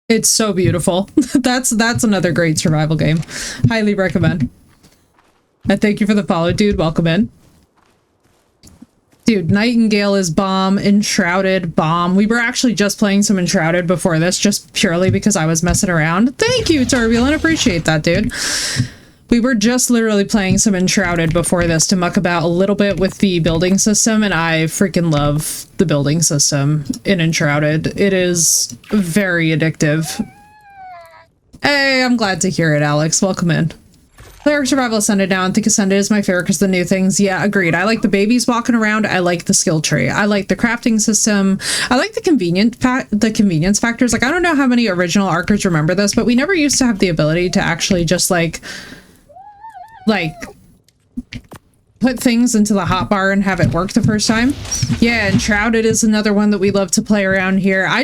A: It's so beautiful. That's another great survival game. Highly recommend. And thank you for the follow, dude. Welcome in. Dude, Nightingale is bomb. Enshrouded, bomb. We were actually just playing some Enshrouded before this, just purely because I was messing around. Thank you, Turbulent. Appreciate that, dude. We were just literally playing some Enshrouded before this to muck about a little bit with the building system, and I freaking love the building system in Enshrouded. It is very addictive. Hey, I'm glad to hear it, Alex. Welcome in. Player Survival Ascended now, and think Ascended is my favorite because the new things. Yeah, agreed. I like the babies walking around. I like the skill tree. I like the crafting system. I like the convenience factors. Like, I don't know how many original Arkers remember this, but we never used to have the ability to actually just like put things into the hotbar and have it work the first time. Yeah, and Shrouded is another one that we love to play around here. I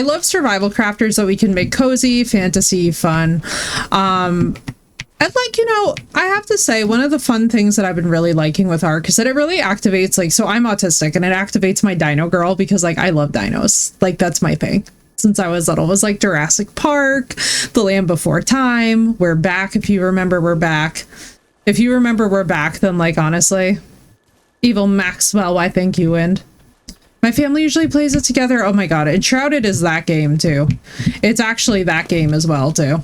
A: love survival crafters that we can make cozy, fantasy, fun. And like, you know, I have to say one of the fun things that I've been really liking with Ark is that it really activates, like, so I'm autistic and it activates my dino girl because like I love dinos. Like, that's my thing. Since I was little, it was like Jurassic Park, The Land Before Time, We're Back. If you remember, We're Back. If you remember We're Back, then like, honestly, Evil Maxwell, I think you win. My family usually plays it together. Oh my god, Enshrouded is that game too. It's actually that game as well too.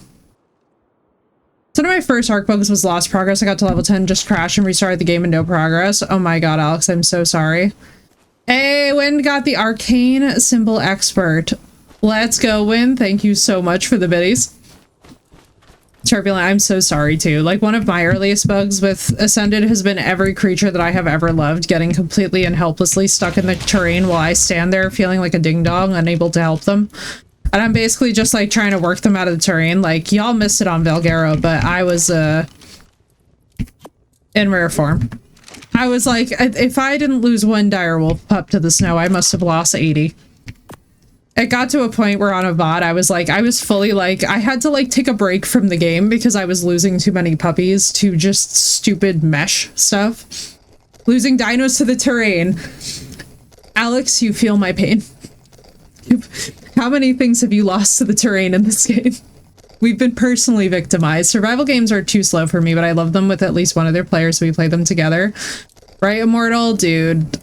A: One of my first Ark bugs was lost progress. I got to level 10, just crashed and restarted the game and no progress. Oh my god, Alex, I'm so sorry. Hey, Win got the arcane symbol expert. Let's go, Win. Thank you so much for the biddies. Turbulent, I'm so sorry too. Like, one of my earliest bugs with Ascended has been every creature that I have ever loved getting completely and helplessly stuck in the terrain while I stand there feeling like a ding-dong, unable to help them. And I'm basically just like trying to work them out of the terrain. Like, y'all missed it on Valguero, but I was in rare form. I was like, if I didn't lose one direwolf pup to the snow, I must have lost 80. It got to a point where on a VOD, I was fully like, I had to like take a break from the game because I was losing too many puppies to just stupid mesh stuff. Losing dinos to the terrain. Alex, you feel my pain. How many things have you lost to the terrain in this game? We've been personally victimized. Survival games are too slow for me, but I love them with at least one of their players, so we play them together. Right, Immortal? Dude.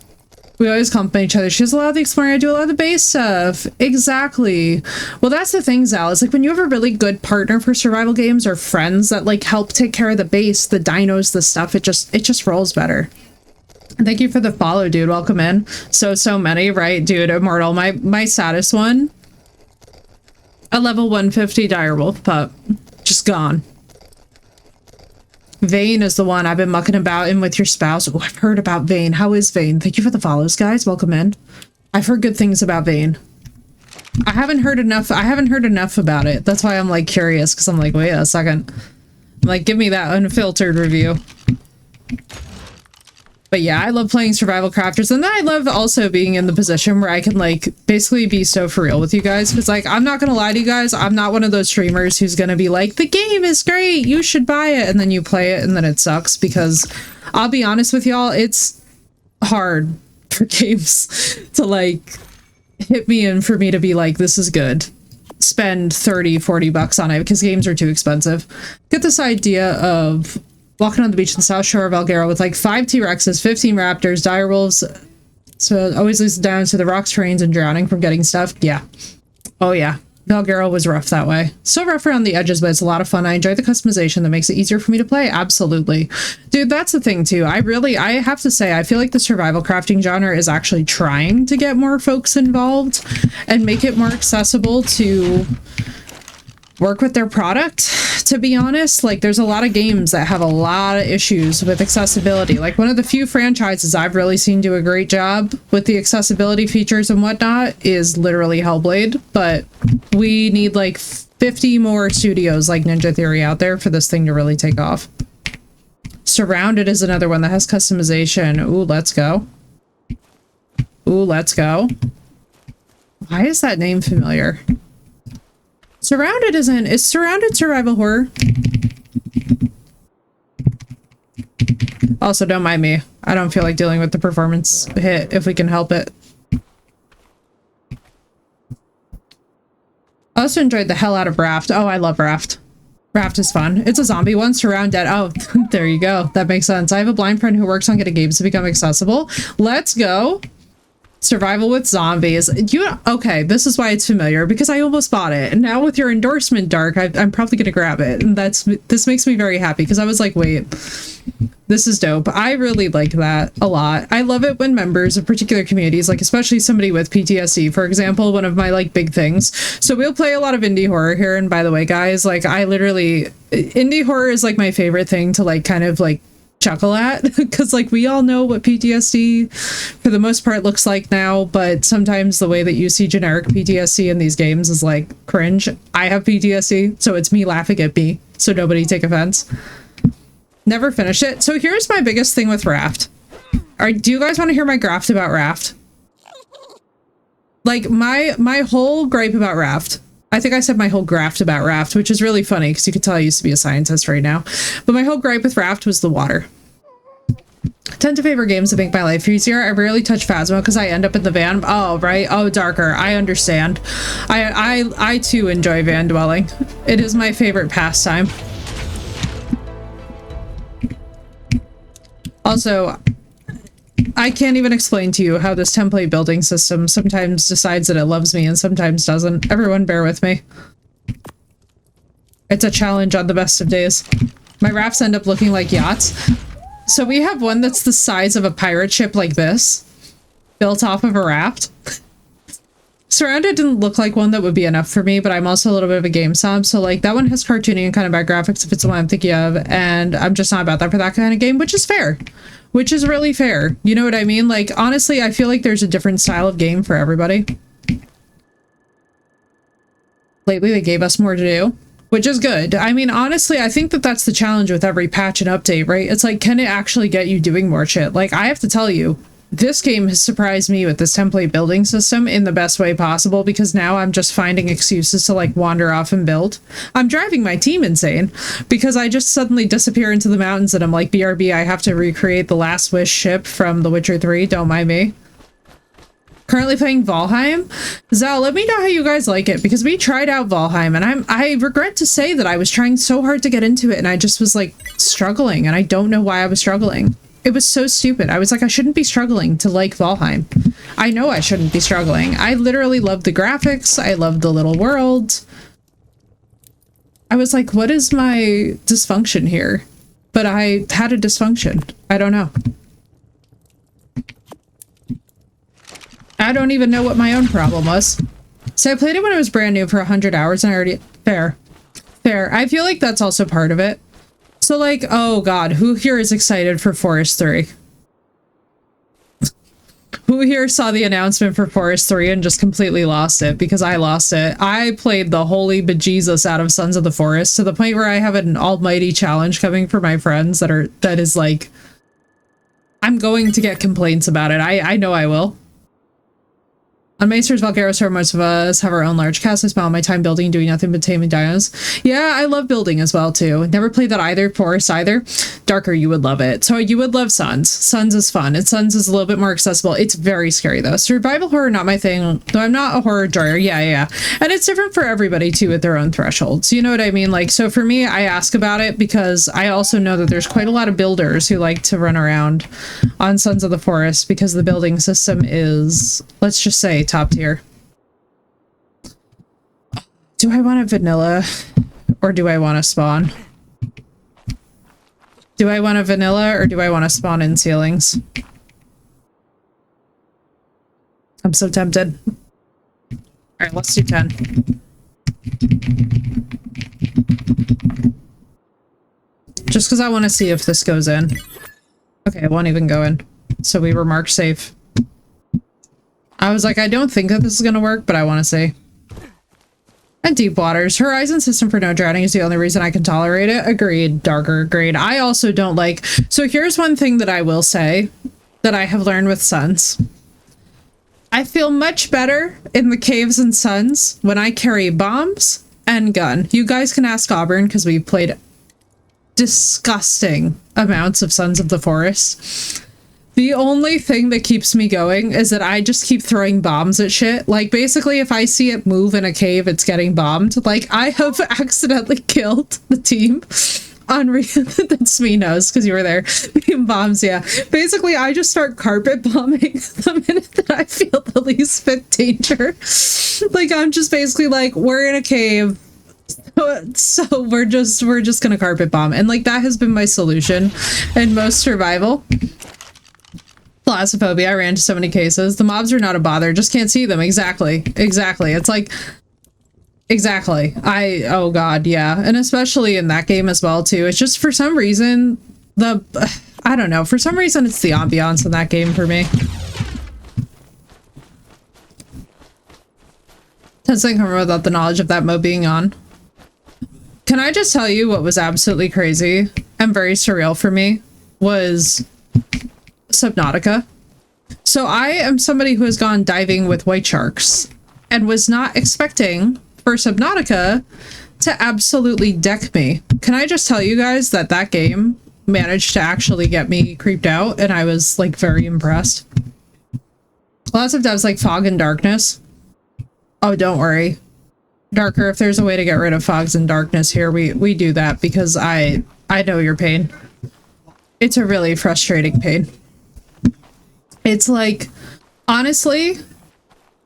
A: We always compliment each other. She does a lot of the exploring, I do a lot of the base stuff. Exactly. Well, that's the thing, Zal. It's like when you have a really good partner for survival games or friends that like help take care of the base, the dinos, the stuff, it just rolls better. Thank you for the follow, dude. Welcome in. So many, right, dude? Immortal. My saddest one. A level 150 direwolf pup. Just gone. Vane is the one I've been mucking about in with your spouse. Oh, I've heard about Vane. How is Vane? Thank you for the follows, guys. Welcome in. I've heard good things about Vane. I haven't heard enough about it. That's why I'm like curious, because I'm like, wait a second. I'm like, give me that unfiltered review. But yeah, I love playing survival crafters, and then I love also being in the position where I can like basically be so for real with you guys, because like, I'm not gonna lie to you guys, I'm not one of those streamers who's gonna be like, the game is great, you should buy it, and then you play it and then it sucks, because I'll be honest with y'all, it's hard for games to like hit me in for me to be like, this is good. Spend 30-40 bucks on it, because games are too expensive. Get this idea of walking on the beach in the South Shore of Valguero with like 5 T-Rexes, 15 raptors, direwolves, so always leads down to the rocks, terrains, and drowning from getting stuff. Yeah. Oh yeah. Valguero was rough that way. So rough around the edges, but it's a lot of fun. I enjoy the customization that makes it easier for me to play. Absolutely. Dude, that's the thing too. I have to say, I feel like the survival crafting genre is actually trying to get more folks involved and make it more accessible to work with their product, to be honest. Like, there's a lot of games that have a lot of issues with accessibility. Like, one of the few franchises I've really seen do a great job with the accessibility features and whatnot is literally Hellblade, but we need like 50 more studios like Ninja Theory out there for this thing to really take off. Surrounded is another one that has customization. Ooh, let's go. Ooh, let's go. Why is that name familiar? Surrounded isn't... Is Surrounded survival horror? Also, don't mind me. I don't feel like dealing with the performance hit if we can help it. I also enjoyed the hell out of Raft. Oh, I love Raft. Raft is fun. It's a zombie one. Surrounded. Oh, there you go. That makes sense. I have a blind friend who works on getting games to become accessible. Let's go. Survival with zombies. Okay, this is why it's familiar, because I almost bought it, and now with your endorsement, Dark, I'm probably gonna grab it, and this makes me very happy, because I was like, wait, this is dope. I really like that a lot. I love it when members of particular communities, like especially somebody with PTSD, for example, one of my like big things. So we'll play a lot of indie horror here, and by the way, guys, like indie horror is like my favorite thing to like kind of like chuckle at, because like we all know what PTSD for the most part looks like now, but sometimes the way that you see generic PTSD in these games is like cringe. I have PTSD, so it's me laughing at me, so nobody take offense. Never finish it. So here's my biggest thing with Raft. Do you guys want to hear my graft about Raft? Like my whole gripe about Raft, I think I said my whole graft about Raft, which is really funny because you could tell I used to be a scientist right now. But my whole gripe with Raft was the water. I tend to favor games that make my life easier. I rarely touch Phasma because I end up in the van. Oh, right. Oh, Darker. I understand. I too enjoy van dwelling. It is my favorite pastime. Also, I can't even explain to you how this template building system sometimes decides that it loves me and sometimes doesn't. Everyone bear with me. It's a challenge on the best of days. My rafts end up looking like yachts. So we have one that's the size of a pirate ship like this, built off of a raft. Surrounded didn't look like one that would be enough for me, but I'm also a little bit of a game snob, so like that one has cartoony and kind of bad graphics if it's the one I'm thinking of, and I'm just not about that for that kind of game, which is fair. Which is really fair. You know what I mean? Like, honestly, I feel like there's a different style of game for everybody. Lately, they gave us more to do, which is good. I mean, honestly, I think that that's the challenge with every patch and update, right? It's like, can it actually get you doing more shit? Like, I have to tell you, this game has surprised me with this template building system in the best way possible, because now I'm just finding excuses to like wander off and build. I'm driving my team insane because I just suddenly disappear into the mountains and I'm like, BRB, I have to recreate the Last Wish ship from The Witcher 3, don't mind me. Currently playing Valheim. Zal, let me know how you guys like it, because we tried out Valheim and I regret to say that I was trying so hard to get into it and I just was like struggling, and I don't know why I was struggling. It was so stupid. I was like, I shouldn't be struggling to like Valheim. I know I shouldn't be struggling. I literally loved the graphics. I loved the little world. I was like, what is my dysfunction here? But I had a dysfunction. I don't know. I don't even know what my own problem was. So I played it when it was brand new for 100 hours and I already... Fair. Fair. I feel like that's also part of it. So like, oh god, who here is excited for Forest 3? Who here saw the announcement for Forest 3 and just completely lost it? Because I lost it. I played the holy bejesus out of Sons of the Forest to the point where I have an almighty challenge coming for my friends that is like, I'm going to get complaints about it. I know I will. On Maester's Valgaros, where most of us have our own large cast, I spend all my time building, doing nothing but taming dinos. Yeah, I love building as well, too. Never played that either, Forest either. Darker, you would love it. So you would love Sons. Sons is fun, and Sons is a little bit more accessible. It's very scary, though. Survival horror, not my thing, though I'm not a horror enjoyer. Yeah. And it's different for everybody, too, at their own thresholds. You know what I mean? Like, so for me, I ask about it because I also know that there's quite a lot of builders who like to run around on Sons of the Forest because the building system is, let's just say, top tier. Do I want a vanilla or do I want to spawn? Do I want a vanilla or do I want to spawn in ceilings? I'm so tempted. All right, let's do 10. Just because I want to see if this goes in. Okay, it won't even go in. So we were marked safe. I was like, I don't think that this is going to work, but I want to see. And deep waters. Horizon system for no drowning is the only reason I can tolerate it. Agreed. Darker. Agreed. I also don't like... So here's one thing that I will say that I have learned with Suns. I feel much better in the caves and Suns when I carry bombs and gun. You guys can ask Auburn because we've played disgusting amounts of Sons of the Forest. The only thing that keeps me going is that I just keep throwing bombs at shit. Like, basically, if I see it move in a cave, it's getting bombed. Like, I have accidentally killed the team on that's me knows, because you were there. Being bombs, yeah. Basically, I just start carpet bombing the minute that I feel the least bit danger. Like, I'm just basically like, we're in a cave. So we're just gonna carpet bomb. And, like, that has been my solution in most survival. Thalassophobia, I ran into so many cases. The mobs are not a bother, just can't see them. Exactly. It's like, exactly. Oh god, yeah. And especially in that game as well, too. It's just, for some reason, I don't know, for some reason it's the ambiance in that game for me. Doesn't come without the knowledge of that mode being on. Can I just tell you what was absolutely crazy and very surreal for me was Subnautica. So I am somebody who has gone diving with white sharks and was not expecting for Subnautica to absolutely deck me. Can I just tell you guys that that game managed to actually get me creeped out, and I was like very impressed. Lots of devs like fog and darkness. Oh, don't worry. Darker, if there's a way to get rid of fogs and darkness here, we do that, because I know your pain. It's a really frustrating pain. It's like, honestly,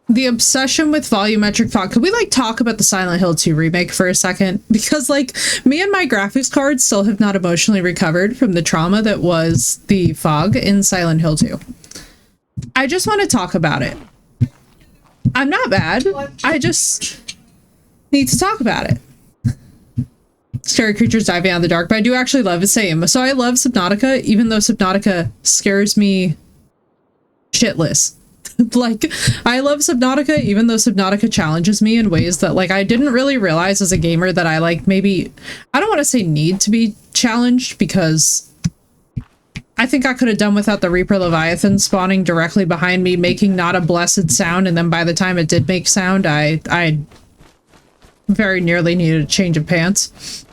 A: the obsession with volumetric fog. Could we like talk about the Silent Hill 2 remake for a second? Because like me and my graphics card still have not emotionally recovered from the trauma that was the fog in Silent Hill 2. I just want to talk about it. I'm not bad. I just need to talk about it. Scary creatures diving out of the dark, but I do actually love the same. So I love Subnautica, even though Subnautica scares me shitless. Like, I love Subnautica, even though Subnautica challenges me in ways that, like, I didn't really realize as a gamer that I, like, maybe, I don't want to say need to be challenged, because I think I could have done without the Reaper Leviathan spawning directly behind me, making not a blessed sound, and then by the time it did make sound, I very nearly needed a change of pants.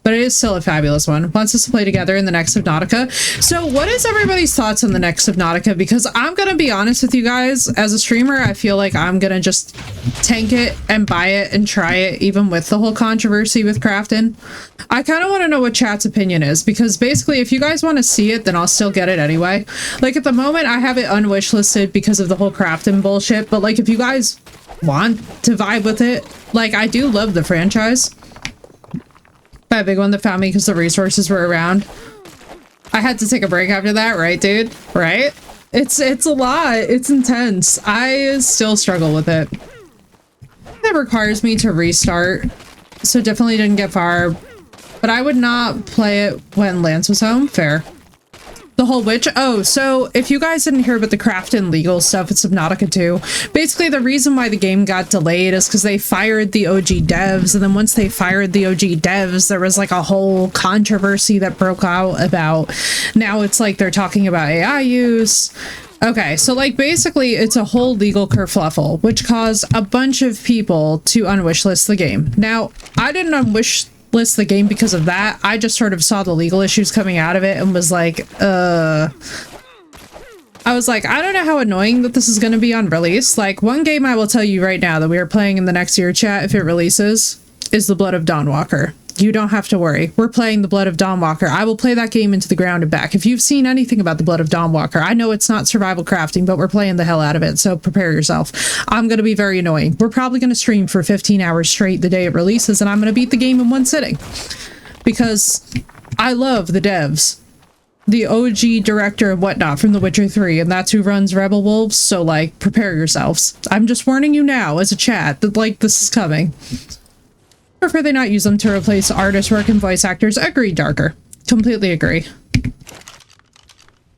A: But it is still a fabulous one. Wants us to play together in the next Subnautica. So what is everybody's thoughts on the next Subnautica? Because I'm going to be honest with you guys, as a streamer, I feel like I'm going to just tank it and buy it and try it, even with the whole controversy with crafting. I kind of want to know what chat's opinion is, because basically if you guys want to see it, then I'll still get it anyway. Like at the moment, I have it unwishlisted because of the whole crafting bullshit, but like if you guys want to vibe with it, like I do love the franchise. That big one that found me because the resources were around. I had to take a break after that, right, dude? Right? It's a lot. It's intense. I still struggle with it. It requires me to restart, so definitely didn't get far. But I would not play it when Lance was home. Fair. The whole witch. Oh, so if you guys didn't hear about the craft and legal stuff at Subnautica 2, basically the reason why the game got delayed is because they fired the OG devs, and then once they fired the OG devs, there was like a whole controversy that broke out about, now it's like they're talking about AI use. Okay, so like basically it's a whole legal kerfluffle, which caused a bunch of people to unwishlist the game. Now, I didn't unwishlist the game because of that. I just sort of saw the legal issues coming out of it and was like, I was like, I don't know how annoying that this is going to be on release. Like, one game I will tell you right now that we are playing in the next year, chat, if it releases, is The Blood of Dawnwalker. You don't have to worry. We're playing The Blood of Dawnwalker. I will play that game into the ground and back. If you've seen anything about The Blood of Dawnwalker, I know it's not survival crafting, but we're playing the hell out of it, so prepare yourself. I'm going to be very annoying. We're probably going to stream for 15 hours straight the day it releases, and I'm going to beat the game in one sitting. Because I love the devs. The OG director and whatnot from The Witcher 3, and that's who runs Rebel Wolves, so, like, prepare yourselves. I'm just warning you now, as a chat, that, like, this is coming. Prefer they not use them to replace artist work and voice actors. Agreed, Darker. Completely agree.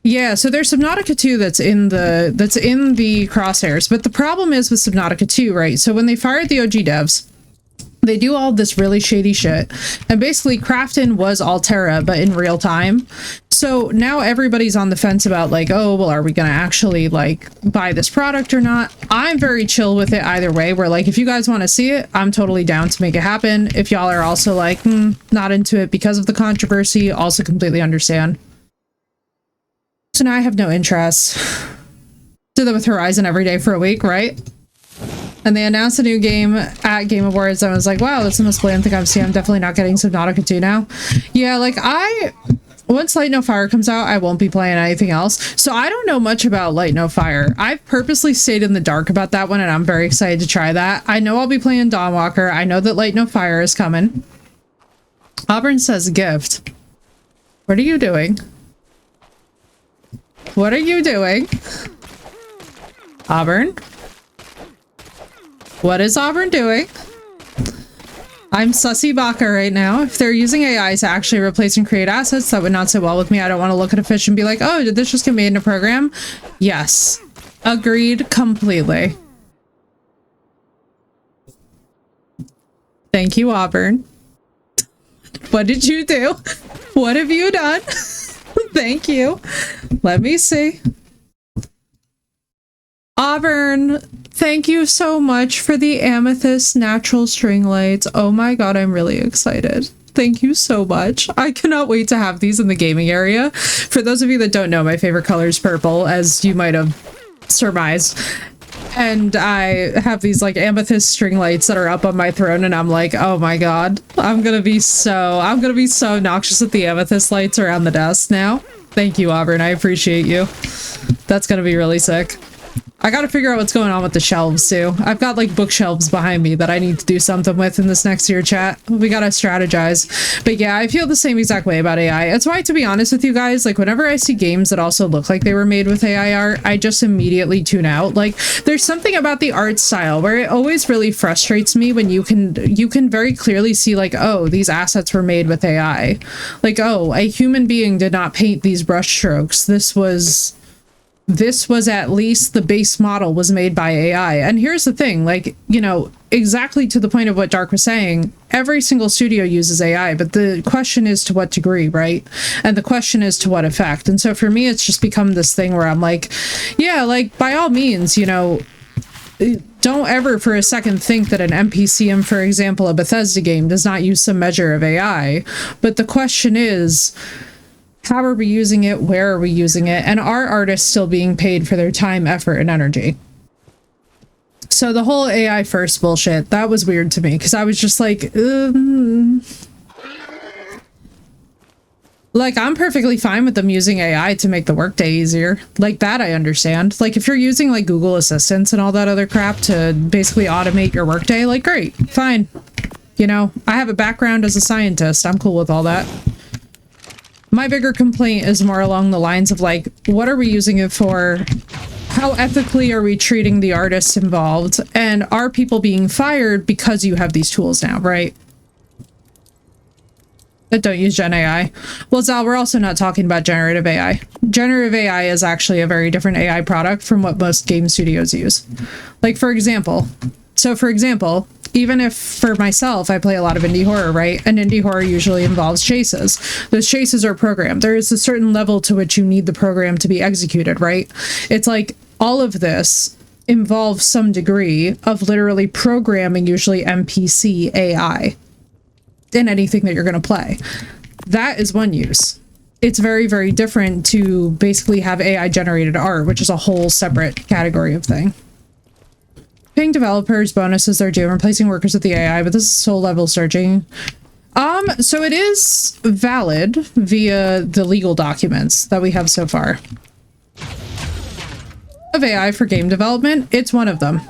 A: Yeah, so there's Subnautica 2 that's in the crosshairs, but the problem is with Subnautica 2, right? So when they fired the OG devs, they do all this really shady shit, and basically Crafton was Altera, but in real time. So now everybody's on the fence about like, oh, well, are we gonna actually like buy this product or not? I'm very chill with it either way. We're like, if you guys want to see it, I'm totally down to make it happen. If y'all are also like, not into it because of the controversy, also completely understand. So now I have no interest. Did that with Horizon every day for a week, right? And they announced a new game at Game Awards. I was like, wow, that's the most bland thing I've seen. I'm definitely not getting Subnautica 2 now. Yeah, like once Light No Fire comes out, I won't be playing anything else. So I don't know much about Light No Fire. I've purposely stayed in the dark about that one, and I'm very excited to try that. I know I'll be playing Dawnwalker. I know that Light No Fire is coming. Auburn says gift. What are you doing? What are you doing? Auburn? What is Auburn doing? I'm sussy baka right now. If they're using AI to actually replace and create assets, that would not sit well with me. I don't want to look at a fish and be like, oh, did this just get made in a program? Yes. Agreed completely. Thank you, Auburn. What did you do? What have you done? Thank you. Let me see. Auburn, thank you so much for the amethyst natural string lights. Oh my god, I'm really excited. Thank you so much. I cannot wait to have these in the gaming area. For those of you that don't know, my favorite color is purple, as you might have surmised. And I have these like amethyst string lights that are up on my throne, and I'm like, oh my god, I'm gonna be so obnoxious with the amethyst lights around the desk now. Thank you, Auburn. I appreciate you. That's gonna be really sick. I gotta figure out what's going on with the shelves too. I've got like bookshelves behind me that I need to do something with in this next year, chat. We gotta strategize. But yeah, I feel the same exact way about AI. That's why, to be honest with you guys, like whenever I see games that also look like they were made with AI art, I just immediately tune out. Like there's something about the art style where it always really frustrates me when you can very clearly see like, oh, these assets were made with AI. Like, oh, a human being did not paint these brush strokes. This was at least the base model was made by AI. And here's the thing, like, you know, exactly to the point of what Dark was saying, every single studio uses AI, but the question is to what degree, right? And the question is to what effect. And so for me, it's just become this thing where I'm like, yeah, like, by all means, you know, don't ever for a second think that an NPCM, for example, a Bethesda game, does not use some measure of AI. But the question is, how are we using it? Where are we using it? And are artists still being paid for their time, effort, and energy? So the whole AI first bullshit, that was weird to me because I was just like, like, I'm perfectly fine with them using AI to make the workday easier. Like, that I understand. Like, if you're using, like, Google Assistants and all that other crap to basically automate your workday, like, great, fine. You know, I have a background as a scientist. I'm cool with all that. My bigger complaint is more along the lines of, like, what are we using it for? How ethically are we treating the artists involved? And are people being fired because you have these tools now, right? That don't use Gen AI. Well, Zal, we're also not talking about generative AI. Generative AI is actually a very different AI product from what most game studios use. Like, for example, even if for myself, I play a lot of indie horror, right? And indie horror usually involves chases. Those chases are programmed. There is a certain level to which you need the program to be executed, right? It's like all of this involves some degree of literally programming, usually NPC AI, in anything that you're going to play. That is one use. It's very, very different to basically have AI generated art, which is a whole separate category of thing. Paying developers bonuses are due, replacing workers with the AI, but this is soul level searching. So it is valid via the legal documents that we have so far. Of AI for game development, it's one of them.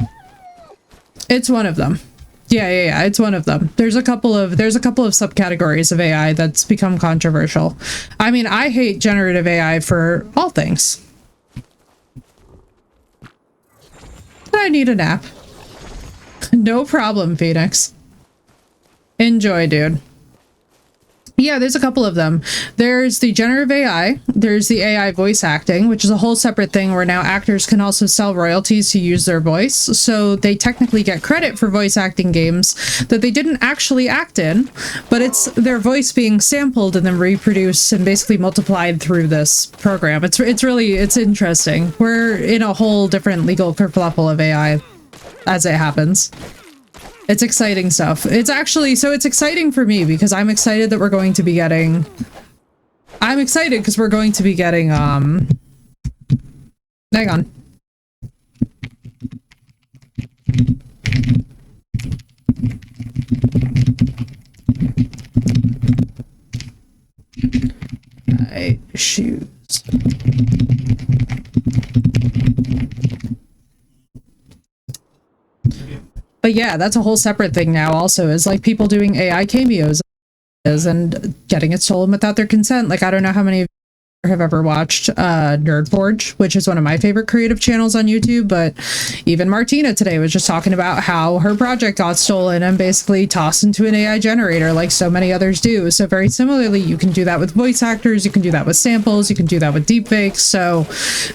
A: It's one of them. Yeah, it's one of them. There's a couple of subcategories of AI that's become controversial. I mean, I hate generative AI for all things. I need a nap. No problem, Phoenix. Enjoy, dude. Yeah, there's a couple of them. There's the generative AI, there's the AI voice acting, which is a whole separate thing where now actors can also sell royalties to use their voice. So they technically get credit for voice acting games that they didn't actually act in, but it's their voice being sampled and then reproduced and basically multiplied through this program. It's interesting. We're in a whole different legal kerfluffle of AI as it happens. It's exciting stuff. It's actually, so it's exciting for me because I'm excited that we're going to be getting, hang on. Shoes. But yeah, that's a whole separate thing now also, is like people doing AI cameos and getting it stolen without their consent. Like, I don't know how many of you have ever watched Nerdforge, which is one of my favorite creative channels on YouTube, but even Martina today was just talking about how her project got stolen and basically tossed into an AI generator like so many others do. So very similarly, you can do that with voice actors, you can do that with samples, you can do that with deepfakes. So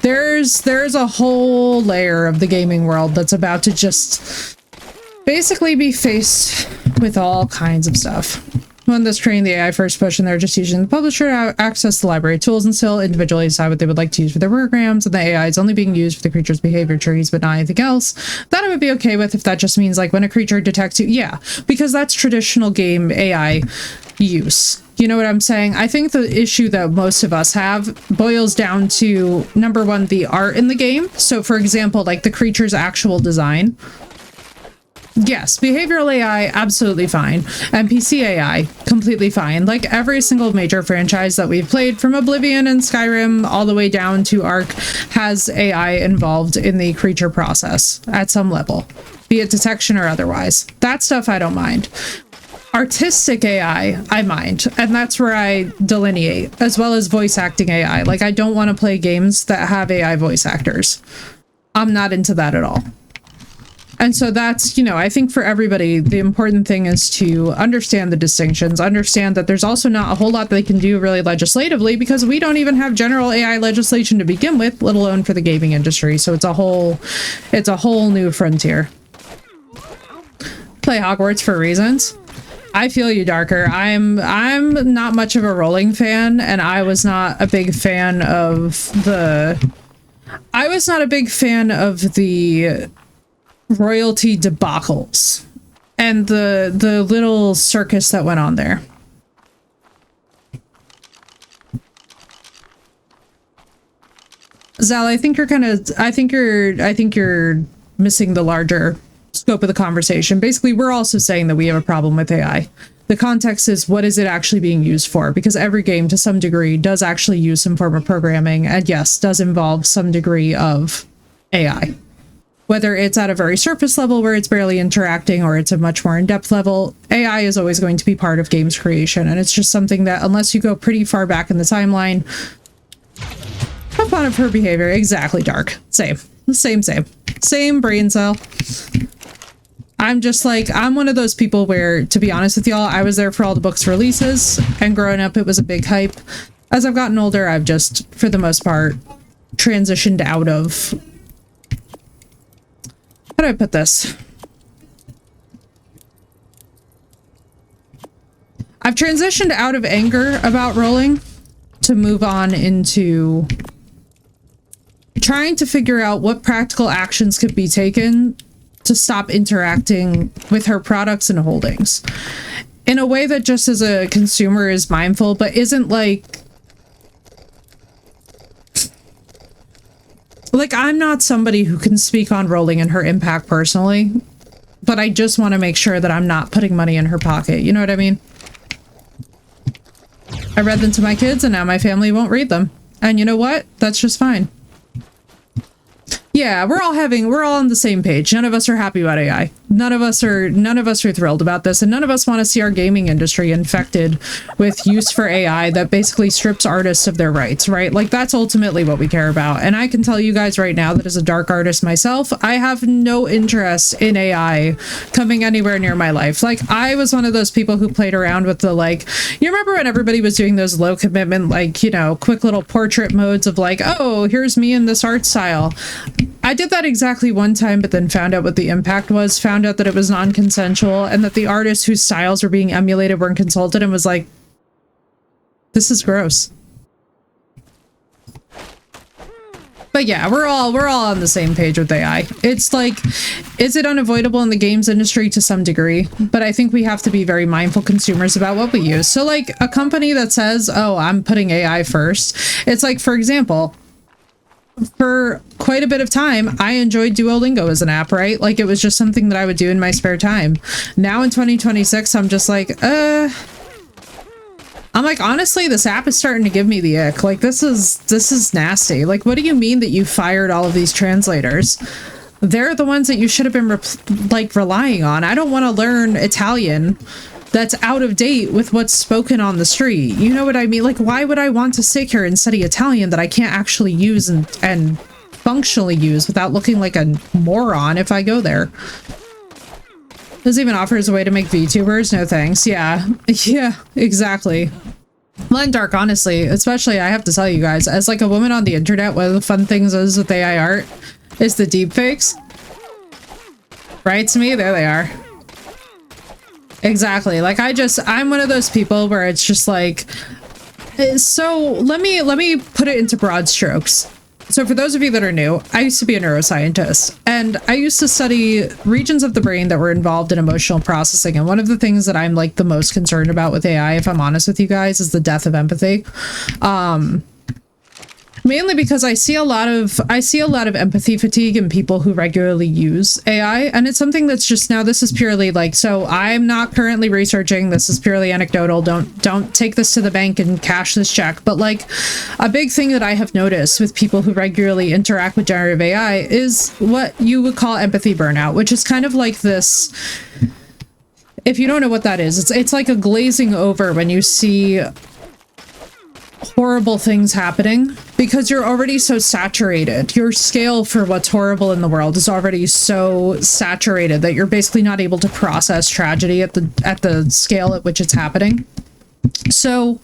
A: there's a whole layer of the gaming world that's about to just basically be faced with all kinds of stuff. When this training the AI first push and they're just using the publisher to access the library tools and still individually decide what they would like to use for their programs, and the AI is only being used for the creature's behavior trees but not anything else, that I would be okay with if that just means like when a creature detects you. Yeah, because that's traditional game AI use. You know what I'm saying? I think the issue that most of us have boils down to, number one, the art in the game. So for example, like the creature's actual design. Yes, behavioral AI, absolutely fine. NPC AI, completely fine. Like every single major franchise that we've played, from Oblivion and Skyrim all the way down to Ark, has AI involved in the creature process at some level, be it detection or otherwise. That stuff I don't mind. Artistic AI, I mind, and that's where I delineate, as well as voice acting AI. Like, I don't want to play games that have AI voice actors. I'm not into that at all. And so that's, you know, I think for everybody, the important thing is to understand the distinctions, understand that there's also not a whole lot they can do really legislatively, because we don't even have general AI legislation to begin with, let alone for the gaming industry. So it's a whole new frontier. Play Hogwarts for reasons. I feel you, Darker. I'm not much of a rolling fan, and I was not a big fan of the royalty debacles and the little circus that went on there. Zal, I think you're missing the larger scope of the conversation. Basically, we're also saying that we have a problem with AI. The context is, what is it actually being used for? Because every game to some degree does actually use some form of programming, and yes, does involve some degree of AI. Whether it's at a very surface level where it's barely interacting, or it's a much more in-depth level, AI is always going to be part of games creation. And it's just something that, unless you go pretty far back in the timeline, have fun of her behavior. Exactly, Dark. Same brain cell. I'm just like, I'm one of those people where, to be honest with y'all, I was there for all the books releases, and growing up it was a big hype. As I've gotten older, I've just, for the most part, transitioned out of... How do I put this? I've transitioned out of anger about rolling to move on into trying to figure out what practical actions could be taken to stop interacting with her products and holdings in a way that just as a consumer is mindful, but isn't like I'm not somebody who can speak on rolling and her impact personally, but I just want to make sure that I'm not putting money in her pocket. You know what I mean? I read them to my kids and now my family won't read them. And you know what? That's just fine. Yeah, we're all on the same page. None of us are happy about AI. None of us are thrilled about this, and none of us want to see our gaming industry infected with use for AI that basically strips artists of their rights, right? Like, that's ultimately what we care about. And I can tell you guys right now that as a dark artist myself, I have no interest in AI coming anywhere near my life. Like, I was one of those people who played around with the, like, you remember when everybody was doing those low commitment, like, you know, quick little portrait modes of like, oh, here's me in this art style. I did that exactly one time, but then found out what the impact was, found out that it was non-consensual, and that the artists whose styles were being emulated weren't consulted, and was like, this is gross. But yeah, we're all on the same page with AI. It's like, is it unavoidable in the games industry to some degree? But I think we have to be very mindful consumers about what we use. So like a company that says, oh, I'm putting AI first. It's like, for example, for quite a bit of time, I enjoyed Duolingo as an app, right? Like, it was just something that I would do in my spare time. Now in 2026, I'm just like, honestly, this app is starting to give me the ick. Like, this is nasty. Like, what do you mean that you fired all of these translators? They're the ones that you should have been relying on. I don't want to learn Italian that's out of date with what's spoken on the street. You know what I mean? Like, why would I want to sit here and study Italian that I can't actually use and functionally use without looking like a moron if I go there? This even offers a way to make VTubers. No thanks. Yeah. Yeah, exactly. Well, and dark, honestly, especially, I have to tell you guys, as like a woman on the internet, one of the fun things is with AI art is the deepfakes. Right, to me? There they are. Exactly. Like, I'm one of those people where it's just like, so let me put it into broad strokes. So for those of you that are new, I used to be a neuroscientist, and I used to study regions of the brain that were involved in emotional processing. And one of the things that I'm like the most concerned about with AI, if I'm honest with you guys, is the death of empathy. Mainly because I see a lot of empathy fatigue in people who regularly use AI, and it's something that's just, now this is purely like, so I'm not currently researching, this is purely anecdotal, don't take this to the bank and cash this check, but like a big thing that I have noticed with people who regularly interact with generative AI is what you would call empathy burnout, which is kind of like this, if you don't know what that is, it's like a glazing over when you see horrible things happening, because you're already so saturated. Your scale for what's horrible in the world is already so saturated that you're basically not able to process tragedy at the scale at which it's happening. So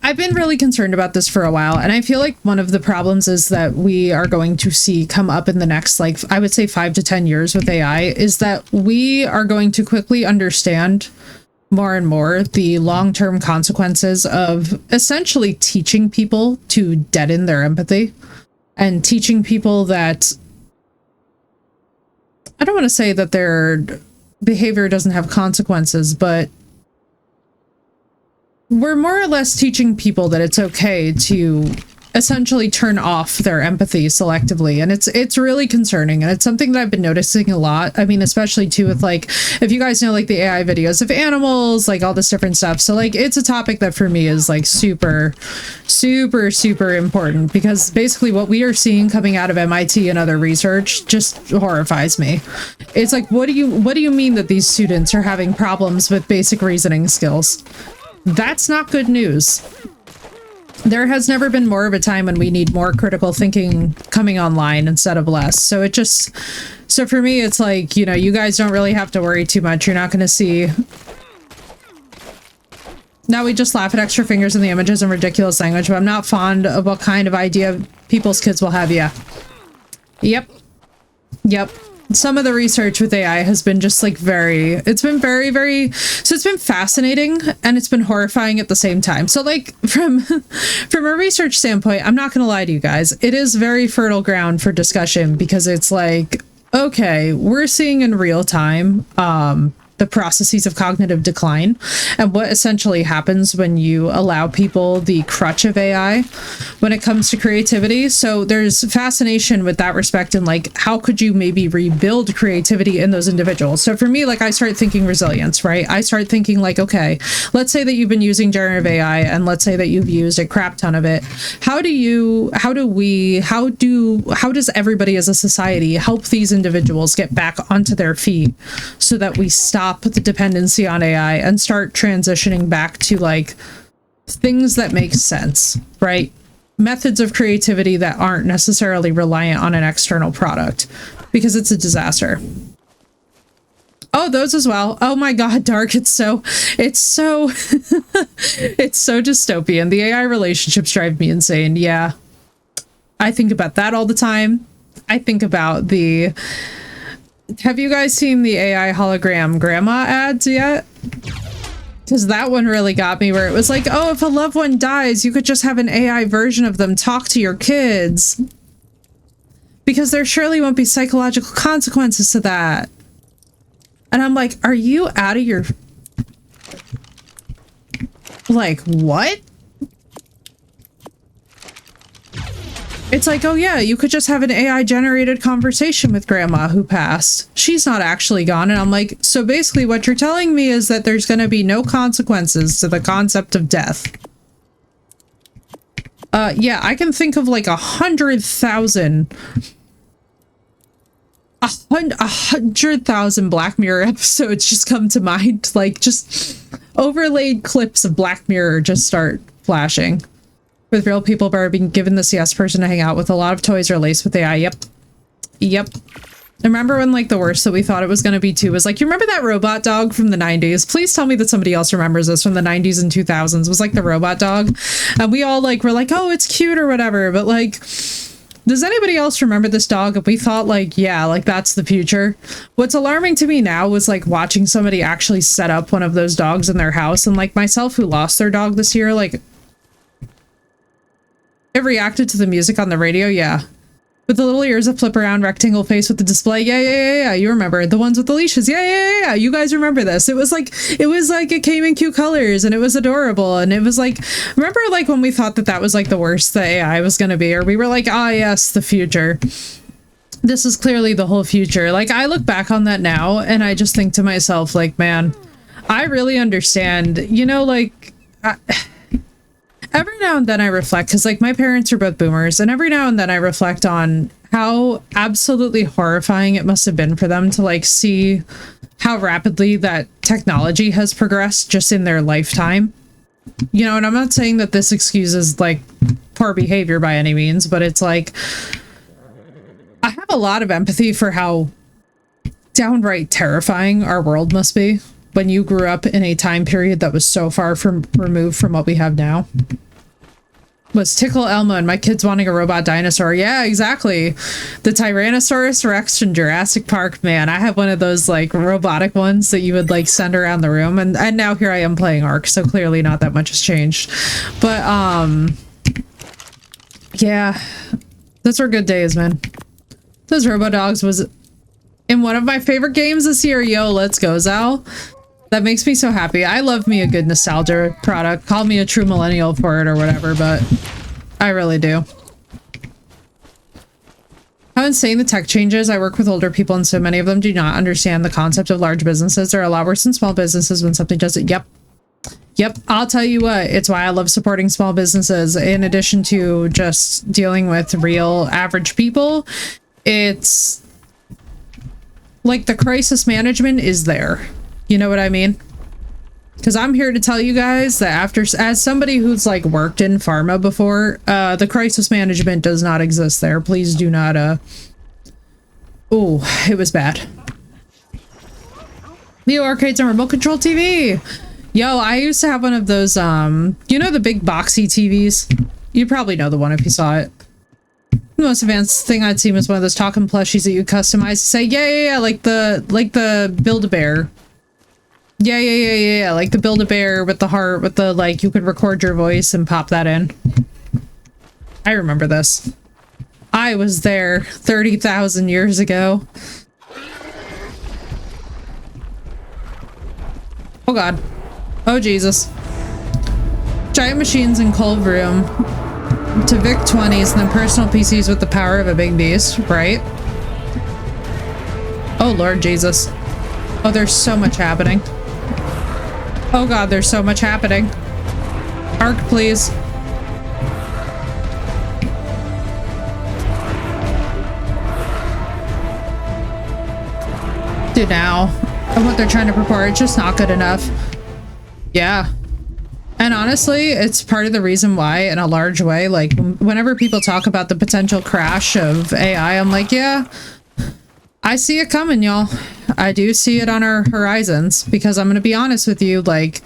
A: I've been really concerned about this for a while, and I feel like one of the problems is that we are going to see come up in the next, like, I would say 5 to 10 years with AI, is that we are going to quickly understand more and more the long-term consequences of essentially teaching people to deaden their empathy, and teaching people that, I don't want to say that their behavior doesn't have consequences, but we're more or less teaching people that it's okay to essentially turn off their empathy selectively, and it's really concerning, and it's something that I've been noticing a lot. I mean, especially too with, like, if you guys know, like, the AI videos of animals, like all this different stuff. So like, it's a topic that for me is like super important, because basically what we are seeing coming out of MIT and other research just horrifies me. It's like, what do you mean that these students are having problems with basic reasoning skills? That's not good news. There has never been more of a time when we need more critical thinking coming online instead of less. So so for me, it's like, you know, you guys don't really have to worry too much. You're not going to see. Now we just laugh at extra fingers in the images and ridiculous language, but I'm not fond of what kind of idea people's kids will have. Yeah. Yep. Some of the research with AI has been just like it's been very, so it's been fascinating and it's been horrifying at the same time. So like from a research standpoint, I'm not going to lie to you guys, it is very fertile ground for discussion, because it's like, okay, we're seeing in real time, the processes of cognitive decline and what essentially happens when you allow people the crutch of AI when it comes to creativity. So there's fascination with that respect, and like, how could you maybe rebuild creativity in those individuals? So for me, like, I start thinking resilience, right? I start thinking like, okay, let's say that you've been using generative AI and let's say that you've used a crap ton of it. How does everybody as a society help these individuals get back onto their feet so that we stop the dependency on AI and start transitioning back to like things that make sense, right? Methods of creativity that aren't necessarily reliant on an external product, because it's a disaster. Oh, those as well. Oh my God, Dark. It's so it's so dystopian. The AI relationships drive me insane. Yeah. I think about that all the time. I think about the... Have you guys seen the AI hologram grandma ads yet? Because that one really got me, where it was like, oh, if a loved one dies, you could just have an AI version of them talk to your kids. Because there surely won't be psychological consequences to that. And I'm like, are you out of your... Like, what? It's like, oh yeah, you could just have an AI generated conversation with grandma who passed. She's not actually gone. And I'm like, so basically what you're telling me is that there's going to be no consequences to the concept of death. Yeah, I can think of like 100,000 Black Mirror episodes just come to mind. Like, just overlaid clips of Black Mirror just start flashing. With real people are being given this yes person to hang out with. A lot of toys are laced with AI. Yep. I remember when like the worst that we thought it was going to be too was like, you remember that robot dog from the 90s? Please tell me that somebody else remembers this from the 90s and 2000s. It was like the robot dog. And we all like were like, oh, it's cute or whatever. But like, does anybody else remember this dog? And we thought like, yeah, like that's the future. What's alarming to me now was like watching somebody actually set up one of those dogs in their house. And like myself, who lost their dog this year, like it reacted to the music on the radio, yeah. With the little ears that flip around, rectangle face with the display, yeah. You remember the ones with the leashes, yeah. You guys remember this? It was like it came in cute colors and it was adorable, and it was like, remember like when we thought that was like the worst that AI was going to be, or we were like, ah, yes, the future. This is clearly the whole future. Like I look back on that now and I just think to myself, like, man, I really understand. You know, like. Every now and then I reflect, because like my parents are both boomers, and every now and then I reflect on how absolutely horrifying it must have been for them to like see how rapidly that technology has progressed just in their lifetime. You know, and I'm not saying that this excuses like poor behavior by any means, but it's like, I have a lot of empathy for how downright terrifying our world must be when you grew up in a time period that was so far removed from what we have now. Was Tickle Elmo and my kids wanting a robot dinosaur? Yeah, exactly. The Tyrannosaurus Rex from Jurassic Park, man. I have one of those like robotic ones that you would like send around the room, and now here I am playing Ark, so clearly not that much has changed. But yeah, those were good days, man. Those Robodogs was in one of my favorite games this year. Yo, let's go, Zal. That makes me so happy. I love me a good nostalgia product. Call me a true millennial for it or whatever, but I really do. How insane the tech changes. I work with older people and so many of them do not understand the concept of large businesses. They're a lot worse than small businesses when something does it. Yep. I'll tell you what, it's why I love supporting small businesses. In addition to just dealing with real average people, it's like the crisis management is there. You know what I mean? Because I'm here to tell you guys that as somebody who's like worked in pharma before, the crisis management does not exist there. Please do not, oh, it was bad. Neo arcades and remote control TV. Yo, I used to have one of those, you know the big boxy TVs? You probably know the one if you saw it. The most advanced thing I'd seen was one of those talking plushies that you customize to say, yeah, like the Build-A-Bear. Yeah, like the Build-A-Bear with the heart, with the, like, you could record your voice and pop that in. I remember this. I was there 30,000 years ago. Oh god. Oh Jesus. Giant machines in cold room to Vic 20s and then personal PCs with the power of a big beast, right? Oh Lord Jesus. Oh, there's so much happening. Oh god, there's so much happening. Arc, please. Do now. And what they're trying to purport, it's just not good enough. Yeah. And honestly, it's part of the reason why, in a large way, like, whenever people talk about the potential crash of AI, I'm like, yeah, I see it coming, y'all. I do see it on our horizons, because I'm gonna be honest with you, like,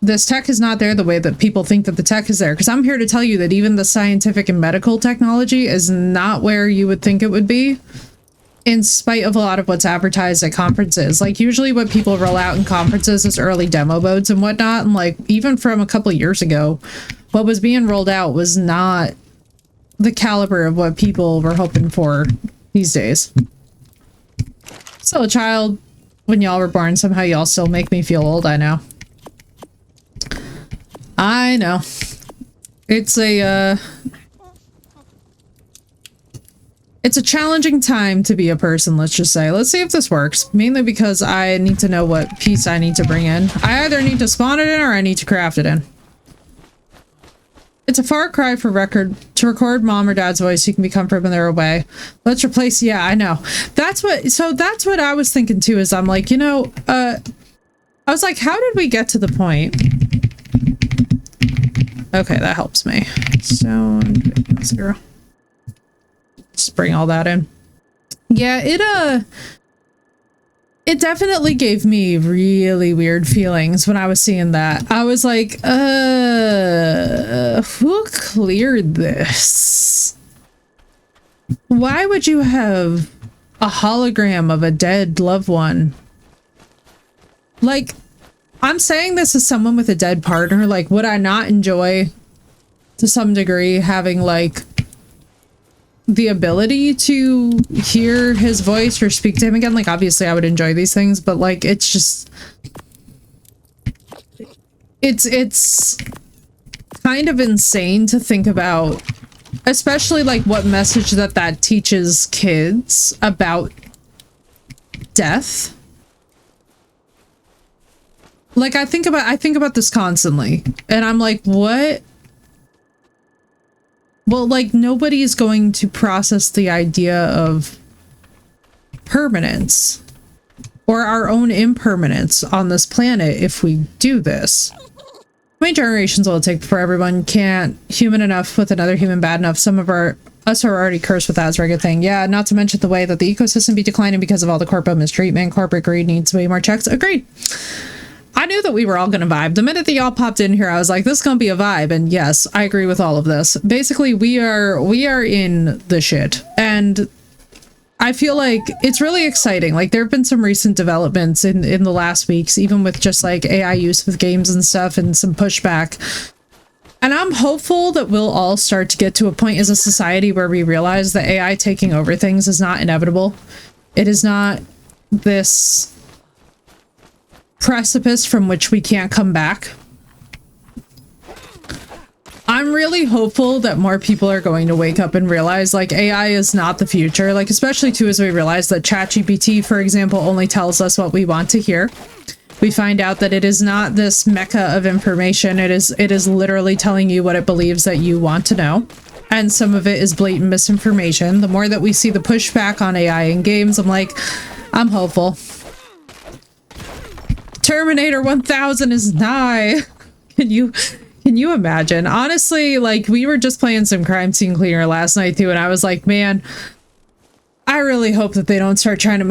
A: this tech is not there the way that people think that the tech is there, because I'm here to tell you that even the scientific and medical technology is not where you would think it would be, in spite of a lot of what's advertised at conferences. Like, usually what people roll out in conferences is early demo modes and whatnot, and like, even from a couple years ago, what was being rolled out was not the caliber of what people were hoping for these days. Still a child when y'all were born. Somehow y'all still make me feel old. I know. I know. It's a challenging time to be a person, let's just say. Let's see if this works. Mainly because I need to know what piece I need to bring in. I either need to spawn it in or I need to craft it in. It's a far cry to record mom or dad's voice. You can be comfortable when they're away. Let's replace, yeah, I know. That's what I was thinking too, is I'm like, you know, I was like, how did we get to the point? Okay, that helps me. Stone 0. Just bring all that in. Yeah, it definitely gave me really weird feelings when I was seeing that. I was like, who cleared this? Why would you have a hologram of a dead loved one? Like, I'm saying this as someone with a dead partner. Like, would I not enjoy, to some degree, having, like, the ability to hear his voice or speak to him again? Like, obviously I would enjoy these things, but like, it's just, it's kind of insane to think about, especially like what message that teaches kids about death. Like, I think about this constantly, and I'm like, what? Well, like, nobody is going to process the idea of permanence or our own impermanence on this planet if we do this. How many generations will it take before everyone can't human enough with another human bad enough? Some of us are already cursed with that as a regular thing. Yeah, not to mention the way that the ecosystem be declining because of all the corporate mistreatment. Corporate greed needs way more checks. Agreed. I knew that we were all gonna vibe. The minute that y'all popped in here, I was like, this is gonna be a vibe. And yes, I agree with all of this. Basically, we are in the shit. And I feel like it's really exciting. Like, there have been some recent developments in the last weeks, even with just like AI use with games and stuff and some pushback. And I'm hopeful that we'll all start to get to a point as a society where we realize that AI taking over things is not inevitable. It is not this precipice from which we can't come back. I'm really hopeful that more people are going to wake up and realize, like, AI is not the future. Like, especially too, as we realize that ChatGPT, for example, only tells us what we want to hear. We find out that it is not this mecca of information. It is literally telling you what it believes that you want to know. And some of it is blatant misinformation. The more that we see the pushback on AI in games, I'm like, I'm hopeful. Terminator 1000 is nigh. Can you imagine? Honestly, like, we were just playing some crime scene cleaner last night too, and I was like, man, I really hope that they don't start trying to